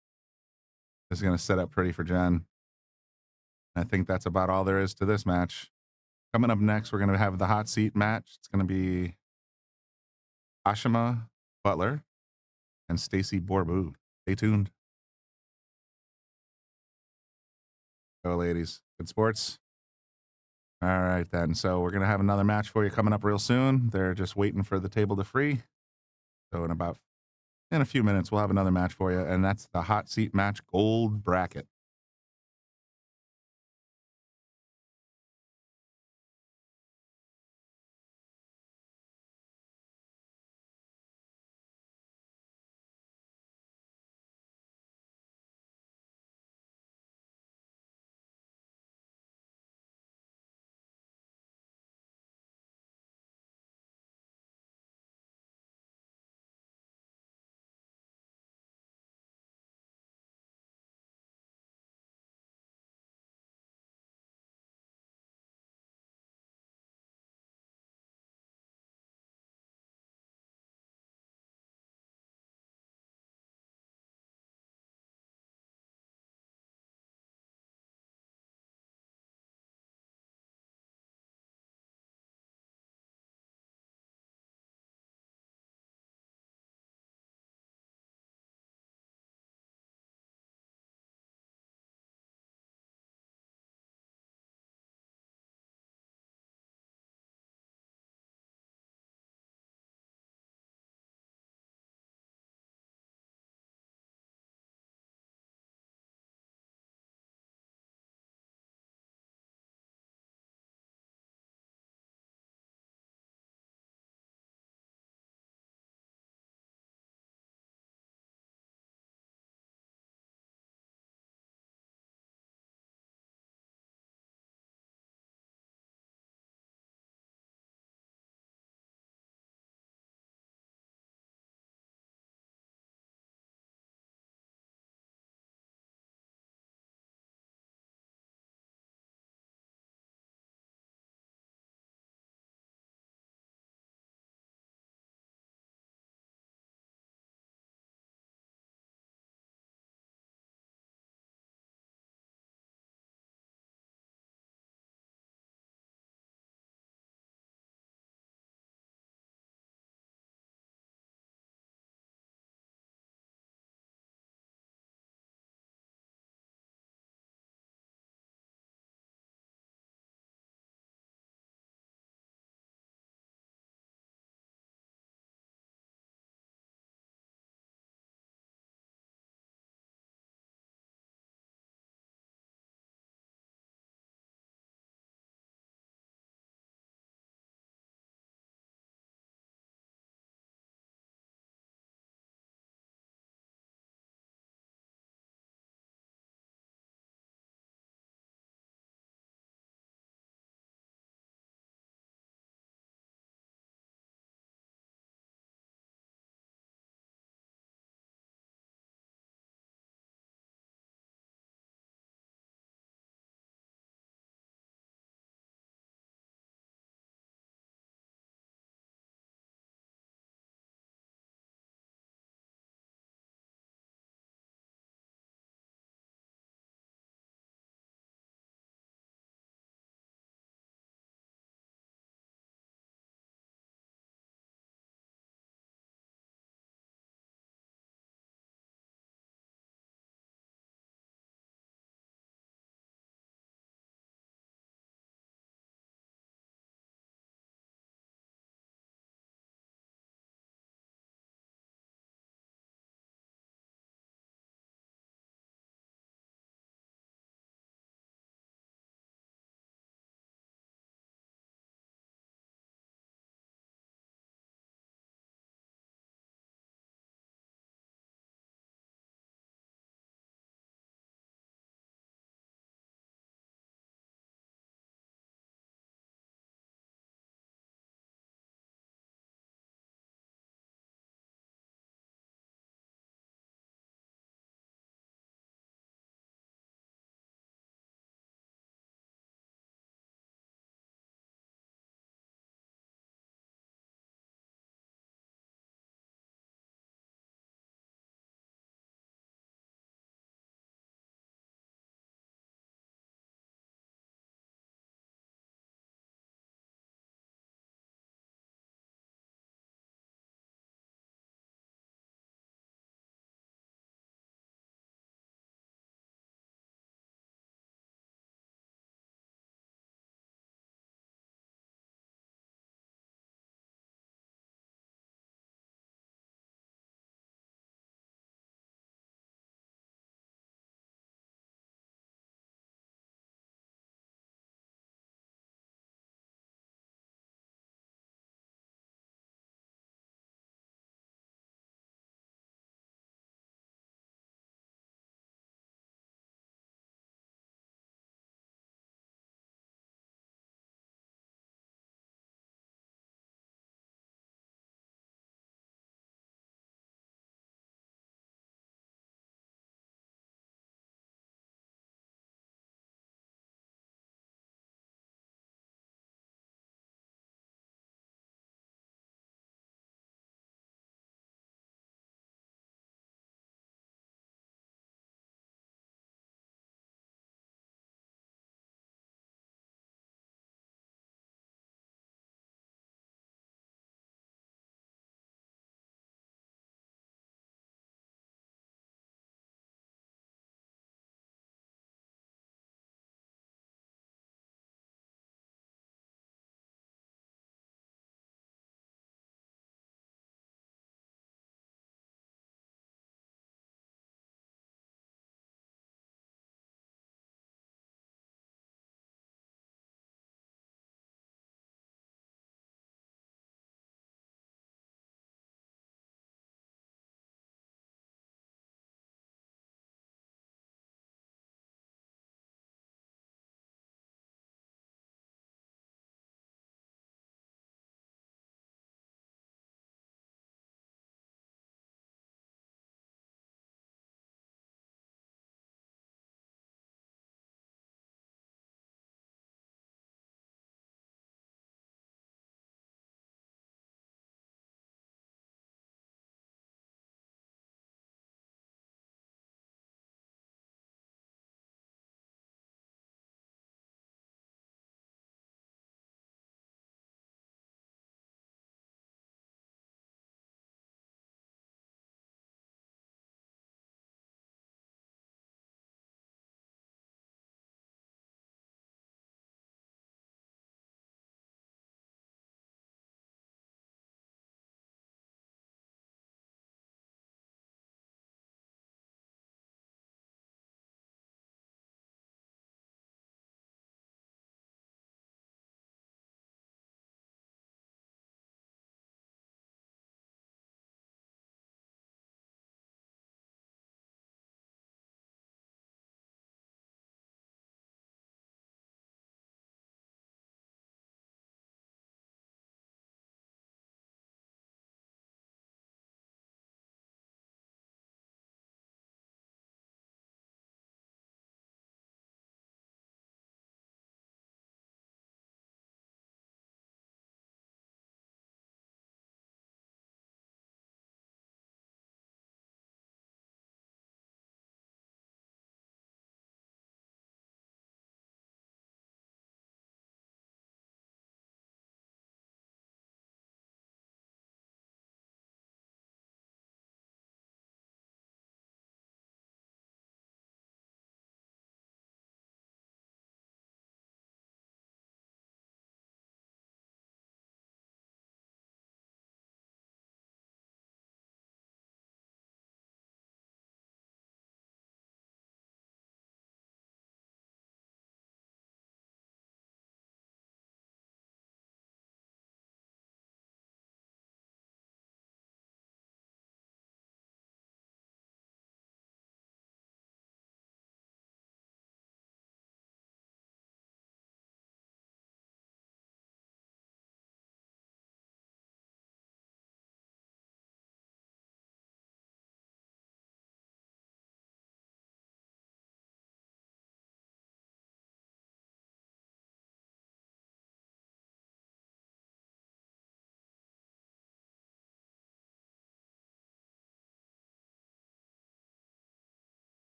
This is going to set up pretty for Jen. I think that's about all there is to this match. Coming up next, we're going to have the hot seat match. It's going to be Ashima Butler and Stacy Borbu. Stay tuned. Go, ladies. Good sports. All right, then. So we're going to have another match for you coming up real soon. They're just waiting for the table to free. So in a few minutes, we'll have another match for you, and that's the hot seat match gold bracket.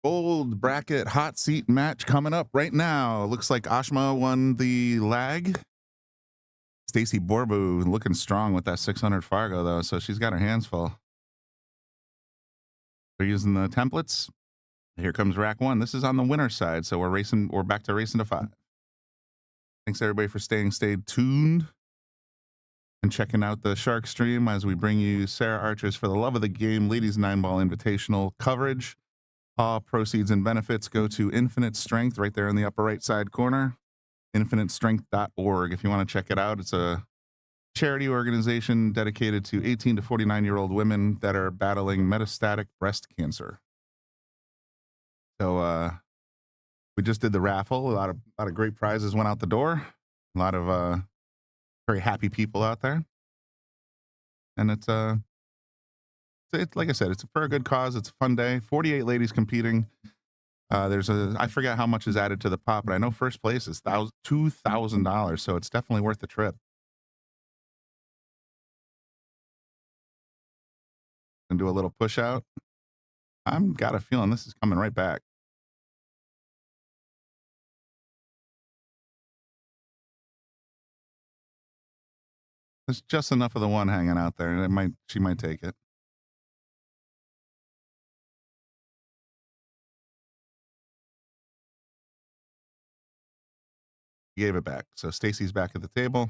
gold bracket hot seat match coming up right now. Looks like Ashma won the lag. Stacy Borbu looking strong with that 600 Fargo though, so she's got her hands full. They're using the templates. Here comes rack one. This is on the winner side, so we're back to racing to 5. Thanks everybody for stayed tuned and checking out the Shark Stream as we bring you Sarah Archer's For the Love of the Game Ladies 9-Ball Invitational coverage. All proceeds and benefits go to Infinite Strength right there in the upper right side corner. InfiniteStrength.org if you want to check it out. It's a charity organization dedicated to 18 to 49-year-old women that are battling metastatic breast cancer. So we just did the raffle. A lot of great prizes went out the door. A lot of very happy people out there. And it's like I said, it's for a good cause. It's a fun day. 48 ladies competing. I forget how much is added to the pot, but I know first place is $2,000, so it's definitely worth the trip. And do a little push out. I'm got a feeling this is coming right back. There's just enough of the one hanging out there, and she might take it. He gave it back. So Stacy's back at the table.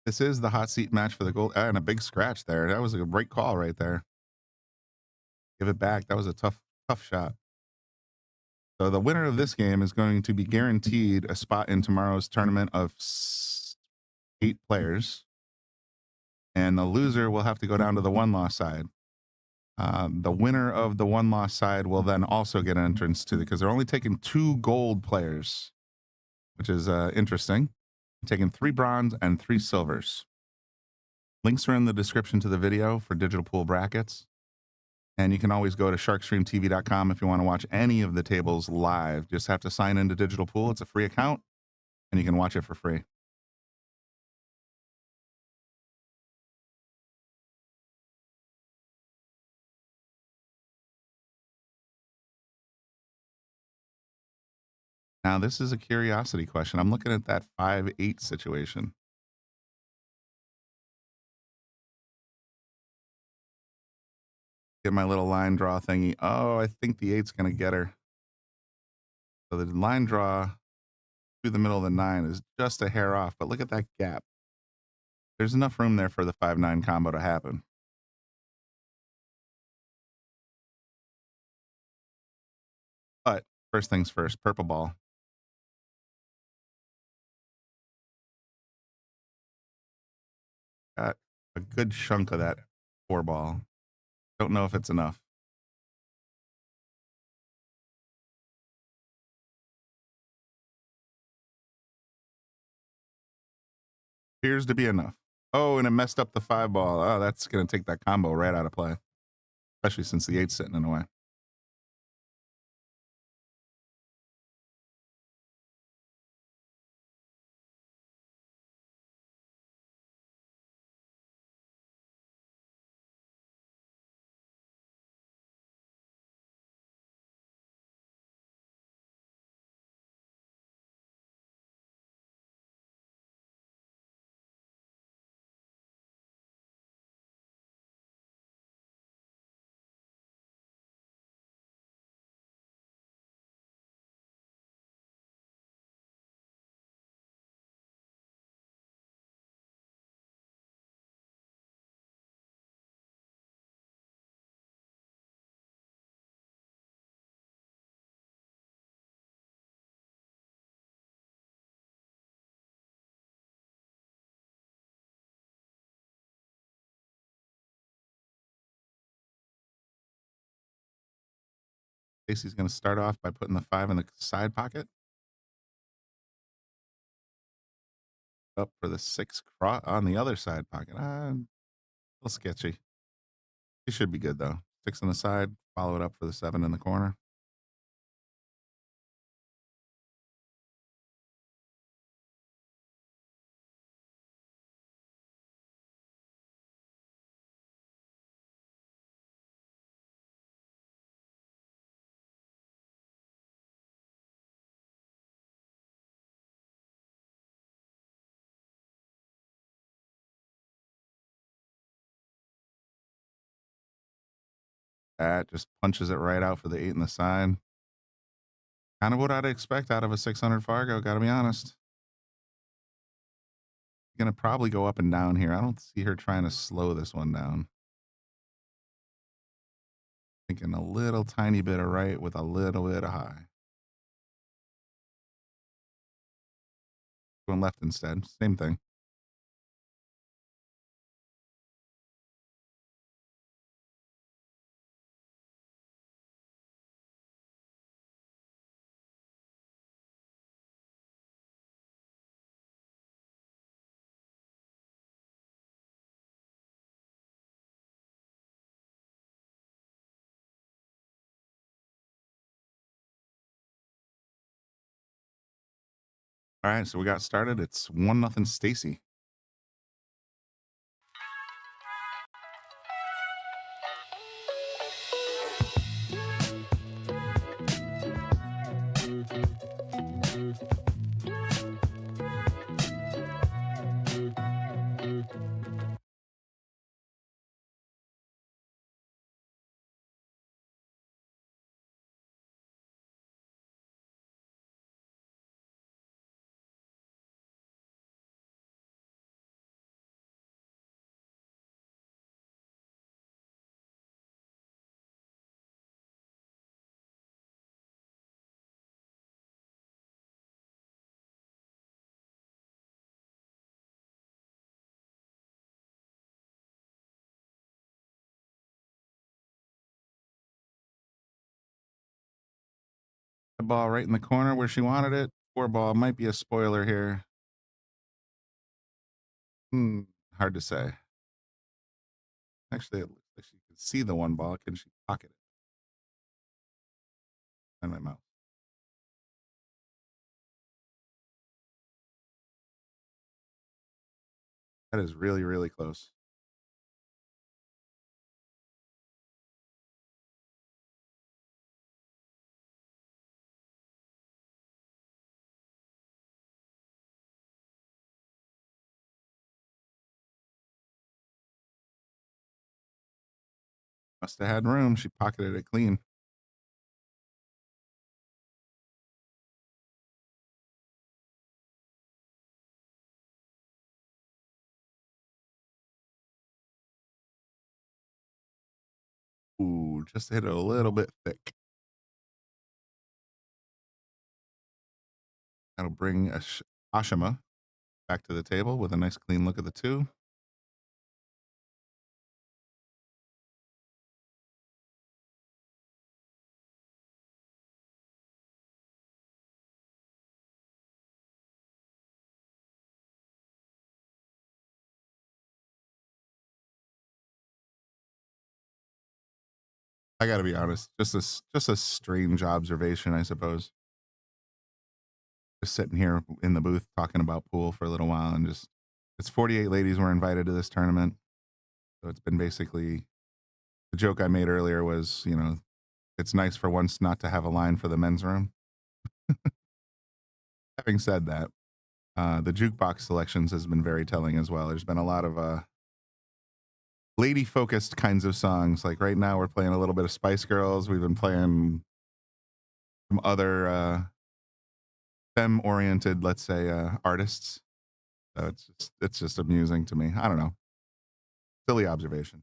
This is the hot seat match for the gold, and a big scratch there. That was a great call right there. Give it back. That was a tough shot. So the winner of this game is going to be guaranteed a spot in tomorrow's tournament of 8 players. And the loser will have to go down to the one-loss side. The winner of the one-loss side will then also get an entrance to because they're only taking 2 gold players, which is interesting. Taking 3 bronze and 3 silvers. Links are in the description to the video for digital pool brackets. And you can always go to sharkstreamtv.com if you want to watch any of the tables live. Just have to sign into Digital Pool. It's a free account, and you can watch it for free. Now, this is a curiosity question. I'm looking at that 5-8 situation. Get my little line draw thingy. Oh, I think the 8's going to get her. So the line draw through the middle of the 9 is just a hair off, but look at that gap. There's enough room there for the 5-9 combo to happen. But first things first, purple ball. Got a good chunk of that 4 ball. Don't know if it's enough. Appears to be enough. Oh, and it messed up the 5 ball. Oh, that's going to take that combo right out of play. Especially since the 8's sitting in the way. Casey's going to start off by putting the 5 in the side pocket. Up for the 6 on the other side pocket. A little sketchy. It should be good though. 6 on the side, follow it up for the 7 in the corner. that. Just punches it right out for the 8 in the side. Kind of what I'd expect out of a 600 Fargo, gotta be honest. Gonna probably go up and down here. I don't see her trying to slow this one down. Thinking a little tiny bit of right with a little bit of high. Going left instead. Same thing. All right, so we got started. It's 1-0 Stacy. The ball right in the corner where she wanted it. 4 ball might be a spoiler here. Hard to say. Actually, it looks like she can see the 1 ball. Can she pocket it? And my mouse. That is really, really close. Must have had room. She pocketed it clean. Ooh, just hit it a little bit thick. That'll bring Ashima back to the table with a nice clean look at the 2. I gotta be honest, just a strange observation, I suppose. Just sitting here in the booth talking about pool for a little while, and just it's 48 ladies were invited to this tournament. So it's been basically the joke I made earlier was, you know, it's nice for once not to have a line for the men's room. Having said that, the jukebox selections has been very telling as well. There's been a lot of lady focused kinds of songs. Like right now we're playing a little bit of Spice Girls. We've been playing some other femme oriented, let's say, artists. So it's just amusing to me. I don't know. Silly observation.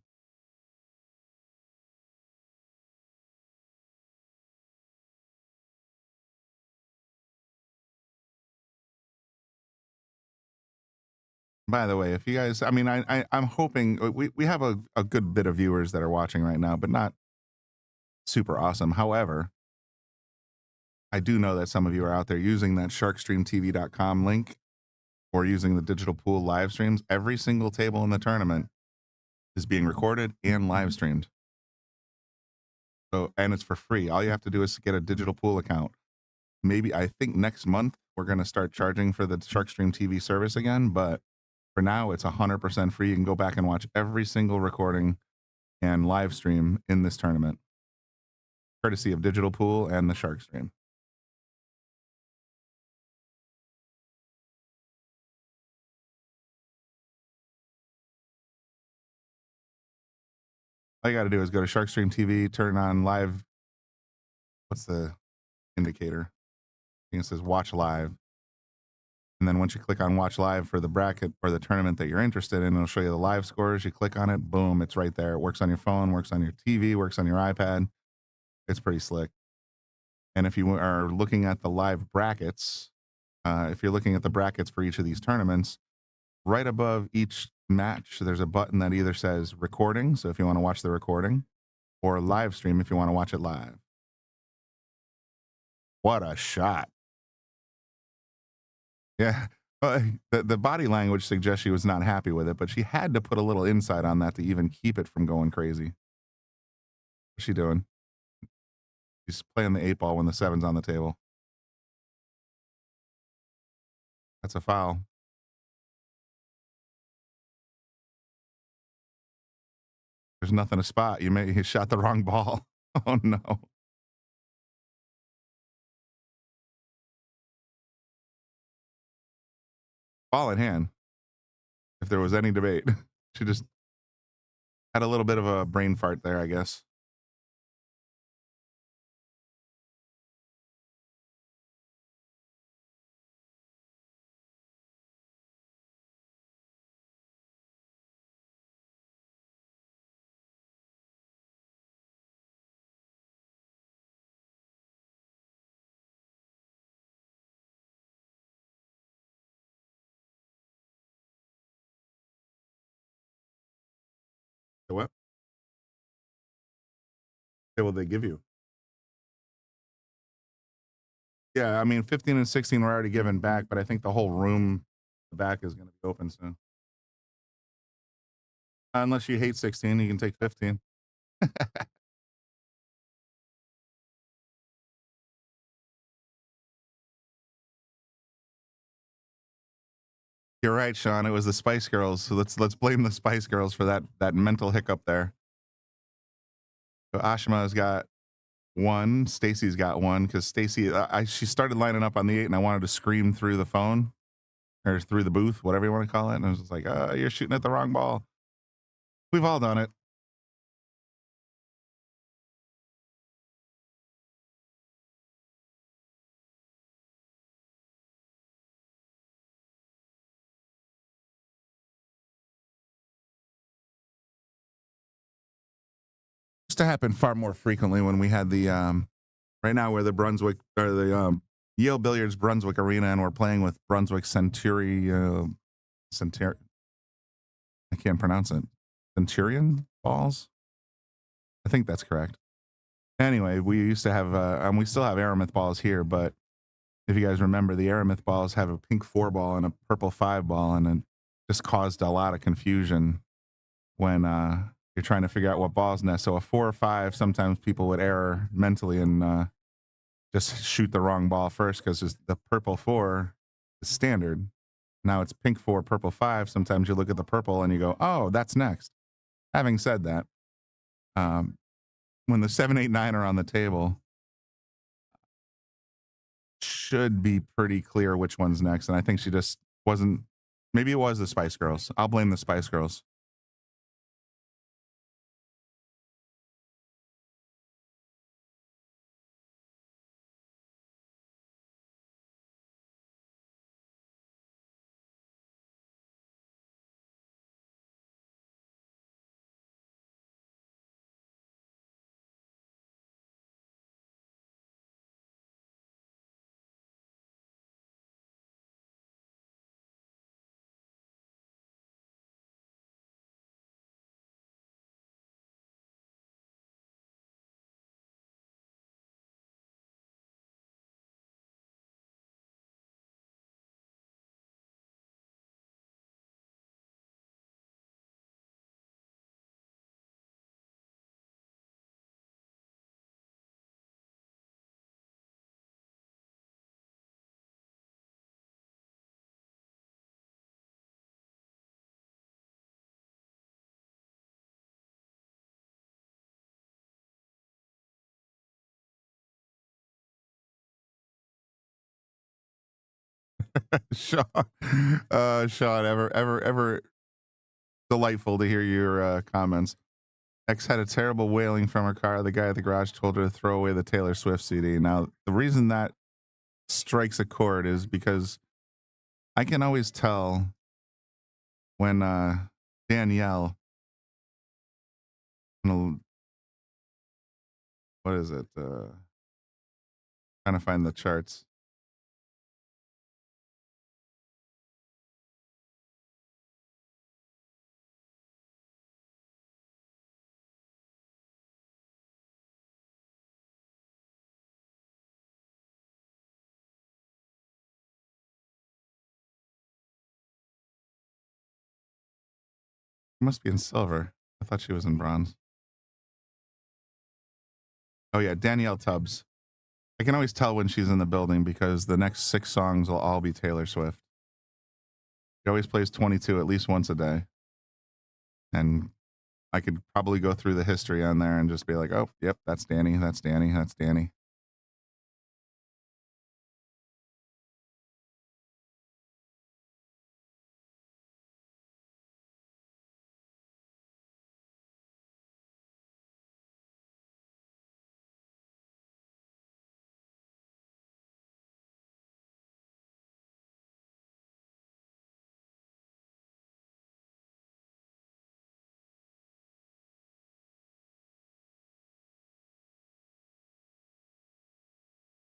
By the way, if you guys, I mean, I'm hoping we have a good bit of viewers that are watching right now, but not super awesome. However, I do know that some of you are out there using that sharkstreamtv.com link or using the digital pool live streams. Every single table in the tournament is being recorded and live streamed. So, and it's for free. All you have to do is get a digital pool account. Maybe, I think next month we're going to start charging for the Sharkstream TV service again, but for now it's 100% free. You can go back and watch every single recording and live stream in this tournament, courtesy of Digital Pool and the Sharkstream. All you got to do is go to Sharkstream TV, turn on live. What's the indicator? I think it says watch live. And then once you click on watch live for the bracket or the tournament that you're interested in, it'll show you the live scores. You click on it, boom, it's right there. It works on your phone, works on your TV, works on your iPad. It's pretty slick. And if you are looking at the live brackets, if you're looking at the brackets for each of these tournaments, right above each match, there's a button that either says recording, so if you want to watch the recording, or live stream if you want to watch it live. What a shot. Yeah, the body language suggests she was not happy with it, but she had to put a little insight on that to even keep it from going crazy. What's she doing? She's playing the 8-ball when the 7's on the table. That's a foul. There's nothing to spot. You shot the wrong ball. Oh no. Ball in hand. If there was any debate. She just had a little bit of a brain fart there, I guess. What? What will they give you? Yeah, I mean, 15 and 16 were already given back, but I think the whole room back is going to be open soon. Unless you hate 16, you can take 15. You're right, Sean. It was the Spice Girls. So let's blame the Spice Girls for that mental hiccup there. So Ashma's got one. Stacy's got one because Stacy, she started lining up on the 8, and I wanted to scream through the phone or through the booth, whatever you want to call it. And I was just like, you're shooting at the wrong ball. We've all done it. Used to happen far more frequently when we had the right now we're the Brunswick or the Yale Billiards Brunswick Arena, and we're playing with Brunswick Centurion. I can't pronounce it. Centurion balls. I think that's correct. Anyway, we used to have and we still have Aramith balls here, but if you guys remember, the Aramith balls have a pink 4 ball and a purple 5 ball, and it just caused a lot of confusion when you're trying to figure out what ball's next. So a 4 or 5, sometimes people would error mentally and just shoot the wrong ball first because the purple 4 is standard. Now it's pink 4, purple 5. Sometimes you look at the purple and you go, oh, that's next. Having said that, when the 7, 8, 9 are on the table, should be pretty clear which one's next. And I think she just wasn't. Maybe it was the Spice Girls. I'll blame the Spice Girls. Sean, ever delightful to hear your comments. X had a terrible wailing from her car. The guy at the garage told her to throw away the Taylor Swift CD. Now, the reason that strikes a chord is because I can always tell when Danielle, what is it? Trying to find the charts. Must be in silver. I thought she was in bronze. Oh yeah, Danielle Tubbs. I can always tell when she's in the building because the next 6 songs will all be Taylor Swift. She always plays 22 at least once a day. And I could probably go through the history on there and just be like, oh, yep, that's Danny, that's Danny, that's Danny.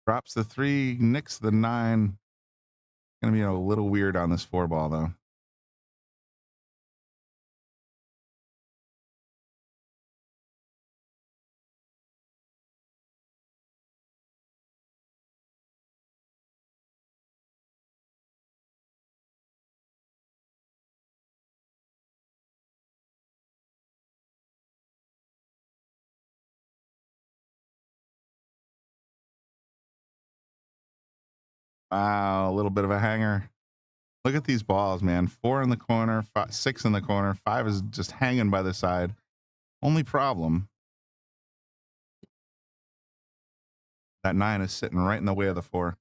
Drops the 3, nicks the 9. Gonna be a little weird on this 4 ball though. Wow, a little bit of a hanger. Look at these balls, man. 4 in the corner, 6 in the corner, 5 is just hanging by the side. Only problem, that 9 is sitting right in the way of the 4.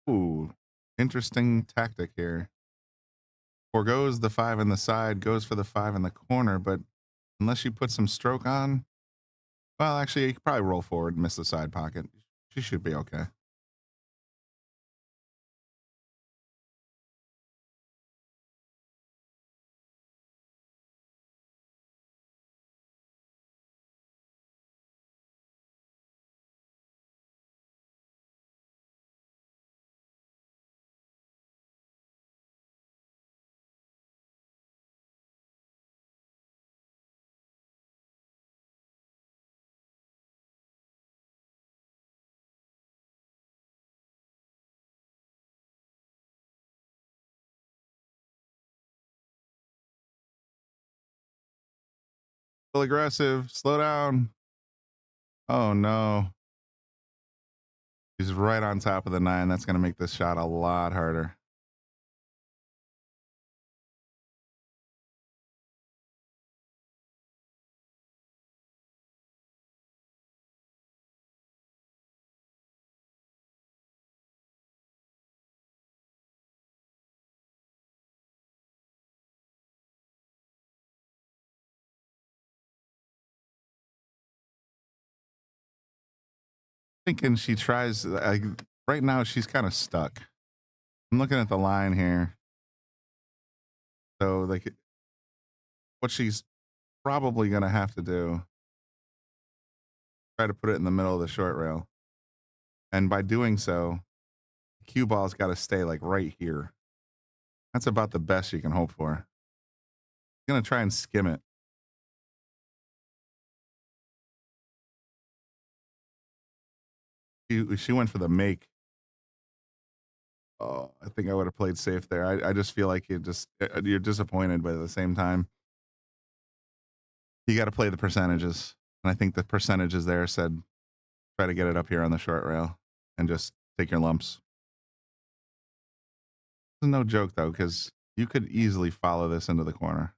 Ooh, interesting tactic here. Forgoes the 5 in the side, goes for the 5 in the corner, but unless you put some stroke on, well, actually, you could probably roll forward and miss the side pocket. She should be okay. Aggressive, slow down. Oh no. He's right on top of the 9. That's going to make this shot a lot harder. Thinking she tries, right now she's kind of stuck. I'm looking at the line here. So like what she's probably going to have to do, try to put it in the middle of the short rail. And by doing so, the cue ball's got to stay like right here. That's about the best you can hope for. I'm going to try and skim it. She went for the make. Oh, I think I would have played safe there. I just feel like you're disappointed, but at the same time, you got to play the percentages. And I think the percentages there said, try to get it up here on the short rail and just take your lumps. It's no joke though, because you could easily follow this into the corner.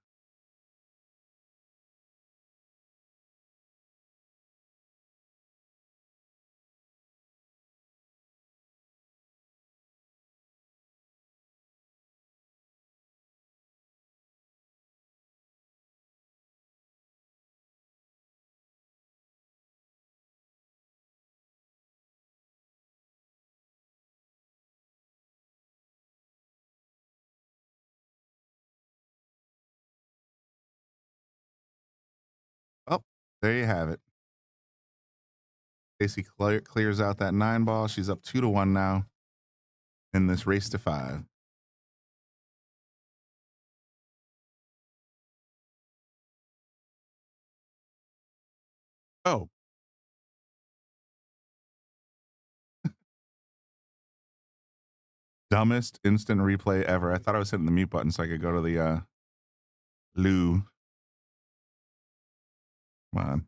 There you have it. Stacy clears out that 9 ball. She's up 2-1 now in this race to 5. Oh. Dumbest instant replay ever. I thought I was hitting the mute button so I could go to the loo. Come on.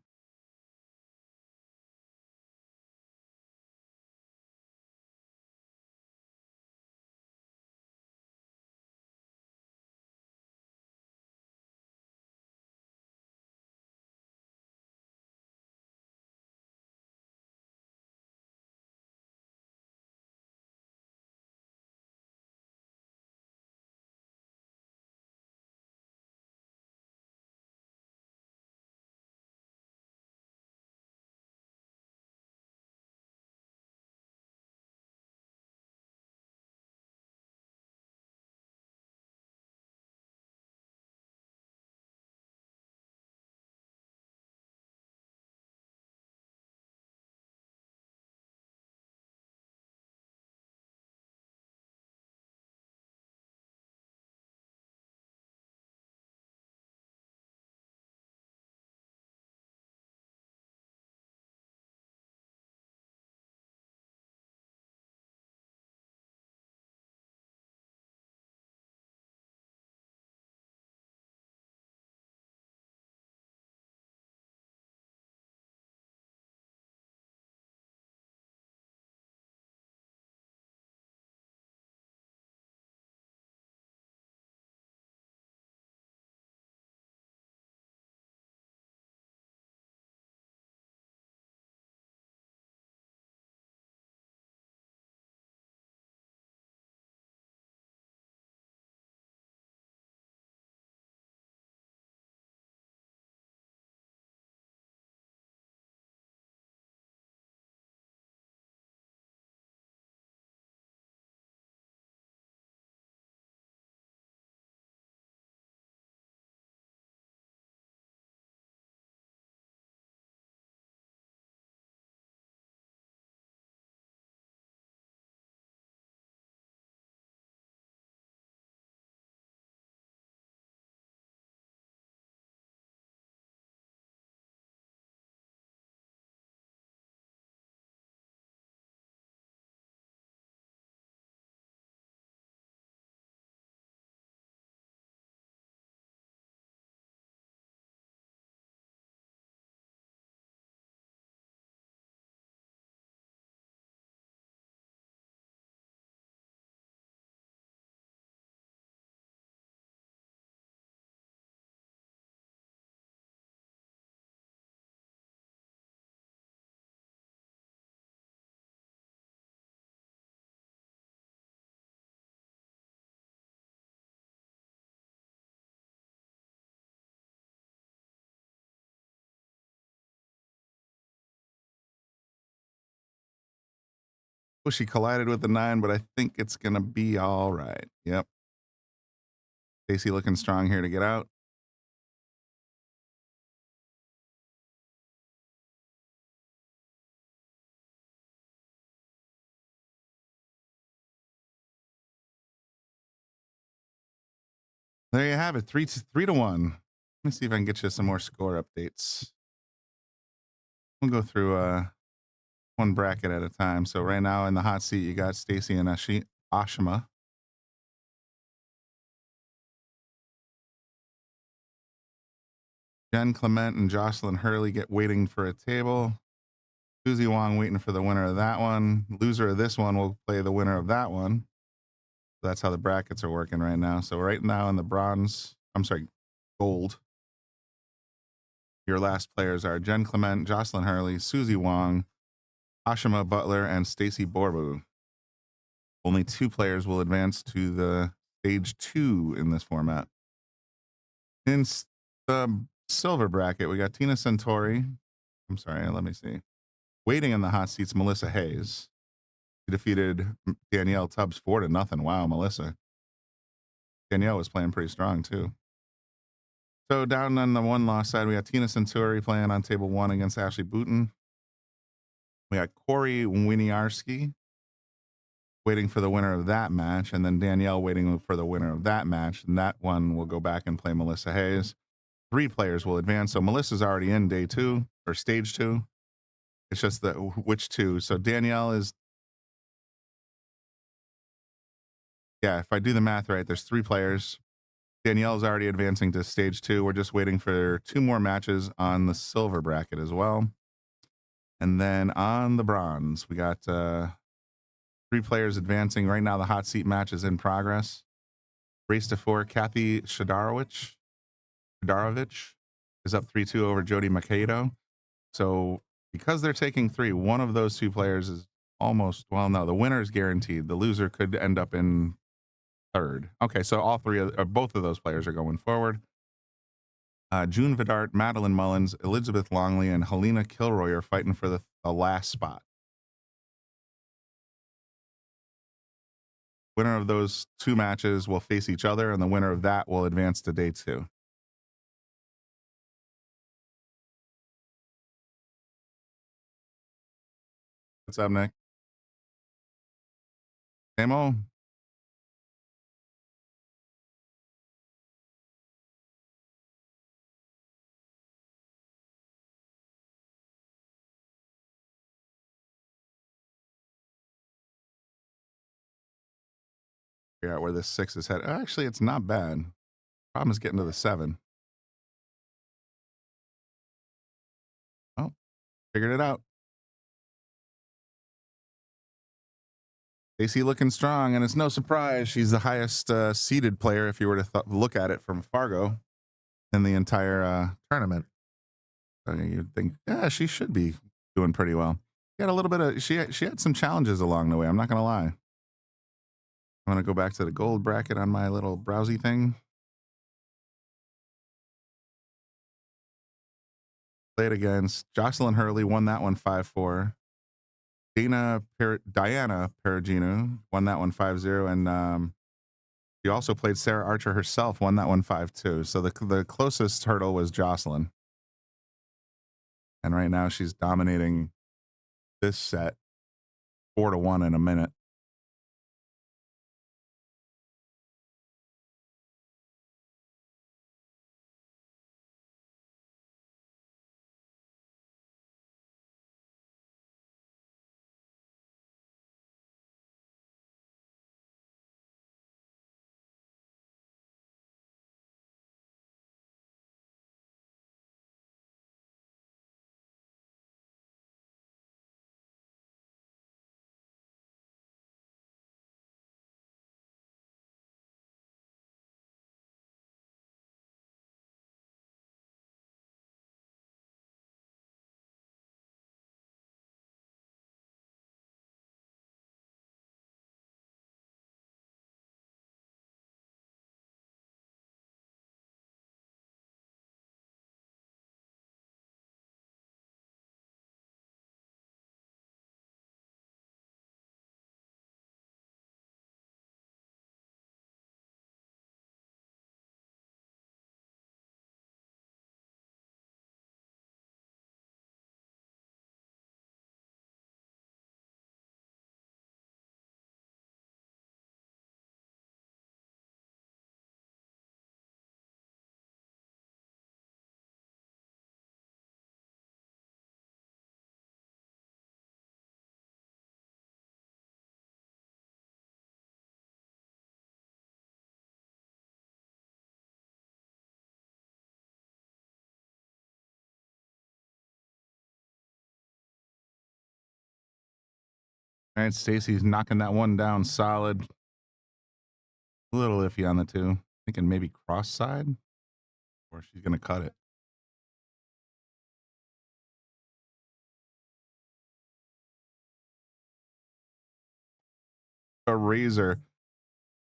Oh, she collided with the 9, but I think it's going to be all right. Yep. Stacy looking strong here to get out. There you have it. 3-1. Let me see if I can get you some more score updates. We'll go through one bracket at a time. So right now in the hot seat, you got Stacy and Ashima. Jen Clement and Jocelyn Hurley waiting for a table. Susie Wong waiting for the winner of that one. Loser of this one will play the winner of that one. That's how the brackets are working right now. So right now in the gold. Your last players are Jen Clement, Jocelyn Hurley, Susie Wong, Ashima Butler, and Stacy Borbu. Only 2 players will advance to the stage 2 in this format. In the silver bracket, we got Tina Centauri. I'm sorry, let me see. Waiting in the hot seats, Melissa Hayes. She defeated Danielle Tubbs 4-0. Wow, Melissa. Danielle was playing pretty strong too. So down on the one loss side, we got Tina Centuri playing on table 1 against Ashley Booten. We got Corey Winiarski waiting for the winner of that match, and then Danielle waiting for the winner of that match. And that one will go back and play Melissa Hayes. 3 players will advance. So Melissa's already in day 2 or stage 2. It's just the which 2. So Danielle is, yeah, if I do the math right, there's 3 players. Danielle's already advancing to stage 2. We're just waiting for 2 more matches on the silver bracket as well. And then on the bronze, we got 3 players advancing. Right now, the hot seat match is in progress. Race to 4, Kathy Shadarovich is up 3-2 over Jody Makedo. So because they're taking 3, one of those 2 players is almost, well, no, the winner is guaranteed. The loser could end up in 3rd. Okay, so all 3 of both of those players are going forward. June Vidart, Madeline Mullins, Elizabeth Longley, and Helena Kilroy are fighting for the last spot. Winner of those 2 matches will face each other, and the winner of that will advance to day 2. What's up, Nick? Samo? Figure out where this 6 is headed. Actually, it's not bad. Problem is getting to the 7. Oh, figured it out. AC looking strong, and it's no surprise she's the highest seeded player if you were to look at it from Fargo in the entire tournament. You'd think, yeah, she should be doing pretty well. She had a little bit of, she had some challenges along the way. I'm not going to lie. I'm going to go back to the gold bracket on my little browsy thing. Played against Jocelyn Hurley, won that one 5-4. Diana Perugino won that one 5-0. And she also played Sarah Archer herself, won that one 5-2. So the closest hurdle was Jocelyn. And right now she's dominating this set 4-1 in a minute. All right, Stacy's knocking that one down solid. A little iffy on the 2. Thinking maybe cross side, or she's going to cut it. A razor.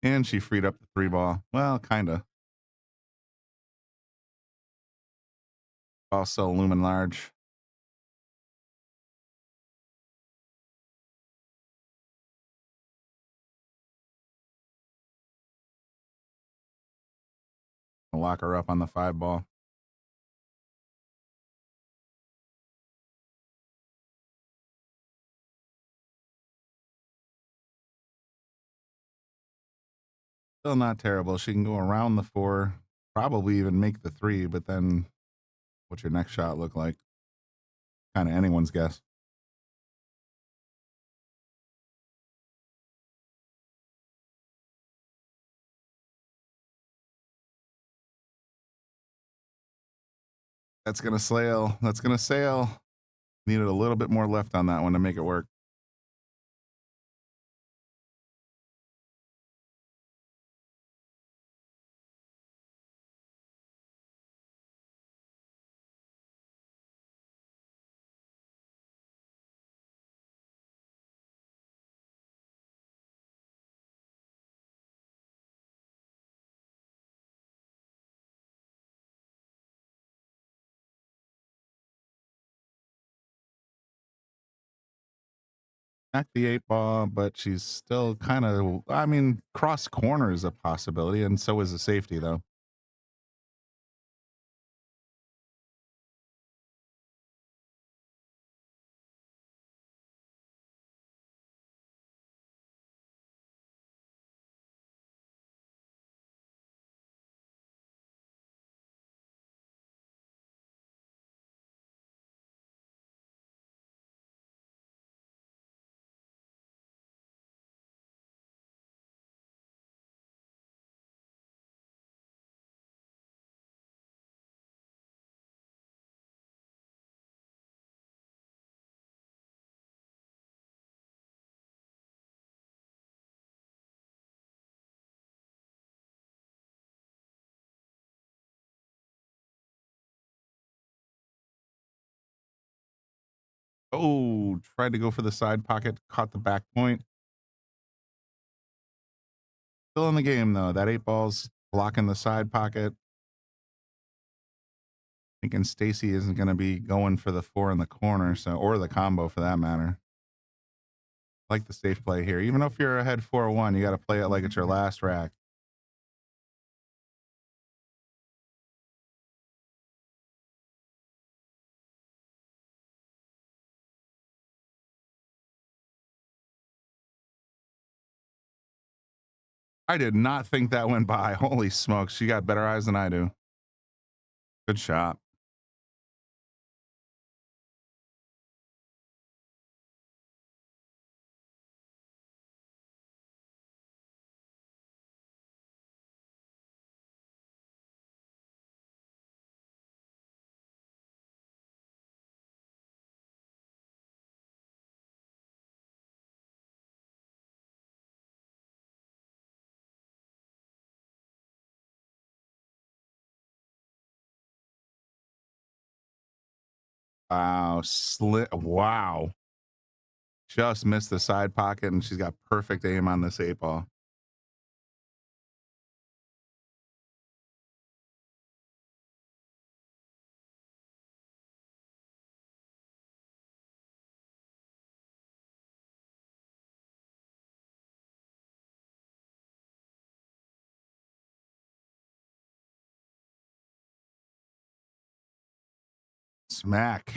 And she freed up the 3 ball. Well, kind of. Also lumen large. I'll lock her up on the 5 ball. Still not terrible. She can go around the 4, probably even make the 3, but then what's your next shot look like? Kind of anyone's guess. That's going to sail. That's going to sail. Needed a little bit more left on that one to make it work. Back the 8 ball, but she's still kind of, I mean, cross corner is a possibility, and so is a safety, though. Oh, tried to go for the side pocket, caught the back point. Still in the game, though. That 8 ball's blocking the side pocket. Thinking Stacy isn't going to be going for the 4 in the corner, so, or the combo for that matter. Like the safe play here. Even if you're ahead 4-1, you got to play it like it's your last rack. I did not think that went by. Holy smokes. She got better eyes than I do. Good shot. Wow. Wow. Just missed the side pocket, and she's got perfect aim on this 8 ball. Smack.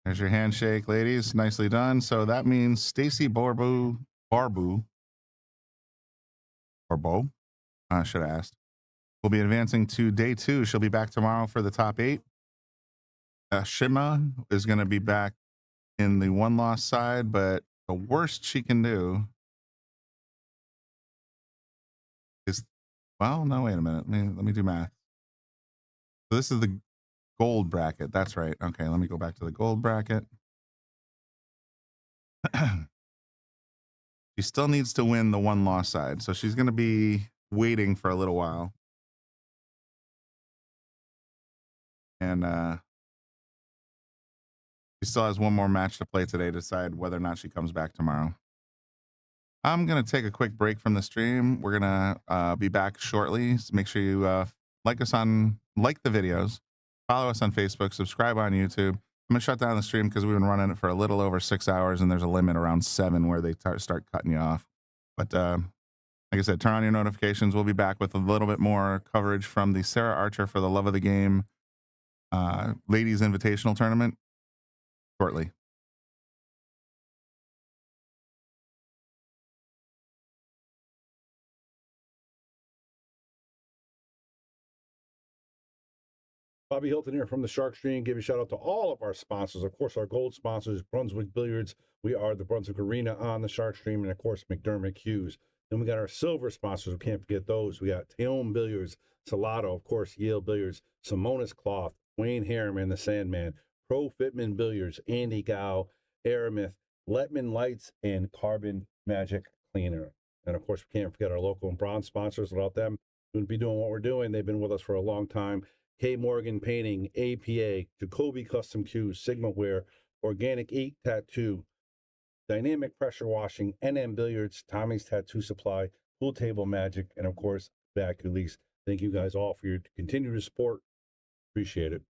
There's your handshake, ladies. Nicely done. So that means Stacy Barbo, I should have asked. We'll be advancing to day 2. She'll be back tomorrow for the top 8. Shima is going to be back in the 1-loss side, but the worst she can do is, well, no, wait a minute. Let me do math. So this is the gold bracket. That's right. Okay, let me go back to the gold bracket. She still needs to win the 1-loss side, so she's going to be waiting for a little while. And she still has one more match to play today to decide whether or not she comes back tomorrow. I'm going to take a quick break from the stream. We're going to be back shortly. So make sure you like the videos, follow us on Facebook, subscribe on YouTube. I'm going to shut down the stream because we've been running it for a little over 6 hours, and there's a limit around 7 where they start cutting you off. But Like I said, turn on your notifications. We'll be back with a little bit more coverage from the Sarah Archer for the Love of the Game Ladies Invitational Tournament shortly. Bobby Hilton here from the Shark Stream. Give a shout out to all of our sponsors. Of course, our gold sponsors, Brunswick Billiards. We are the Brunswick Arena on the Shark Stream, and of course, McDermott Cues. Then we got our silver sponsors. We can't forget those. We got Taom Billiards, Salotto, of course, Yale Billiards, Simonis Cloth, Wayne Harriman, the Sandman, Pro Fitman Billiards, Andy Gow, Aramith, Letman Lights, and Carbon Magic Cleaner. And of course, we can't forget our local and bronze sponsors. Without them, we wouldn't be doing what we're doing. They've been with us for a long time. K. Morgan Painting, APA, Jacoby Custom Cues, Sigma Wear, Organic Ink Tattoo, Dynamic Pressure Washing, NM Billiards, Tommy's Tattoo Supply, Pool Table Magic, and of course, Back Release. Thank you guys all for your continued support. Appreciate it.